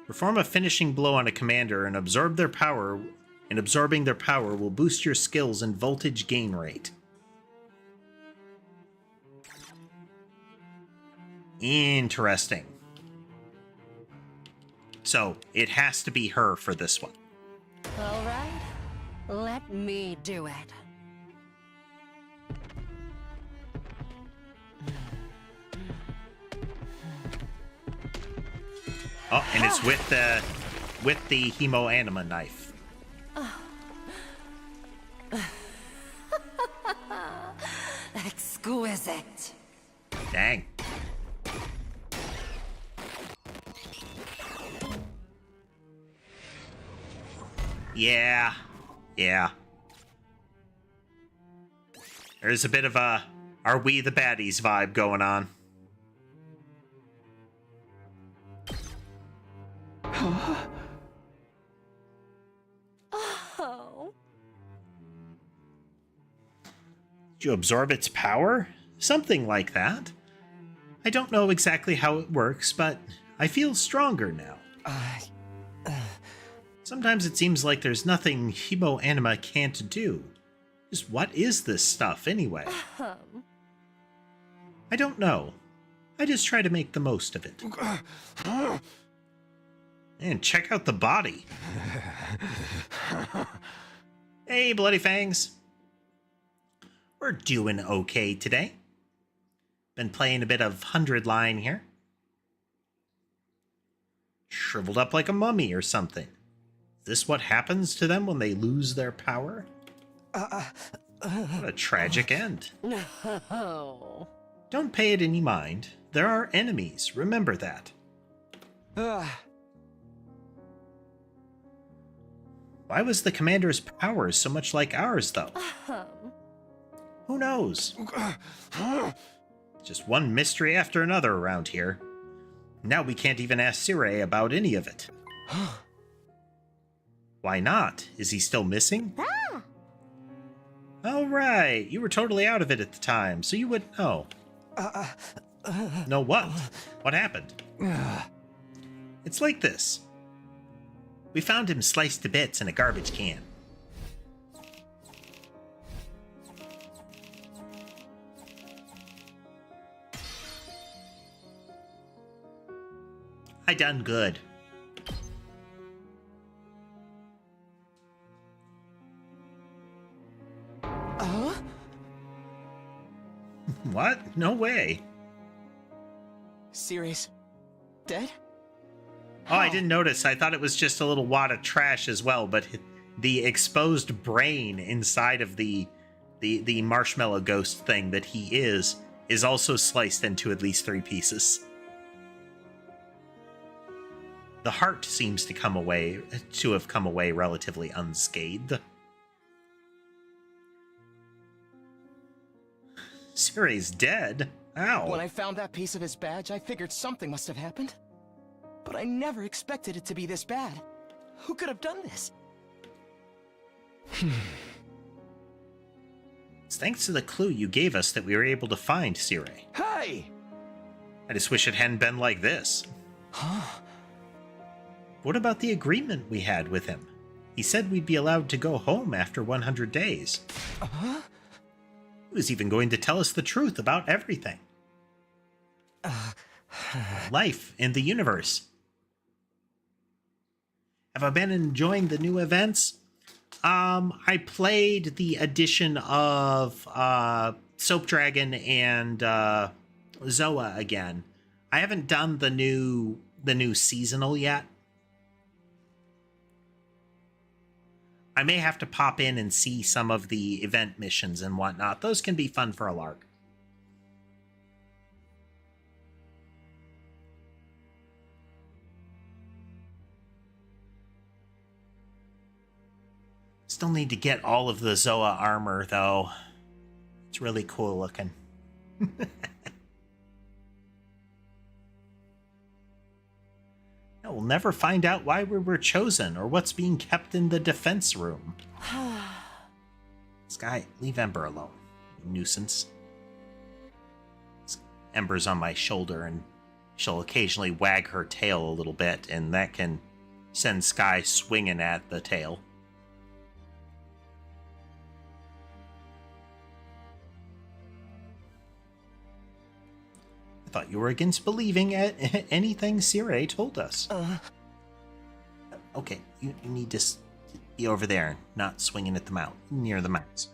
Perform a finishing blow on a commander and absorb their power. And absorbing their power will boost your skills and voltage gain rate. Interesting. So, it has to be her for this one. All right. Let me do it. Oh, and it's with the hemo anima knife. Exquisite. Dang. Yeah. There's a bit of a "Are we the baddies" vibe going on. Oh. Did you absorb its power? Something like that. I don't know exactly how it works, but I feel stronger now. Sometimes it seems like there's nothing hemo anima can't do. Just what is this stuff, anyway? I don't know. I just try to make the most of it. And check out the body. Hey, Bloody Fangs. We're doing okay today. Been playing a bit of 100 Line here. Shriveled up like a mummy or something. Is this what happens to them when they lose their power? What a tragic end. No. Don't pay it any mind. There are enemies, remember that. Why was the commander's power so much like ours, though? Who knows? Just one mystery after another around here. Now we can't even ask Sire about any of it. Why not? Is he still missing? Oh, right. You were totally out of it at the time, so you wouldn't know. Know what? What happened? It's like this. We found him sliced to bits in a garbage can. I done good. What? No way. series? Dead? Oh, I didn't notice. I thought it was just a little wad of trash as well, but the exposed brain inside of the marshmallow ghost thing that he is also sliced into at least 3 pieces. The heart seems to have come away relatively unscathed. Siri's dead? Ow. When I found that piece of his badge, I figured something must have happened. But I never expected it to be this bad. Who could have done this? It's thanks to the clue you gave us that we were able to find Siri. Hey! I just wish it hadn't been like this. Huh? What about the agreement we had with him? He said we'd be allowed to go home after 100 days. Uh-huh? He was even going to tell us the truth about everything. Life in the universe. Have I been enjoying the new events? I played the addition of Soap Dragon and Zoa again. I haven't done the new seasonal yet. I may have to pop in and see some of the event missions and whatnot. Those can be fun for a lark. Still need to get all of the Zoa armor, though. It's really cool looking. We'll never find out why we were chosen or what's being kept in the defense room. Sky, leave Ember alone, you nuisance. Ember's on my shoulder, and she'll occasionally wag her tail a little bit, and that can send Sky swinging at the tail. I thought you were against believing anything Siri told us. Okay, you need to be over there, not swinging at the mount, near the mouse.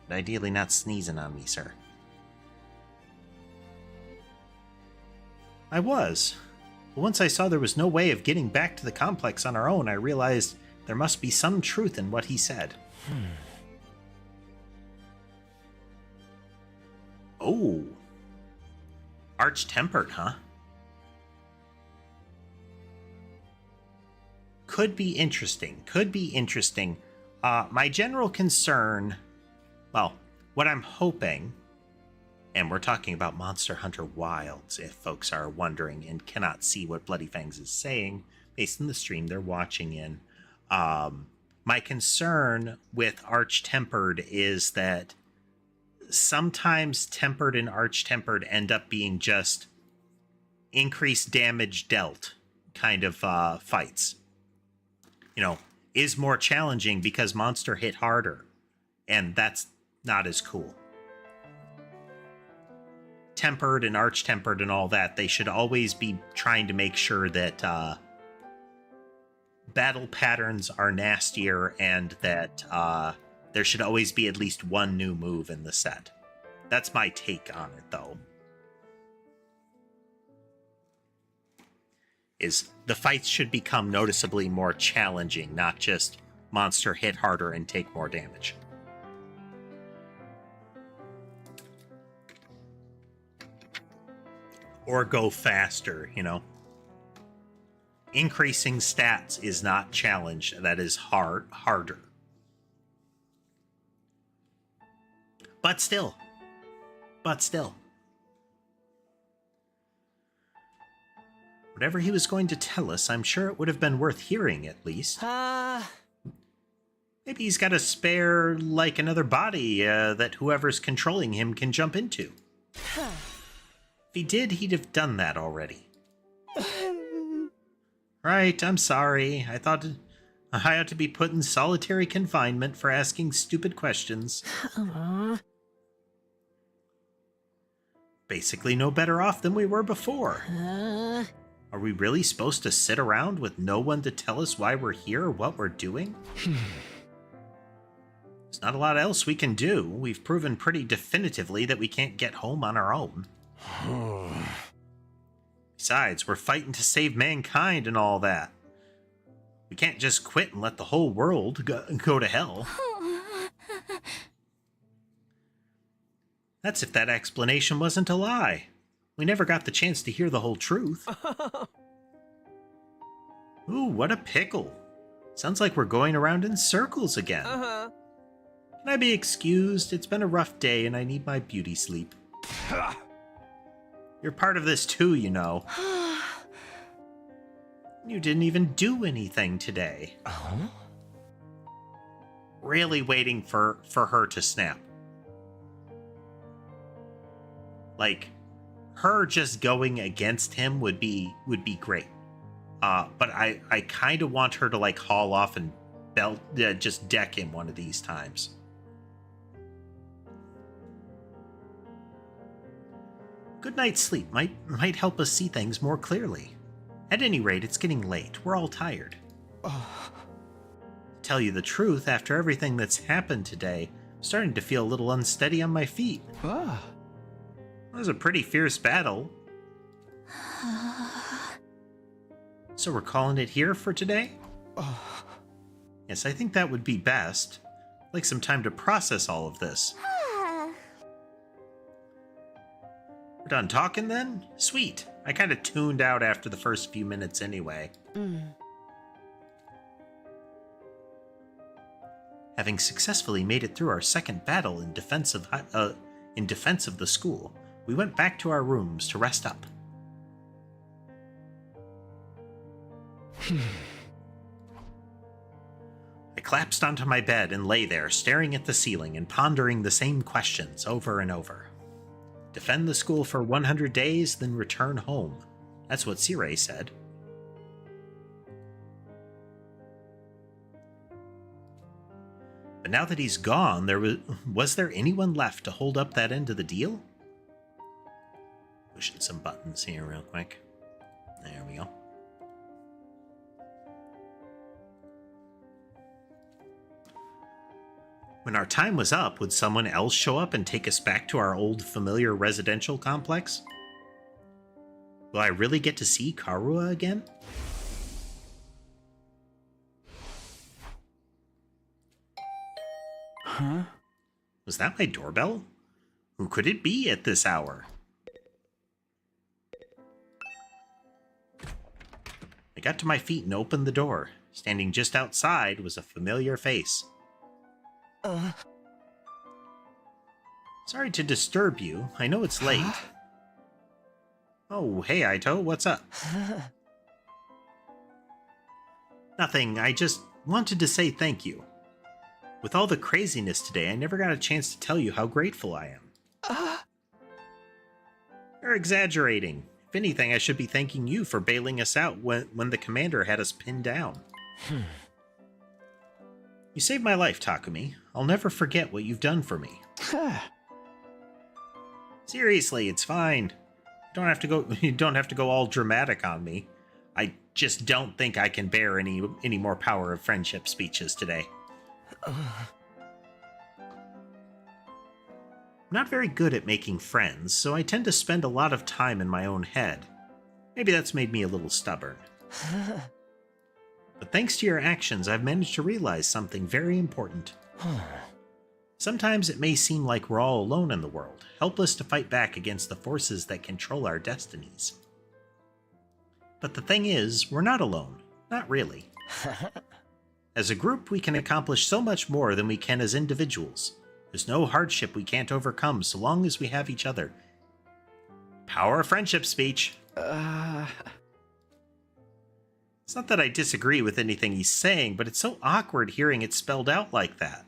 But ideally not sneezing on me, sir. I was. But once I saw there was no way of getting back to the complex on our own, I realized there must be some truth in what he said. Oh. Arch-tempered, huh? Could be interesting. Could be interesting. My general concern... Well, what I'm hoping... And we're talking about Monster Hunter Wilds, if folks are wondering and cannot see what Bloody Fangs is saying, based on the stream they're watching in. My concern with Arch-tempered is that sometimes tempered and arch-tempered end up being just increased damage dealt kind of fights. You know, is more challenging because monster hit harder, and that's not as cool. Tempered and arch-tempered and all that, they should always be trying to make sure that battle patterns are nastier and that there should always be at least one new move in the set. That's my take on it, though. Is the fights should become noticeably more challenging, not just monster hit harder and take more damage. Or go faster, you know. Increasing stats is not challenge, that is harder. But still. Whatever he was going to tell us, I'm sure it would have been worth hearing, at least. Maybe he's got a spare, like, another body that whoever's controlling him can jump into. If he did, he'd have done that already. Right, I'm sorry. I thought I ought to be put in solitary confinement for asking stupid questions. Basically no better off than we were before. Are we really supposed to sit around with no one to tell us why we're here or what we're doing? There's not a lot else we can do. We've proven pretty definitively that we can't get home on our own. Besides, we're fighting to save mankind and all that. We can't just quit and let the whole world go to hell. That's if that explanation wasn't a lie. We never got the chance to hear the whole truth. Ooh, what a pickle. Sounds like we're going around in circles again. Can I be excused? It's been a rough day and I need my beauty sleep. You're part of this too, you know. You didn't even do anything today. Really waiting for her to snap. Like, her just going against him would be great. But I kind of want her to like haul off and just deck him one of these times. Good night's sleep might help us see things more clearly. At any rate, it's getting late. We're all tired. To tell you the truth, after everything that's happened today, I'm starting to feel a little unsteady on my feet. It was a pretty fierce battle. So we're calling it here for today? Yes, I think that would be best. I'd like some time to process all of this. We're done talking then? Sweet. I kind of tuned out after the first few minutes anyway. Having successfully made it through our second battle in defense of the school, we went back to our rooms to rest up. I collapsed onto my bed and lay there, staring at the ceiling and pondering the same questions over and over. Defend the school for 100 days, then return home. That's what Sirei said. But now that he's gone, was there anyone left to hold up that end of the deal? Pushing some buttons here real quick. There we go. When our time was up, would someone else show up and take us back to our old familiar residential complex? Will I really get to see Karua again? Huh? Was that my doorbell? Who could it be at this hour? I got to my feet and opened the door. Standing just outside was a familiar face. Sorry to disturb you. I know it's late. Oh, hey, Aito, what's up? Nothing, I just wanted to say thank you. With all the craziness today, I never got a chance to tell you how grateful I am. You're exaggerating. If anything, I should be thanking you for bailing us out when the commander had us pinned down. You saved my life, Takumi. I'll never forget what you've done for me. Seriously, it's fine. You don't have to go all dramatic on me. I just don't think I can bear any more power of friendship speeches today. I'm not very good at making friends, so I tend to spend a lot of time in my own head. Maybe that's made me a little stubborn. But thanks to your actions, I've managed to realize something very important. Sometimes it may seem like we're all alone in the world, helpless to fight back against the forces that control our destinies. But the thing is, we're not alone. Not really. As a group, we can accomplish so much more than we can as individuals. There's no hardship we can't overcome so long as we have each other. Power of friendship speech. It's not that I disagree with anything he's saying, but it's so awkward hearing it spelled out like that.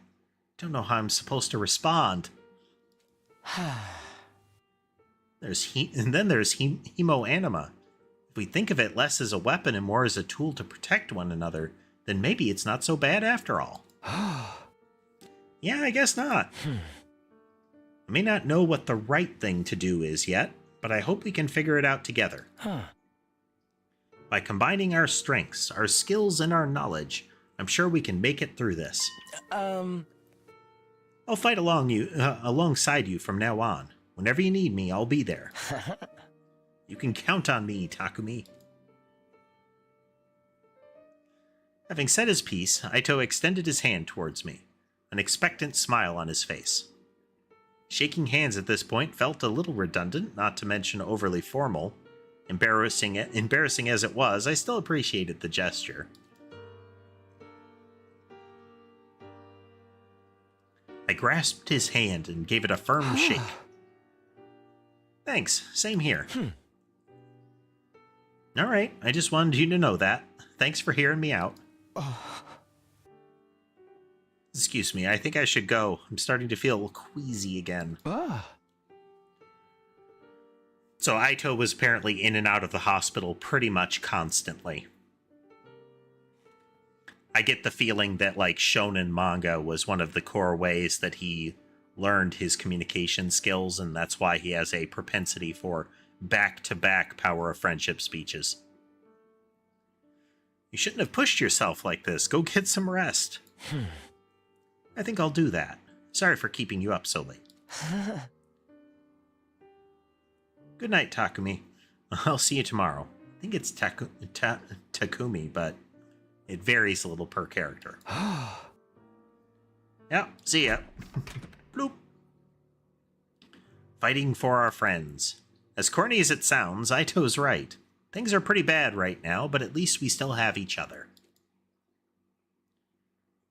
Don't know how I'm supposed to respond. There's hemoanima. If we think of it less as a weapon and more as a tool to protect one another, then maybe it's not so bad after all. Yeah, I guess not. I may not know what the right thing to do is yet, but I hope we can figure it out together. By combining our strengths, our skills, and our knowledge, I'm sure we can make it through this. I'll fight alongside you from now on. Whenever you need me, I'll be there. You can count on me, Takumi. Having said his piece, Aito extended his hand towards me, an expectant smile on his face. Shaking hands at this point felt a little redundant, not to mention overly formal. Embarrassing as it was, I still appreciated the gesture. I grasped his hand and gave it a firm shake. Thanks, same here. Alright, I just wanted you to know that. Thanks for hearing me out. Excuse me, I think I should go. I'm starting to feel queasy again. So Aito was apparently in and out of the hospital pretty much constantly. I get the feeling that, like, shonen manga was one of the core ways that he learned his communication skills, and that's why he has a propensity for back-to-back power of friendship speeches. You shouldn't have pushed yourself like this. Go get some rest. I think I'll do that. Sorry for keeping you up so late. Good night, Takumi. I'll see you tomorrow. I think it's Takumi, but it varies a little per character. Yeah, see ya. Bloop. Fighting for our friends. As corny as it sounds, Aito's right. Things are pretty bad right now, but at least we still have each other.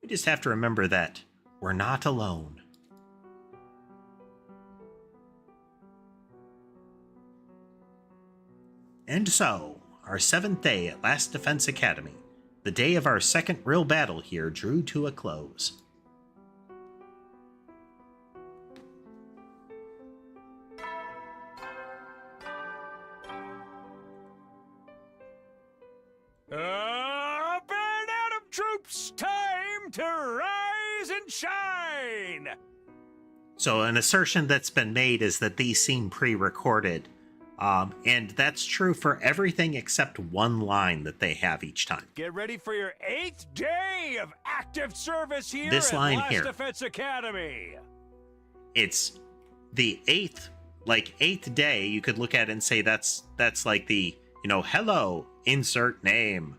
We just have to remember that we're not alone. And so, our 7th day at Last Defense Academy, the day of our second real battle here, drew to a close. Up and Atom troops, time to rise and shine! So an assertion that's been made is that these seem pre-recorded. And that's true for everything except one line that they have each time. Get ready for your 8th day of active service here This at line Last here. Defense Academy. It's the 8th day. You could look at it and say that's like the, hello, insert name,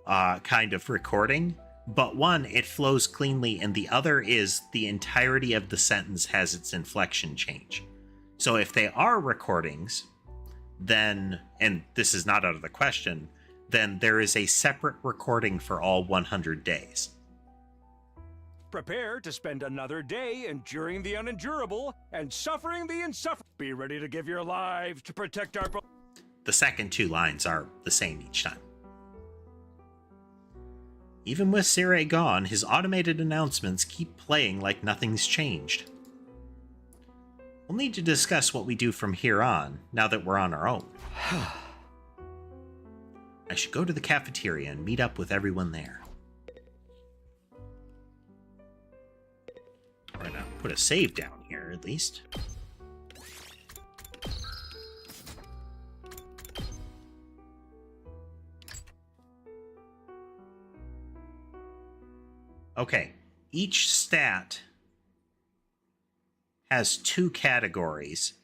kind of recording. But one, it flows cleanly, and the other is the entirety of the sentence has its inflection change. So if they are recordings, then, and this is not out of the question, then there is a separate recording for all 100 days. Prepare to spend another day enduring the unendurable and suffering the insufferable. Be ready to give your lives to protect our... The second 2 lines are the same each time. Even with Sirei gone, his automated announcements keep playing like nothing's changed. We'll need to discuss what we do from here on, now that we're on our own. I should go to the cafeteria and meet up with everyone there. We're gonna put a save down here, at least. Okay, each stat has 2 categories,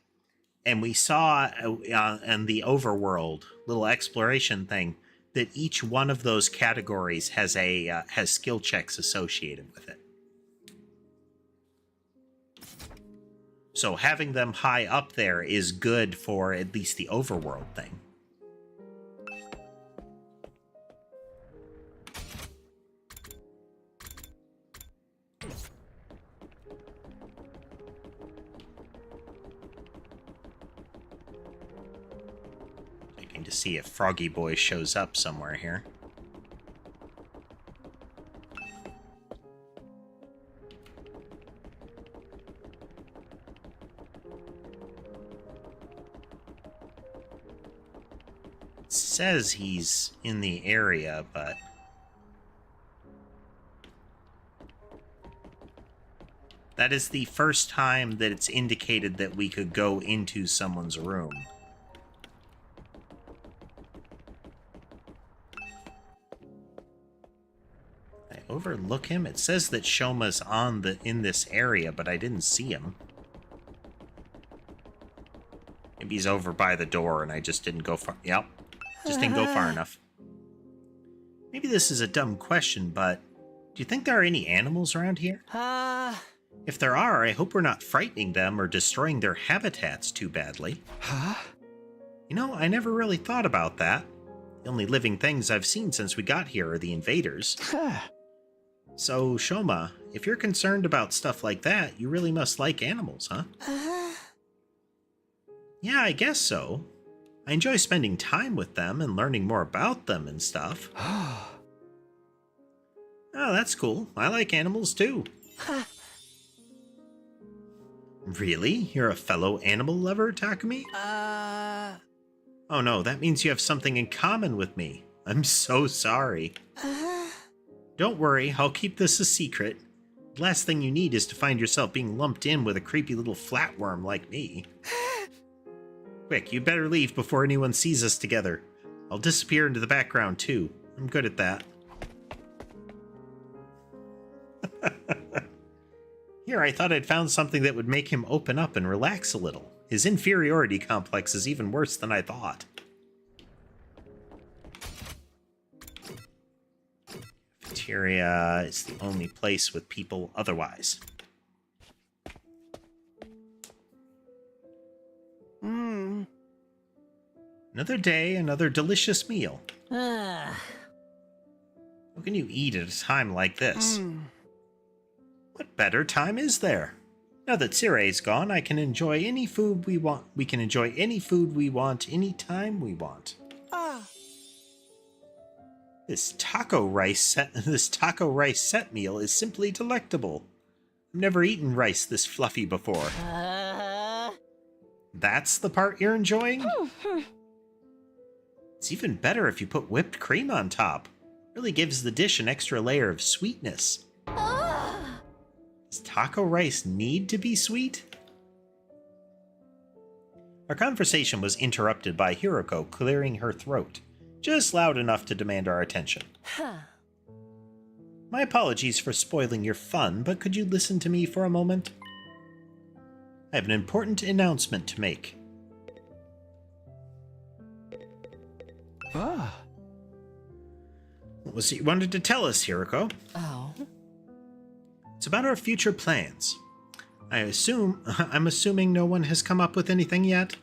and we saw in the overworld little exploration thing that each one of those categories has has skill checks associated with it. So having them high up there is good for at least the overworld thing. To see if Froggy Boy shows up somewhere here. It says he's in the area, but that is the first time that it's indicated that we could go into someone's room. Overlook him? It says that Shoma's in this area, but I didn't see him. Maybe he's over by the door and I just didn't go far. Yep. Just didn't go far enough. Maybe this is a dumb question, but do you think there are any animals around here? If there are, I hope we're not frightening them or destroying their habitats too badly. You know, I never really thought about that. The only living things I've seen since we got here are the invaders. So, Shoma, if you're concerned about stuff like that, you really must like animals, huh? Yeah, I guess so. I enjoy spending time with them and learning more about them and stuff. Oh, that's cool. I like animals too. Really? You're a fellow animal lover, Takumi? Oh no, that means you have something in common with me. I'm so sorry. Don't worry, I'll keep this a secret. The last thing you need is to find yourself being lumped in with a creepy little flatworm like me. Quick, you better leave before anyone sees us together. I'll disappear into the background too. I'm good at that. Here, I thought I'd found something that would make him open up and relax a little. His inferiority complex is even worse than I thought. Cafeteria is the only place with people otherwise. Another day, another delicious meal. How can you eat at a time like this? What better time is there? Now that Sire's gone, I can enjoy any food we want. We can enjoy any food we want, any time we want. This taco rice set meal is simply delectable. I've never eaten rice this fluffy before. That's the part you're enjoying? It's even better if you put whipped cream on top. Really gives the dish an extra layer of sweetness. Does taco rice need to be sweet? Our conversation was interrupted by Hiroko clearing her throat, just loud enough to demand our attention. My apologies for spoiling your fun, but could you listen to me for a moment? I have an important announcement to make. What was it you wanted to tell us, Hiroko? It's about our future plans. I'm assuming no one has come up with anything yet?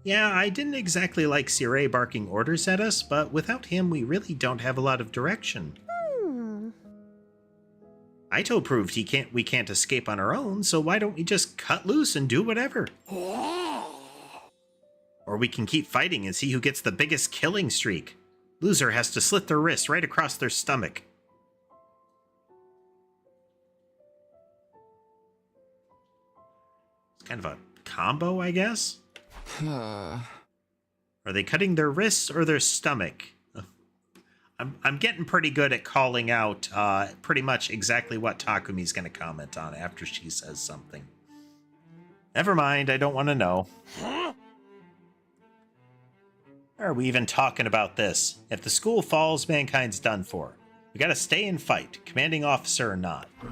Yeah, I didn't exactly like Sire barking orders at us, but without him, we really don't have a lot of direction. Aito proved we can't escape on our own, so why don't we just cut loose and do whatever? Or we can keep fighting and see who gets the biggest killing streak. Loser has to slit their wrist right across their stomach. It's kind of a combo, I guess? Are they cutting their wrists or their stomach? I'm getting pretty good at calling out pretty much exactly what Takumi's going to comment on after she says something. Never mind, I don't want to know. Why are we even talking about this? If the school falls, mankind's done for. We gotta stay and fight, commanding officer or not. We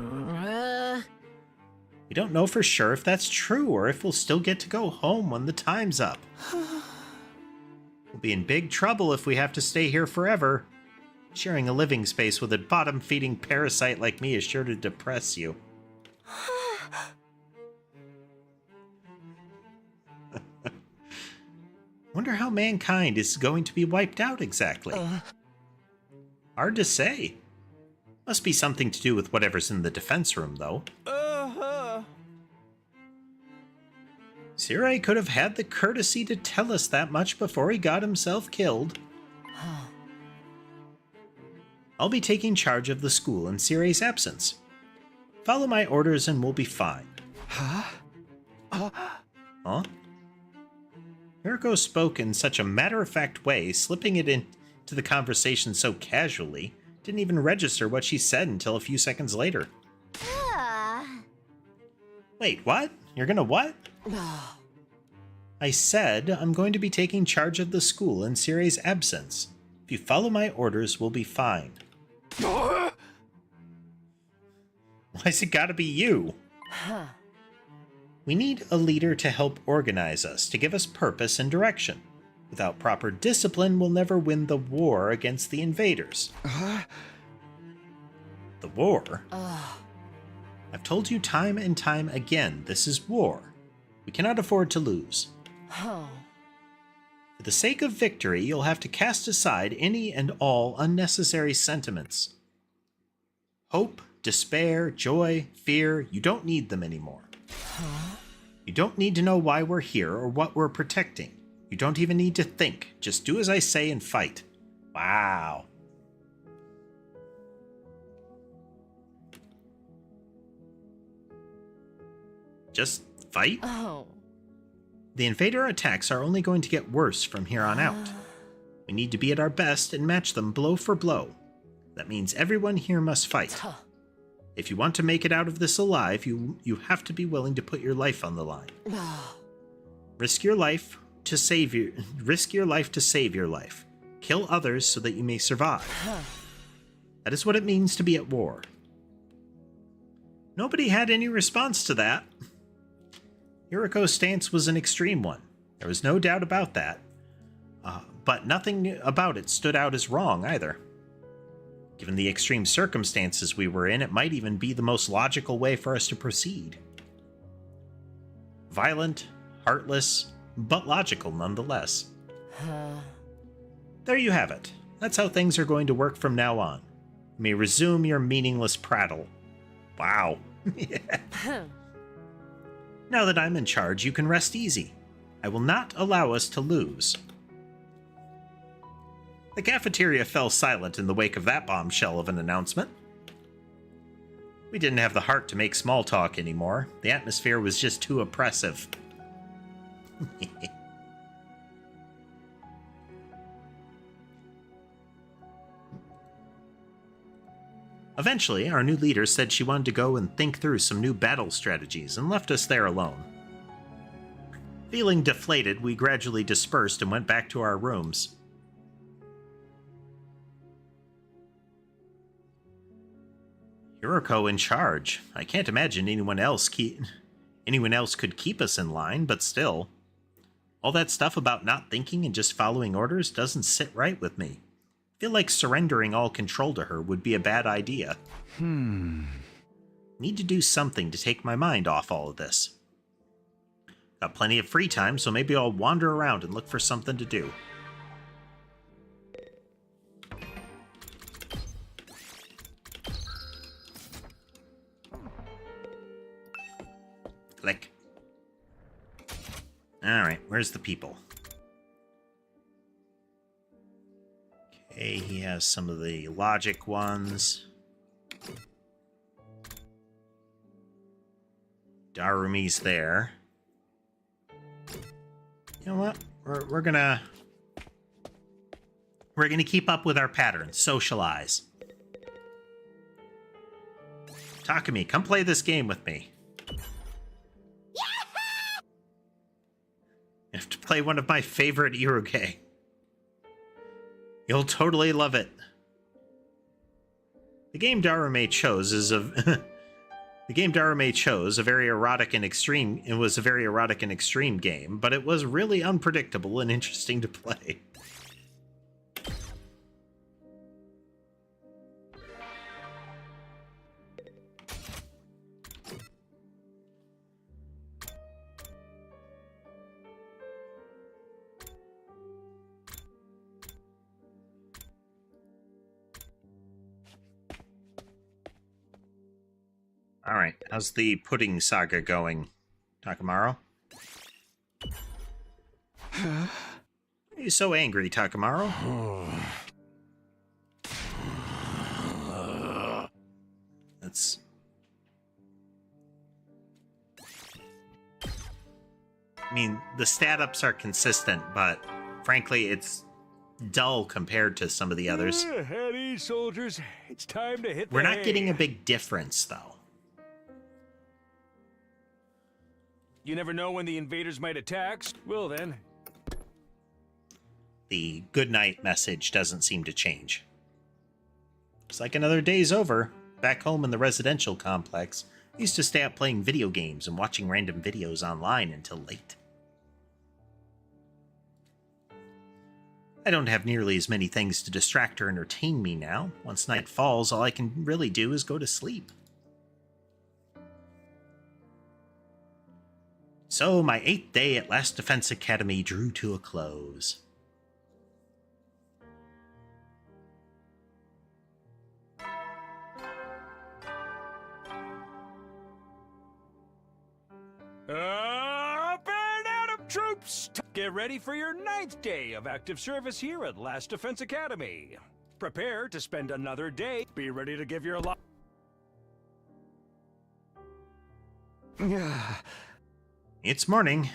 don't know for sure if that's true or if we'll still get to go home when the time's up. We'll be in big trouble if we have to stay here forever. Sharing a living space with a bottom-feeding parasite like me is sure to depress you. Wonder how mankind is going to be wiped out exactly. Hard to say. Must be something to do with whatever's in the defense room, though. Sire could have had the courtesy to tell us that much before he got himself killed. I'll be taking charge of the school in Sire's absence. Follow my orders and we'll be fine. Huh? Hiroko spoke in such a matter-of-fact way, slipping it into the conversation so casually, didn't even register what she said until a few seconds later. Wait, what? You're gonna what? I said I'm going to be taking charge of the school in Sire's absence. If you follow my orders, we'll be fine. Why's it gotta be you? Huh. We need a leader to help organize us, to give us purpose and direction. Without proper discipline, we'll never win the war against the invaders. The war? I've told you time and time again, this is war. We cannot afford to lose. Oh. For the sake of victory, you'll have to cast aside any and all unnecessary sentiments. Hope, despair, joy, fear, you don't need them anymore. You don't need to know why we're here or what we're protecting. You don't even need to think. Just do as I say and fight. Wow. Just fight? Oh. The invader attacks are only going to get worse from here on out. We need to be at our best and match them blow for blow. That means everyone here must fight. If you want to make it out of this alive, you have to be willing to put your life on the line. Risk your life to save your life. Kill others so that you may survive. That is what it means to be at war. Nobody had any response to that. Yuriko's stance was an extreme one. There was no doubt about that. But nothing about it stood out as wrong either. Given the extreme circumstances we were in, it might even be the most logical way for us to proceed. Violent, heartless, but logical nonetheless. There you have it. That's how things are going to work from now on. You may resume your meaningless prattle. Wow. Now that I'm in charge, you can rest easy. I will not allow us to lose. The cafeteria fell silent in the wake of that bombshell of an announcement. We didn't have the heart to make small talk anymore. The atmosphere was just too oppressive. Eventually, our new leader said she wanted to go and think through some new battle strategies and left us there alone. Feeling deflated, we gradually dispersed and went back to our rooms. Yuriko in charge. I can't imagine anyone else could keep us in line, but still. All that stuff about not thinking and just following orders doesn't sit right with me. I feel like surrendering all control to her would be a bad idea. Need to do something to take my mind off all of this. Got plenty of free time, so maybe I'll wander around and look for something to do. Click. Alright, where's the people? Okay, he has some of the logic ones. Darumi's there. You know what? We're gonna keep up with our patterns. Socialize. Takumi, come play this game with me. You have to play one of my favorite iruge. You'll totally love it. The game Darume chose is a very erotic and extreme. It was a very erotic and extreme game, but it was really unpredictable and interesting to play. Alright, how's the pudding saga going, Takamaru? Why are you so angry, Takamaru? That's... I mean, the stat-ups are consistent, but frankly, it's dull compared to some of the others. At ease, soldiers. It's time to hit the We're not hay. getting a big difference, though. You never know when the invaders might attack. Well then. The good night message doesn't seem to change. It's like another day's over. Back home in the residential complex, I used to stay up playing video games and watching random videos online until late. I don't have nearly as many things to distract or entertain me now. Once night falls, all I can really do is go to sleep. So my 8th day at Last Defense Academy drew to a close. Up and at 'em, troops! Get ready for your 9th day of active service here at Last Defense Academy. Prepare to spend another day. Be ready to give your life. It's morning.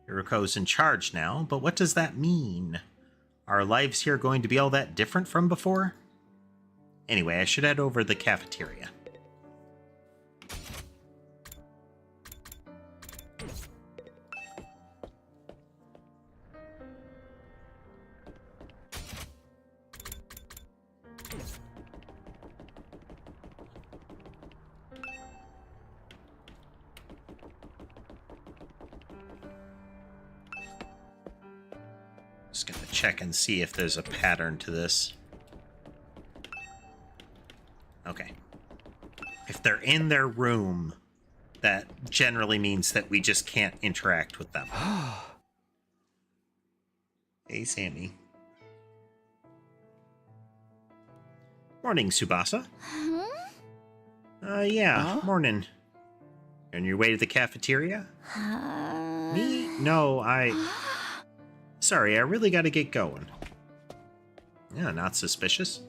Hiroko's in charge now, but what does that mean? Are our lives here going to be all that different from before? Anyway, I should head over to the cafeteria. Just gonna check and see if there's a pattern to this. Okay. If they're in their room, that generally means that we just can't interact with them. Hey, Sammy. Morning, Tsubasa. Yeah, morning. On your way to the cafeteria? Me? No, Sorry, I really gotta get going. Yeah, not suspicious.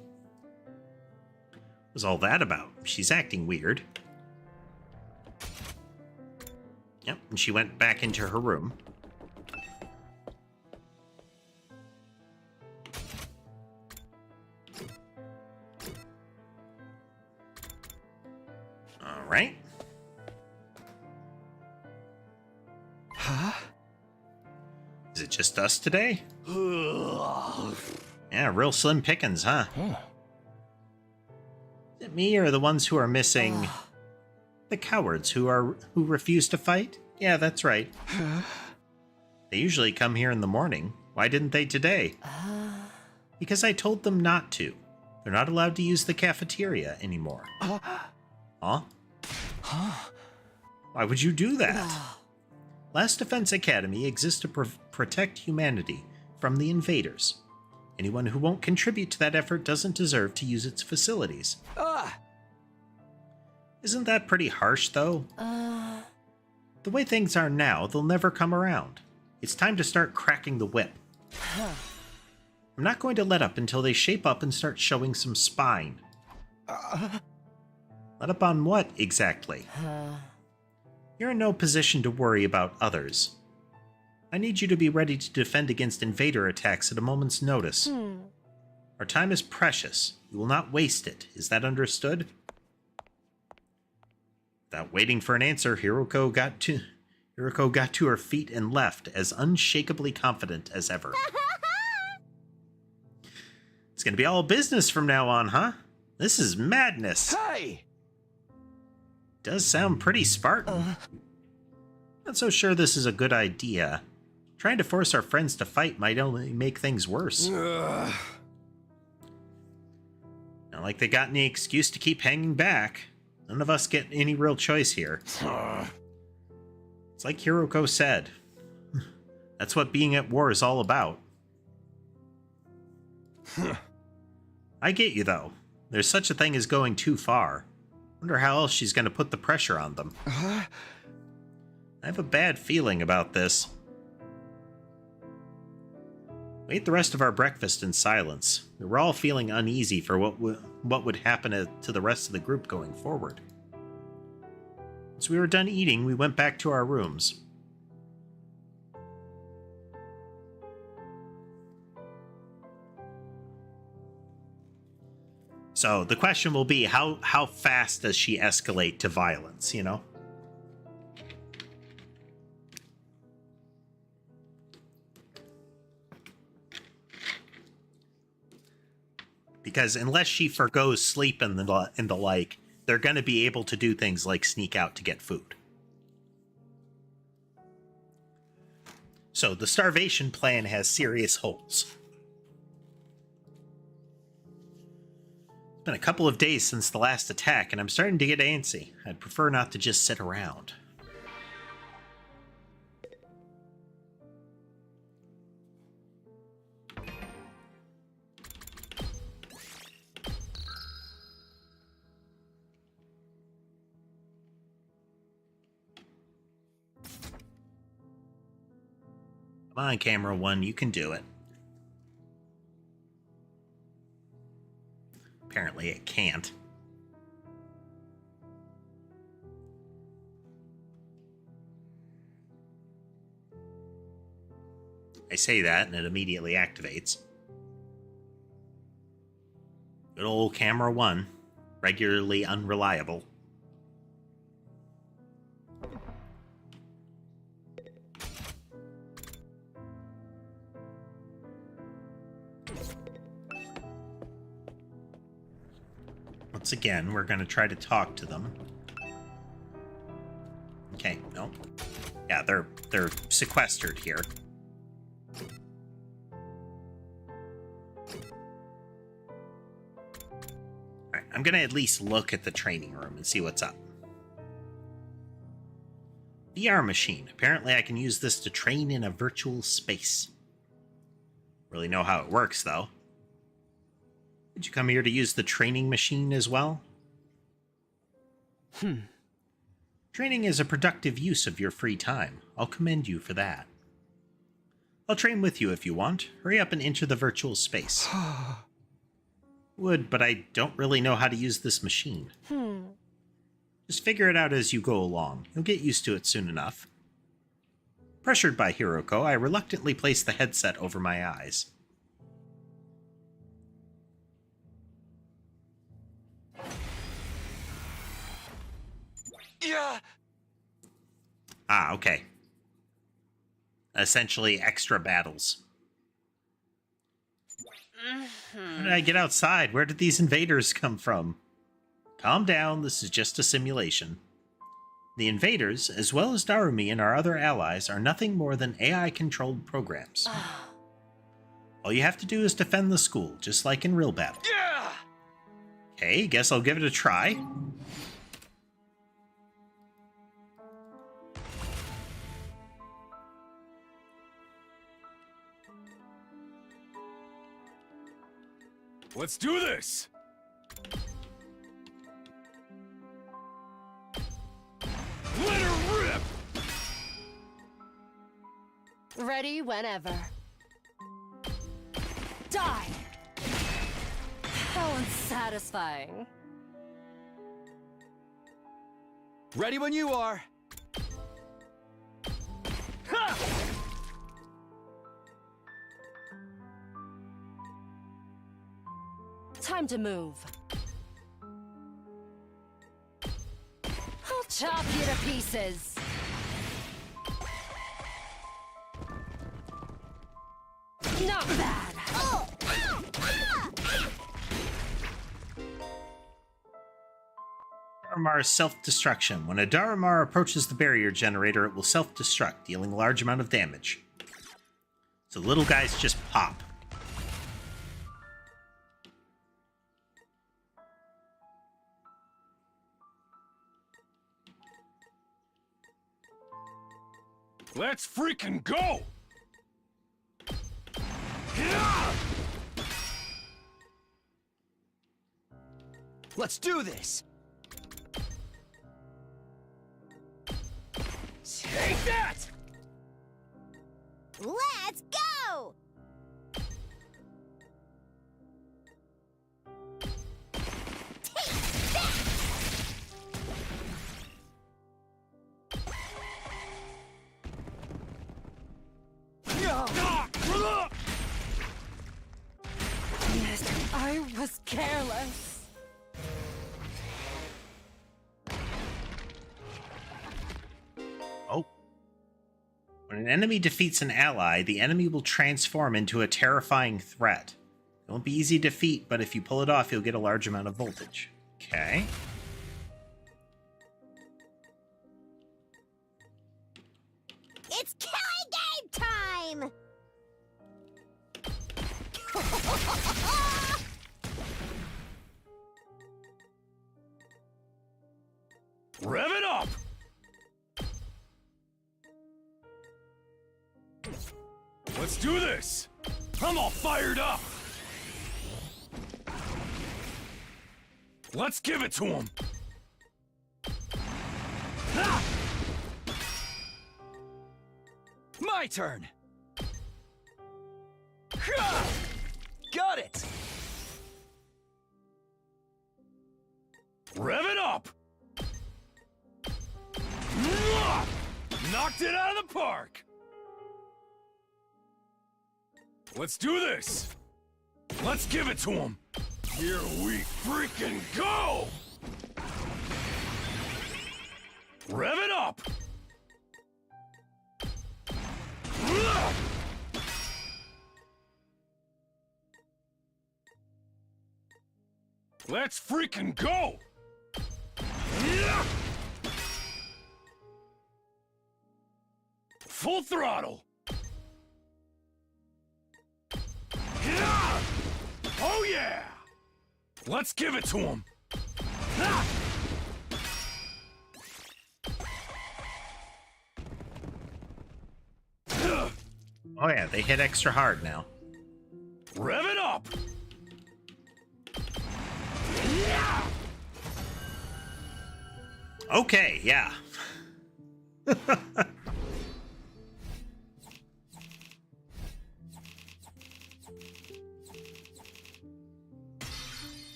What's all that about? She's acting weird. Yep, and she went back into her room. All right. Huh? Is it just us today? Yeah, real slim pickings, huh? Is it me or the ones who are missing? The cowards who refuse to fight? Yeah, that's right. They usually come here in the morning. Why didn't they today? Because I told them not to. They're not allowed to use the cafeteria anymore. Huh? Why would you do that? Last Defense Academy exists to protect humanity from the invaders. Anyone who won't contribute to that effort doesn't deserve to use its facilities. Isn't that pretty harsh, though? The way things are now, they'll never come around. It's time to start cracking the whip. I'm not going to let up until they shape up and start showing some spine. Let up on what, exactly? You're in no position to worry about others. I need you to be ready to defend against invader attacks at a moment's notice. Our time is precious. We will not waste it. Is that understood? Without waiting for an answer, Hiroko got to her feet and left, as unshakably confident as ever. It's gonna be all business from now on, huh? This is madness. Hey! Does sound pretty Spartan. Not so sure this is a good idea. Trying to force our friends to fight might only make things worse. Not like they got any excuse to keep hanging back. None of us get any real choice here. It's like Hiroko said. That's what being at war is all about. I get you, though. There's such a thing as going too far. Wonder how else she's going to put the pressure on them. I have a bad feeling about this. We ate the rest of our breakfast in silence. We were all feeling uneasy for what would happen to the rest of the group going forward. Once we were done eating, we went back to our rooms. So the question will be, how fast does she escalate to violence, you know? Because unless she forgoes sleep and the like, they're going to be able to do things like sneak out to get food. So the starvation plan has serious holes. It's been a couple of days since the last attack, and I'm starting to get antsy. I'd prefer not to just sit around. Come on, Camera One, you can do it. Apparently it can't. I say that and it immediately activates. Good old Camera One, regularly unreliable. Once again, we're going to try to talk to them. Okay, no. Yeah, they're sequestered here. Alright, I'm going to at least look at the training room and see what's up. VR machine. Apparently I can use this to train in a virtual space. Really know how it works, though. Did you come here to use the training machine as well? Training is a productive use of your free time. I'll commend you for that. I'll train with you if you want. Hurry up and enter the virtual space. Would, but I don't really know how to use this machine. Just figure it out as you go along. You'll get used to it soon enough. Pressured by Hiroko, I reluctantly placed the headset over my eyes. Yeah. Ah, okay. Essentially extra battles. How did I get outside? Where did these invaders come from? Calm down, this is just a simulation. The invaders, as well as Darumi and our other allies, are nothing more than AI-controlled programs. All you have to do is defend the school, just like in real battle. Yeah. Okay, guess I'll give it a try. Let's do this! Let her rip! Ready whenever. Die! How unsatisfying. Ready when you are. Ha! Time to move. I'll chop you to pieces. Not bad. Oh! Daramar's self-destruction. When a Daramar approaches the barrier generator, it will self-destruct, dealing a large amount of damage. So little guys just pop. Let's freaking go! Let's do this. Take that! Let's go! Take that! Yes, I was careless. Oh. When an enemy defeats an ally, the enemy will transform into a terrifying threat. It won't be easy to defeat, but if you pull it off, you'll get a large amount of voltage. Okay. Rev it up! Let's do this! I'm all fired up! Let's give it to him! My turn! Got it! Rev it up! Knocked it out of the park! Let's do this! Let's give it to him! Here we freaking go! Rev it up! Let's freaking go! Full throttle! Oh yeah! Let's give it to him! Oh yeah, they hit extra hard now. Rev it up! Okay, yeah.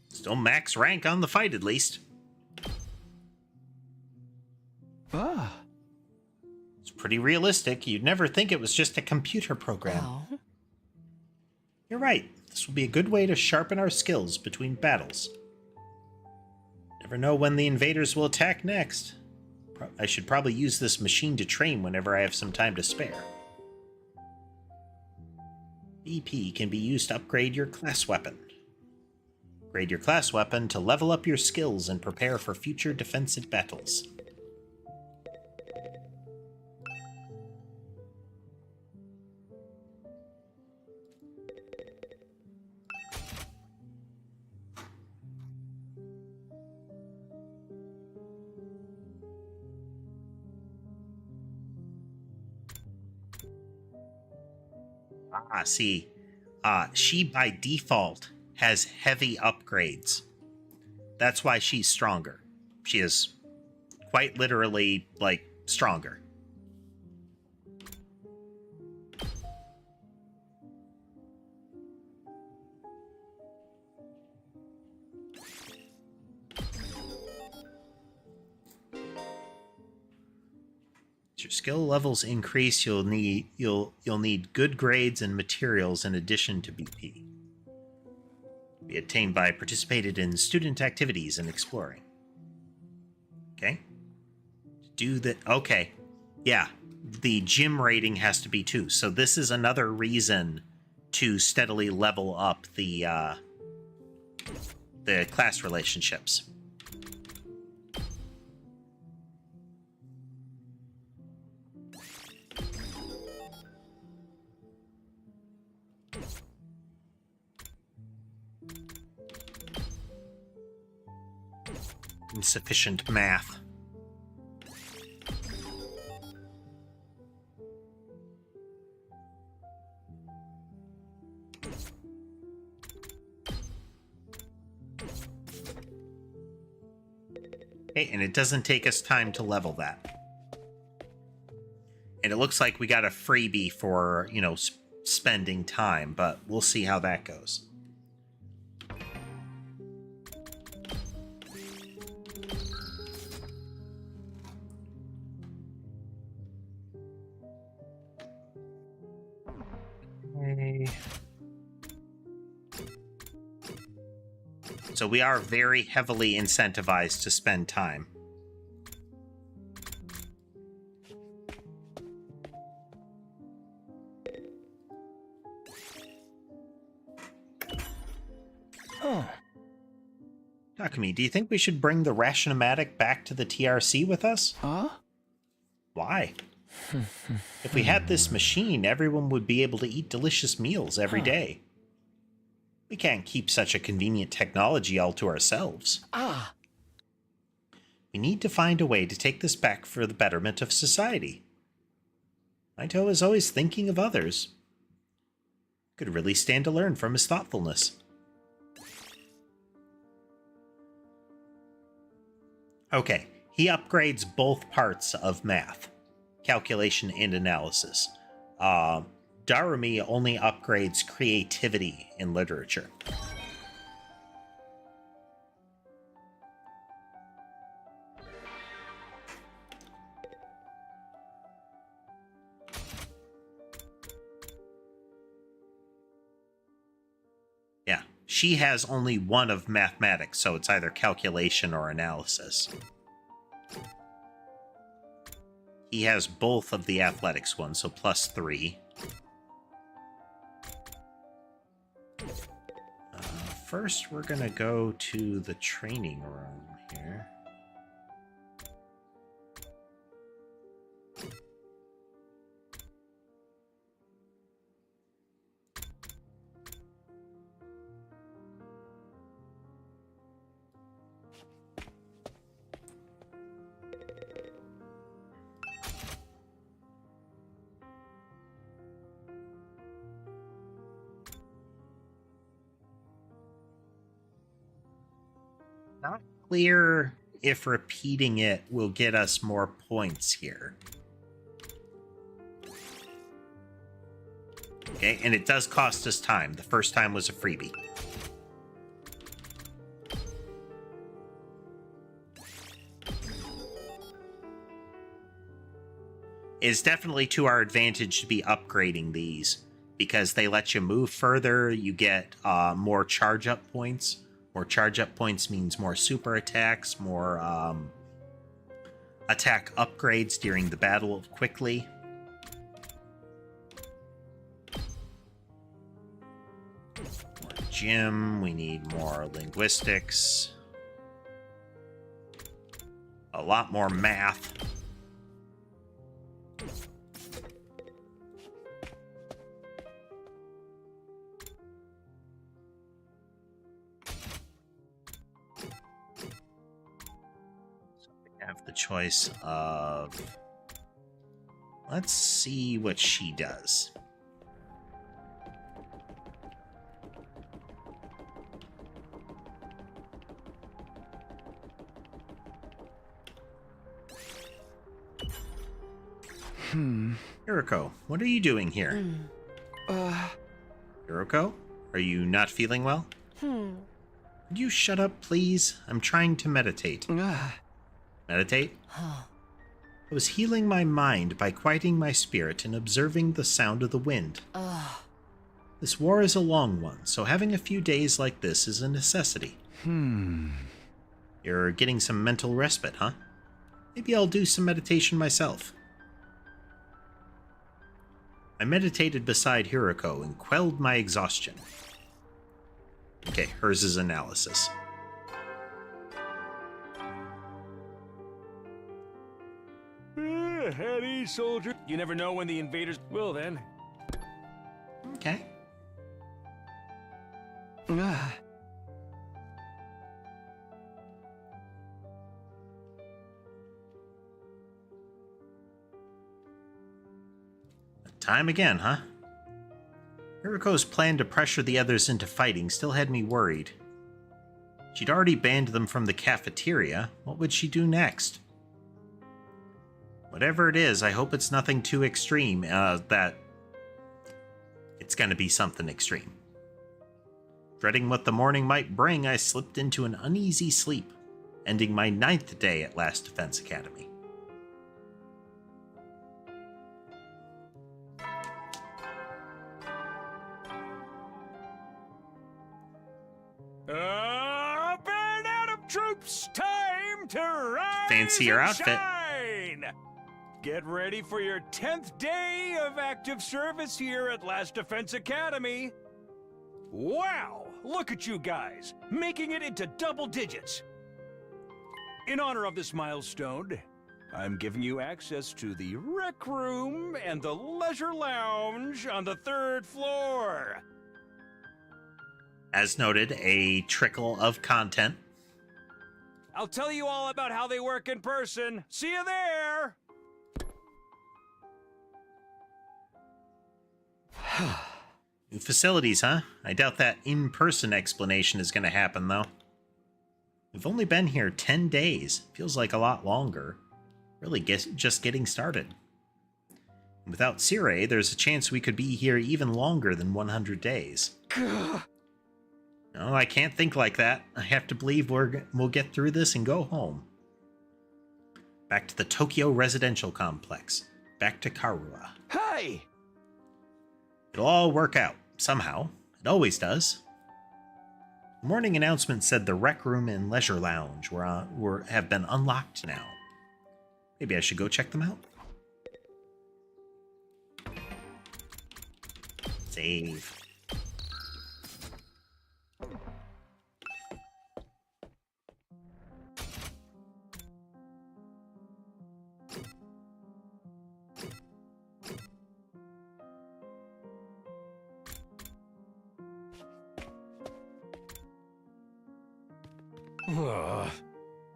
Still max rank on the fight, at least. Ah. It's pretty realistic. You'd never think it was just a computer program. Oh. You're right. This will be a good way to sharpen our skills between battles. Never know when the invaders will attack next. I should probably use this machine to train whenever I have some time to spare. BP can be used to upgrade your class weapon. Upgrade your class weapon to level up your skills and prepare for future defensive battles. Ah, see, she by default has heavy upgrades. That's why she's stronger. She is quite literally, like, stronger. As your skill levels increase, you'll need good grades and materials in addition to BP. Be attained by participated in student activities and exploring. Okay. Do the okay. Yeah, the gym rating has to be 2. So this is another reason to steadily level up the class relationships. Insufficient math. Okay, and it doesn't take us time to level that. And it looks like we got a freebie for, you know, spending time, but we'll see how that goes. So we are very heavily incentivized to spend time. Oh. Takumi, do you think we should bring the Rationomatic back to the TRC with us? Huh? Why? If we had this machine, everyone would be able to eat delicious meals every day. We can't keep such a convenient technology all to ourselves. We need to find a way to take this back for the betterment of society. Naito is always thinking of others. Could really stand to learn from his thoughtfulness. Okay, he upgrades both parts of math, calculation and analysis. Darumi only upgrades creativity in literature. Yeah, she has only one of mathematics, so it's either calculation or analysis. He has both of the athletics ones, so +3. First, we're gonna go to the training room here. Not clear if repeating it will get us more points here. Okay, and it does cost us time. The first time was a freebie. It's definitely to our advantage to be upgrading these because they let you move further. You get more charge-up points. More charge-up points means more super attacks, more attack upgrades during the battle quickly. More gym, we need more linguistics. A lot more math. Have the choice of, let's see what she does. Hiroko, what are you doing here? Hiroko, are you not feeling well? Could you shut up, please? I'm trying to meditate. Meditate? I was healing my mind by quieting my spirit and observing the sound of the wind. This war is a long one, so having a few days like this is a necessity. You're getting some mental respite, huh? Maybe I'll do some meditation myself. I meditated beside Hiroko and quelled my exhaustion. Okay, hers is analysis. At ease, soldier. You never know when the invaders will, then. Okay. Time again, huh? Hiroko's plan to pressure the others into fighting still had me worried. She'd already banned them from the cafeteria. What would she do next? Whatever it is, I hope it's nothing too extreme, that it's gonna be something extreme. Dreading what the morning might bring, I slipped into an uneasy sleep, ending my 9th day at Last Defense Academy. Burn out of troops! Time to rise Fancy your and outfit. shine! Get ready for your 10th day of active service here at Last Defense Academy. Wow! Look at you guys, making it into double digits. In honor of this milestone, I'm giving you access to the rec room and the leisure lounge on the 3rd floor. As noted, a trickle of content. I'll tell you all about how they work in person. See you there! New facilities, huh? I doubt that in-person explanation is going to happen, though. We've only been here 10 days. Feels like a lot longer. Really just getting started. Without Sire, there's a chance we could be here even longer than 100 days. No, I can't think like that. I have to believe we'll get through this and go home. Back to the Tokyo residential complex. Back to Karua. Hey! It'll all work out, somehow. It always does. The morning announcement said the rec room and leisure lounge have been unlocked now. Maybe I should go check them out. Save.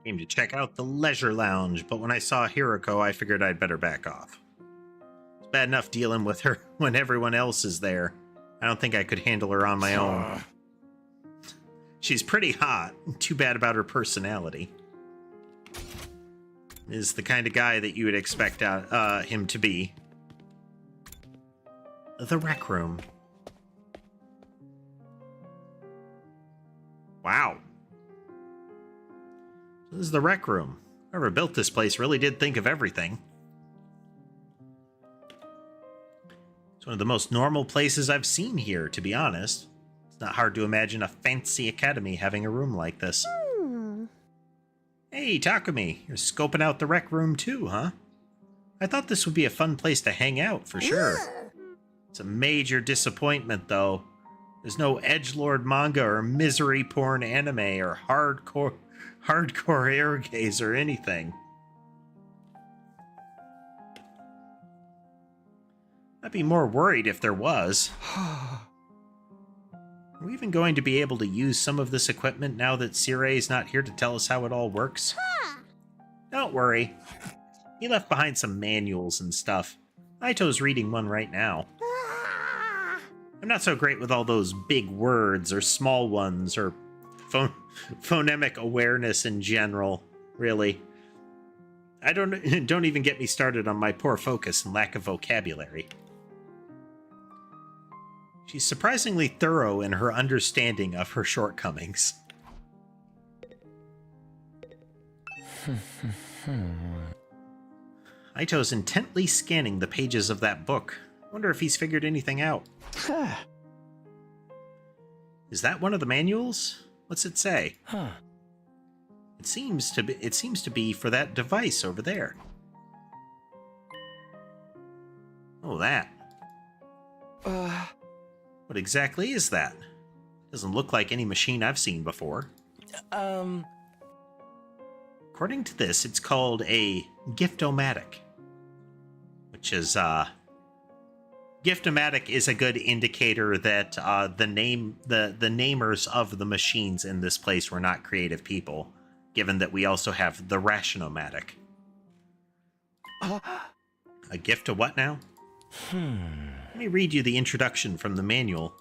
Came to check out the leisure lounge, but when I saw Hiroko, I figured I'd better back off. It's bad enough dealing with her when everyone else is there. I don't think I could handle her on my own. She's pretty hot. Too bad about her personality. Is the kind of guy that you would expect him to be. The rec room. Wow. This is the rec room. Whoever built this place really did think of everything. It's one of the most normal places I've seen here, to be honest. It's not hard to imagine a fancy academy having a room like this. Hey, Takumi, you're scoping out the rec room too, huh? I thought this would be a fun place to hang out, for sure. It's a major disappointment, though. There's no edgelord manga or misery porn anime or hardcore air gaze or anything. I'd be more worried if there was. Are we even going to be able to use some of this equipment now that Sire's not here to tell us how it all works? Don't worry. He left behind some manuals and stuff. Aito's reading one right now. I'm not so great with all those big words or small ones or phonemic awareness in general, really. Don't even get me started on my poor focus and lack of vocabulary. She's surprisingly thorough in her understanding of her shortcomings. Aito's intently scanning the pages of that book. Wonder if he's figured anything out. Is that one of the manuals? What's it say? It seems to be for that device over there. Oh, that. What exactly is that? Doesn't look like any machine I've seen before. According to this, it's called a Giftomatic. Which is, Giftomatic is a good indicator that the namers of the machines in this place were not creative people, given that we also have the Rationomatic. A gift to what now? Let me read you the introduction from the manual.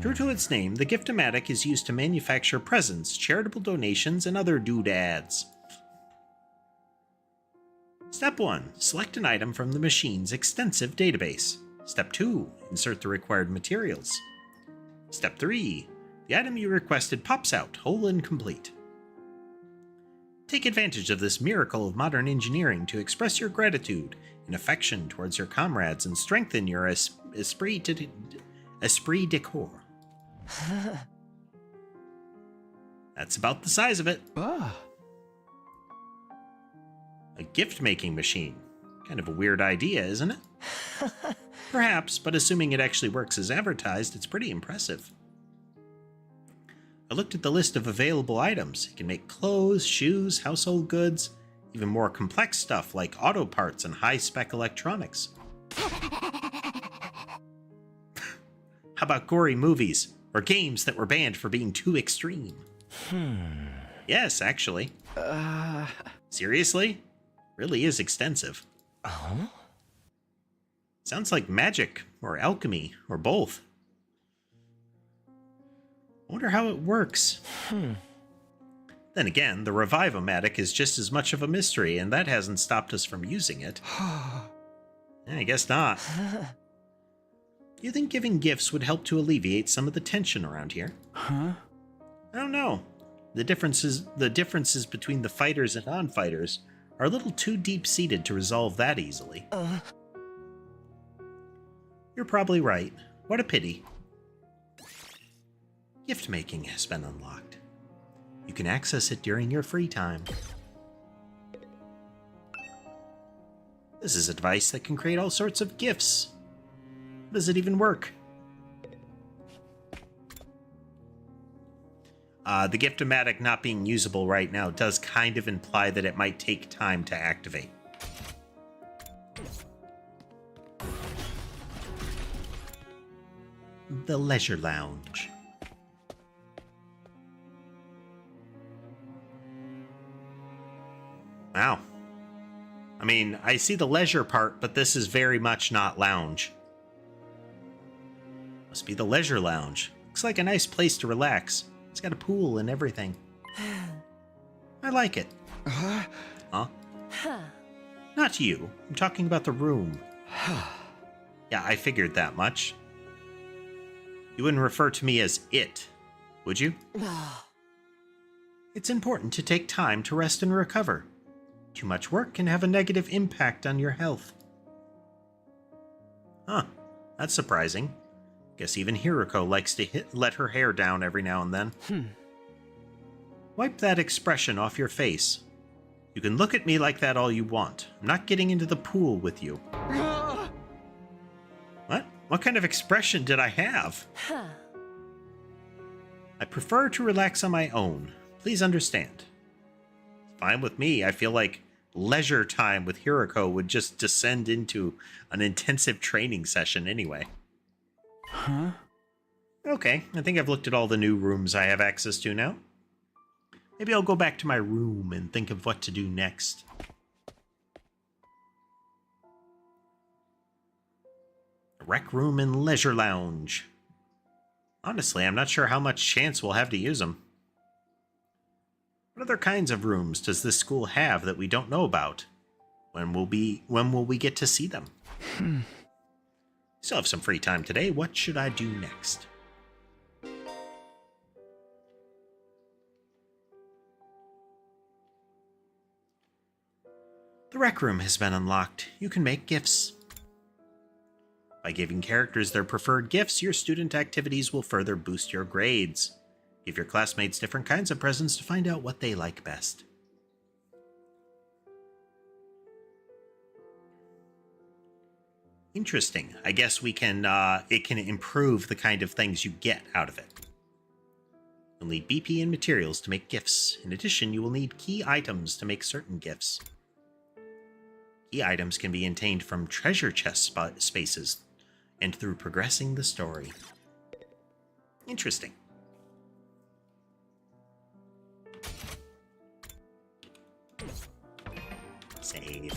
True to its name, the Giftomatic is used to manufacture presents, charitable donations, and other doodads. Step 1. Select an item from the machine's extensive database. Step 2. Insert the required materials. Step 3. The item you requested pops out, whole and complete. Take advantage of this miracle of modern engineering to express your gratitude and affection towards your comrades and strengthen your esprit de corps. That's about the size of it. A gift-making machine. Kind of a weird idea, isn't it? Perhaps, but assuming it actually works as advertised, it's pretty impressive. I looked at the list of available items. It can make clothes, shoes, household goods, Even more complex stuff like auto parts and high-spec electronics. How about gory movies or games that were banned for being too extreme? Yes, actually. Seriously? Really is extensive. Sounds like magic or alchemy or both. I wonder how it works. Then again, the Revive-O-Matic is just as much of a mystery, and that hasn't stopped us from using it. I guess not. Do you think giving gifts would help to alleviate some of the tension around here? I don't know. The differences between the fighters and non-fighters are a little too deep-seated to resolve that easily. You're probably right. What a pity. Gift making has been unlocked. You can access it during your free time. This is a device that can create all sorts of gifts. How does it even work? The Gift-O-Matic not being usable right now does kind of imply that it might take time to activate. The Leisure Lounge. Wow. I mean, I see the leisure part, but this is very much not lounge. Must be the Leisure Lounge. Looks like a nice place to relax. It's got a pool and everything. I like it. Huh? Not you. I'm talking about the room. Yeah, I figured that much. You wouldn't refer to me as it, would you? It's important to take time to rest and recover. Too much work can have a negative impact on your health. Huh, that's surprising. Guess even Hiroko likes to let her hair down every now and then. Wipe that expression off your face. You can look at me like that all you want. I'm not getting into the pool with you. What? What kind of expression did I have? I prefer to relax on my own. Please understand. Fine with me. I feel like leisure time with Hiroko would just descend into an intensive training session anyway. Okay, I think I've looked at all the new rooms I have access to now. Maybe I'll go back to my room and think of what to do next. Rec room and leisure lounge. Honestly, I'm not sure how much chance we'll have to use them. What other kinds of rooms does this school have that we don't know about? When will we get to see them? Still have some free time today. What should I do next? The rec room has been unlocked. You can make gifts. By giving characters their preferred gifts, your student activities will further boost your grades. Give your classmates different kinds of presents to find out what they like best. Interesting. I guess we can, it can improve the kind of things you get out of it. You'll need BP and materials to make gifts. In addition, you will need key items to make certain gifts. Key items can be obtained from treasure chest spaces and through progressing the story. Interesting. Save.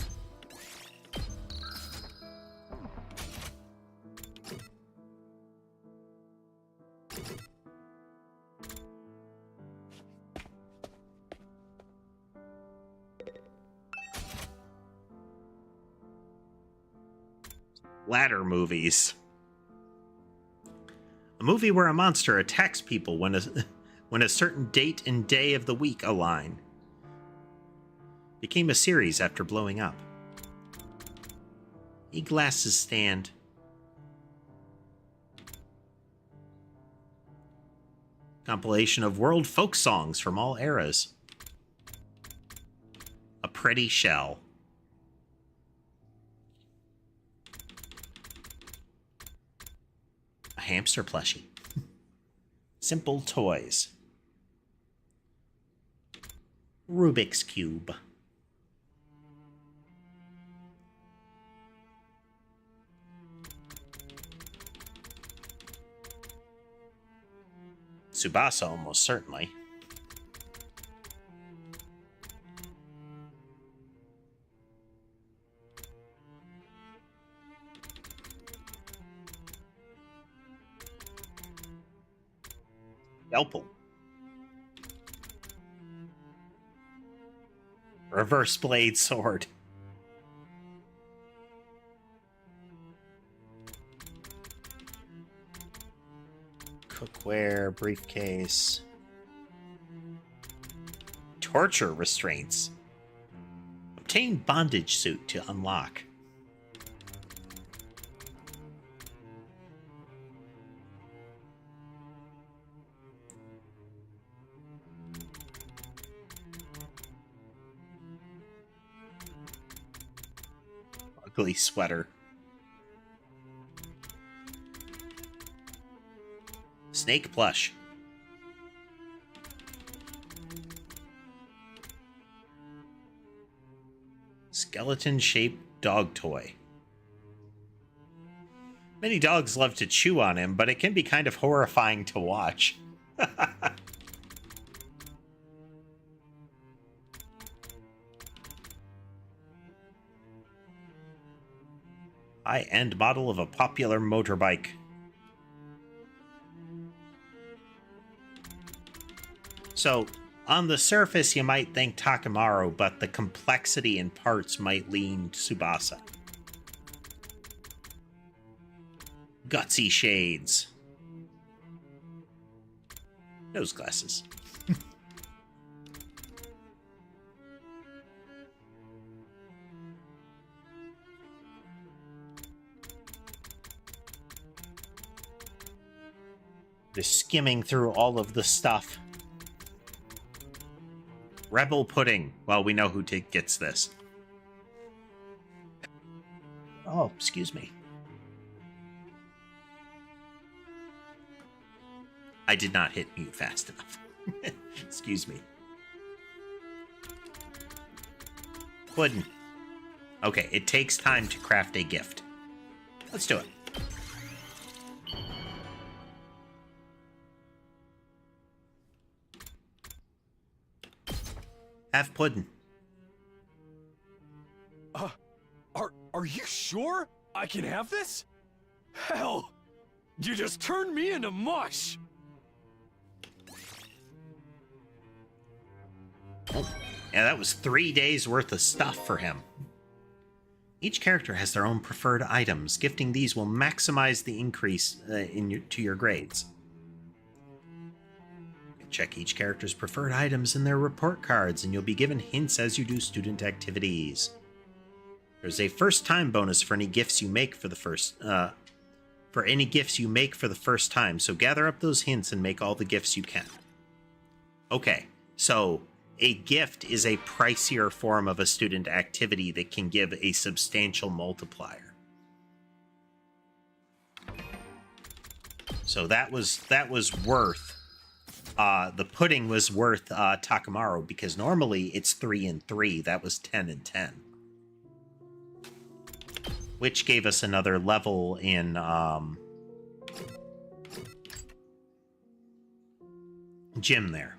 Ladder movies. A movie where a monster attacks people when a certain date and day of the week align. Became a series after blowing up. E-glasses stand. Compilation of world folk songs from all eras. A pretty shell. A hamster plushie. Simple toys. Rubik's Cube. Tsubasa, almost certainly. Yelple. Reverse blade sword. Cookware, briefcase. Torture restraints. Obtain bondage suit to unlock. Ugly sweater. Snake plush. Skeleton-shaped dog toy. Many dogs love to chew on him, but it can be kind of horrifying to watch. High-end model of a popular motorbike. So, on the surface, you might think Takamaru, but the complexity in parts might lean Tsubasa. Gutsy shades. Nose glasses. Just skimming through all of the stuff. Rebel pudding. Well, we know who gets this. Oh, excuse me. I did not hit mute fast enough. Excuse me. Pudding. Okay, it takes time to craft a gift. Let's do it. Have pudding. Are you sure I can have this? Hell, you just turned me into mush. Oh, yeah, that was 3 days worth of stuff for him. Each character has their own preferred items. Gifting these will maximize the increase to your grades. Check each character's preferred items in their report cards, and you'll be given hints as you do student activities. There's a first-time bonus for any gifts you make for the first time. So gather up those hints and make all the gifts you can. Okay, so a gift is a pricier form of a student activity that can give a substantial multiplier. So that was worth. The pudding was worth Takamaru because normally it's 3 and 3. That was 10 and 10. Which gave us another level in gym there.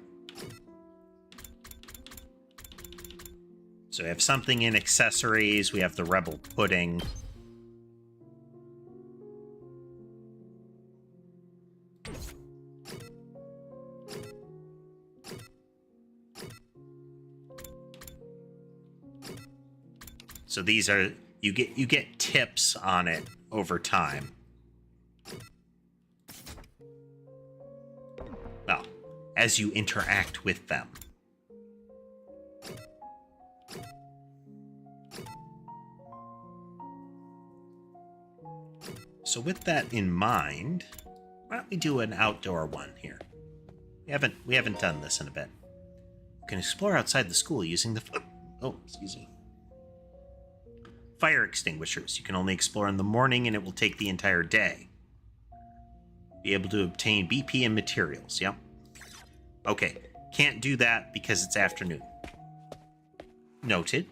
So we have something in accessories. We have the Rebel Pudding. So these are you get tips on it over time. Well, as you interact with them. So with that in mind, why don't we do an outdoor one here? We haven't done this in a bit. You can explore outside the school using the fire extinguishers. You can only explore in the morning and it will take the entire day. Be able to obtain BP and materials, yep. Okay, can't do that because it's afternoon. Noted.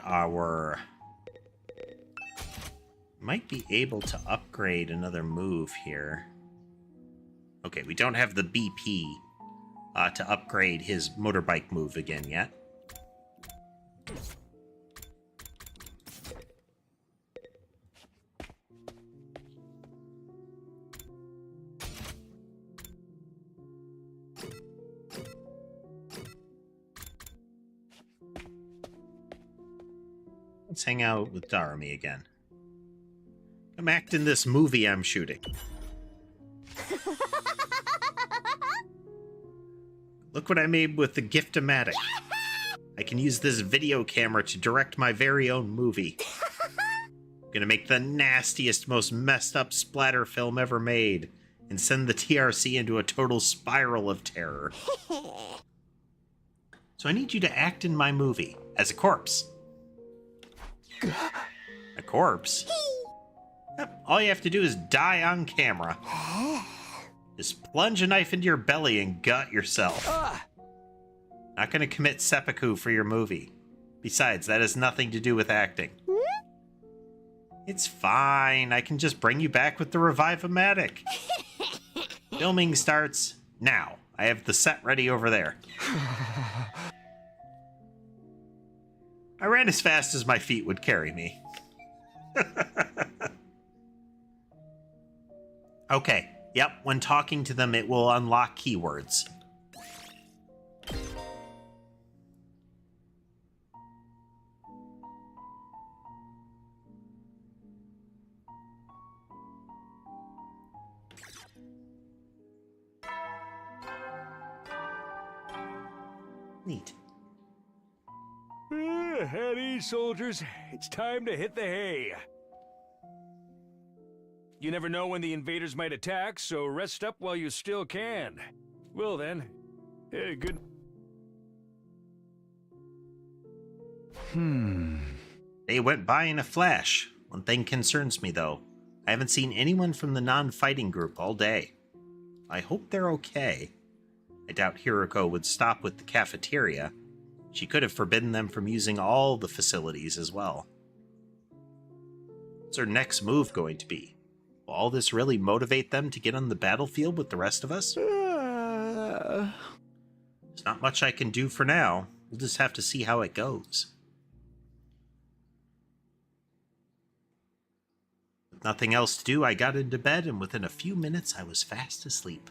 our... Might be able to upgrade another move here. Okay, we don't have the BP to upgrade his motorbike move again yet. Let's hang out with Darumi again. Come act in this movie I'm shooting. Look what I made with the Gift-O-Matic. I can use this video camera to direct my very own movie. I'm gonna make the nastiest, most messed up splatter film ever made and send the TRC into a total spiral of terror. So I need you to act in my movie as a corpse. A corpse? Yep, all you have to do is die on camera. Just plunge a knife into your belly and gut yourself. Not gonna commit seppuku for your movie. Besides, that has nothing to do with acting. It's fine, I can just bring you back with the Revive-O-Matic. Filming starts now. I have the set ready over there. I ran as fast as my feet would carry me. Okay, yep, when talking to them, it will unlock keywords. Neat. At ease, soldiers. It's time to hit the hay. You never know when the invaders might attack, so rest up while you still can. Well then, good... They went by in a flash. One thing concerns me, though. I haven't seen anyone from the non-fighting group all day. I hope they're okay. I doubt Hiroko would stop with the cafeteria. She could have forbidden them from using all the facilities as well. What's her next move going to be? Will all this really motivate them to get on the battlefield with the rest of us? There's not much I can do for now. We'll just have to see how it goes. With nothing else to do, I got into bed, and within a few minutes I was fast asleep.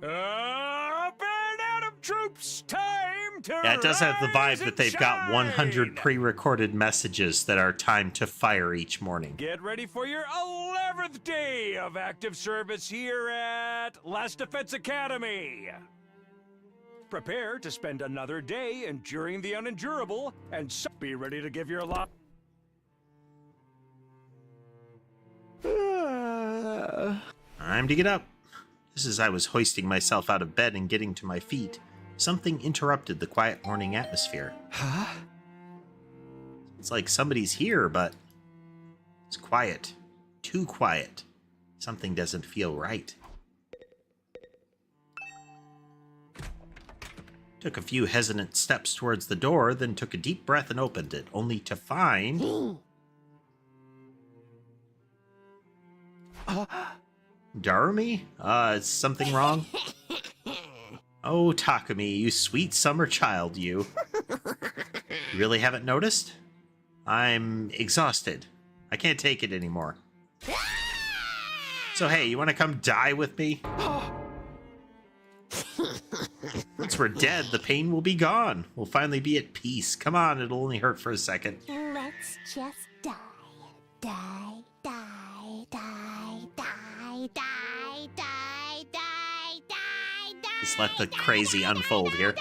Up and out of troops, time to Yeah, it does have the rise vibe that and they've got 100 shine. pre-recorded messages that are timed to fire each morning. Get ready for your 11th day of active service here at Last Defense Academy. Prepare to spend another day enduring the unendurable, and be ready to give your lot. Time to get up. Just as I was hoisting myself out of bed and getting to my feet, something interrupted the quiet morning atmosphere. Huh? It's like somebody's here, but it's quiet. Too quiet. Something doesn't feel right. Took a few hesitant steps towards the door, then took a deep breath and opened it, only to find... Darumi? Is something wrong? Oh, Takumi, you sweet summer child, you. You really haven't noticed? I'm exhausted. I can't take it anymore. So hey, you want to come die with me? Once we're dead, the pain will be gone. We'll finally be at peace. Come on, it'll only hurt for a second. Let's just die. Die, die, die, die, die, die, die, die, die. Just let the crazy unfold here.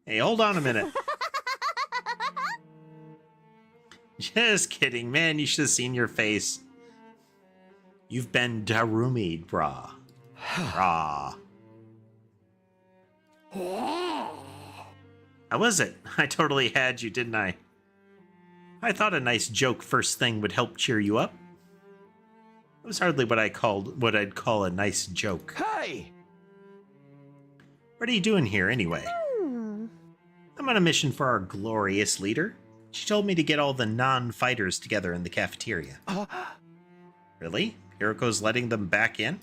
Hey, hold on a minute. Just kidding, man. You should have seen your face. You've been Darumi, brah. Brah. How was it? I totally had you, didn't I? I thought a nice joke first thing would help cheer you up. It was hardly what I'd call a nice joke. Hey! What are you doing here, anyway? I'm on a mission for our glorious leader. She told me to get all the non-fighters together in the cafeteria. Really? Hiroko's letting them back in?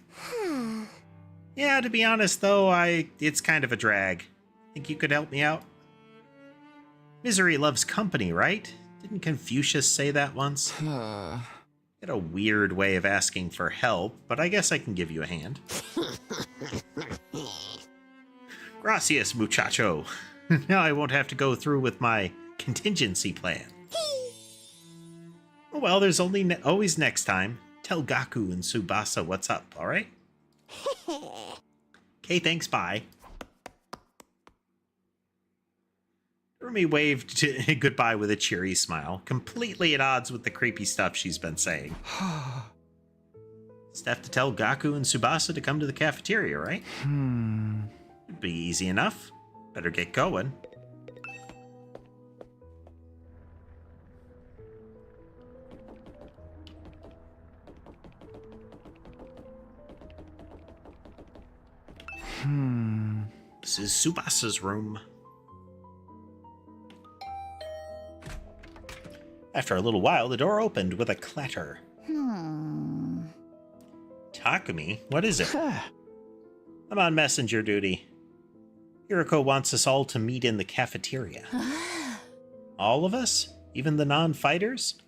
Yeah, to be honest, though, it's kind of a drag. Think you could help me out? Misery loves company, right? Didn't Confucius say that once? Got a weird way of asking for help, but I guess I can give you a hand. Gracias, muchacho. Now I won't have to go through with my contingency plan. Oh well, there's always next time. Tell Gaku and Tsubasa what's up, alright? Okay, thanks, bye. Rumi waved goodbye with a cheery smile, completely at odds with the creepy stuff she's been saying. Just have to tell Gaku and Tsubasa to come to the cafeteria, right? It'd be easy enough. Better get going. This is Tsubasa's room. After a little while, the door opened with a clatter. Takumi, what is it? I'm on messenger duty. Hiroko wants us all to meet in the cafeteria. All of us? Even the non-fighters?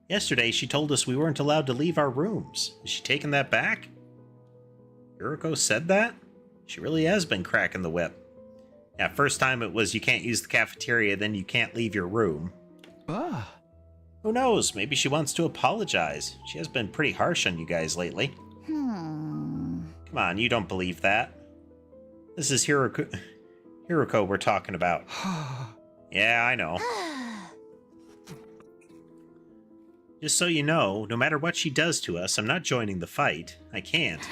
Yesterday, she told us we weren't allowed to leave our rooms. Has she taken that back? Hiroko said that? She really has been cracking the whip. Yeah, first time it was you can't use the cafeteria, then you can't leave your room. Who knows? Maybe she wants to apologize. She has been pretty harsh on you guys lately. Come on, you don't believe that. This is Hiroko we're talking about. Yeah, I know. Just so you know, no matter what she does to us, I'm not joining the fight. I can't.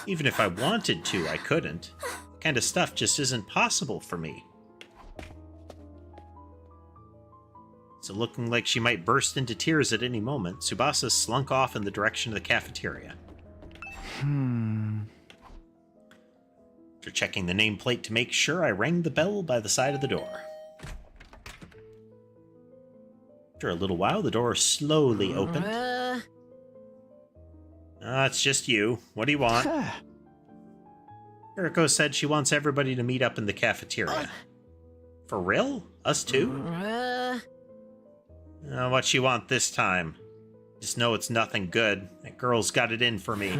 Even if I wanted to, I couldn't. That kind of stuff just isn't possible for me. So looking like she might burst into tears at any moment, Tsubasa slunk off in the direction of the cafeteria. After checking the nameplate to make sure, I rang the bell by the side of the door. After a little while, the door slowly opened. It's just you. What do you want? Hiroko said she wants everybody to meet up in the cafeteria. For real? Us too? What she want this time? Just know it's nothing good. That girl's got it in for me.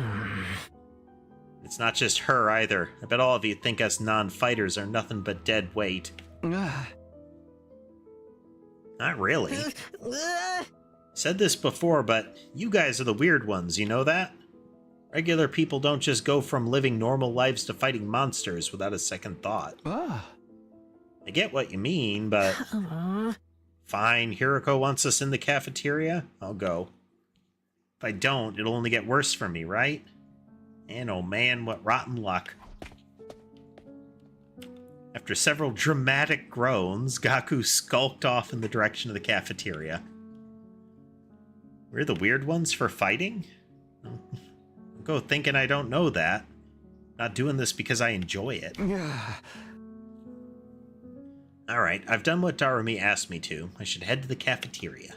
It's not just her either. I bet all of you think us non-fighters are nothing but dead weight. Not really. Said this before, but you guys are the weird ones, you know that? Regular people don't just go from living normal lives to fighting monsters without a second thought. I get what you mean, but... Fine, Hiroko wants us in the cafeteria? I'll go. If I don't, it'll only get worse for me, right? And oh man, what rotten luck. After several dramatic groans, Gaku skulked off in the direction of the cafeteria. We're the weird ones for fighting? Don't go thinking I don't know that. Not doing this because I enjoy it. Alright, I've done what Darumi asked me to. I should head to the cafeteria.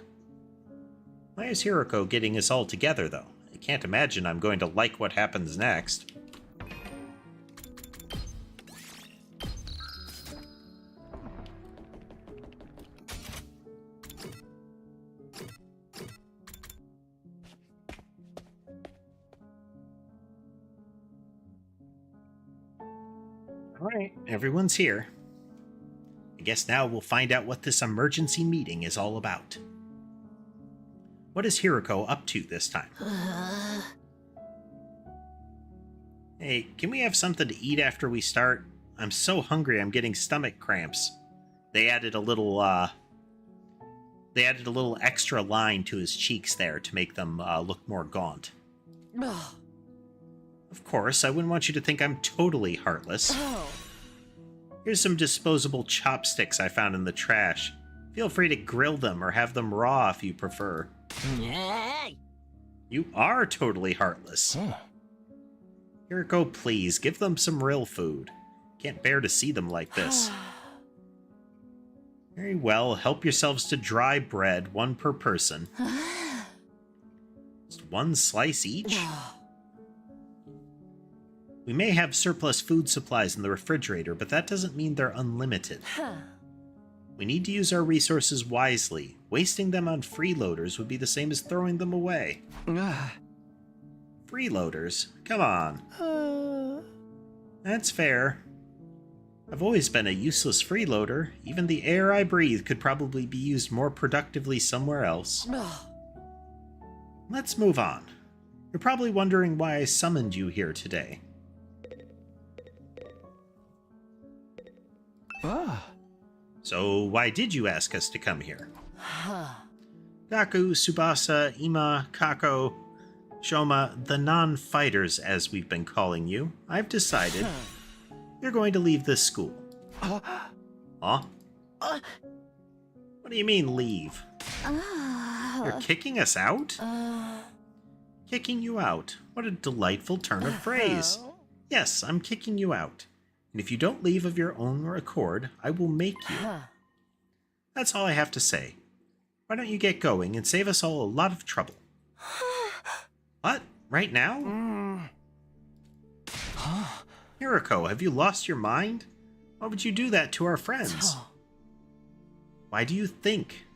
Why is Hiroko getting us all together, though? I can't imagine I'm going to like what happens next. Alright, everyone's here. I guess now we'll find out what this emergency meeting is all about. What is Hiroko up to this time? Hey, can we have something to eat after we start? I'm so hungry I'm getting stomach cramps. They added a little extra line to his cheeks there to make them look more gaunt. Of course, I wouldn't want you to think I'm totally heartless. Here's some disposable chopsticks I found in the trash. Feel free to grill them or have them raw if you prefer. You are totally heartless. Hiroko, please, give them some real food. Can't bear to see them like this. Very well, help yourselves to dry bread, 1 per person. Just 1 slice each? We may have surplus food supplies in the refrigerator, but that doesn't mean they're unlimited. We need to use our resources wisely. Wasting them on freeloaders would be the same as throwing them away. Freeloaders? Come on. That's fair. I've always been a useless freeloader. Even the air I breathe could probably be used more productively somewhere else. Let's move on. You're probably wondering why I summoned you here today. So, why did you ask us to come here? Gaku, Tsubasa, Ima, Kako, Shoma, the non-fighters as we've been calling you, I've decided you're going to leave this school. Huh? What do you mean, leave? You're kicking us out? Kicking you out. What a delightful turn of phrase. Yes, I'm kicking you out. And if you don't leave of your own accord, I will make you. That's all I have to say. Why don't you get going and save us all a lot of trouble? What? Right now? Hiroko, have you lost your mind? Why would you do that to our friends? Why do you think?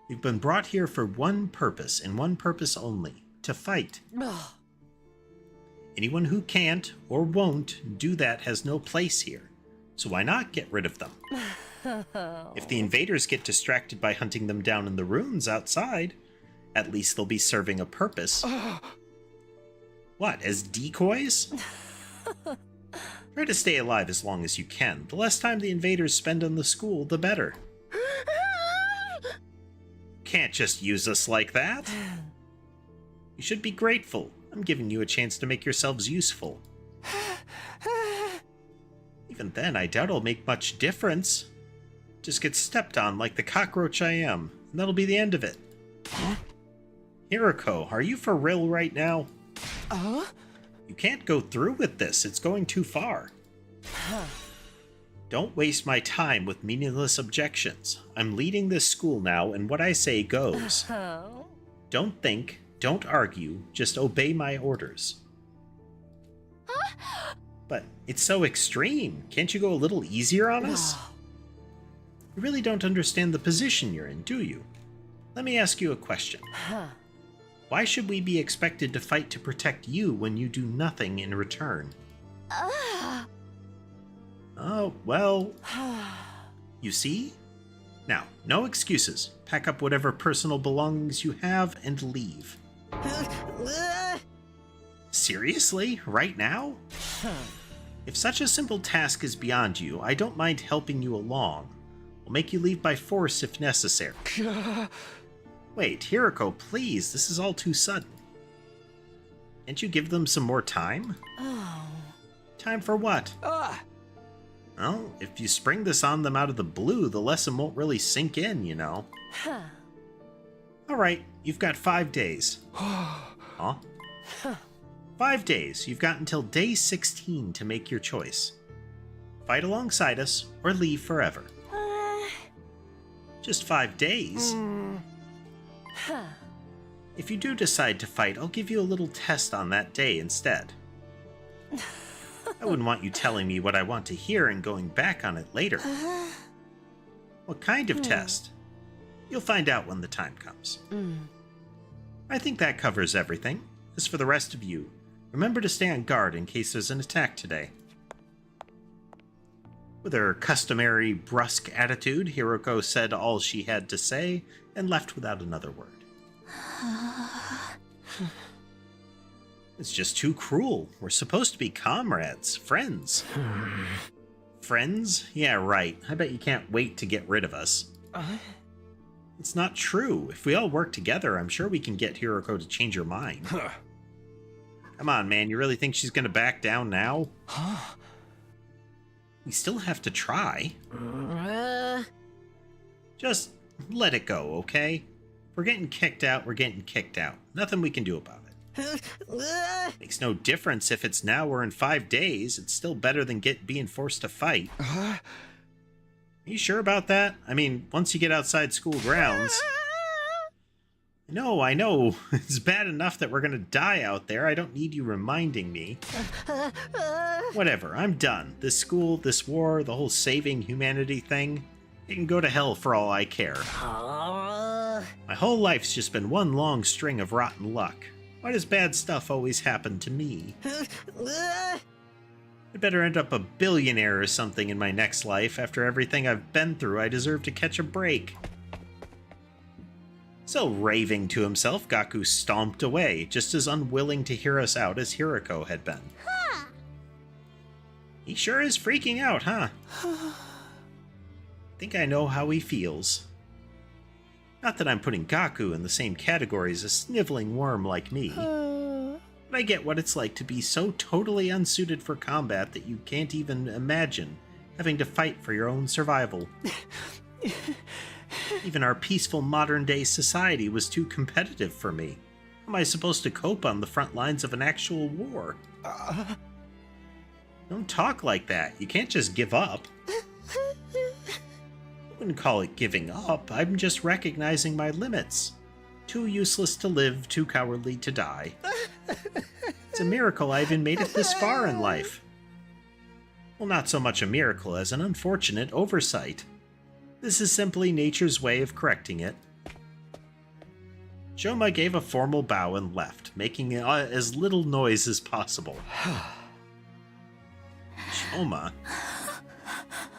We've been brought here for one purpose, and one purpose only. To fight. Anyone who can't, or won't, do that has no place here. So why not get rid of them? If the invaders get distracted by hunting them down in the ruins outside, at least they'll be serving a purpose. What, as decoys? Try to stay alive as long as you can. The less time the invaders spend on the school, the better. Can't just use us like that. You should be grateful. I'm giving you a chance to make yourselves useful. Even then, I doubt it'll make much difference. Just get stepped on like the cockroach I am, and that'll be the end of it. Hiroko, are you for real right now? You can't go through with this. It's going too far. Don't waste my time with meaningless objections. I'm leading this school now, and what I say goes. Don't think. Don't argue, just obey my orders. But it's so extreme. Can't you go a little easier on us? You really don't understand the position you're in, do you? Let me ask you a question. Why should we be expected to fight to protect you when you do nothing in return? Oh, well... You see? Now, no excuses. Pack up whatever personal belongings you have and leave. Seriously? Right now? If such a simple task is beyond you, I don't mind helping you along. I'll make you leave by force if necessary. Wait, Hiroko, please, this is all too sudden. Can't you give them some more time? Time for what? Well, if you spring this on them out of the blue, the lesson won't really sink in, you know. Alright, you've got 5 days. Huh? 5 days. You've got until day 16 to make your choice. Fight alongside us, or leave forever. Just 5 days? If you do decide to fight, I'll give you a little test on that day instead. I wouldn't want you telling me what I want to hear and going back on it later. What kind of test? You'll find out when the time comes. I think that covers everything. As for the rest of you, remember to stay on guard in case there's an attack today. With her customary brusque attitude, Hiroko said all she had to say and left without another word. It's just too cruel. We're supposed to be comrades, friends. Friends? Yeah, right. I bet you can't wait to get rid of us. It's not true. If we all work together, I'm sure we can get Hiroko to change her mind. Come on, man. You really think she's gonna back down now? We still have to try. Just let it go, okay? If we're getting kicked out, we're getting kicked out. Nothing we can do about it. Makes no difference if it's now or in 5 days. It's still better than being forced to fight. Are you sure about that? I mean, once you get outside school grounds... No, I know. It's bad enough that we're gonna die out there. I don't need you reminding me. Whatever, I'm done. This school, this war, the whole saving humanity thing, it can go to hell for all I care. My whole life's just been one long string of rotten luck. Why does bad stuff always happen to me? I'd better end up a billionaire or something in my next life. After everything I've been through, I deserve to catch a break. Still raving to himself, Gaku stomped away, just as unwilling to hear us out as Hiroko had been. Huh. He sure is freaking out, huh? Think I know how he feels. Not that I'm putting Gaku in the same category as a sniveling worm like me. But I get what it's like to be so totally unsuited for combat that you can't even imagine having to fight for your own survival. Even our peaceful modern-day society was too competitive for me. How am I supposed to cope on the front lines of an actual war? Don't talk like that. You can't just give up. I wouldn't call it giving up. I'm just recognizing my limits. Too useless to live, too cowardly to die. It's a miracle I even made it this far in life. Well, not so much a miracle as an unfortunate oversight. This is simply nature's way of correcting it. Shoma gave a formal bow and left, making as little noise as possible. Shoma?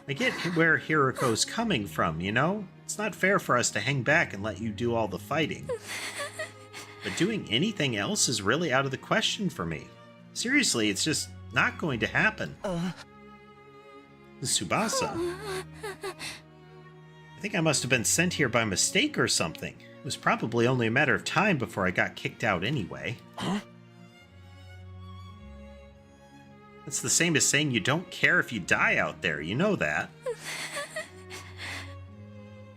I get where Hiroko's coming from, you know? It's not fair for us to hang back and let you do all the fighting. But doing anything else is really out of the question for me. Seriously, it's just not going to happen. Tsubasa? I think I must have been sent here by mistake or something. It was probably only a matter of time before I got kicked out anyway. Huh? That's the same as saying you don't care if you die out there, you know that.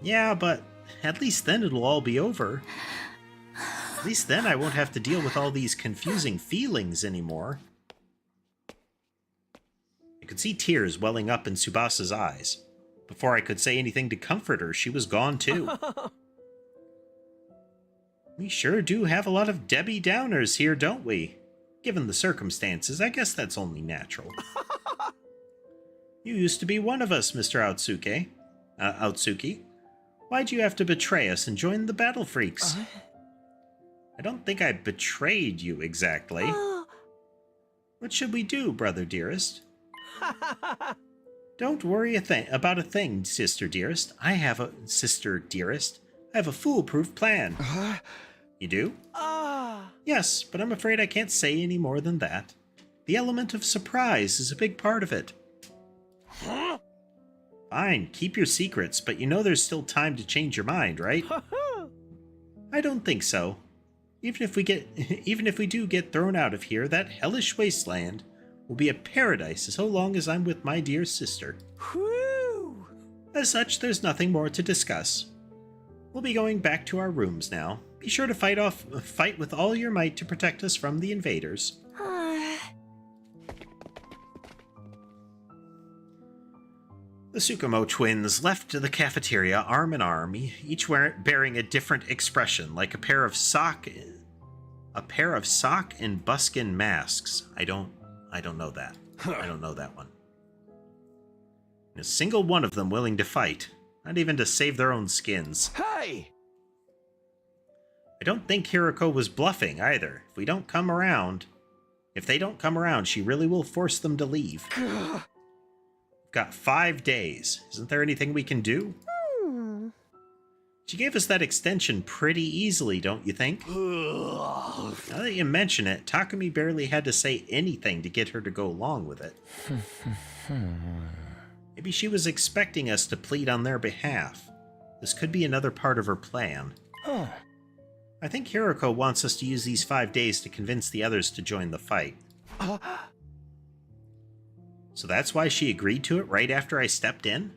Yeah, but at least then it'll all be over. At least then I won't have to deal with all these confusing feelings anymore. I could see tears welling up in Tsubasa's eyes. Before I could say anything to comfort her, she was gone too. We sure do have a lot of Debbie Downers here, don't we? Given the circumstances, I guess that's only natural. You used to be one of us, Mr. Outsuki. Why'd you have to betray us and join the Battle Freaks? I don't think I betrayed you exactly. What should we do, brother dearest? Don't worry about a thing, sister dearest. I have a foolproof plan. You do? Yes, but I'm afraid I can't say any more than that. The element of surprise is a big part of it. Fine, keep your secrets, but you know there's still time to change your mind, right? I don't think so. Even if we do get thrown out of here, that hellish wasteland will be a paradise so long as I'm with my dear sister. Whew! As such, there's nothing more to discuss. We'll be going back to our rooms now. Be sure to fight with all your might to protect us from the invaders. The Tsukumo twins left the cafeteria arm in arm, each bearing a different expression, like a pair of sock and buskin masks. I don't know that. I don't know that one. A single one of them willing to fight, not even to save their own skins. Hey! I don't think Hiroko was bluffing either. If they don't come around, she really will force them to leave. We've got 5 days. Isn't there anything we can do? She gave us that extension pretty easily, don't you think? Now that you mention it, Takumi barely had to say anything to get her to go along with it. Maybe she was expecting us to plead on their behalf. This could be another part of her plan. I think Hiroko wants us to use these 5 days to convince the others to join the fight. So that's why she agreed to it right after I stepped in?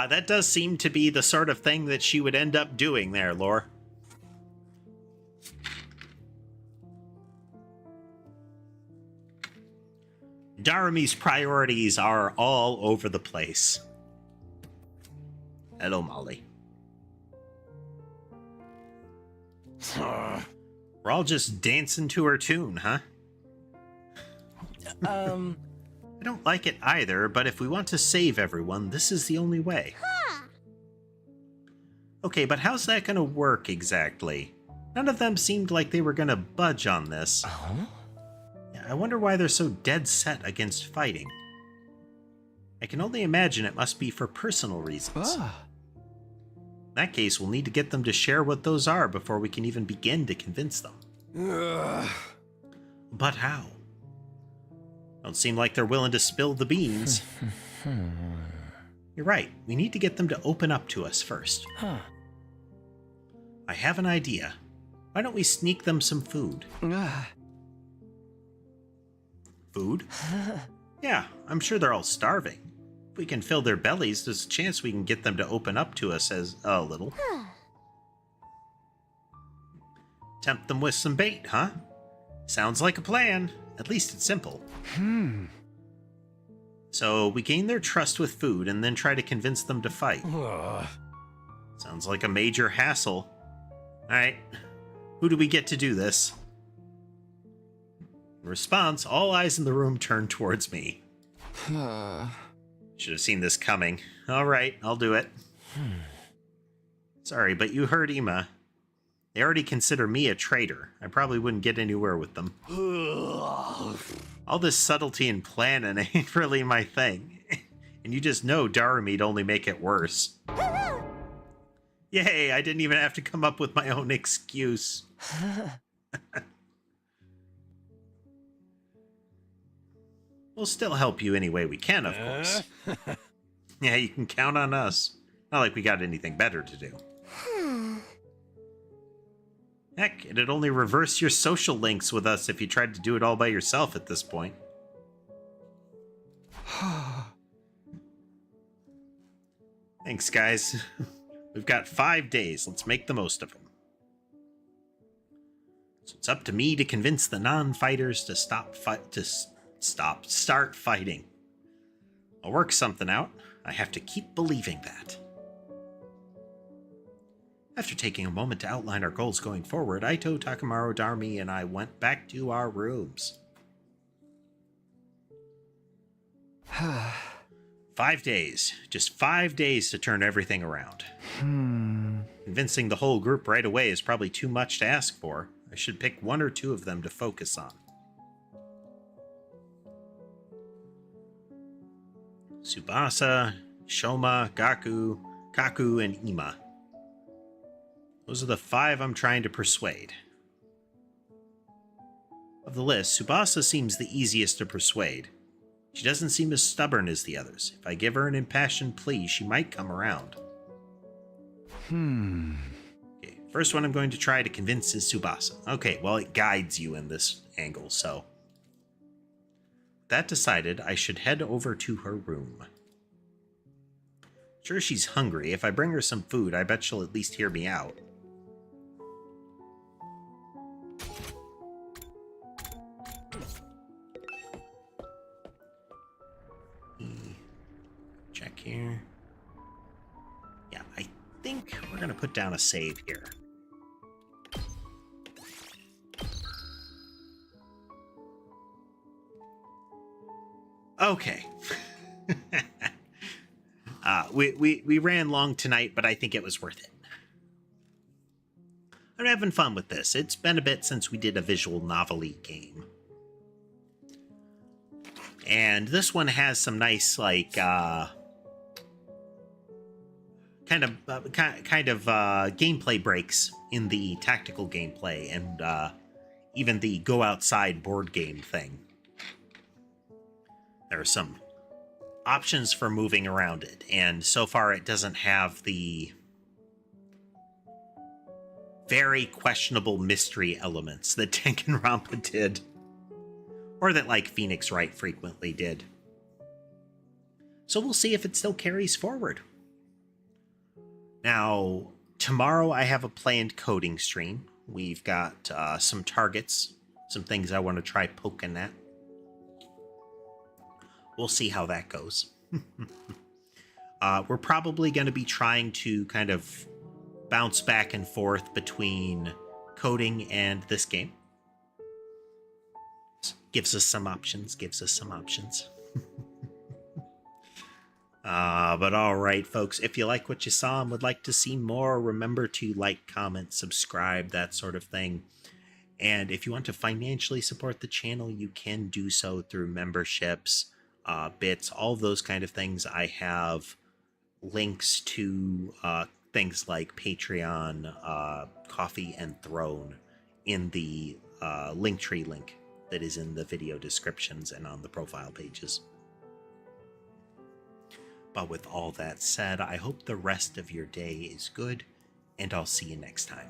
That does seem to be the sort of thing that she would end up doing there, Lore. Darumi's priorities are all over the place. Hello, Molly. We're all just dancing to her tune, huh? I don't like it either, but if we want to save everyone, this is the only way. Okay, but how's that gonna work exactly? None of them seemed like they were gonna budge on this. Yeah, I wonder why they're so dead set against fighting. I can only imagine it must be for personal reasons. In that case, we'll need to get them to share what those are before we can even begin to convince them. But how? Don't seem like they're willing to spill the beans. You're right. We need to get them to open up to us first. I have an idea. Why don't we sneak them some food? Food? Yeah, I'm sure they're all starving. If we can fill their bellies, there's a chance we can get them to open up to us as a little. Tempt them with some bait, huh? Sounds like a plan. At least it's simple. So we gain their trust with food and then try to convince them to fight. Sounds like a major hassle. Alright, who do we get to do this? In response, all eyes in the room turn towards me. Should have seen this coming. Alright, I'll do it. Sorry, but you heard Ima. They already consider me a traitor. I probably wouldn't get anywhere with them. All this subtlety and planning ain't really my thing. And you just know Darumi'd only make it worse. Yay, I didn't even have to come up with my own excuse. We'll still help you any way we can, of course. Yeah, you can count on us. Not like we got anything better to do. Heck, it'd only reverse your social links with us if you tried to do it all by yourself at this point. Thanks, guys. We've got 5 days. Let's make the most of them. So it's up to me to convince the non-fighters to start fighting. I'll work something out. I have to keep believing that. After taking a moment to outline our goals going forward, Aito, Takamaru, Darumi, and I went back to our rooms. 5 days. Just 5 days to turn everything around. Convincing the whole group right away is probably too much to ask for. I should pick 1 or 2 of them to focus on. Tsubasa, Shoma, Gaku, Kaku, and Ima. Those are the 5 I'm trying to persuade. Of the list, Tsubasa seems the easiest to persuade. She doesn't seem as stubborn as the others. If I give her an impassioned plea, she might come around. Okay, first one I'm going to try to convince is Tsubasa. Okay, well, it guides you in this angle, so. That decided, I should head over to her room. Sure, she's hungry. If I bring her some food, I bet she'll at least hear me out. Check here. Yeah, I think we're going to put down a save here. Okay. We ran long tonight, but I think it was worth it. I'm having fun with this. It's been a bit since we did a visual novel-y game. And this one has some nice, like, kind of gameplay breaks in the tactical gameplay and even the go outside board game thing. There are some options for moving around it, and so far it doesn't have the very questionable mystery elements that Danganronpa did, or that like Phoenix Wright frequently did. So we'll see if it still carries forward. Now, tomorrow I have a planned coding stream. We've got some targets, some things I want to try poking at. We'll see how that goes. We're probably going to be trying to kind of bounce back and forth between coding and this game. Gives us some options, But all right, folks, if you like what you saw and would like to see more, remember to like, comment, subscribe, that sort of thing. And if you want to financially support the channel, you can do so through memberships, bits, all those kind of things. I have links to things like Patreon, Coffee and Throne in the LinkTree link that is in the video descriptions and on the profile pages. But with all that said, I hope the rest of your day is good, and I'll see you next time.